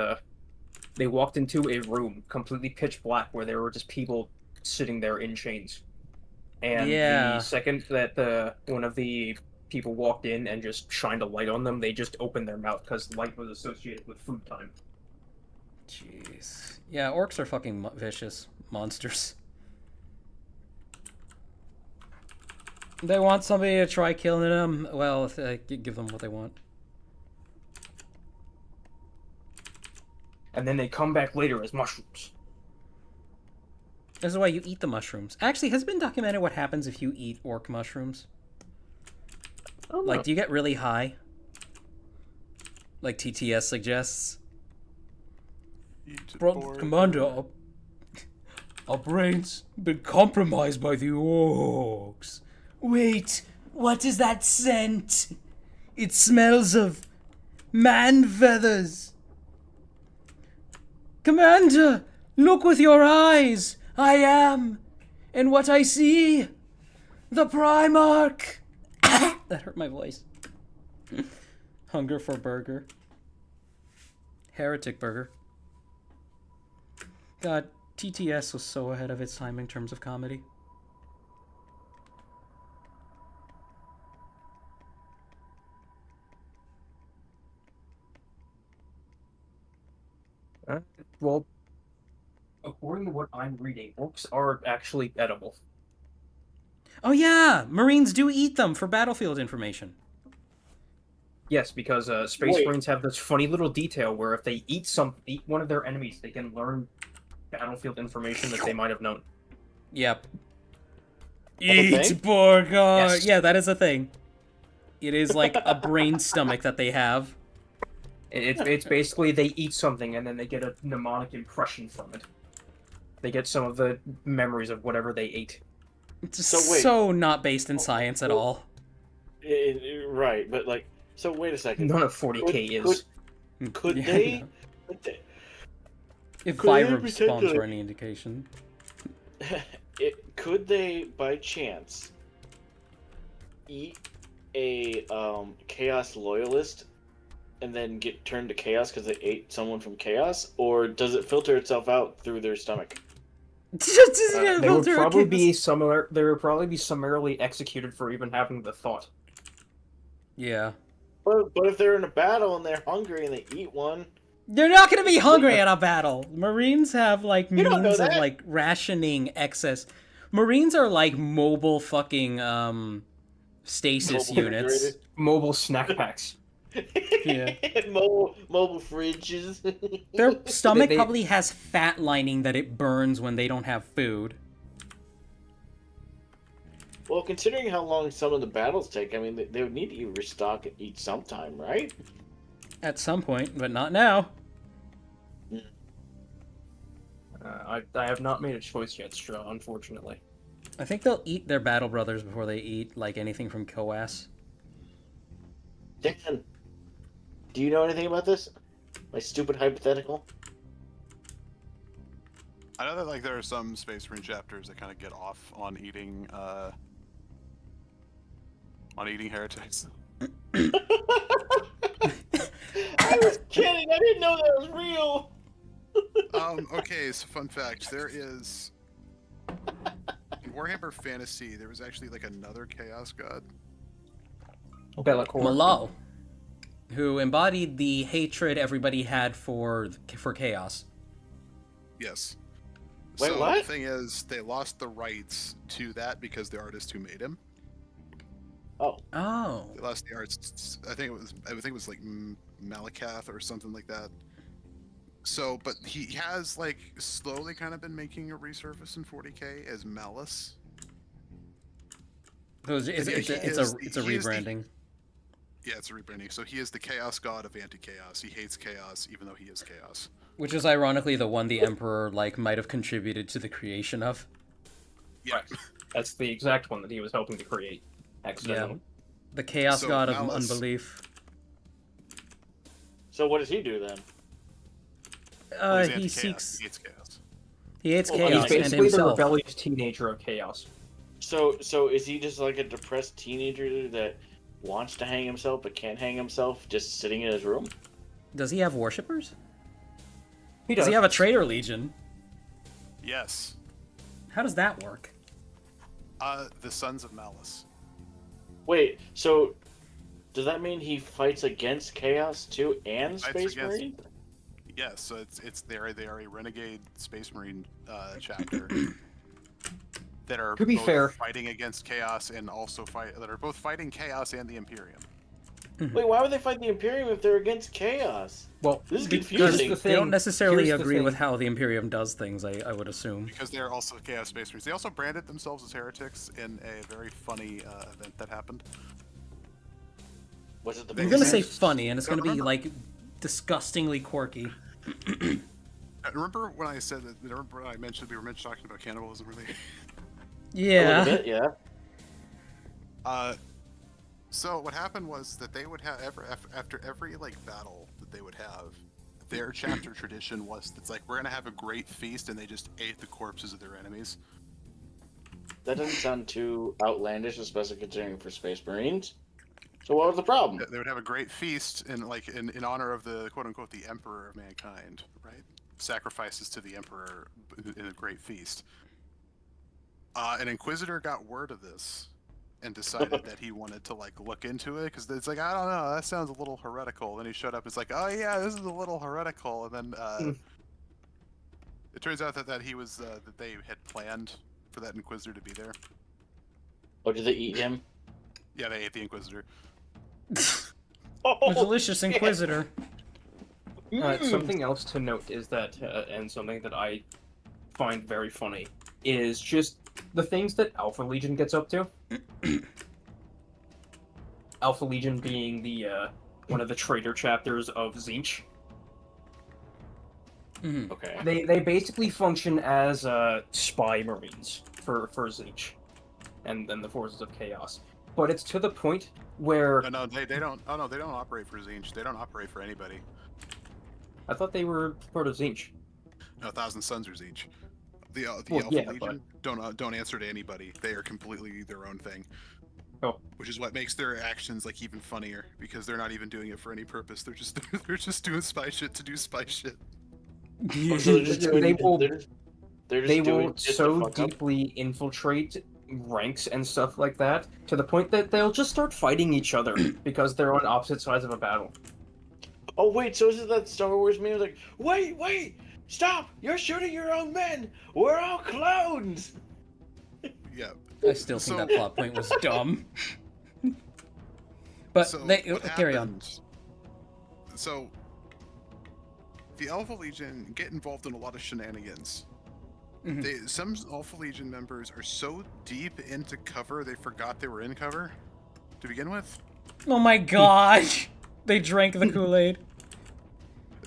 [SPEAKER 3] They walked into a room completely pitch black where there were just people sitting there in chains. And
[SPEAKER 1] Yeah.
[SPEAKER 3] the second that one of the people walked in and just shined a light on them, they just opened their mouth because light was associated with food time.
[SPEAKER 1] Jeez. Yeah, orcs are fucking vicious monsters. They want somebody to try killing them. Well, give them what they want.
[SPEAKER 3] And then they come back later as mushrooms.
[SPEAKER 1] This is why you eat the mushrooms. Actually, has it been documented what happens if you eat orc mushrooms?
[SPEAKER 3] Oh,
[SPEAKER 1] Like, do you get really high? Like TTS suggests? Commander, our brains been compromised by the orcs. Wait, what is that scent? It smells of man feathers. Commander, look with your eyes. I am, and what I see, the Primarch. That hurt my voice. Hunger for burger. Heretic burger. God, TTS was so ahead of its time in terms of comedy.
[SPEAKER 3] Well, according to what I'm reading, orcs are actually edible.
[SPEAKER 1] Oh yeah, Marines do eat them for battlefield information.
[SPEAKER 3] Yes, because Space Marines have this funny little detail where if they eat one of their enemies, they can learn battlefield information that they might have known.
[SPEAKER 1] Yep.
[SPEAKER 6] That's
[SPEAKER 1] Eat burger.
[SPEAKER 3] Yes.
[SPEAKER 1] Yeah, that is a thing. It is like a brain stomach that they have.
[SPEAKER 3] It's basically they eat something and then they get a mnemonic impression from it. They get some of the memories of whatever they ate.
[SPEAKER 1] It's
[SPEAKER 6] So wait.
[SPEAKER 1] so not based in science at all.
[SPEAKER 6] Right, but like, so wait a second.
[SPEAKER 3] None of 40k is.
[SPEAKER 6] Could
[SPEAKER 1] Yeah,
[SPEAKER 6] they?
[SPEAKER 1] no.
[SPEAKER 6] Could they?
[SPEAKER 1] If
[SPEAKER 6] Could they
[SPEAKER 1] virus
[SPEAKER 6] pretend
[SPEAKER 1] spawns
[SPEAKER 6] to-
[SPEAKER 1] were any indication.
[SPEAKER 6] Could they, by chance, eat a Chaos loyalist and then get turned to Chaos because they ate someone from Chaos, or does it filter itself out through their stomach?
[SPEAKER 3] They would probably be similar. They would probably be summarily executed for even having the thought.
[SPEAKER 1] Yeah.
[SPEAKER 6] But if they're in a battle and they're hungry and they eat one,
[SPEAKER 1] They're not gonna be hungry at a battle. Marines have like
[SPEAKER 6] You don't know
[SPEAKER 1] means of
[SPEAKER 6] that.
[SPEAKER 1] like rationing excess. Marines are like mobile fucking stasis
[SPEAKER 6] Mobile
[SPEAKER 1] units.
[SPEAKER 6] refrigerator.
[SPEAKER 3] Mobile snack packs.
[SPEAKER 1] Yeah.
[SPEAKER 6] mobile fridges.
[SPEAKER 1] Their stomach
[SPEAKER 3] They-
[SPEAKER 1] probably has fat lining that it burns when they don't have food.
[SPEAKER 6] Well, considering how long some of the battles take, I mean, they would need to restock and eat sometime, right?
[SPEAKER 1] At some point, but not now.
[SPEAKER 3] I have not made a choice yet, Straw, unfortunately.
[SPEAKER 1] I think they'll eat their battle brothers before they eat like anything from Coas.
[SPEAKER 6] Dan, do you know anything about this? My stupid hypothetical?
[SPEAKER 2] I know that like there are some Space Marine chapters that kind of get off on eating heretics.
[SPEAKER 6] I was kidding. I didn't know that was real.
[SPEAKER 2] Okay, so fun fact: there is in Warhammer Fantasy, there was actually like another Chaos God.
[SPEAKER 3] Be'lakor.
[SPEAKER 1] Malal, who embodied the hatred everybody had for chaos.
[SPEAKER 2] Yes.
[SPEAKER 6] Wait,
[SPEAKER 2] so
[SPEAKER 6] what?
[SPEAKER 2] the thing is, they lost the rights to that because the artist who made him.
[SPEAKER 6] Oh,
[SPEAKER 1] Oh.
[SPEAKER 2] They lost the arts. I think it was like Malakath or something like that. So, but he has like slowly kind of been making a resurface in 40k as Malice.
[SPEAKER 1] So it's
[SPEAKER 2] Yeah,
[SPEAKER 1] a
[SPEAKER 2] he is the-
[SPEAKER 1] rebranding.
[SPEAKER 2] Yeah, it's a rebranding. So he is the Chaos God of anti-chaos. He hates chaos, even though he is chaos.
[SPEAKER 1] Which is ironically the one the Emperor like might have contributed to the creation of.
[SPEAKER 2] Yeah.
[SPEAKER 3] That's the exact one that he was helping to create.
[SPEAKER 1] Yeah.
[SPEAKER 3] Accidentally.
[SPEAKER 1] The Chaos
[SPEAKER 2] So,
[SPEAKER 1] God of
[SPEAKER 2] Malice-
[SPEAKER 1] unbelief.
[SPEAKER 6] so what does he do then?
[SPEAKER 2] Well, he's
[SPEAKER 1] He
[SPEAKER 2] anti-chaos.
[SPEAKER 1] seeks.
[SPEAKER 2] He hates chaos.
[SPEAKER 1] He hates
[SPEAKER 6] Well,
[SPEAKER 3] He's
[SPEAKER 1] chaos and
[SPEAKER 3] basically the
[SPEAKER 1] himself.
[SPEAKER 3] rebellious teenager of chaos.
[SPEAKER 6] So is he just like a depressed teenager that wants to hang himself but can't hang himself, just sitting in his room?
[SPEAKER 1] Does he have worshippers? Does he have a traitor legion?
[SPEAKER 2] Yes.
[SPEAKER 1] How does that work?
[SPEAKER 2] The Sons of Malice.
[SPEAKER 6] Wait, so does that mean he fights against Chaos too and
[SPEAKER 2] Fights
[SPEAKER 6] Space
[SPEAKER 2] against-
[SPEAKER 6] Marine?
[SPEAKER 2] Yes, so they are a renegade Space Marine chapter that are
[SPEAKER 3] To be
[SPEAKER 2] both
[SPEAKER 3] fair-
[SPEAKER 2] fighting against Chaos and also that are both fighting Chaos and the Imperium.
[SPEAKER 6] Wait, why would they fight the Imperium if they're against Chaos?
[SPEAKER 3] Well,
[SPEAKER 6] This is
[SPEAKER 3] because
[SPEAKER 6] confusing.
[SPEAKER 3] the
[SPEAKER 1] They don't
[SPEAKER 3] thing-
[SPEAKER 1] necessarily
[SPEAKER 3] here's the
[SPEAKER 1] agree with
[SPEAKER 3] thing.
[SPEAKER 1] how the Imperium does things, I would assume.
[SPEAKER 2] Because they're also Chaos Space Marines. They also branded themselves as heretics in a very funny event that happened.
[SPEAKER 6] Was it the
[SPEAKER 1] You're gonna say
[SPEAKER 6] Boomers?
[SPEAKER 1] funny, and it's gonna be,
[SPEAKER 2] Remember-
[SPEAKER 1] like, disgustingly quirky.
[SPEAKER 2] Remember when I said that? Remember when I mentioned we were talking about cannibalism earlier?
[SPEAKER 6] A
[SPEAKER 1] Yeah.
[SPEAKER 6] little bit, yeah.
[SPEAKER 2] So what happened was that they would have after every like battle that they would have, their chapter tradition was it's like we're gonna have a great feast, and they just ate the corpses of their enemies.
[SPEAKER 6] That doesn't sound too outlandish, especially considering for Space Marines. So what was the problem?
[SPEAKER 2] They would have a great feast in honor of the quote unquote the Emperor of mankind, right? Sacrifices to the Emperor in a great feast. An Inquisitor got word of this and decided that he wanted to like look into it because it's like I don't know, that sounds a little heretical. Then he showed up. It's like, oh yeah, this is a little heretical. And then it turns out that he was that they had planned for that Inquisitor to be there.
[SPEAKER 6] Or did they eat him?
[SPEAKER 2] Yeah, they ate the Inquisitor.
[SPEAKER 1] A delicious Inquisitor.
[SPEAKER 3] Something else to note is that, and something that I find very funny, is just the things that Alpha Legion gets up to. Alpha Legion being the one of the traitor chapters of Zinch.
[SPEAKER 1] Mhm.
[SPEAKER 6] Okay.
[SPEAKER 3] They basically function as spy marines for Zinch, and then the forces of chaos. But it's to the point where
[SPEAKER 2] No, they don't. Oh no, they don't operate for Zinch. They don't operate for anybody.
[SPEAKER 3] I thought they were part of Zinch.
[SPEAKER 2] No, Thousand Suns are Zinch. The
[SPEAKER 3] Well,
[SPEAKER 2] Alpha
[SPEAKER 3] yeah,
[SPEAKER 2] Legion don't answer to anybody. They are completely their own thing.
[SPEAKER 3] Oh.
[SPEAKER 2] Which is what makes their actions like even funnier because they're not even doing it for any purpose. They're just they're just doing spy shit to do spy shit.
[SPEAKER 6] Oh, so they're just doing,
[SPEAKER 3] They will-
[SPEAKER 6] they're just
[SPEAKER 3] They
[SPEAKER 6] doing
[SPEAKER 3] will
[SPEAKER 6] just to
[SPEAKER 3] so
[SPEAKER 6] fuck up.
[SPEAKER 3] deeply infiltrate ranks and stuff like that to the point that they'll just start fighting each other because they're on opposite sides of a battle.
[SPEAKER 6] Oh wait, so is it that Star Wars meme like, wait, stop! You're shooting your own men. We're all clones.
[SPEAKER 2] Yeah.
[SPEAKER 1] I still think that plot point was dumb. But
[SPEAKER 2] So
[SPEAKER 1] they
[SPEAKER 2] what
[SPEAKER 1] carry on.
[SPEAKER 2] happened- So the Alpha Legion get involved in a lot of shenanigans.
[SPEAKER 1] Mhm.
[SPEAKER 2] Some Alpha Legion members are so deep into cover they forgot they were in cover to begin with.
[SPEAKER 1] Oh my gosh! They drank the Kool-Aid.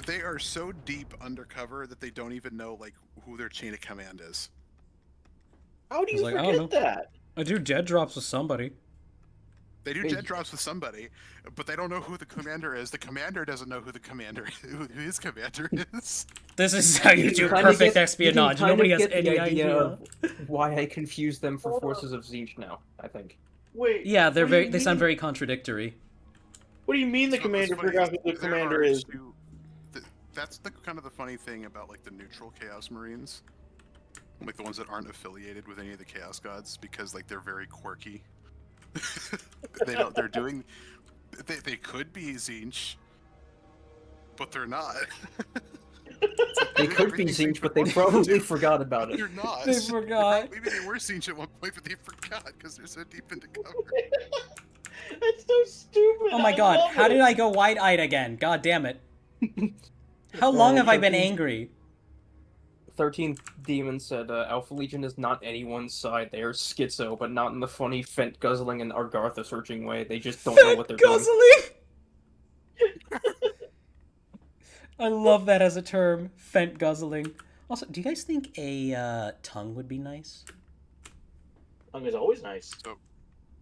[SPEAKER 2] They are so deep undercover that they don't even know like who their chain of command is.
[SPEAKER 6] How do
[SPEAKER 1] It's
[SPEAKER 6] you
[SPEAKER 1] like, I don't
[SPEAKER 6] forget that?
[SPEAKER 1] I do dead drops with somebody.
[SPEAKER 2] They do
[SPEAKER 3] Hey.
[SPEAKER 2] jet drops with somebody, but they don't know who the commander is. The commander doesn't know who the commander, who his commander is.
[SPEAKER 1] This is how you do
[SPEAKER 3] kinda
[SPEAKER 1] perfect
[SPEAKER 3] get-
[SPEAKER 1] espionage.
[SPEAKER 3] you can
[SPEAKER 1] Nobody
[SPEAKER 3] kinda
[SPEAKER 1] has
[SPEAKER 3] get the
[SPEAKER 1] any idea.
[SPEAKER 3] of why I confuse them for forces of Zinch now, I think.
[SPEAKER 6] Wait.
[SPEAKER 1] Yeah, they're
[SPEAKER 6] what do you
[SPEAKER 1] they sound
[SPEAKER 6] mean?
[SPEAKER 1] very contradictory.
[SPEAKER 6] What do you mean the
[SPEAKER 2] So
[SPEAKER 6] commander
[SPEAKER 2] what's funny
[SPEAKER 6] forgot who the
[SPEAKER 2] there
[SPEAKER 6] commander
[SPEAKER 2] are
[SPEAKER 6] is?
[SPEAKER 2] that's the kind of the funny thing about like the neutral Chaos Marines, like the ones that aren't affiliated with any of the Chaos Gods, because like they're very quirky. They don't. They're doing. They could be Zinch, but they're not.
[SPEAKER 3] They could be Zinch, but they probably forgot about it.
[SPEAKER 2] They're not.
[SPEAKER 1] They forgot.
[SPEAKER 2] Maybe they were Zinch at one point, but they forgot because they're so deep into cover.
[SPEAKER 6] That's so stupid.
[SPEAKER 1] Oh my
[SPEAKER 6] I
[SPEAKER 1] god,
[SPEAKER 6] love
[SPEAKER 1] how
[SPEAKER 6] it.
[SPEAKER 1] did I go wide-eyed again? God damn it. How long have I been
[SPEAKER 3] 13th
[SPEAKER 1] angry?
[SPEAKER 3] 13th Demon said Alpha Legion is not anyone's side. They are schizo, but not in the funny Fent guzzling and Argartha searching way. They just don't know what they're doing.
[SPEAKER 1] Guzzling! I love that as a term, Fent guzzling. Also, do you guys think a tongue would be nice?
[SPEAKER 6] Tongue is always nice.
[SPEAKER 2] So,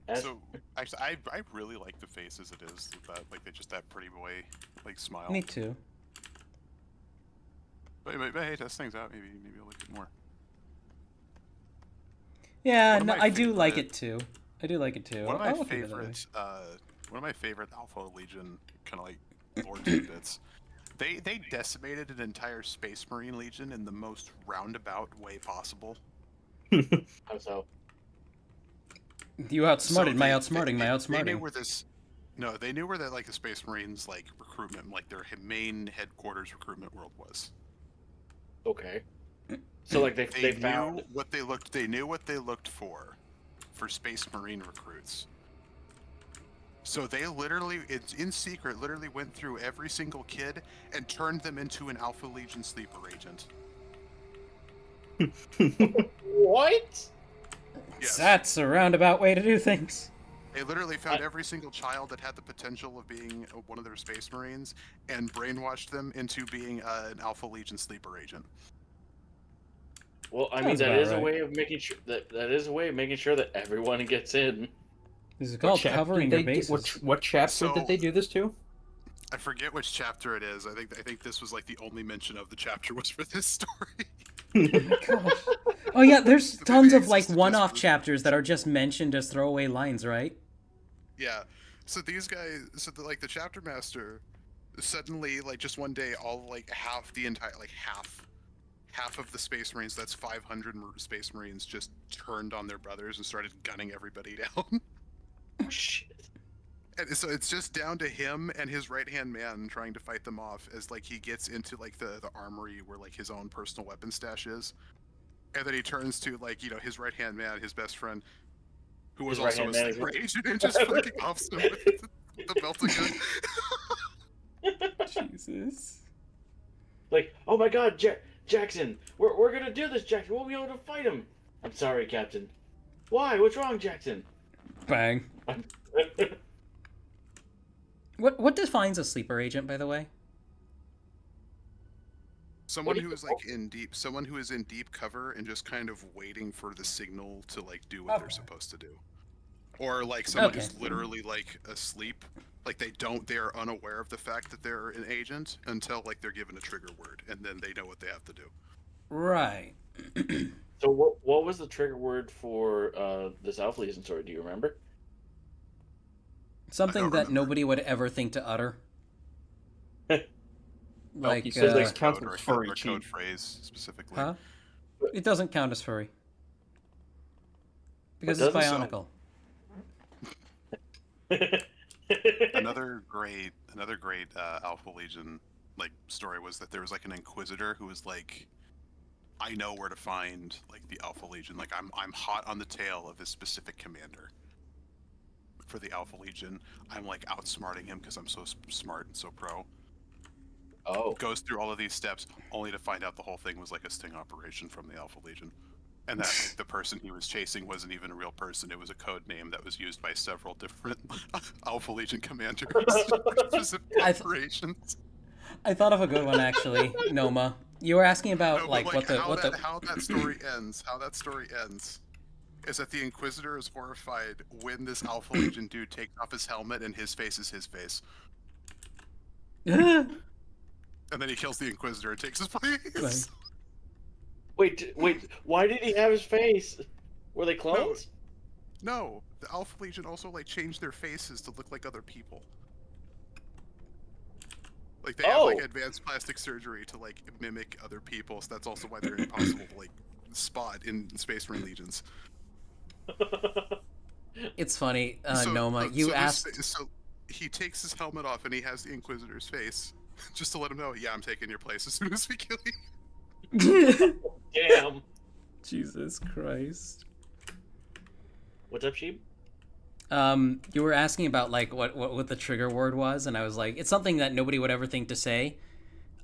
[SPEAKER 6] As-
[SPEAKER 2] so actually, I really like the face as it is. That like they just that pretty boy like smile.
[SPEAKER 1] Me too.
[SPEAKER 2] But hey, test things out. Maybe I'll like it more.
[SPEAKER 1] Yeah,
[SPEAKER 2] One of
[SPEAKER 1] no,
[SPEAKER 2] my
[SPEAKER 1] I do like
[SPEAKER 2] favorite-
[SPEAKER 1] it too. I do like it too.
[SPEAKER 2] One of
[SPEAKER 1] I'll
[SPEAKER 2] my
[SPEAKER 1] look into that.
[SPEAKER 2] favorite, one of my favorite Alpha Legion kind of like lore tidbits They decimated an entire Space Marine Legion in the most roundabout way possible.
[SPEAKER 6] How so?
[SPEAKER 1] You outsmarted my outsmarting, my
[SPEAKER 2] They knew
[SPEAKER 1] outsmarting.
[SPEAKER 2] where this. No, they knew where that like the Space Marines like recruitment, like their main headquarters recruitment world was.
[SPEAKER 6] Okay. So like they
[SPEAKER 2] They
[SPEAKER 6] found
[SPEAKER 2] knew what they looked. They knew what they looked for Space Marine recruits. So they literally, in secret, literally went through every single kid and turned them into an Alpha Legion sleeper agent.
[SPEAKER 6] what?
[SPEAKER 2] Yes.
[SPEAKER 1] That's a roundabout way to do things.
[SPEAKER 2] They literally found every single child that had the potential of being one of their Space Marines and brainwashed them into being an Alpha Legion sleeper agent.
[SPEAKER 6] Well, I mean
[SPEAKER 1] Sounds
[SPEAKER 6] that
[SPEAKER 1] about
[SPEAKER 6] is a
[SPEAKER 1] right.
[SPEAKER 6] way of making sure that is a way of making sure that everyone gets in.
[SPEAKER 1] This is called covering your bases.
[SPEAKER 3] What chapter did they do this to?
[SPEAKER 2] I forget which chapter it is. I think this was like the only mention of the chapter was for this story.
[SPEAKER 1] Oh my gosh. Oh yeah, there's tons of like
[SPEAKER 2] existed
[SPEAKER 1] one-off
[SPEAKER 2] just for-
[SPEAKER 1] chapters that are just mentioned as throwaway lines, right?
[SPEAKER 2] Yeah. So these guys, the chapter master, suddenly like just one day, all like half of the Space Marines. That's 500 Space Marines just turned on their brothers and started gunning everybody down.
[SPEAKER 6] Oh, shit.
[SPEAKER 2] And so it's just down to him and his right-hand man trying to fight them off as like he gets into like the armory where like his own personal weapon stash is. And then he turns to like, his right-hand man, his best friend, who was
[SPEAKER 6] His
[SPEAKER 2] also a
[SPEAKER 6] right-hand man
[SPEAKER 2] sleeper
[SPEAKER 6] is-
[SPEAKER 2] agent, and just fucking offs him with the belt again.
[SPEAKER 1] Jesus.
[SPEAKER 6] Like, oh my God, Jackson, we're gonna do this, Jackson. We'll be able to fight him. I'm sorry, Captain. Why? What's wrong, Jackson?
[SPEAKER 1] Bang. What defines a sleeper agent, by the way?
[SPEAKER 2] Someone who is like someone who is in deep cover and just kind of waiting for the signal to like do what they're supposed to do. Or like someone who's literally like asleep. Like they are unaware of the fact that they're an agent until like they're given a trigger word, and then they know what they have to do.
[SPEAKER 1] Right.
[SPEAKER 6] So what was the trigger word for this Alpha Legion story? Do you remember?
[SPEAKER 1] Something that nobody would ever think to utter. Like,
[SPEAKER 3] he says
[SPEAKER 2] Like
[SPEAKER 3] counts
[SPEAKER 2] code
[SPEAKER 3] as
[SPEAKER 2] or
[SPEAKER 3] furry
[SPEAKER 2] a
[SPEAKER 3] cheat.
[SPEAKER 2] code phrase specifically.
[SPEAKER 1] huh? It doesn't count as furry. Because
[SPEAKER 6] It
[SPEAKER 1] it's
[SPEAKER 6] doesn't?
[SPEAKER 1] bionicle.
[SPEAKER 2] Another great Alpha Legion like story was that there was like an Inquisitor who was like, I know where to find like the Alpha Legion. Like I'm hot on the tail of this specific commander for the Alpha Legion. I'm like outsmarting him because I'm so smart and so pro.
[SPEAKER 6] Oh.
[SPEAKER 2] Goes through all of these steps only to find out the whole thing was like a sting operation from the Alpha Legion. And that like, the person he was chasing wasn't even a real person. It was a code name that was used by several different Alpha Legion commanders for specific operations.
[SPEAKER 1] I thought of a good one actually, Noma. You were asking about
[SPEAKER 2] No,
[SPEAKER 1] like,
[SPEAKER 2] but,
[SPEAKER 1] how
[SPEAKER 2] that story ends. How that story ends is that the Inquisitor is horrified when this Alpha Legion dude takes off his helmet and his face is his face. And then he kills the Inquisitor and takes his place.
[SPEAKER 6] Wait, why did he have his face? Were they clones?
[SPEAKER 2] No, the Alpha Legion also like changed their faces to look like other people. Like they have like advanced plastic surgery to like mimic other people, so that's also why they're impossible to like spot in Space Marine Legions.
[SPEAKER 1] It's funny, Noma. You asked.
[SPEAKER 2] So he takes his helmet off and he has the Inquisitor's face, just to let him know, yeah, I'm taking your place as soon as we kill you.
[SPEAKER 6] Damn.
[SPEAKER 1] Jesus Christ.
[SPEAKER 6] What's up, Sheep?
[SPEAKER 1] You were asking about like what the trigger word was, and I was like, it's something that nobody would ever think to say.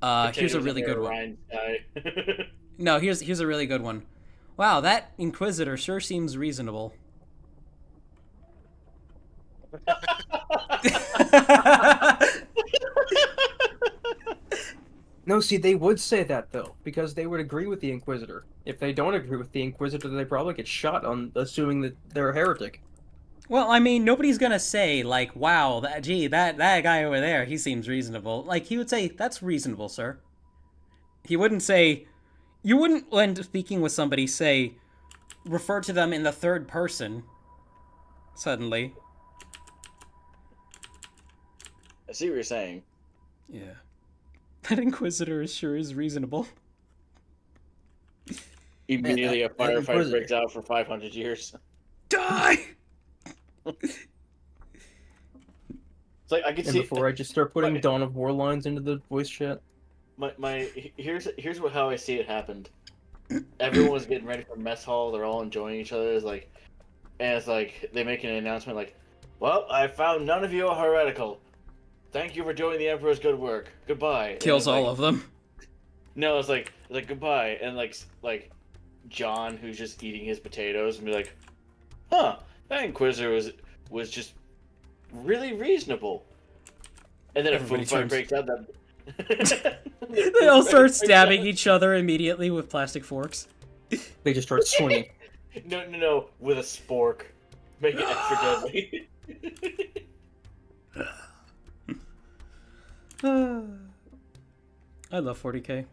[SPEAKER 1] Here's a really good one. No, here's a really good one. Wow, that Inquisitor sure seems reasonable.
[SPEAKER 3] No, see, they would say that though, because they would agree with the Inquisitor. If they don't agree with the Inquisitor, they probably get shot on assuming that they're a heretic.
[SPEAKER 1] Well, I mean, nobody's gonna say like, "Wow, that guy over there, he seems reasonable." Like he would say, "That's reasonable, sir." He wouldn't say, you wouldn't, when speaking with somebody, say, refer to them in the third person. Suddenly.
[SPEAKER 6] I see what you're saying.
[SPEAKER 1] Yeah. That Inquisitor sure is reasonable.
[SPEAKER 6] Immediately, a firefight
[SPEAKER 3] Inquisitor.
[SPEAKER 6] breaks out for 500 years.
[SPEAKER 1] Die!
[SPEAKER 6] It's like I could
[SPEAKER 3] And
[SPEAKER 6] see.
[SPEAKER 3] before I just start putting
[SPEAKER 6] my-
[SPEAKER 3] Dawn of War lines into the voice chat.
[SPEAKER 6] Here's how I see it happened. Everyone's getting ready for mess hall. They're all enjoying each other. It's like, and it's like they make an announcement like, "Well, I found none of you are heretical. Thank you for doing the Emperor's good work. Goodbye."
[SPEAKER 1] Kills all of them.
[SPEAKER 6] No, it's like goodbye, and like John, who's just eating his potatoes, and be like, "Huh, that Inquisitor was just really reasonable." And then
[SPEAKER 1] Everybody
[SPEAKER 6] a food fight
[SPEAKER 1] turns.
[SPEAKER 6] breaks out. That
[SPEAKER 1] They all start stabbing each other immediately with plastic forks.
[SPEAKER 3] They just start swinging.
[SPEAKER 6] No, with a spork. Make it extra deadly.
[SPEAKER 1] I love 40k.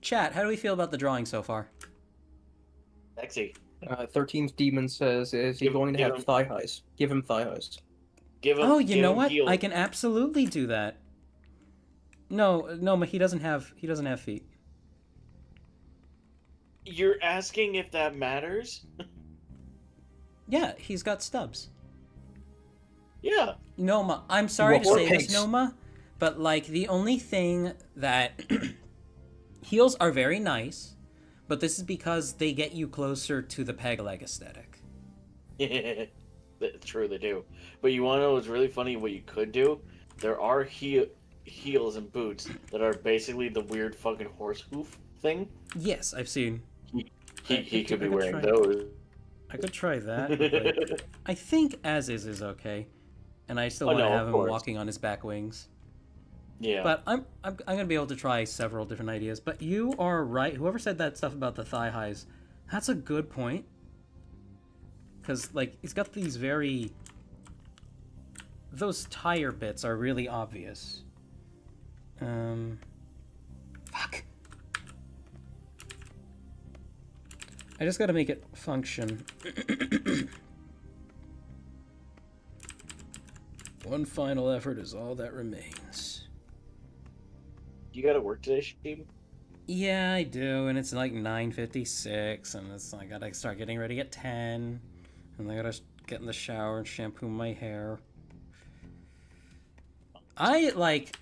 [SPEAKER 1] Chat, how do we feel about the drawing so far?
[SPEAKER 6] Sexy.
[SPEAKER 3] 13th Demon says, is he
[SPEAKER 6] Give-
[SPEAKER 3] going to
[SPEAKER 6] give
[SPEAKER 3] have
[SPEAKER 6] him-
[SPEAKER 3] thigh highs? Give him thigh highs.
[SPEAKER 6] Give him.
[SPEAKER 1] Oh, you
[SPEAKER 6] give
[SPEAKER 1] know
[SPEAKER 6] him
[SPEAKER 1] what?
[SPEAKER 6] heels.
[SPEAKER 1] I can absolutely do that. No, he doesn't have feet.
[SPEAKER 6] You're asking if that matters?
[SPEAKER 1] Yeah, he's got stubs.
[SPEAKER 6] Yeah.
[SPEAKER 1] Noma, I'm sorry to
[SPEAKER 3] Well,
[SPEAKER 1] say this,
[SPEAKER 3] pigs.
[SPEAKER 1] Noma, but like the only thing that heels are very nice, but this is because they get you closer to the peg leg aesthetic.
[SPEAKER 6] That's true, they do. But you want to know what's really funny? What you could do? There are heels and boots that are basically the weird fucking horse hoof thing.
[SPEAKER 1] Yes, I've seen.
[SPEAKER 6] He could be
[SPEAKER 1] I could
[SPEAKER 6] wearing
[SPEAKER 1] try.
[SPEAKER 6] those.
[SPEAKER 1] I could try that, but I think as is okay, and I still
[SPEAKER 6] Oh,
[SPEAKER 1] want to
[SPEAKER 6] no,
[SPEAKER 1] have
[SPEAKER 6] of
[SPEAKER 1] him
[SPEAKER 6] course.
[SPEAKER 1] walking on his back wings.
[SPEAKER 6] Yeah.
[SPEAKER 1] But I'm gonna be able to try several different ideas. But you are right. Whoever said that stuff about the thigh highs, that's a good point. Because like he's got these very those tire bits are really obvious. Fuck. I just gotta make it function. One final effort is all that remains.
[SPEAKER 6] You gotta work today, Sheem?
[SPEAKER 1] Yeah, I do, and it's like 9:56, and it's I gotta start getting ready at 10, and I gotta get in the shower and shampoo my hair. I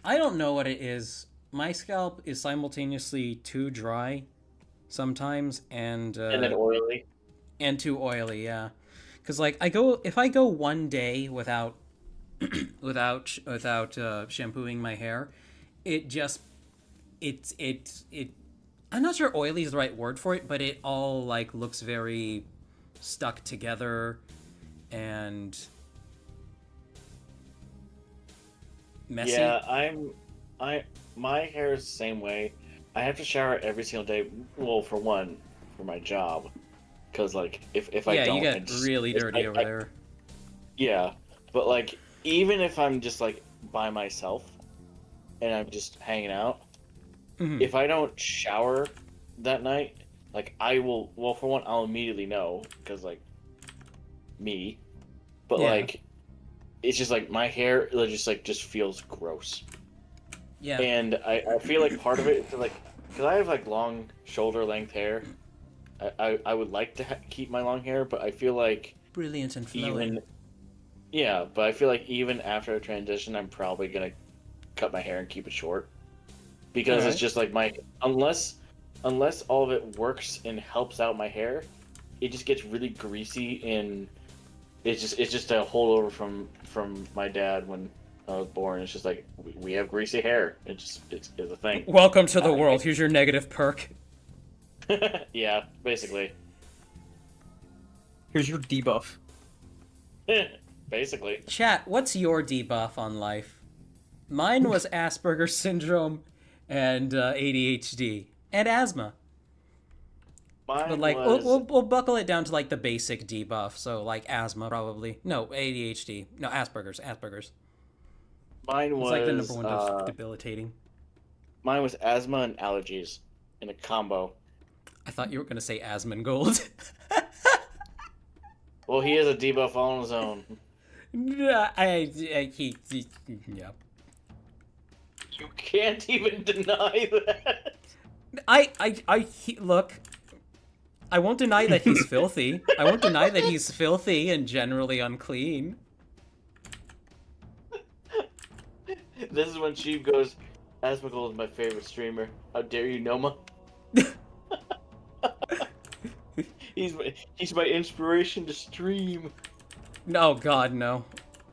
[SPEAKER 1] don't know what it is. My scalp is simultaneously too dry sometimes and
[SPEAKER 6] then oily.
[SPEAKER 1] and too oily, yeah. Cuz like if I go one day without shampooing my hair, it just I'm not sure oily is the right word for it, but it all like looks very stuck together and messy.
[SPEAKER 6] Yeah, my hair is the same way. I have to shower every single day. Well, for one, for my job, because like if I don't,
[SPEAKER 1] you
[SPEAKER 6] I
[SPEAKER 1] get
[SPEAKER 6] just-
[SPEAKER 1] really dirty over
[SPEAKER 6] I-
[SPEAKER 1] there.
[SPEAKER 6] Yeah, but like even if I'm just like by myself and I'm just hanging out,
[SPEAKER 1] Mhm.
[SPEAKER 6] if I don't shower that night, like I will. Well, for one, I'll immediately know because like me, but
[SPEAKER 1] Yeah.
[SPEAKER 6] like it's just like my hair just feels gross.
[SPEAKER 1] Yeah.
[SPEAKER 6] And I feel like part of it is like because I have like long shoulder length hair. I would like to keep my long hair, but I feel like
[SPEAKER 1] Brilliant and flowing.
[SPEAKER 6] but I feel like even after a transition, I'm probably gonna cut my hair and keep it short because
[SPEAKER 1] Alright.
[SPEAKER 6] it's just like unless all of it works and helps out my hair, it just gets really greasy and it's just a holdover from my dad when I was born. It's just like we have greasy hair. It's a thing.
[SPEAKER 1] Welcome to the world. Here's your negative perk.
[SPEAKER 6] Yeah, basically.
[SPEAKER 3] Here's your debuff.
[SPEAKER 6] Basically.
[SPEAKER 1] Chat, what's your debuff on life? Mine was Asperger's syndrome and ADHD and asthma.
[SPEAKER 6] Mine
[SPEAKER 1] But like
[SPEAKER 6] was
[SPEAKER 1] we'll buckle it down to like the basic debuff. So like asthma probably. No, ADHD. No, Asperger's.
[SPEAKER 6] mine
[SPEAKER 1] It's
[SPEAKER 6] was
[SPEAKER 1] like the number one most debilitating.
[SPEAKER 6] mine was asthma and allergies in a combo.
[SPEAKER 1] I thought you were gonna say Asmongold.
[SPEAKER 6] Well, he has a debuff on his own.
[SPEAKER 1] Yeah.
[SPEAKER 6] You can't even deny that.
[SPEAKER 1] Look. I won't deny that he's filthy. I won't deny that he's filthy and generally unclean.
[SPEAKER 6] This is when Sheep goes, Asmongold is my favorite streamer. How dare you, Noma? He's my inspiration to stream.
[SPEAKER 1] No, God, no.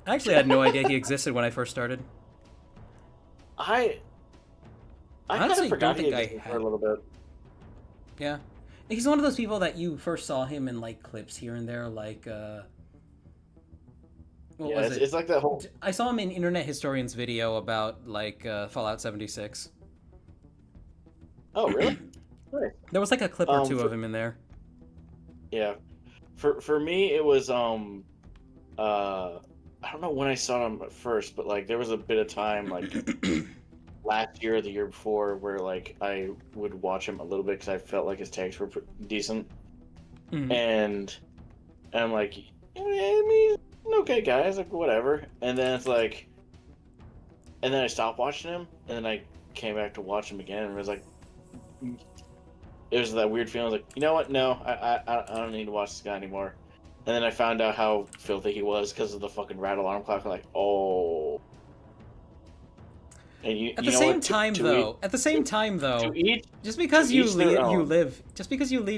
[SPEAKER 1] Actually, I had no idea he existed when I first started.
[SPEAKER 6] I kind
[SPEAKER 1] Honestly,
[SPEAKER 6] of forgot
[SPEAKER 1] don't
[SPEAKER 6] he
[SPEAKER 1] think I
[SPEAKER 6] existed for
[SPEAKER 1] had.
[SPEAKER 6] a little bit.
[SPEAKER 1] Yeah. He's one of those people that you first saw him in, like, clips here and there, like, what
[SPEAKER 6] Yeah,
[SPEAKER 1] was it?
[SPEAKER 6] it's like that whole...
[SPEAKER 1] I saw him in Internet Historian's video about, like, Fallout 76.
[SPEAKER 6] Oh, really? Nice.
[SPEAKER 1] There was, like, a clip or two of him in there.
[SPEAKER 6] Yeah. For me, it was, I don't know when I saw him at first, but, like, there was a bit of time, like, last year or the year before where, like, I would watch him a little bit because I felt like his tags were decent.
[SPEAKER 1] Mhm.
[SPEAKER 6] And I'm like, I mean, okay, guys, like, whatever. And then it's like, and then I stopped watching him, and then I came back to watch him again, and it was like, it was that weird feeling. I was like, you know what? No, I don't need to watch this guy anymore. And then I found out how filthy he was because of the fucking rat alarm clock. I'm like, oh. And
[SPEAKER 1] At the same time, though, just because you leave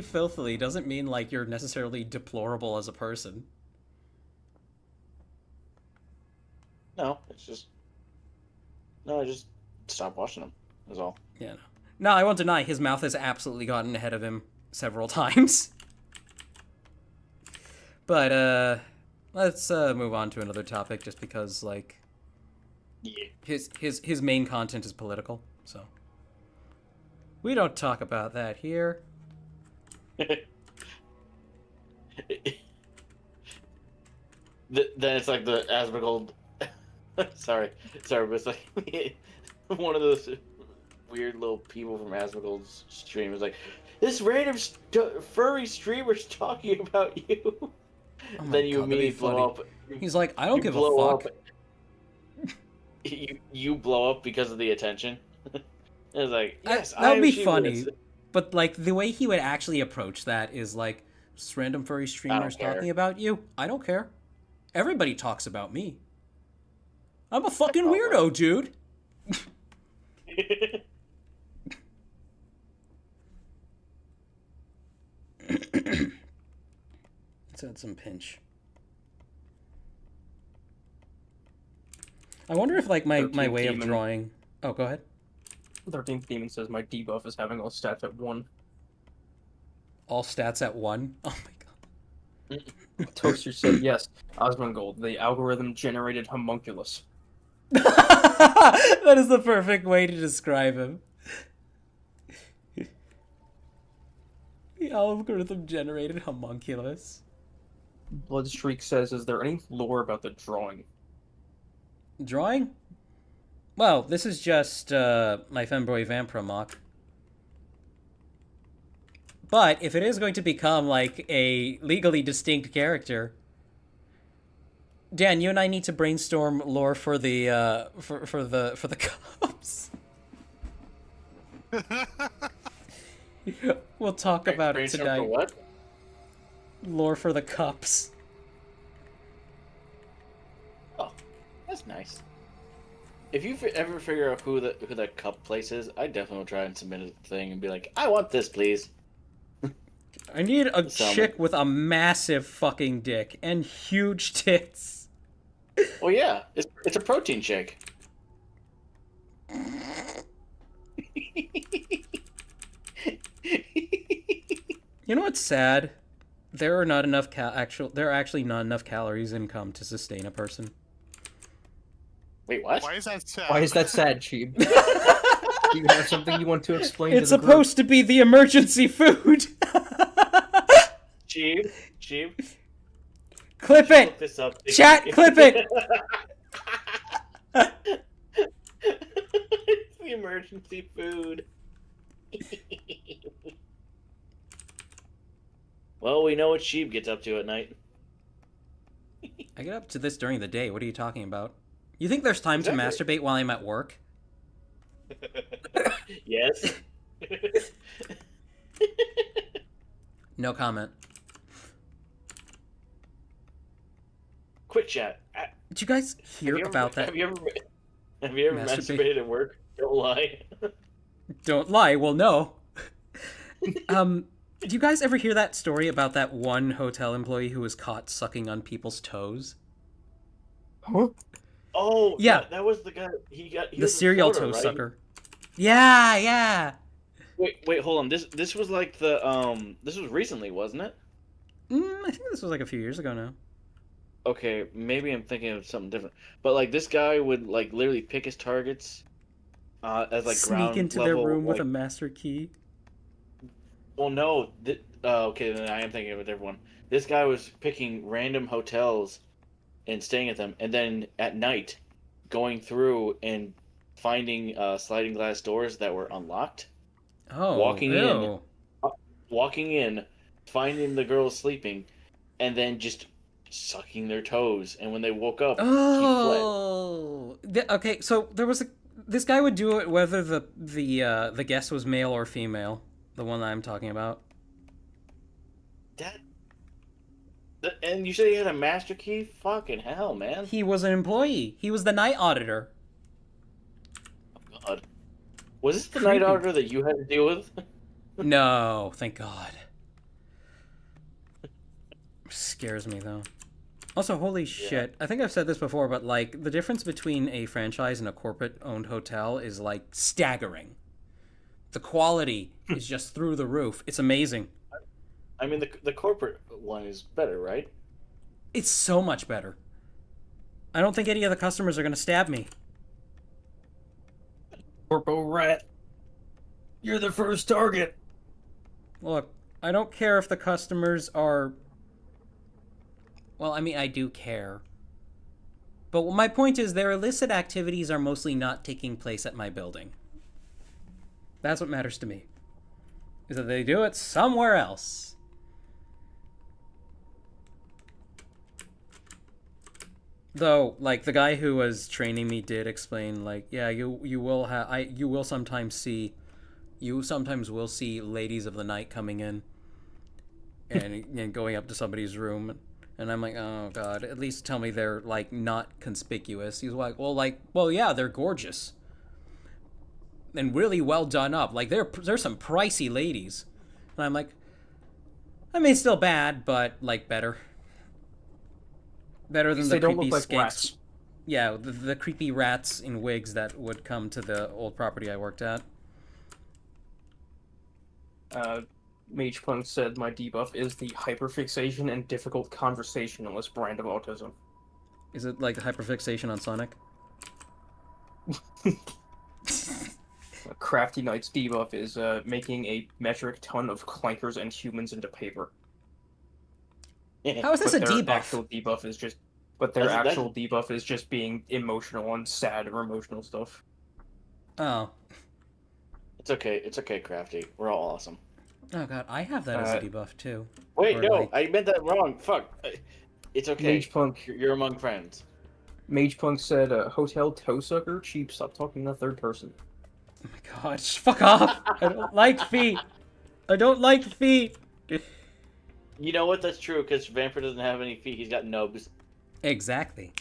[SPEAKER 1] filthily doesn't mean like you're necessarily deplorable as a person.
[SPEAKER 6] No, I just stopped watching him. That's all.
[SPEAKER 1] Yeah. No, I won't deny his mouth has absolutely gotten ahead of him several times. But let's move on to another topic, just because like his main content is political, so we don't talk about that here.
[SPEAKER 6] Then it's like the Asmongold. sorry, but it's like one of those weird little people from Asmongold's stream is like, this random furry streamer's talking about you.
[SPEAKER 1] Oh
[SPEAKER 6] then you
[SPEAKER 1] God,
[SPEAKER 6] immediately blow up.
[SPEAKER 1] He's like, I don't give a
[SPEAKER 6] blow
[SPEAKER 1] fuck.
[SPEAKER 6] up. You blow up because of the attention. It's like, yes,
[SPEAKER 1] that would be
[SPEAKER 6] she
[SPEAKER 1] funny,
[SPEAKER 6] was.
[SPEAKER 1] but like the way he would actually approach that is like, just random furry streamers talking about you. I don't care. Everybody talks about me. I'm a fucking weirdo, dude. Let's add some pinch. I wonder if like my way of drawing. Oh, go ahead.
[SPEAKER 3] 13th Demon says my debuff is having all stats at 1.
[SPEAKER 1] All stats at 1? Oh my God.
[SPEAKER 3] Toaster said yes. Asmongold, the algorithm generated homunculus.
[SPEAKER 1] That is the perfect way to describe him. The algorithm generated homunculus.
[SPEAKER 3] Bloodstreak says, is there any lore about the drawing?
[SPEAKER 1] Drawing? Well, this is just my femboy Vampro mock. But if it is going to become like a legally distinct character, Dan, you and I need to brainstorm lore for the for the cups. We'll talk about it tonight.
[SPEAKER 6] For what?
[SPEAKER 1] Lore for the cups.
[SPEAKER 6] Oh, that's nice. If you ever figure out who that cup place is, I definitely will try and submit a thing and be like, I want this, please.
[SPEAKER 1] I need a chick with a massive fucking dick and huge tits.
[SPEAKER 6] Well, yeah, it's a protein shake.
[SPEAKER 1] You know what's sad? There are not enough there are actually not enough calories in cum to sustain a person.
[SPEAKER 6] Wait, what?
[SPEAKER 2] Why is that sad?
[SPEAKER 3] Why is that sad, Cheeb? Do you have something you want to explain
[SPEAKER 1] It's
[SPEAKER 3] to the
[SPEAKER 1] supposed to be the emergency food.
[SPEAKER 6] Cheeb.
[SPEAKER 1] Clip
[SPEAKER 6] Look
[SPEAKER 1] it.
[SPEAKER 6] this up.
[SPEAKER 1] Chat, clip it.
[SPEAKER 6] It's the emergency food. Well, we know what Sheep gets up to at night.
[SPEAKER 1] I get up to this during the day. What are you talking about? You think there's time to masturbate while I'm at work?
[SPEAKER 6] Yes.
[SPEAKER 1] No comment.
[SPEAKER 6] Quick chat.
[SPEAKER 1] Did you guys hear about that?
[SPEAKER 6] Have you ever masturbated at work? Don't lie.
[SPEAKER 1] Don't lie. Well, no. Do you guys ever hear that story about that one hotel employee who was caught sucking on people's toes?
[SPEAKER 3] Huh?
[SPEAKER 6] Oh,
[SPEAKER 1] yeah.
[SPEAKER 6] That was the guy. He
[SPEAKER 1] the serial toe sucker. Yeah.
[SPEAKER 6] Wait, hold on. This was like the this was recently, wasn't it?
[SPEAKER 1] I think this was like a few years ago now.
[SPEAKER 6] Okay, maybe I'm thinking of something different. But like this guy would like literally pick his targets as like
[SPEAKER 1] sneak
[SPEAKER 6] ground
[SPEAKER 1] into
[SPEAKER 6] level,
[SPEAKER 1] their room
[SPEAKER 6] like...
[SPEAKER 1] with a master key.
[SPEAKER 6] Well, no. Okay, then I am thinking of a different one. This guy was picking random hotels and staying at them, and then at night going through and finding sliding glass doors that were unlocked.
[SPEAKER 1] Oh,
[SPEAKER 6] walking in, finding the girls sleeping, and then just sucking their toes. And when they woke up,
[SPEAKER 1] he fled. Okay, so there was this guy would do it whether the guest was male or female. The one that I'm talking about.
[SPEAKER 6] And you said he had a master key? Fucking hell, man.
[SPEAKER 1] He was an employee. He was the night auditor.
[SPEAKER 6] Oh, God. Was this the night auditor that you had to deal with?
[SPEAKER 1] No, thank God. Scares me, though. Also, holy shit. I think I've said this before, but, like, the difference between a franchise and a corporate-owned hotel is, like, staggering. The quality is just through the roof. It's amazing.
[SPEAKER 6] I mean, the corporate one is better, right?
[SPEAKER 1] It's so much better. I don't think any of the customers are going to stab me.
[SPEAKER 3] Corpo rat. You're the first target.
[SPEAKER 1] Look, I don't care if the customers are... Well, I mean, I do care. But my point is, their illicit activities are mostly not taking place at my building. That's what matters to me. Is that they do it somewhere else. Though, like, the guy who was training me did explain, like, yeah, you will sometimes will see ladies of the night coming in and going up to somebody's room, and I'm like, oh God, at least tell me they're, like, not conspicuous. He's like, well, yeah, they're gorgeous and really well done up. Like, there's some pricey ladies, and I'm like, I mean, still bad, but, like, better. Better than the
[SPEAKER 3] don't
[SPEAKER 1] creepy
[SPEAKER 3] look like
[SPEAKER 1] skanks.
[SPEAKER 3] rats.
[SPEAKER 1] Yeah, the creepy rats in wigs that would come to the old property I worked at.
[SPEAKER 3] Mage Punk said my debuff is the hyperfixation and difficult conversationalist brand of autism.
[SPEAKER 1] Is it like hyperfixation on Sonic?
[SPEAKER 3] Crafty Knight's debuff is making a metric ton of clankers and humans into paper.
[SPEAKER 1] How is this a
[SPEAKER 3] their
[SPEAKER 1] debuff?
[SPEAKER 3] Actual debuff is just, but their actual debuff is just being emotional and sad or emotional stuff.
[SPEAKER 1] Oh.
[SPEAKER 6] It's okay, Crafty. We're all awesome.
[SPEAKER 1] Oh God, I have that as a debuff too.
[SPEAKER 6] Wait,
[SPEAKER 1] or
[SPEAKER 6] no,
[SPEAKER 1] like...
[SPEAKER 6] I meant that wrong. Fuck. It's okay.
[SPEAKER 3] Mage Punk.
[SPEAKER 6] You're among friends.
[SPEAKER 3] Mage Punk said, hotel toe sucker? Cheap, stop talking in the third person.
[SPEAKER 1] Oh my God, fuck off! I don't like feet! I don't like feet!
[SPEAKER 6] You know what? That's true, because Vampire doesn't have any feet. He's got nubs.
[SPEAKER 1] Exactly.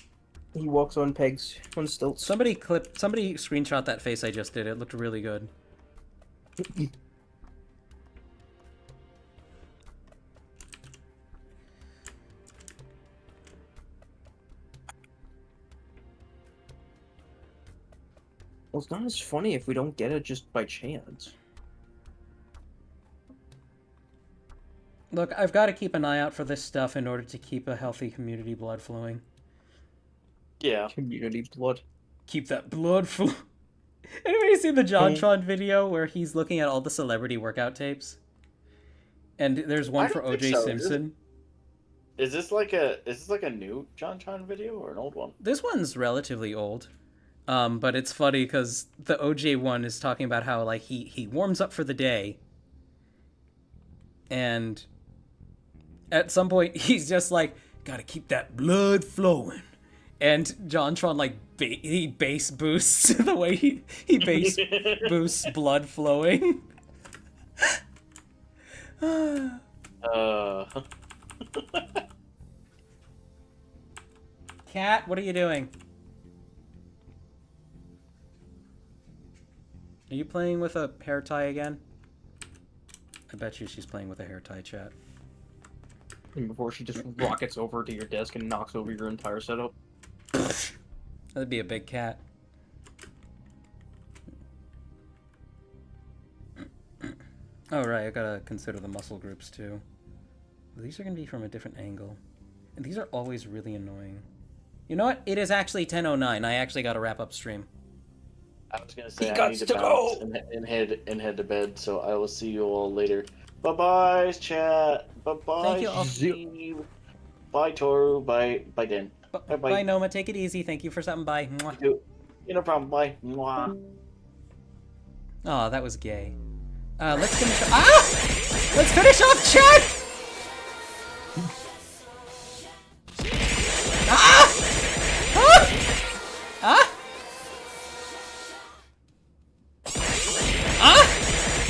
[SPEAKER 3] He walks on pegs, on stilts.
[SPEAKER 1] Somebody screenshot that face I just did. It looked really good.
[SPEAKER 3] Well, it's not as funny if we don't get it just by chance.
[SPEAKER 1] Look, I've got to keep an eye out for this stuff in order to keep a healthy community blood flowing.
[SPEAKER 6] Yeah.
[SPEAKER 3] Community blood.
[SPEAKER 1] Keep that blood flow. Anybody seen the JonTron video where he's looking at all the celebrity workout tapes? And there's one for O.J. Simpson.
[SPEAKER 6] Is this like a new JonTron video or an old one?
[SPEAKER 1] This one's relatively old. But it's funny because the OJ one is talking about how, like, he warms up for the day, and At some point, he's just like, gotta keep that blood flowing. And JonTron, like, he bass boosts the way he bass boosts blood flowing. Cat, what are you doing? Are you playing with a hair tie again? I bet you she's playing with a hair tie, chat.
[SPEAKER 3] And before she just rockets over to your desk and knocks over your entire setup.
[SPEAKER 1] That'd be a big cat. Oh, right, I gotta consider the muscle groups, too. These are gonna be from a different angle. And these are always really annoying. You know what? It is actually 10:09. I actually gotta wrap up stream.
[SPEAKER 6] I was gonna say I need to bounce and head to bed, so I will see you all later. Bye bye, chat. Bye bye,
[SPEAKER 1] Thank you all.
[SPEAKER 6] Steve. Bye, Toru. Bye, Dan. Bye,
[SPEAKER 1] Bye, Noma. Take it easy. Thank you for stopping by. Mwah.
[SPEAKER 6] No problem. Bye. Mwah.
[SPEAKER 1] Oh, that was gay. Let's finish. Let's finish off chat.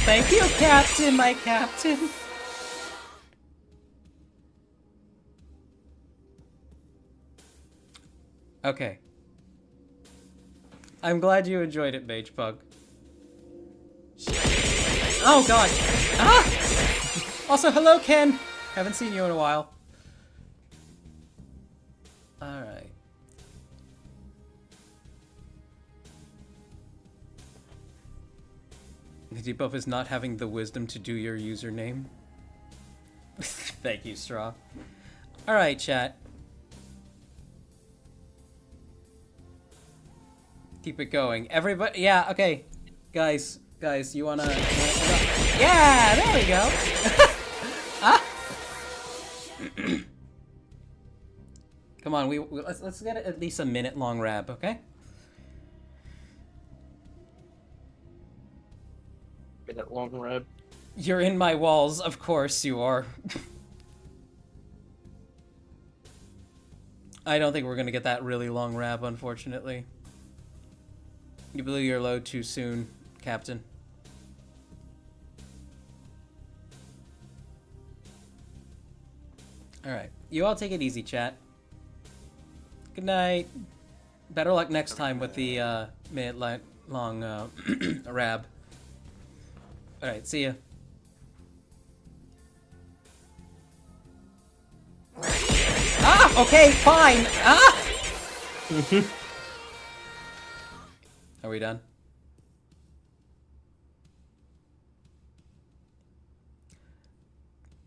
[SPEAKER 1] Thank you, Captain, my captain. Okay. I'm glad you enjoyed it, Mage Pug. Oh god! Also, hello, Ken! Haven't seen you in a while. Alright. The debuff is not having the wisdom to do your username. Thank you, Straw. Alright, chat. Keep it going. Everybody, yeah, okay. Guys, you wanna yeah, there we go. Come on, let's get at least a minute long rab, okay?
[SPEAKER 3] Minute long rab.
[SPEAKER 1] You're in my walls, of course you are. I don't think we're gonna get that really long rab, unfortunately. You blew your load too soon, Captain. Alright, you all take it easy, chat. Good night. Better luck next time with the minute long rab. Alright, see ya. Okay, fine! Are we done?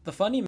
[SPEAKER 1] The funny